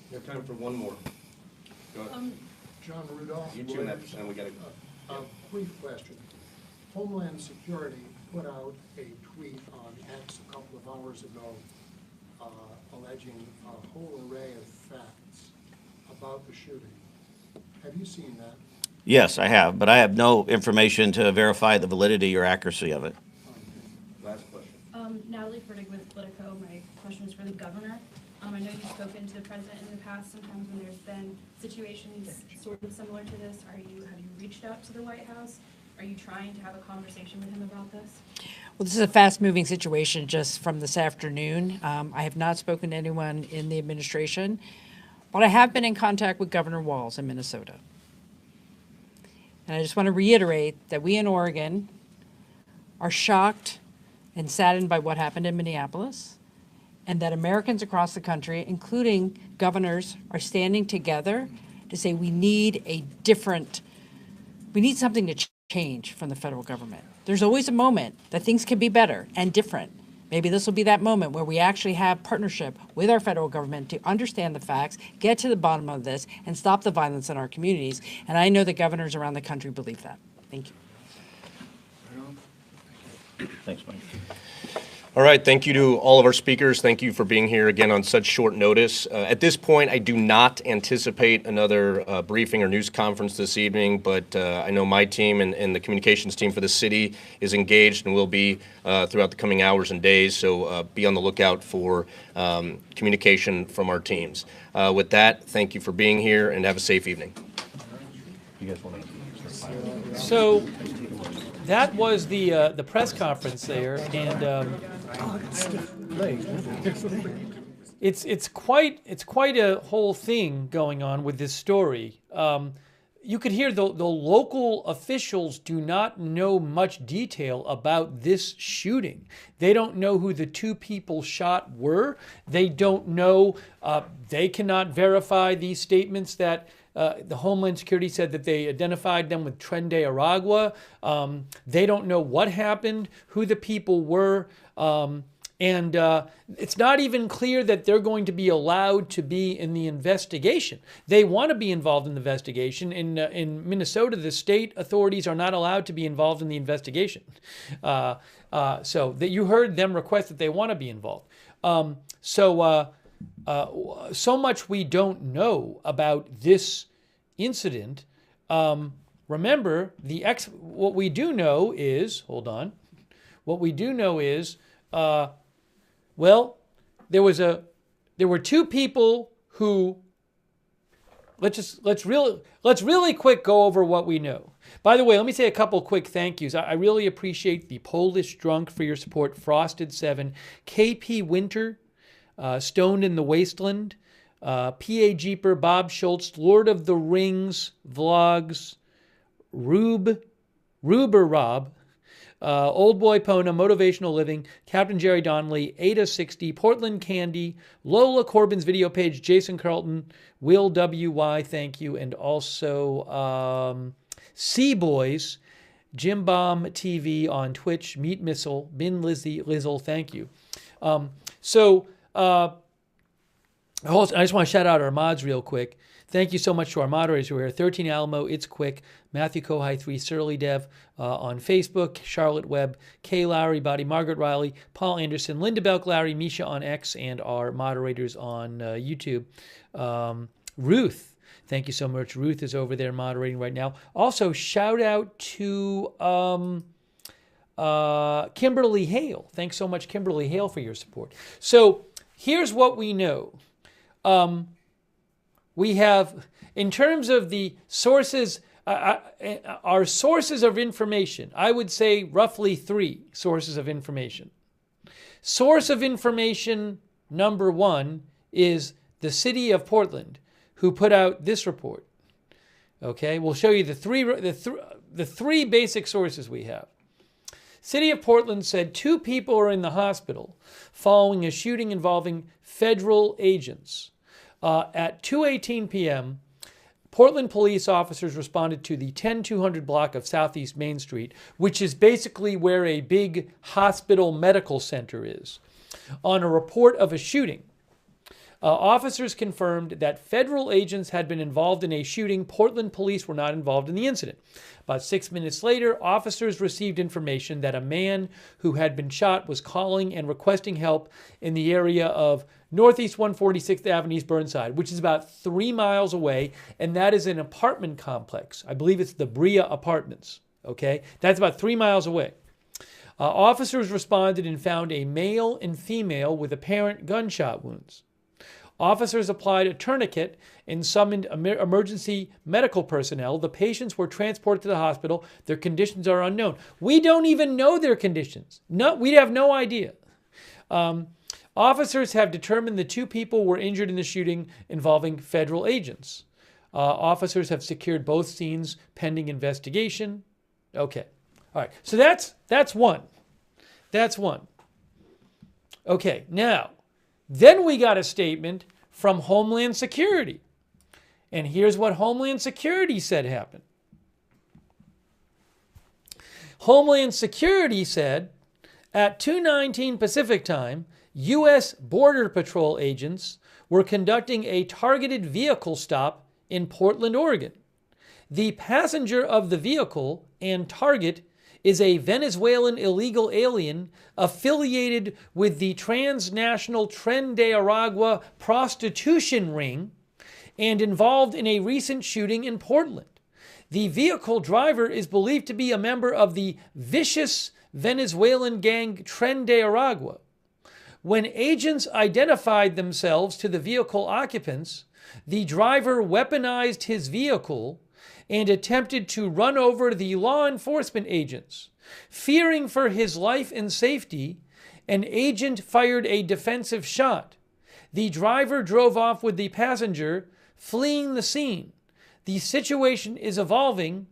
We have time for one more. Go ahead. John Rudolph. You two next, and we got a brief question. Homeland Security put out a tweet on X a couple of hours ago alleging a whole array of facts about the shooting. Have you seen that? Yes, I have, but I have no information to verify the validity or accuracy of it. Last question. Natalie Fertig with Politico. My question is for the governor. I know you've spoken to the president in the past. Sometimes when there's been situations sort of similar to this, have you reached out to the White House? Are you trying to have a conversation with him about this? Well, this is a fast-moving situation just from this afternoon. I have not spoken to anyone in the administration, but I have been in contact with Governor Walz in Minnesota. And I just want to reiterate that we in Oregon are shocked and saddened by what happened in Minneapolis, and that Americans across the country, including governors, are standing together to say we need something to change from the federal government. There's always a moment that things can be better and different. Maybe this will be that moment where we actually have partnership with our federal government to understand the facts, get to the bottom of this, and stop the violence in our communities. And I know that governors around the country believe that. Thank you. Thanks, Mike. All right, thank you to all of our speakers. Thank you for being here again on such short notice. At this point, I do not anticipate another briefing or news conference this evening, but I know my team and the communications team for the city is engaged and will be throughout the coming hours and days, so be on the lookout for communication from our teams. With that, thank you for being here and have a safe evening. You guys want to? So that was the press conference there, and it's quite a whole thing going on with this story. You could hear the local officials do not know much detail about this shooting. They don't know who the two people shot were. They don't know. They cannot verify these statements that. The Homeland Security said that they identified them with Tren de Aragua. They don't know what happened, who the people were, and it's not even clear that they're going to be allowed to be in the investigation. They want to be involved in the investigation. In Minnesota, the state authorities are not allowed to be involved in the investigation. So that you heard them request that they want to be involved. So much we don't know about this incident. Remember, what we do know is, hold on. What we do know is, there were two people who. Let's really quick go over what we know. By the way, let me say a couple quick thank yous. I really appreciate the Polish Drunk for your support, Frosted7, KP Winter, Stoned in the Wasteland, P.A. Jeeper, Bob Schultz, Lord of the Rings Vlogs, Ruber Rob, Old Boy Pona, Motivational Living, Captain Jerry Donnelly, Ada60, Portland Candy, Lola Corbin's video page, Jason Carlton, Will W.Y., thank you, and also Sea Boys, Jim Bomb TV on Twitch, Meat Missile, Bin Lizzle, thank you. I just want to shout out our mods real quick. Thank you so much to our moderators who are here. 13 Alamo, It's Quick, Matthew Kohai 3, Surly Dev on Facebook, Charlotte Webb, Kay Lowry, Body, Margaret Riley, Paul Anderson, Linda Belk Lowry, Misha on X, and our moderators on YouTube. Ruth, thank you so much. Ruth is over there moderating right now. Also, shout out to Kimberly Hale. Thanks so much, Kimberly Hale, for your support. So here's what we know. We have, in terms of the sources, our sources of information, I would say roughly 3 sources of information. Source of information number 1 is the city of Portland, who put out this report. Okay, we'll show you the three basic sources we have. City of Portland said 2 people are in the hospital following a shooting involving federal agents. At 2:18 p.m., Portland police officers responded to the 10200 block of Southeast Main Street, which is basically where a big hospital medical center is, on a report of a shooting. Officers confirmed that federal agents had been involved in a shooting. Portland police were not involved in the incident. About 6 minutes later, officers received information that a man who had been shot was calling and requesting help in the area of Northeast 146th Avenue, East Burnside, which is about 3 miles away, and that is an apartment complex. I believe it's the Brea Apartments. Okay, that's about 3 miles away. Officers responded and found a male and female with apparent gunshot wounds. Officers applied a tourniquet and summoned emergency medical personnel. The patients were transported to the hospital. Their conditions are unknown. We don't even know their conditions. No, we have no idea. Officers have determined the 2 people were injured in the shooting involving federal agents. Officers have secured both scenes pending investigation. Okay. All right. So that's one. That's one. Okay. Now, then we got a statement from Homeland Security. And here's what Homeland Security said happened. Homeland Security said, at 2:19 Pacific Time, U.S. Border Patrol agents were conducting a targeted vehicle stop in Portland, Oregon. The passenger of the vehicle and target is a Venezuelan illegal alien affiliated with the transnational Tren de Aragua prostitution ring and involved in a recent shooting in Portland. The vehicle driver is believed to be a member of the vicious Venezuelan gang Tren de Aragua. When agents identified themselves to the vehicle occupants, the driver weaponized his vehicle and attempted to run over the law enforcement agents. Fearing for his life and safety, an agent fired a defensive shot. The driver drove off with the passenger, fleeing the scene. The situation is evolving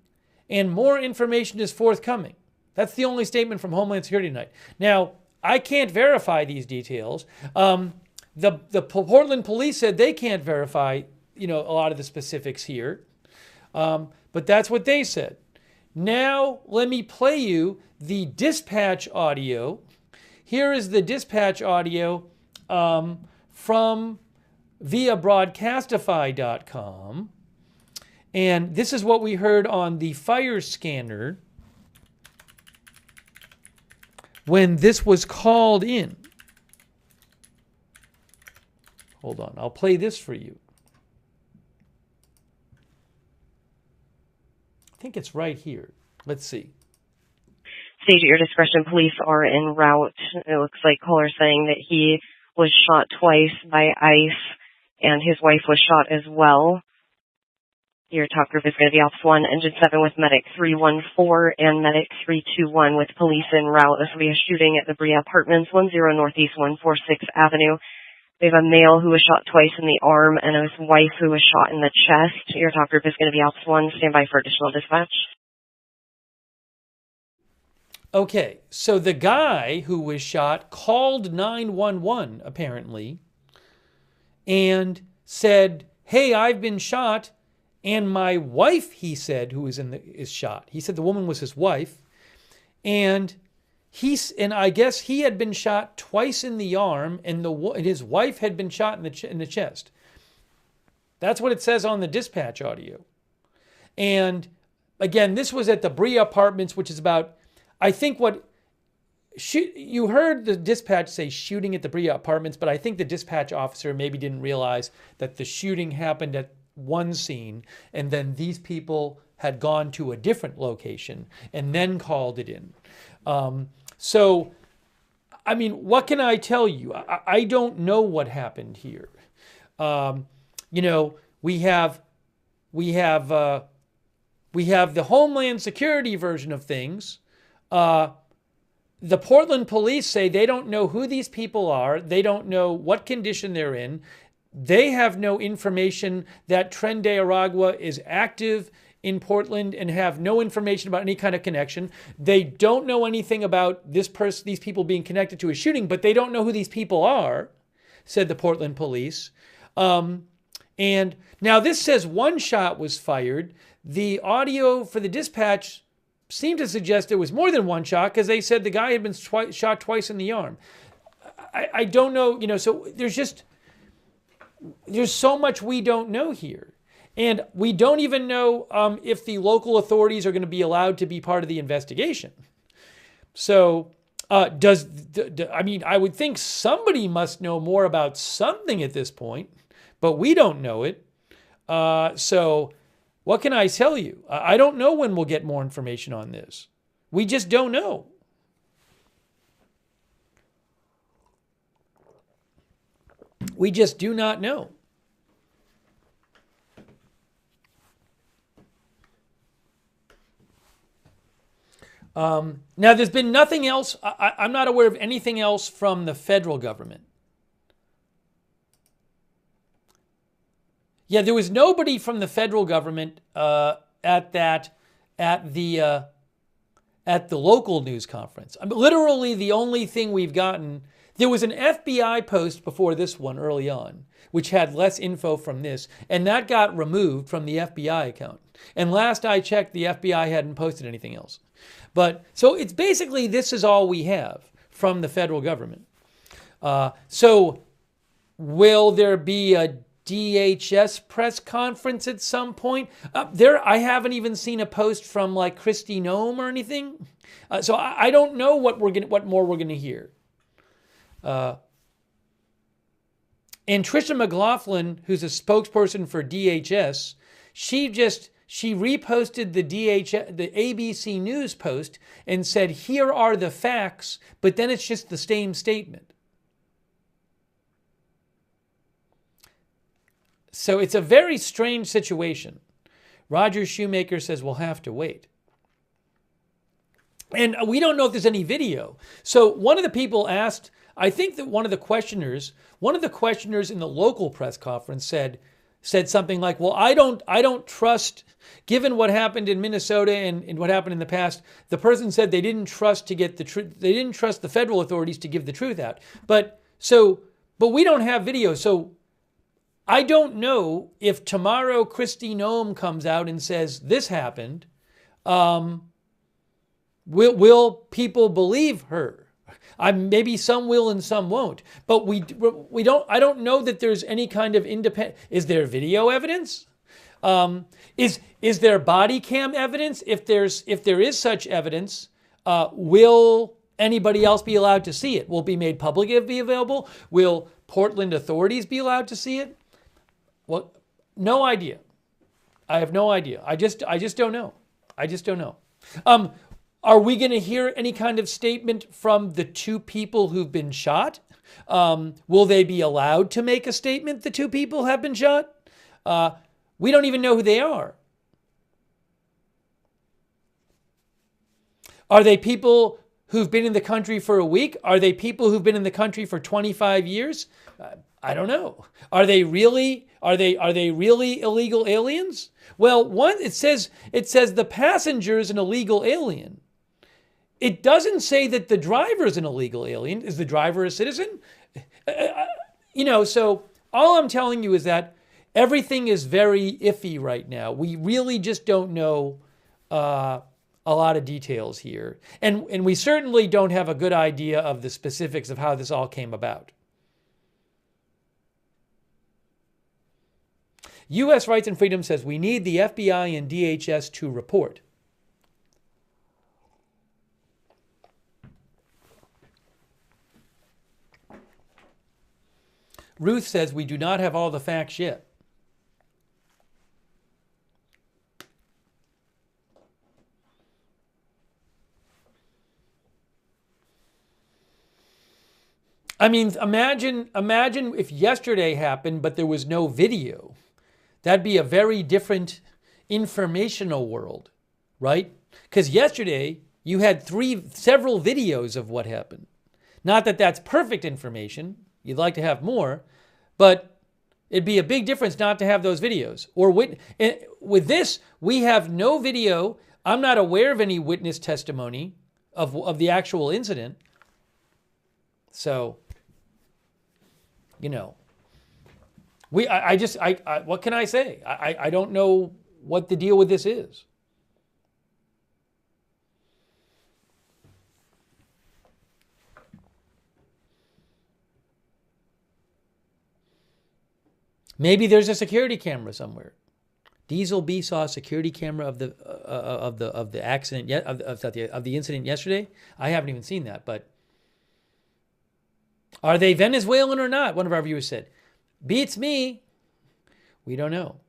and more information is forthcoming. That's the only statement from Homeland Security tonight. Now, I can't verify these details. The Portland police said they can't verify, a lot of the specifics here. But that's what they said. Now, let me play you the dispatch audio. Here is the dispatch audio from via broadcastify.com. And this is what we heard on the fire scanner when this was called in. Hold on, I'll play this for you. I think it's right here. Let's see. Stage at your discretion, police are en route. It looks like caller saying that he was shot twice by ICE and his wife was shot as well. Your top group is going to be Ops 1, Engine 7 with Medic 314 and Medic 321 with police en route. This will be a shooting at the Brea Apartments, 10 Northeast 146th Avenue. We have a male who was shot twice in the arm and his wife who was shot in the chest. Your top group is going to be Ops 1. Stand by for additional dispatch. Okay, so the guy who was shot called 911, apparently, and said, hey, I've been shot, and my wife, he said, who is shot. He said the woman was his wife, and I guess he had been shot twice in the arm, and his wife had been shot in the chest. That's what it says on the dispatch audio. And again, this was at the Brea Apartments, which is about, I think you heard the dispatch say shooting at the Brea Apartments, but I think the dispatch officer maybe didn't realize that the shooting happened at one scene, and then these people had gone to a different location and then called it in. So, I mean, what can I tell you? I don't know what happened here. We have the Homeland Security version of things. The Portland police say they don't know who these people are. They don't know what condition they're in. They have no information that Tren de Aragua is active in Portland and have no information about any kind of connection. They don't know anything about these people being connected to a shooting, but they don't know who these people are, said the Portland police. And now this says one shot was fired. The audio for the dispatch seemed to suggest there was more than one shot because they said the guy had been shot twice in the arm. I don't know, so there's so much we don't know here. And we don't even know if the local authorities are going to be allowed to be part of the investigation. So I would think somebody must know more about something at this point, but we don't know it. So what can I tell you? I don't know when we'll get more information on this. We just don't know. We just do not know. Now, there's been nothing else. I'm not aware of anything else from the federal government. Yeah, there was nobody from the federal government at the local news conference. Literally, the only thing we've gotten. There was an FBI post before this one early on, which had less info from this, and that got removed from the FBI account. And last I checked, the FBI hadn't posted anything else. But so it's basically this is all we have from the federal government. So will there be a DHS press conference at some point? I haven't even seen a post from like Kristi Noem or anything. So I don't know what more we're gonna hear. And Tricia McLaughlin, who's a spokesperson for DHS, she reposted the ABC News post and said, here are the facts, but then it's just the same statement. So it's a very strange situation. Roger Shoemaker says we'll have to wait. And we don't know if there's any video. So one of the people asked, I think that one of the questioners in the local press conference said something like, well, I don't trust, given what happened in Minnesota and what happened in the past, the person said they didn't trust they didn't trust the federal authorities to give the truth out. But we don't have video. So I don't know if tomorrow Kristi Noem comes out and says this happened, will people believe her? Maybe some will and some won't, but we don't. I don't know that there's any kind of independent. Is there video evidence? Is there body cam evidence? If there is such evidence, will anybody else be allowed to see it? Will it be made public? It be available? Will Portland authorities be allowed to see it? Well, no idea. I have no idea. I just don't know. I just don't know. Are we going to hear any kind of statement from the two people who've been shot? Will they be allowed to make a statement? The two people have been shot. We don't even know who they are. Are they people who've been in the country for a week? Are they people who've been in the country for 25 years? I don't know. Are they really illegal aliens? Well, it says the passenger is an illegal alien. It doesn't say that the driver is an illegal alien. Is the driver a citizen? So all I'm telling you is that everything is very iffy right now. We really just don't know a lot of details here. And we certainly don't have a good idea of the specifics of how this all came about. U.S. Rights and Freedom says we need the FBI and DHS to report. Ruth says we do not have all the facts yet. I mean, imagine if yesterday happened, but there was no video. That'd be a very different informational world, right? Because yesterday you had several videos of what happened. Not that that's perfect information. You'd like to have more, but It'd be a big difference not to have those videos. Or with this, we have no video. I'm not aware of any witness testimony of the actual incident. So, you know, what can I say? I don't know what the deal with this is. Maybe there's a security camera somewhere. Diesel B saw a security camera of the accident of the incident yesterday. I haven't even seen that, but are they Venezuelan or not? One of our viewers said. Beats me. We don't know.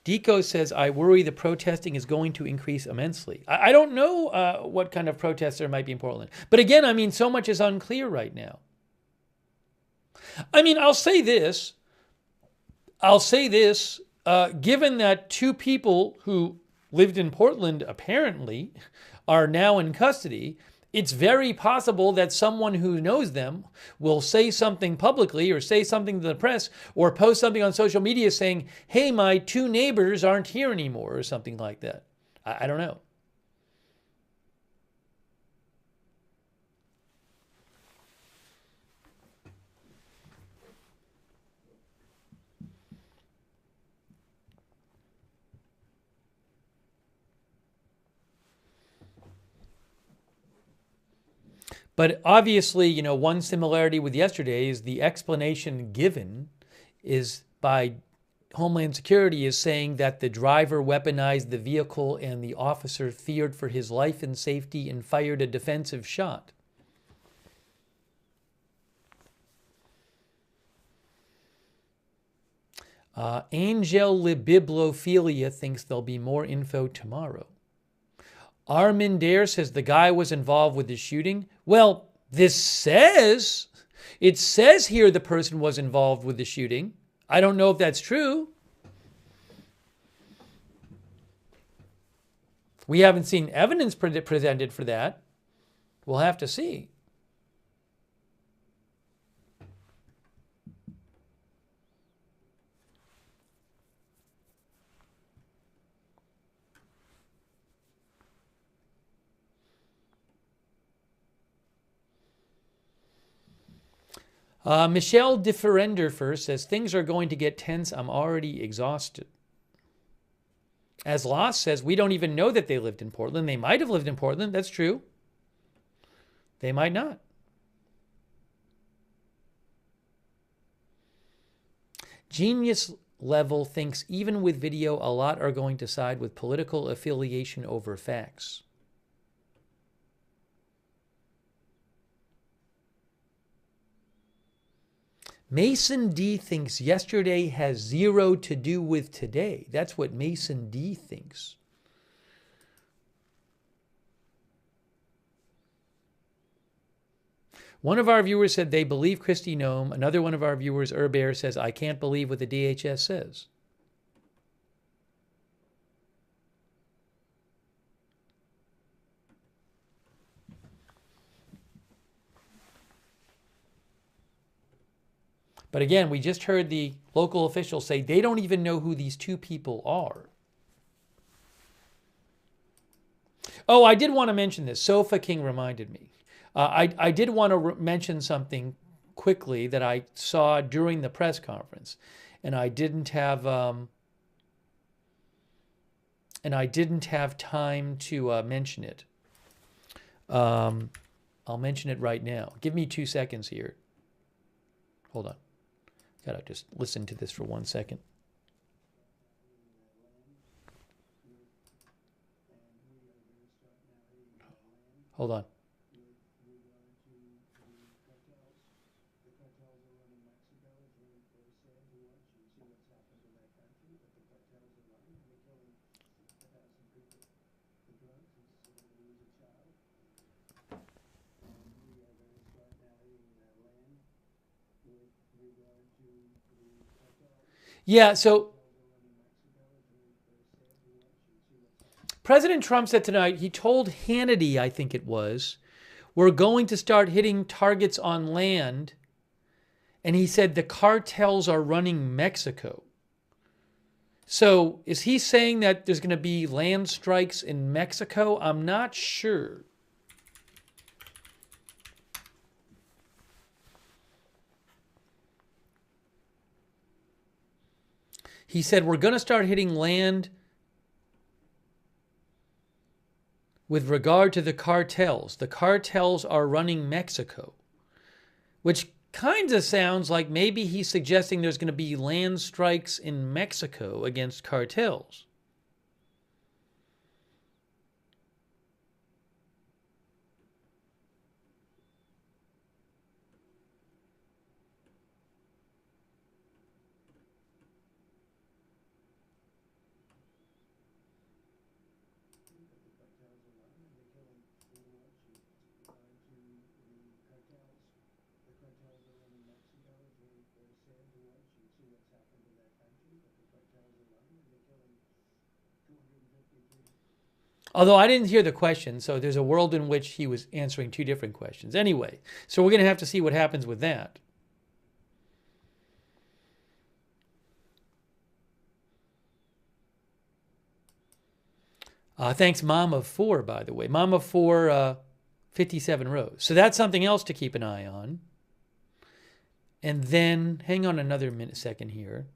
Deco says, I worry the protesting is going to increase immensely. I don't know what kind of protests there might be in Portland. But again, I mean, so much is unclear right now. I mean, I'll say this, given that two people who lived in Portland apparently are now in custody, it's very possible that someone who knows them will say something publicly or say something to the press or post something on social media saying, hey, my two neighbors aren't here anymore or something like that. I don't know. But obviously, you know, one similarity with yesterday is the explanation given is by Homeland Security is saying that the driver weaponized the vehicle and the officer feared for his life and safety and fired a defensive shot. Angel Libibophilia thinks there'll be more info tomorrow. Armin Dare says the guy was involved with the shooting. Well, it says here the person was involved with the shooting. I don't know if that's true. We haven't seen evidence presented for that. We'll have to see. Michelle Differender first says, things are going to get tense. I'm already exhausted. As Loss says, we don't even know that they lived in Portland. They might have lived in Portland. That's true. They might not. Genius Level thinks even with video, a lot are going to side with political affiliation over facts. Mason D thinks yesterday has zero to do with today. That's what Mason D thinks. One of our viewers said they believe Kristi Noem. Another one of our viewers, Urbear, says, I can't believe what the DHS says. But again, we just heard the local officials say they don't even know who these two people are. Oh, I did want to mention this. Sofa King reminded me. I did want to mention something quickly that I saw during the press conference, and I didn't have time to mention it. I'll mention it right now. Give me 2 seconds here. Hold on. Gotta just listen to this for 1 second. Hold on. Yeah, so President Trump said tonight, he told Hannity, I think it was, we're going to start hitting targets on land. And he said the cartels are running Mexico. So is he saying that there's going to be land strikes in Mexico? I'm not sure. He said we're going to start hitting land with regard to the cartels. The cartels are running Mexico, which kind of sounds like maybe he's suggesting there's going to be land strikes in Mexico against cartels. Although I didn't hear the question, so there's a world in which he was answering two different questions. Anyway, so we're going to have to see what happens with that. Thanks, Mom of 4, by the way. Mom of 4, 57 rows. So that's something else to keep an eye on. And then, hang on another second here.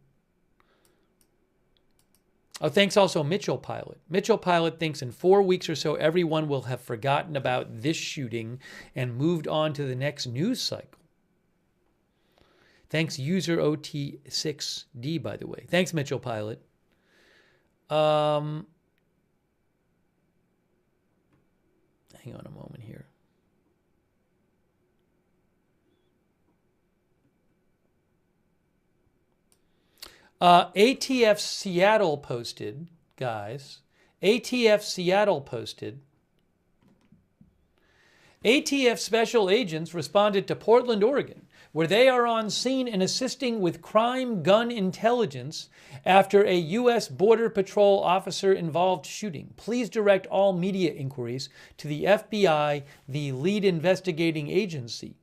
Oh, thanks also Mitchell Pilot. Mitchell Pilot thinks in 4 weeks or so, everyone will have forgotten about this shooting and moved on to the next news cycle. Thanks user OT6D, by the way. Thanks, Mitchell Pilot. Hang on a moment here. ATF Seattle posted, guys. ATF Seattle posted. ATF special agents responded to Portland, Oregon, where they are on scene and assisting with crime gun intelligence after a U.S. Border Patrol officer-involved shooting. Please direct all media inquiries to the FBI, the lead investigating agency.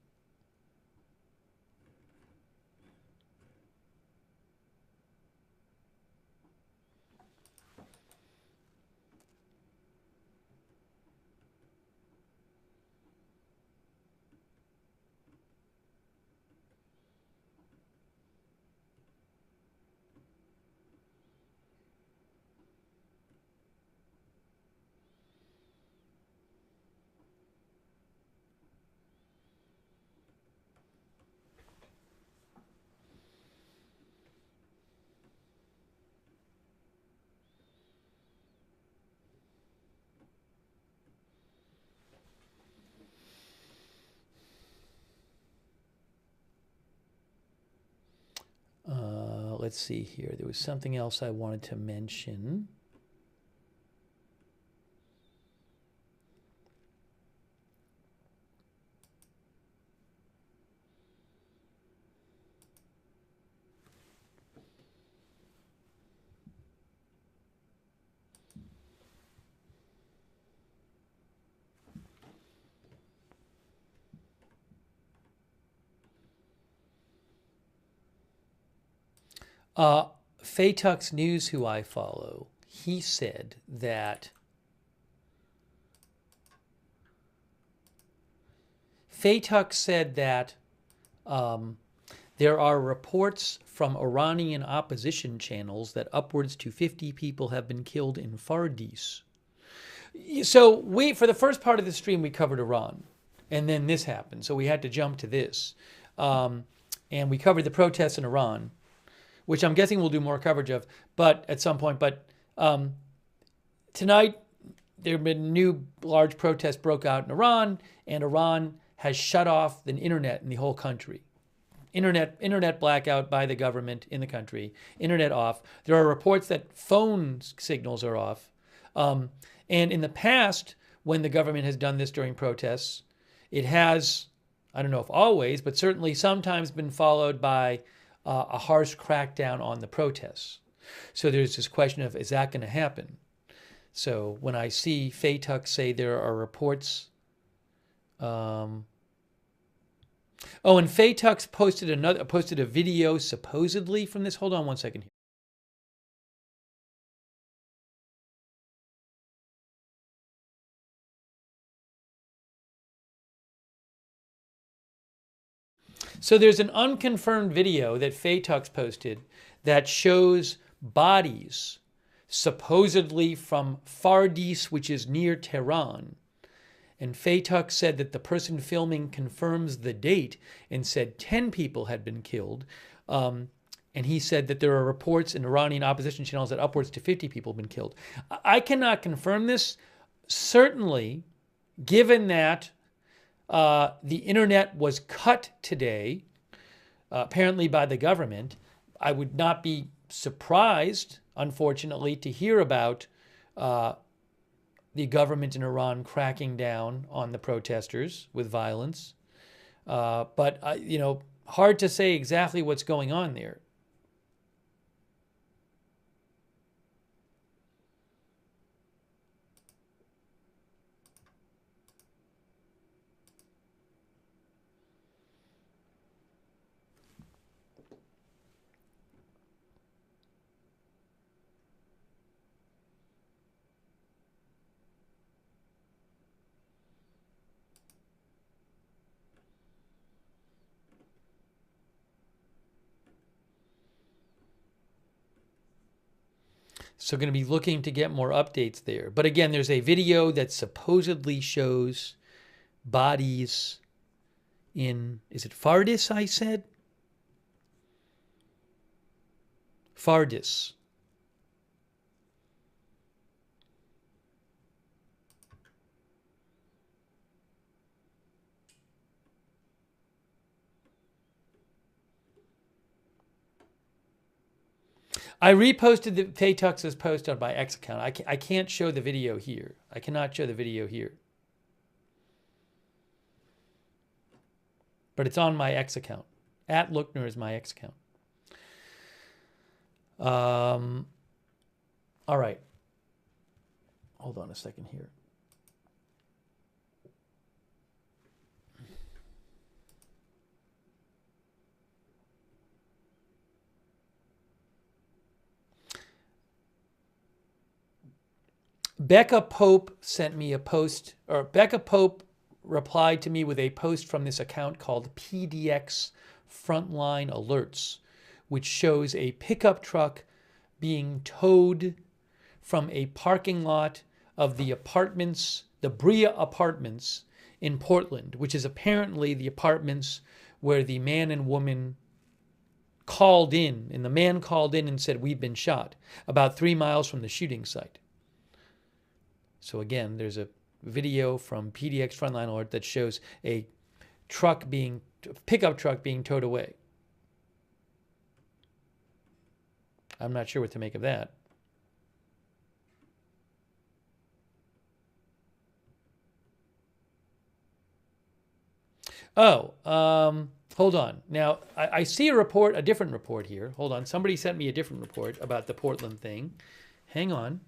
Let's see here. There was something else I wanted to mention. Faytux News, who I follow, he said that Faytux said that there are reports from Iranian opposition channels that upwards to 50 people have been killed in Fardis. So for the first part of the stream, we covered Iran, and then this happened. So we had to jump to this. And we covered the protests in Iran, which I'm guessing we'll do more coverage of, but at some point. But tonight, there have been new large protests broke out in Iran, and Iran has shut off the internet in the whole country. Internet blackout by the government in the country. Internet off. There are reports that phone signals are off. And in the past, when the government has done this during protests, it has, I don't know if always, but certainly sometimes been followed by a harsh crackdown on the protests. So there's this question of, is that going to happen? So when I see Faytux say there are reports Oh, and Faye Tux posted a video supposedly from this. Hold on one second here. So there's an unconfirmed video that Faye Tux posted that shows bodies supposedly from Fardis, which is near Tehran. And Faye Tux said that the person filming confirms the date and said 10 people had been killed. And he said that there are reports in Iranian opposition channels that upwards to 50 people have been killed. I cannot confirm this. Certainly, given that the internet was cut today, apparently by the government, I would not be surprised, unfortunately, to hear about the government in Iran cracking down on the protesters with violence. But, hard to say exactly what's going on there. So going to be looking to get more updates there. But again, there's a video that supposedly shows bodies in, is it Fardis I said? Fardis. I reposted the Faye Tux's post on my X account. I can't show the video here. I cannot show the video here. But it's on my X account. @Lookner is my X account. All right. Hold on a second here. Becca Pope sent me a post, or Becca Pope replied to me with a post from this account called PDX Frontline Alerts, which shows a pickup truck being towed from a parking lot of the apartments, the Bria Apartments in Portland, which is apparently the apartments where the man and woman called in, and the man called in and said, "We've been shot," about 3 miles from the shooting site. So again, there's a video from PDX Frontline Alert that shows a pickup truck being towed away. I'm not sure what to make of that. Oh, hold on. Now, I see a different report here. Hold on. Somebody sent me a different report about the Portland thing. Hang on.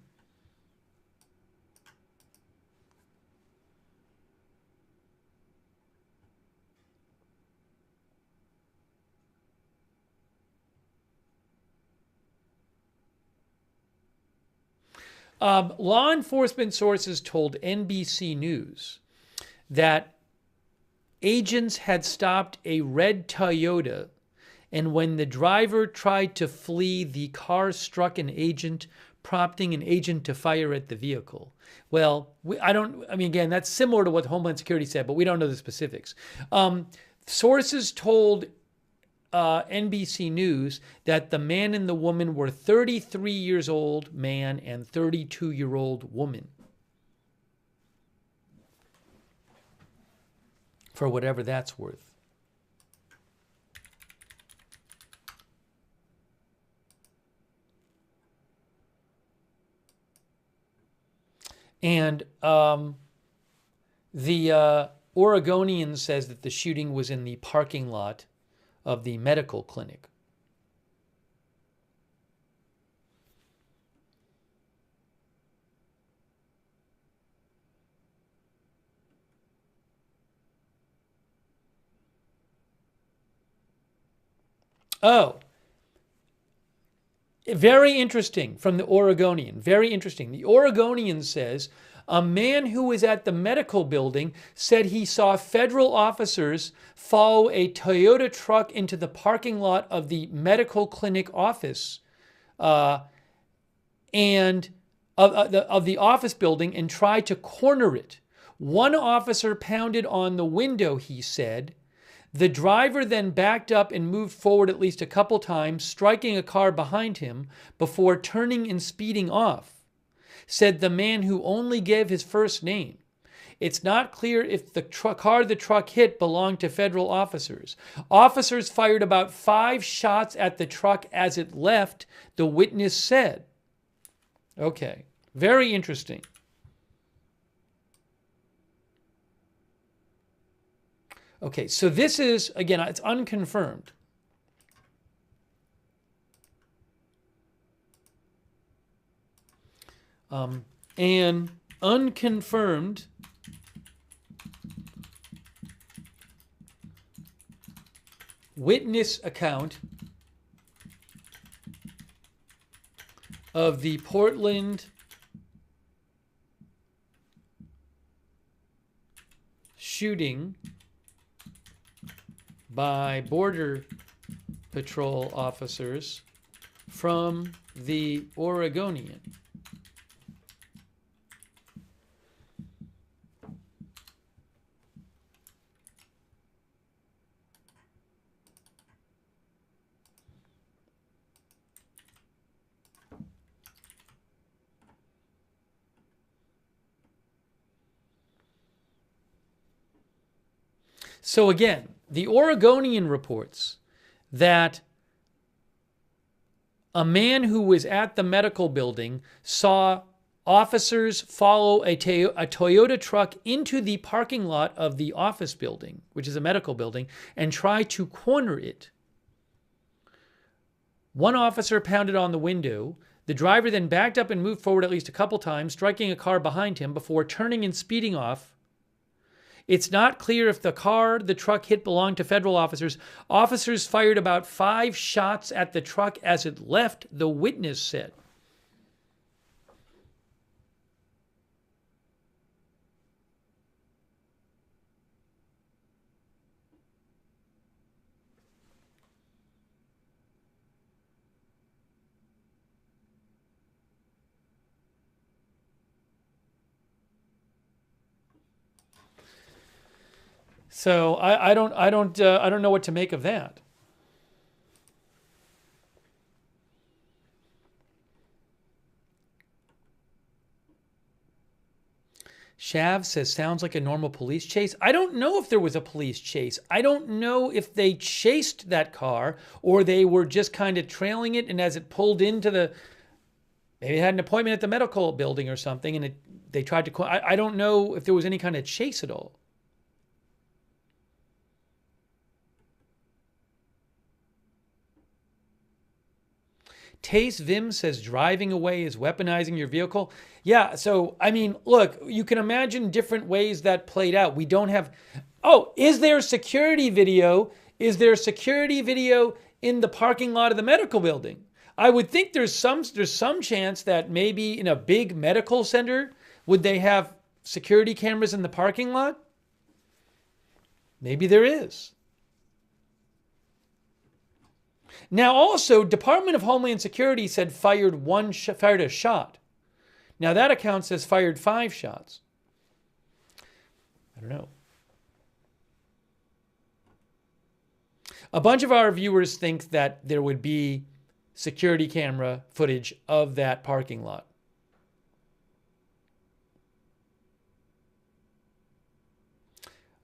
Law enforcement sources told NBC News that agents had stopped a red Toyota, and when the driver tried to flee, the car struck an agent, prompting an agent to fire at the vehicle. Well, again, that's similar to what Homeland Security said, but we don't know the specifics. Sources told NBC News that the man and the woman were 33 years old man and 32-year-old woman. For whatever that's worth. And the Oregonian says that the shooting was in the parking lot of the medical clinic. Oh, very interesting from the Oregonian. Very interesting. The Oregonian says a man who was at the medical building said he saw federal officers follow a Toyota truck into the parking lot of the medical clinic office and of the office building and try to corner it. One officer pounded on the window, he said. The driver then backed up and moved forward at least a couple times, striking a car behind him before turning and speeding off, said the man who only gave his first name. It's not clear if the car the truck hit belonged to federal officers. Officers fired about 5 shots at the truck as it left, the witness said. Okay, very interesting. Okay, so this is, again, it's unconfirmed. An unconfirmed witness account of the Portland shooting by Border Patrol officers from the Oregonian. So again, the Oregonian reports that a man who was at the medical building saw officers follow a Toyota truck into the parking lot of the office building, which is a medical building, and try to corner it. One officer pounded on the window. The driver then backed up and moved forward at least a couple times, striking a car behind him before turning and speeding off. It's not clear if the car the truck hit belonged to federal officers. Officers fired about 5 shots at the truck as it left, the witness said. So I don't know what to make of that. Shav says, sounds like a normal police chase. I don't know if there was a police chase. I don't know if they chased that car or they were just kind of trailing it, and as it pulled into the, maybe it had an appointment at the medical building or something, and they tried to, I don't know if there was any kind of chase at all. Tace Vim says driving away is weaponizing your vehicle. Yeah, so, I mean, look, you can imagine different ways that played out. We don't have... Oh, is there security video? Is there security video in the parking lot of the medical building? I would think there's some chance that maybe in a big medical center, would they have security cameras in the parking lot? Maybe there is. Now, also, Department of Homeland Security said fired a shot. Now, that account says fired 5 shots. I don't know. A bunch of our viewers think that there would be security camera footage of that parking lot.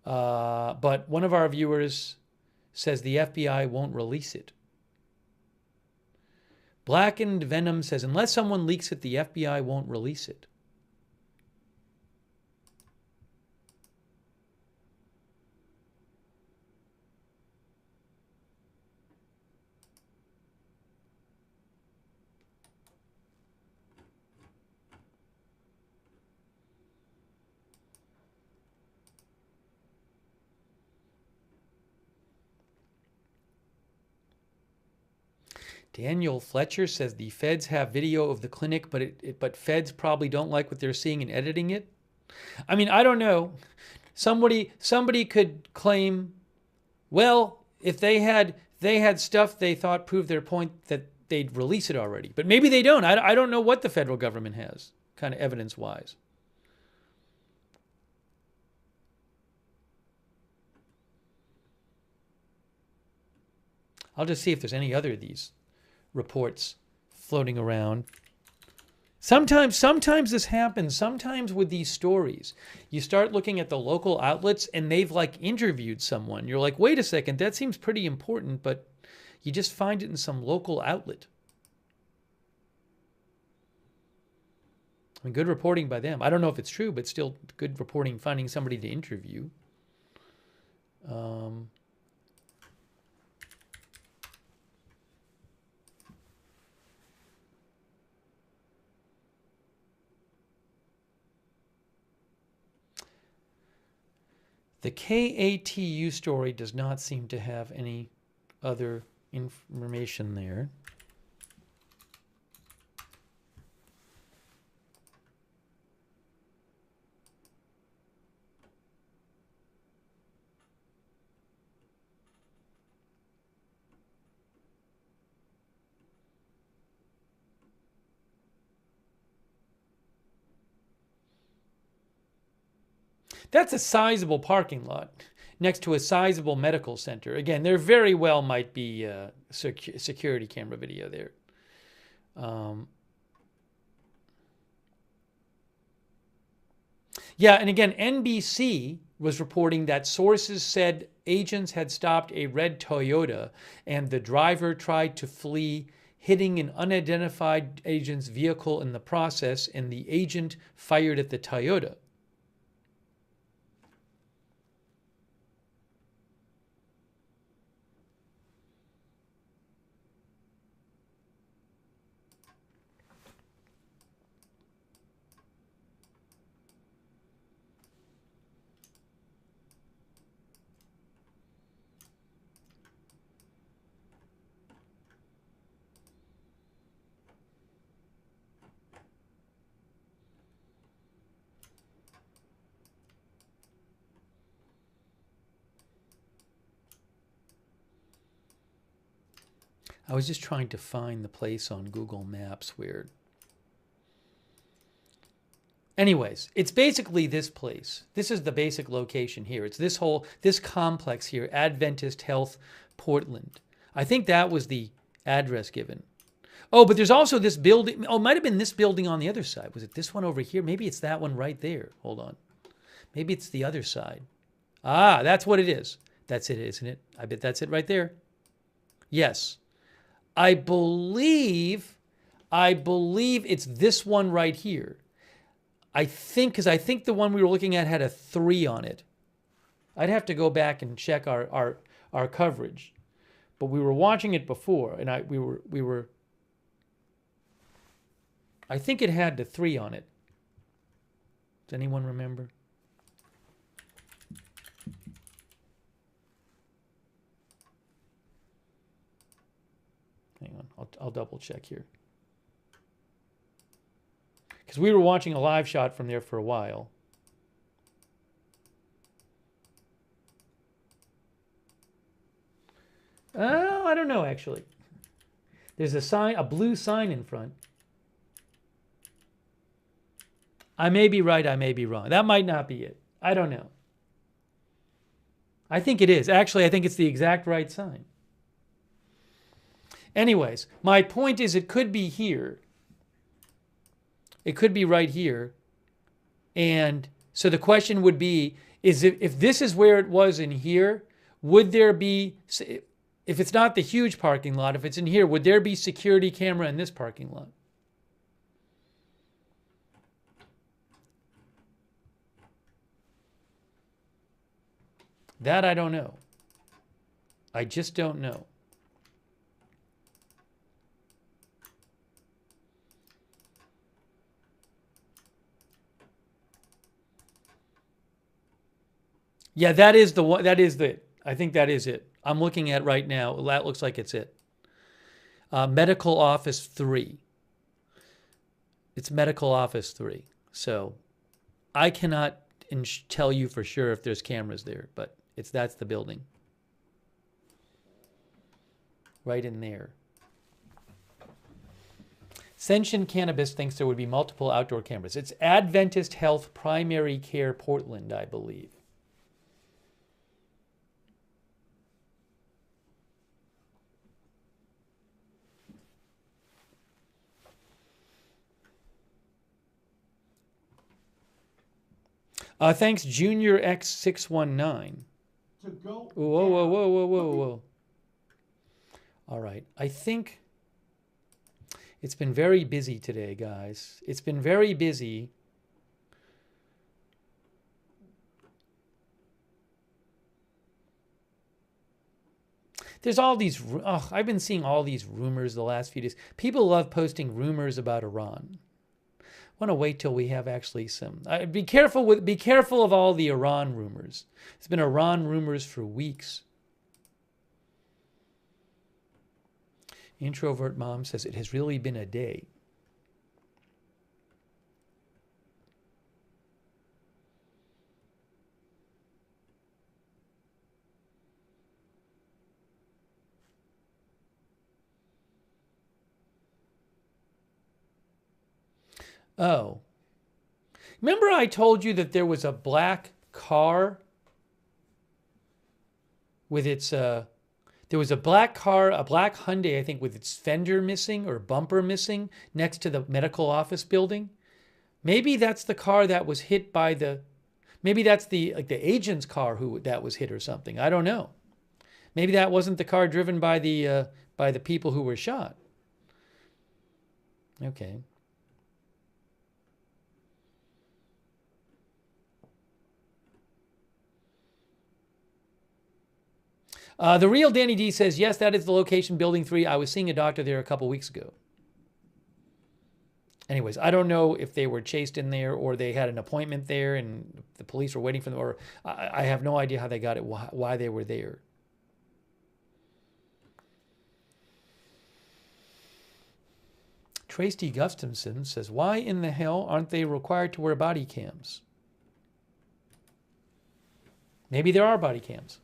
But one of our viewers says the FBI won't release it. Blackened Venom says, unless someone leaks it, the FBI won't release it. Daniel Fletcher says the feds have video of the clinic, but feds probably don't like what they're seeing and editing it. I mean, I don't know. Somebody could claim, well, if they had stuff they thought proved their point, that they'd release it already. But maybe they don't. I don't know what the federal government has, kind of evidence-wise. I'll just see if there's any other of these reports floating around. Sometimes this happens. Sometimes with these stories, you start looking at the local outlets and they've like interviewed someone. You're like, wait a second, that seems pretty important, but you just find it in some local outlet. I mean, good reporting by them. I don't know if it's true, but still good reporting, finding somebody to interview. The KATU story does not seem to have any other information there. That's a sizable parking lot next to a sizable medical center. Again, there very well might be security camera video there. Yeah, and again, NBC was reporting that sources said agents had stopped a red Toyota and the driver tried to flee, hitting an unidentified agent's vehicle in the process, and the agent fired at the Toyota. I was just trying to find the place on Google Maps where... Anyways, it's basically this place. This is the basic location here. It's this complex here, Adventist Health, Portland. I think that was the address given. Oh, but there's also this building. Oh, it might have been this building on the other side. Was it this one over here? Maybe it's that one right there. Hold on. Maybe it's the other side. Ah, that's what it is. That's it, isn't it? I bet that's it right there. Yes. I believe it's this one right here. I think the one we were looking at had a 3 on it. I'd have to go back and check our coverage, but we were watching it before, and we were. I think it had the 3 on it. Does anyone remember? Hang on, I'll double check here. Because we were watching a live shot from there for a while. Oh, I don't know, actually. There's a sign, a blue sign in front. I may be right, I may be wrong. That might not be it. I don't know. I think it is. Actually, I think it's the exact right sign. Anyways, my point is it could be here. It could be right here. And so the question would be, is if this is where it was in here, would there be, if it's not the huge parking lot, if it's in here, would there be security camera in this parking lot? That I don't know. I just don't know. Yeah, that is the one. That is the. I think that is it. I'm looking at right now. That looks like it's it. Medical Office 3. It's Medical Office 3. So I cannot tell you for sure if there's cameras there, but that's the building. Right in there. Sentient Cannabis thinks there would be multiple outdoor cameras. It's Adventist Health Primary Care Portland, I believe. Thanks, Junior X619. To go Whoa, whoa, whoa, whoa, whoa, whoa. All right. I think it's been very busy today, guys. It's been very busy. There's all these, I've been seeing all these rumors the last few days. People love posting rumors about Iran. I want to wait till we have actually some. Be careful of all the Iran rumors. It's been Iran rumors for weeks. Introvert Mom says it has really been a day. Oh. Remember I told you that there was a black car with its, there was a black car, a black Hyundai, I think, with its fender missing or bumper missing next to the medical office building? Maybe that's the car that was hit by maybe that's the agent's car that was hit or something. I don't know. Maybe that wasn't the car driven by the people who were shot. Okay. The real Danny D says, yes, that is the location, Building 3. I was seeing a doctor there a couple weeks ago. Anyways, I don't know if they were chased in there or they had an appointment there and the police were waiting for them, or I have no idea how they got it, why they were there. Tracy Gustafson says, why in the hell aren't they required to wear body cams? Maybe there are body cams.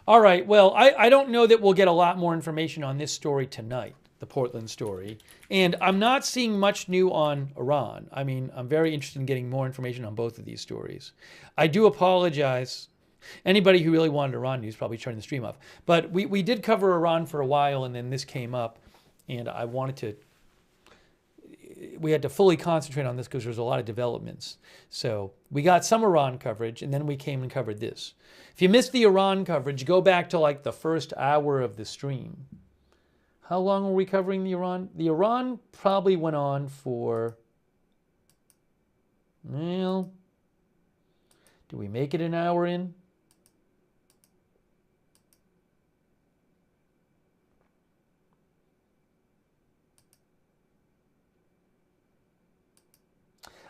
All right, well, I don't know that we'll get a lot more information on this story tonight, the Portland story. And I'm not seeing much new on Iran. I mean, I'm very interested in getting more information on both of these stories. I do apologize. Anybody who really wanted Iran news probably turned the stream off. But we did cover Iran for a while, and then this came up. And I wanted to... We had to fully concentrate on this because there's a lot of developments. So we got some Iran coverage, and then we came and covered this. If you missed the Iran coverage, go back to like the first hour of the stream. How long were we covering the Iran? The Iran probably went on for, well, did we make it an hour in?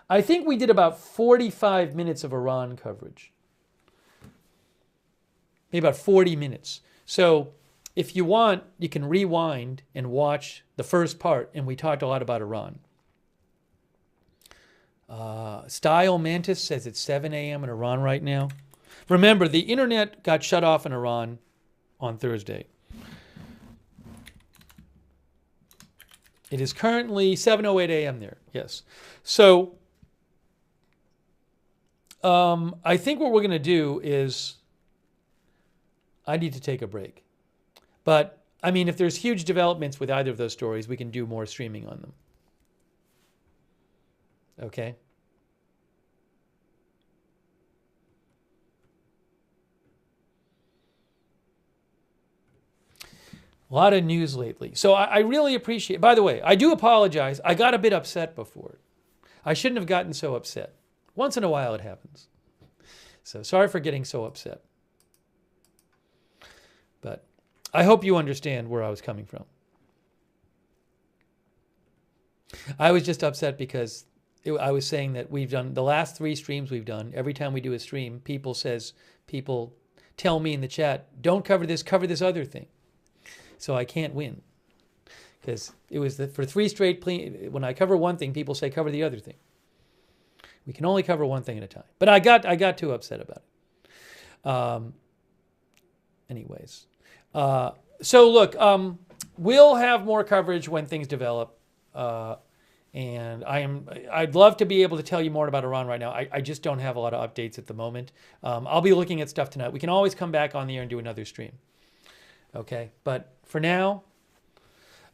I think we did about 45 minutes of Iran coverage. Maybe about 40 minutes. So if you want, you can rewind and watch the first part, and we talked a lot about Iran. Style Mantis says it's 7 a.m. in Iran right now. Remember, the internet got shut off in Iran on Thursday. It is currently 7:08 a.m. there, yes. So I think what we're going to do is I need to take a break. But, I mean, if there's huge developments with either of those stories, we can do more streaming on them. Okay? A lot of news lately. So I really appreciate... By the way, I do apologize. I got a bit upset before. I shouldn't have gotten so upset. Once in a while it happens. So sorry for getting so upset. But I hope you understand where I was coming from. I was just upset because I was saying that we've done the last 3 streams we've done. Every time we do a stream, people tell me in the chat, don't cover this other thing. So I can't win. Because it was for 3 straight, when I cover one thing, people say cover the other thing. We can only cover one thing at a time. But I got too upset about it. Anyways. So look, we'll have more coverage when things develop. And I'd love to be able to tell you more about Iran right now. I just don't have a lot of updates at the moment. I'll be looking at stuff tonight. We can always come back on the air and do another stream. Okay, but for now,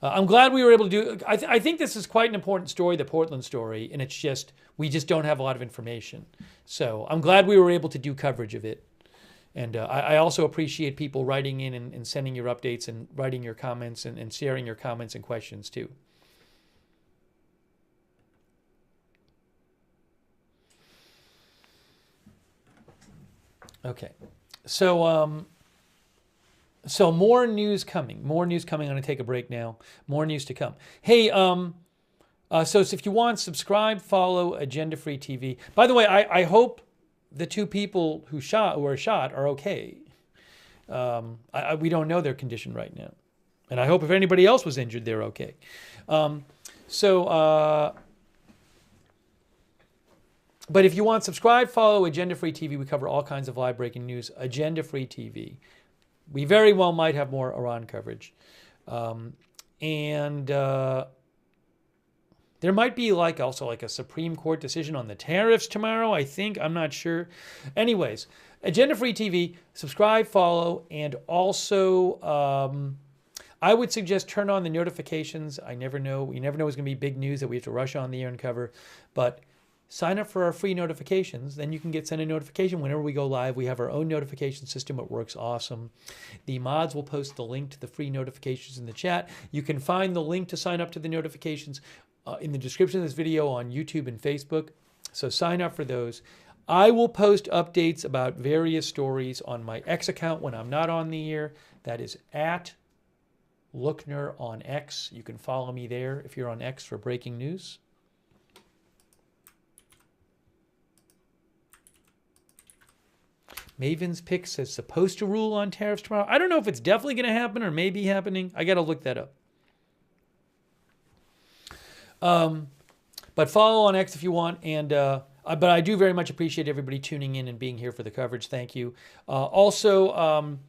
I'm glad we were able to do. I think this is quite an important story, the Portland story, and it's just we just don't have a lot of information. So I'm glad we were able to do coverage of it. And I also appreciate people writing in and sending your updates and writing your comments and sharing your comments and questions too. Okay, so more news coming. More news coming. I'm going to take a break now. More news to come. Hey, so if you want, subscribe, follow Agenda Free TV. By the way, I hope the 2 people who were shot are okay. We don't know their condition right now, and I hope if anybody else was injured, they're okay. But if you want, subscribe, follow Agenda Free TV. We cover all kinds of live breaking news. Agenda Free TV. We very well might have more Iran coverage. There might be also a Supreme Court decision on the tariffs tomorrow, I think. I'm not sure. Anyways, Agenda Free TV, subscribe, follow, and also I would suggest turn on the notifications. I never know. You never know what's going to be big news that we have to rush on the air and cover. But sign up for our free notifications. Then you can get sent a notification whenever we go live. We have our own notification system. It works awesome. The mods will post the link to the free notifications in the chat. You can find the link to sign up to the notifications in the description of this video on YouTube and Facebook. So sign up for those. I will post updates about various stories on my X account when I'm not on the air. That is at Lookner on X. You can follow me there if you're on X for breaking news. Maven's Pick says supposed to rule on tariffs tomorrow. I don't know if it's definitely going to happen or maybe happening. I got to look that up. But follow on X if you want. And but I do very much appreciate everybody tuning in and being here for the coverage. Thank you. Also,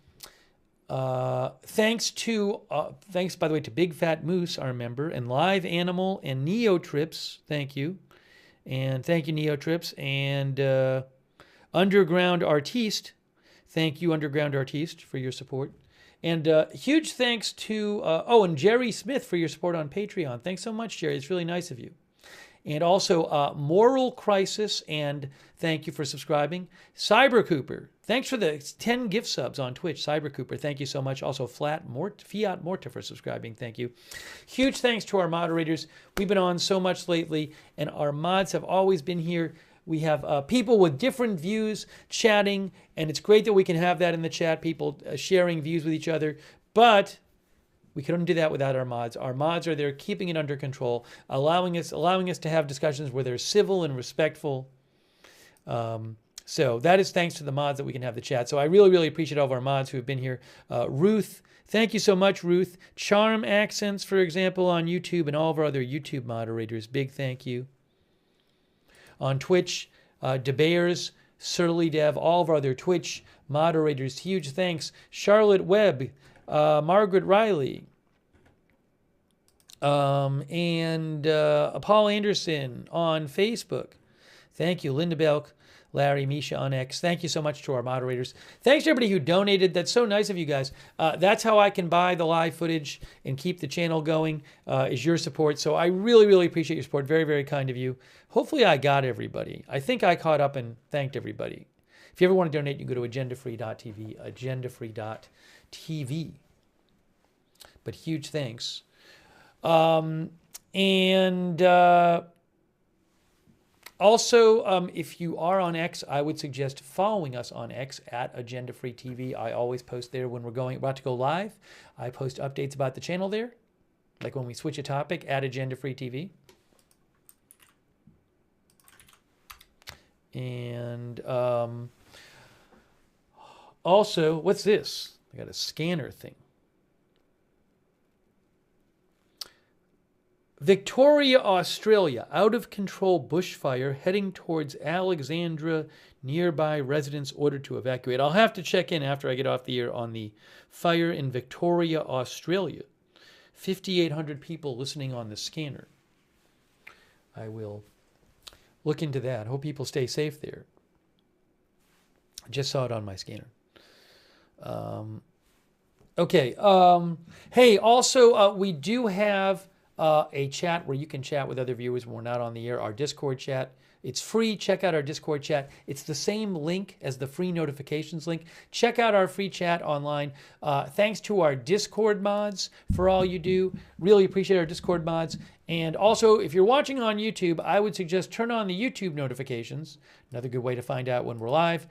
thanks by the way to Big Fat Moose, our member, and Live Animal and Neotrips. Thank you, and thank you Neotrips and. Underground Artiste, thank you, Underground Artiste, for your support. And huge thanks to, and Jerry Smith for your support on Patreon. Thanks so much, Jerry. It's really nice of you. And also Moral Crisis, and thank you for subscribing. Cyber Cooper, thanks for the 10 gift subs on Twitch. Cyber Cooper, thank you so much. Also Fiat Morta for subscribing. Thank you. Huge thanks to our moderators. We've been on so much lately, and our mods have always been here. We have people with different views chatting, and it's great that we can have that in the chat, people sharing views with each other. But we couldn't do that without our mods. Our mods are there keeping it under control, allowing us to have discussions where they're civil and respectful. So that is thanks to the mods that we can have the chat. So I really, really appreciate all of our mods who have been here. Ruth, thank you so much, Ruth. Charm Accents, for example, on YouTube, and all of our other YouTube moderators. Big thank you. On Twitch, DeBears, Surly Dev, all of our other Twitch moderators, huge thanks. Charlotte Webb, Margaret Riley, and Paul Anderson on Facebook. Thank you, Linda Belk, Larry, Misha on X. Thank you so much to our moderators. Thanks to everybody who donated. That's so nice of you guys. That's how I can buy the live footage and keep the channel going, is your support. So I really, really appreciate your support. Very, very kind of you. Hopefully I got everybody. I think I caught up and thanked everybody. If you ever want to donate, you can go to agendafree.tv, agendafree.tv. But huge thanks. Also, if you are on X, I would suggest following us on X at Agenda Free TV. I always post there when we're about to go live. I post updates about the channel there, like when we switch a topic at Agenda Free TV. And Also, what's this? I got a scanner thing. Victoria, Australia. Out of control bushfire heading towards Alexandra. Nearby residents ordered to evacuate. I'll have to check in after I get off the air on the fire in Victoria, Australia. 5,800 people listening on the scanner. I will look into that. Hope people stay safe there. I just saw it on my scanner. Okay. Hey, also, we do have a chat where you can chat with other viewers when we're not on the air. Our Discord chat. It's free. Check out our Discord chat. It's the same link as the free notifications link. Check out our free chat online. Thanks to our Discord mods for all you do. Really appreciate our Discord mods. And also, if you're watching on YouTube, I would suggest turn on the YouTube notifications. Another good way to find out when we're live.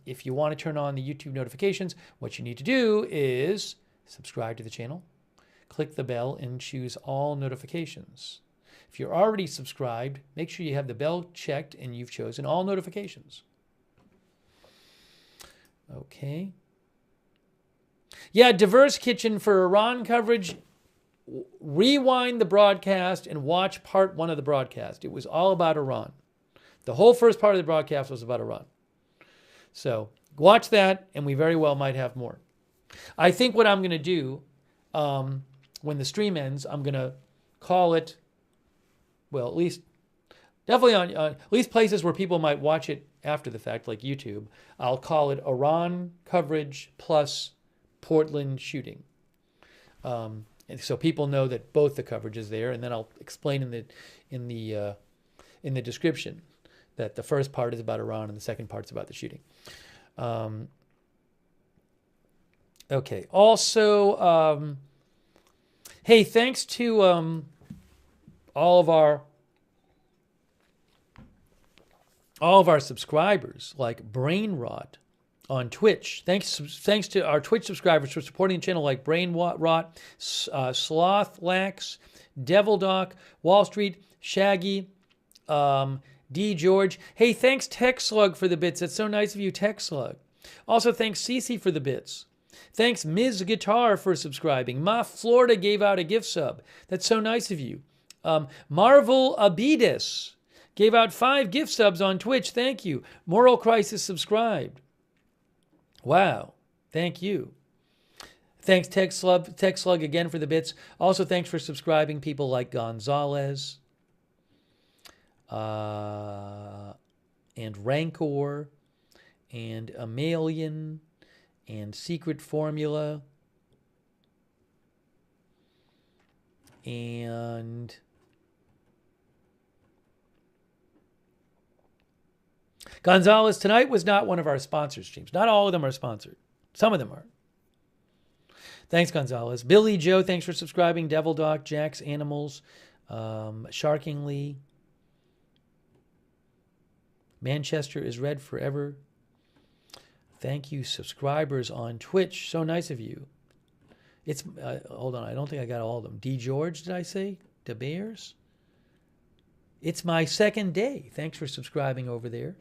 If you want to turn on the YouTube notifications, what you need to do is subscribe to the channel, click the bell, and choose all notifications. If you're already subscribed, make sure you have the bell checked and you've chosen all notifications. Okay. Yeah, Diverse Kitchen for Iran coverage. Rewind the broadcast and watch part 1 of the broadcast. It was all about Iran. The whole first part of the broadcast was about Iran. So watch that, and we very well might have more. I think what I'm going to do when the stream ends, I'm going to call it, well, at least, definitely on at least places where people might watch it after the fact, like YouTube. I'll call it Iran coverage plus Portland shooting. And so people know that both the coverage is there, and then I'll explain in the description that the first part is about Iran and the second part is about the shooting. Okay. Also, hey, thanks to all of our subscribers, like Brain Rot on Twitch. Thanks to our Twitch subscribers for supporting the channel, like Brain Rot, Sloth Lax, Devil Doc, Wall Street, Shaggy, D George. Hey, thanks Tech Slug for the bits. That's so nice of you, Tech Slug. Also, thanks Cece for the bits. Thanks Ms. Guitar for subscribing. Ma Florida gave out a gift sub. That's so nice of you. Marvel Abidis gave out 5 gift subs on Twitch. Thank you. Moral Crisis subscribed. Wow. Thank you. Thanks Tech Slug again for the bits. Also, thanks for subscribing people like Gonzalez and Rancor and Amalian and Secret Formula and Gonzalez. Tonight was not one of our sponsor streams. Not all of them are sponsored. Some of them are. Thanks, Gonzalez. Billy Joe, thanks for subscribing. Devil Doc, Jack's Animals, Sharkingly. Manchester is red forever. Thank you, subscribers on Twitch. So nice of you. It's hold on, I don't think I got all of them. D George, did I say? De Bears? It's my second day. Thanks for subscribing over there.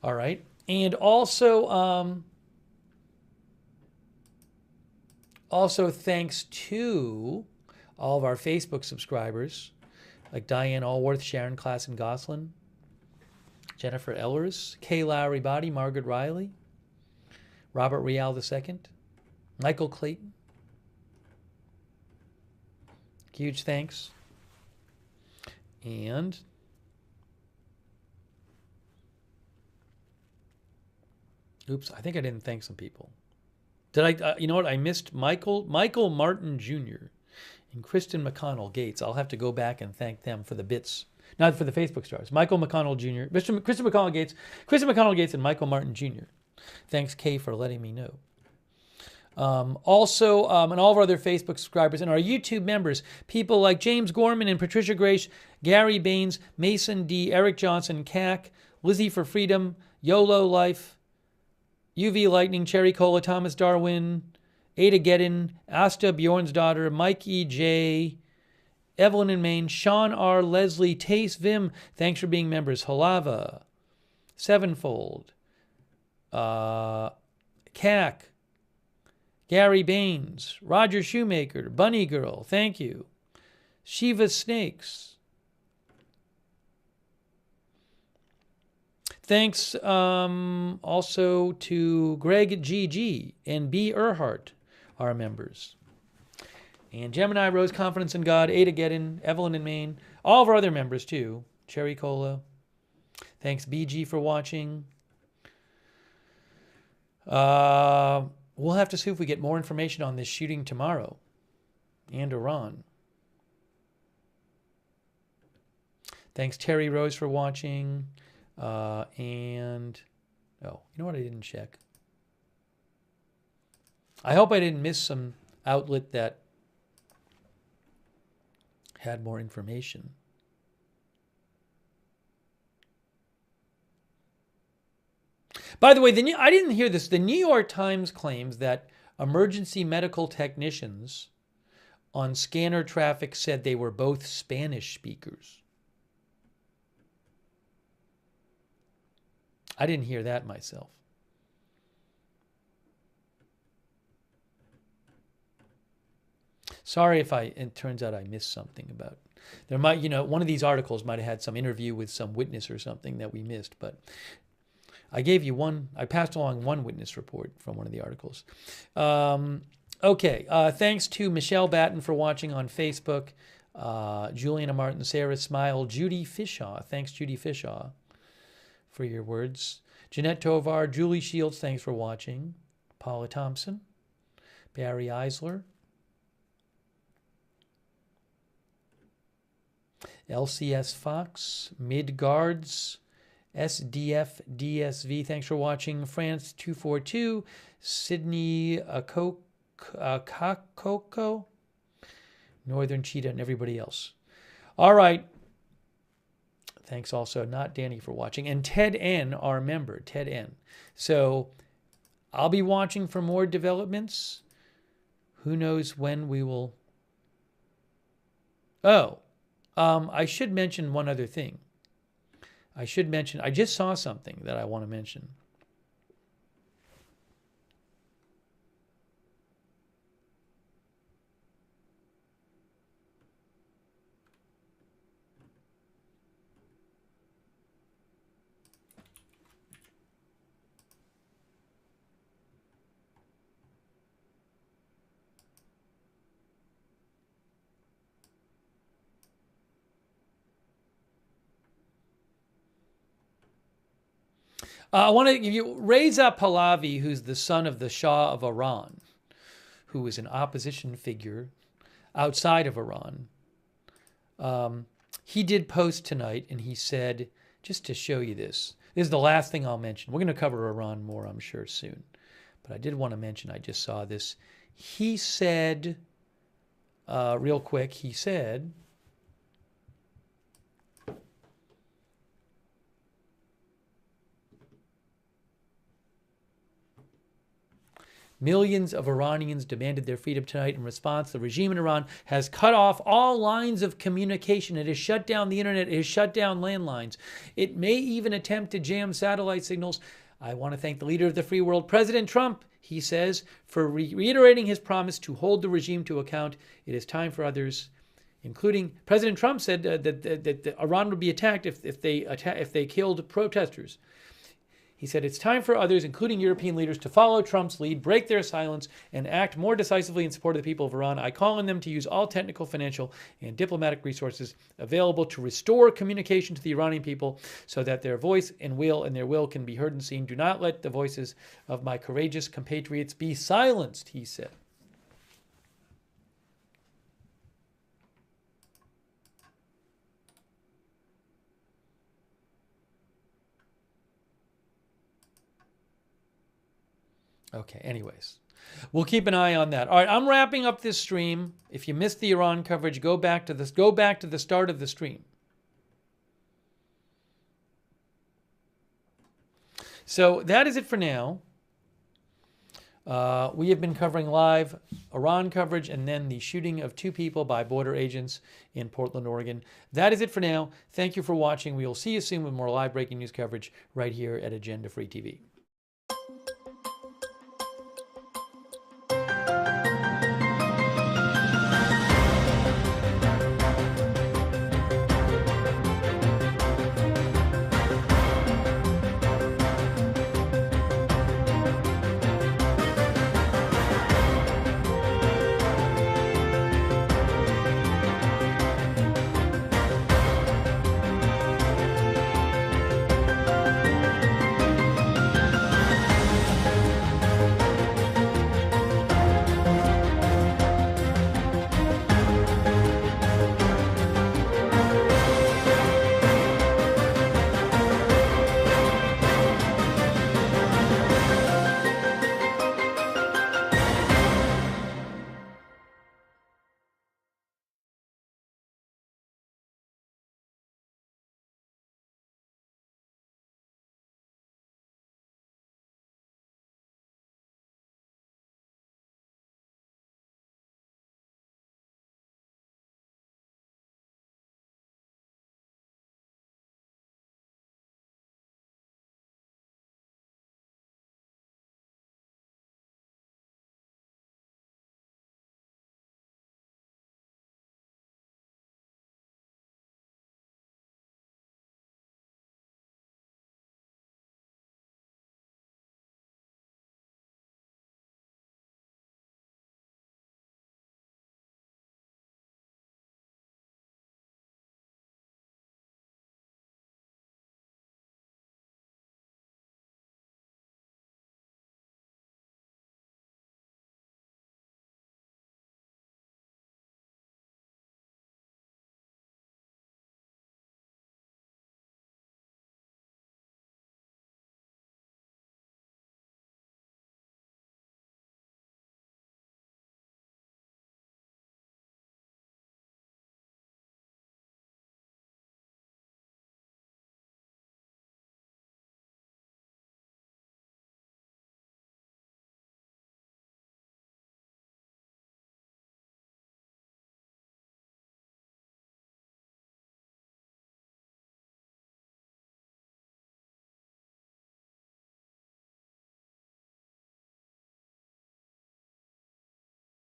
All right. And also thanks to all of our Facebook subscribers, like Diane Allworth, Sharon Klassen Goslin, Jennifer Ellers, Kay Lowry Body, Margaret Riley, Robert Rial II, Michael Clayton. Huge thanks. And oops, I think I didn't thank some people. Did I? You know what? I missed Michael Martin Jr. and Kristen McConnell Gates. I'll have to go back and thank them for the bits. Not for the Facebook stars. Michael McConnell Jr., Kristen McConnell Gates, and Michael Martin Jr. Thanks, Kay, for letting me know. Also, and all of our other Facebook subscribers and our YouTube members, people like James Gorman and Patricia Grace, Gary Baines, Mason D, Eric Johnson, CAC, Lizzie for Freedom, YOLO Life, UV Lightning, Cherry Cola, Thomas Darwin, Ada Gedden, Asta Bjorn's daughter, Mike E. J., Evelyn in Maine, Sean R. Leslie, Tace Vim, thanks for being members. Halava, Sevenfold, CAC, Gary Baines, Roger Shoemaker, Bunny Girl, thank you. Shiva Snakes. Thanks also to Greg GG and B. Earhart, our members. And Gemini, Rose Confidence in God, Ada Gedden, Evelyn in Maine, all of our other members too. Cherry Cola. Thanks BG for watching. We'll have to see if we get more information on this shooting tomorrow and Iran. Thanks Terry Rose for watching. Oh, you know what I didn't check? I hope I didn't miss some outlet that had more information. By the way, I didn't hear this. The New York Times claims that emergency medical technicians on scanner traffic said they were both Spanish speakers. I didn't hear that myself. Sorry if it turns out I missed something about. There might, one of these articles might have had some interview with some witness or something that we missed, but I gave you I passed along one witness report from one of the articles. Okay, thanks to Michelle Batten for watching on Facebook, Juliana Martin, Sarah Smile, Judy Fishaw. Thanks, Judy Fishaw, for your words. Jeanette Tovar, Julie Shields, thanks for watching. Paula Thompson, Barry Eisler, LCS Fox, Midgards, SDF DSV, thanks for watching. France 242, Sydney Kakoko, Northern Cheetah, and everybody else. All right. Thanks also, not Danny, for watching. And Ted N, our member, Ted N. So I'll be watching for more developments. Who knows when we will. I should mention one other thing. I just saw something that I want to mention. I want to give you Reza Pahlavi, who's the son of the Shah of Iran, who is an opposition figure outside of Iran. He did post tonight, and he said, just to show you this is the last thing I'll mention. We're going to cover Iran more, I'm sure, soon. But I did want to mention, I just saw this. He said, real quick, he said, millions of Iranians demanded their freedom tonight. In response, the regime in Iran has cut off all lines of communication. It has shut down the internet. It has shut down landlines. It may even attempt to jam satellite signals. I want to thank the leader of the free world, President Trump, he says, for reiterating his promise to hold the regime to account. It is time for others, including President Trump said that Iran would be attacked if they killed protesters. He said, it's time for others, including European leaders, to follow Trump's lead, break their silence, and act more decisively in support of the people of Iran. I call on them to use all technical, financial, and diplomatic resources available to restore communication to the Iranian people so that their voice and their will can be heard and seen. Do not let the voices of my courageous compatriots be silenced, he said. Okay, anyways, we'll keep an eye on that. All right, I'm wrapping up this stream. If you missed the Iran coverage, go back to the start of the stream. So that is it for now. We have been covering live Iran coverage and then the shooting of 2 people by border agents in Portland, Oregon. That is it for now. Thank you for watching. We will see you soon with more live breaking news coverage right here at Agenda Free TV.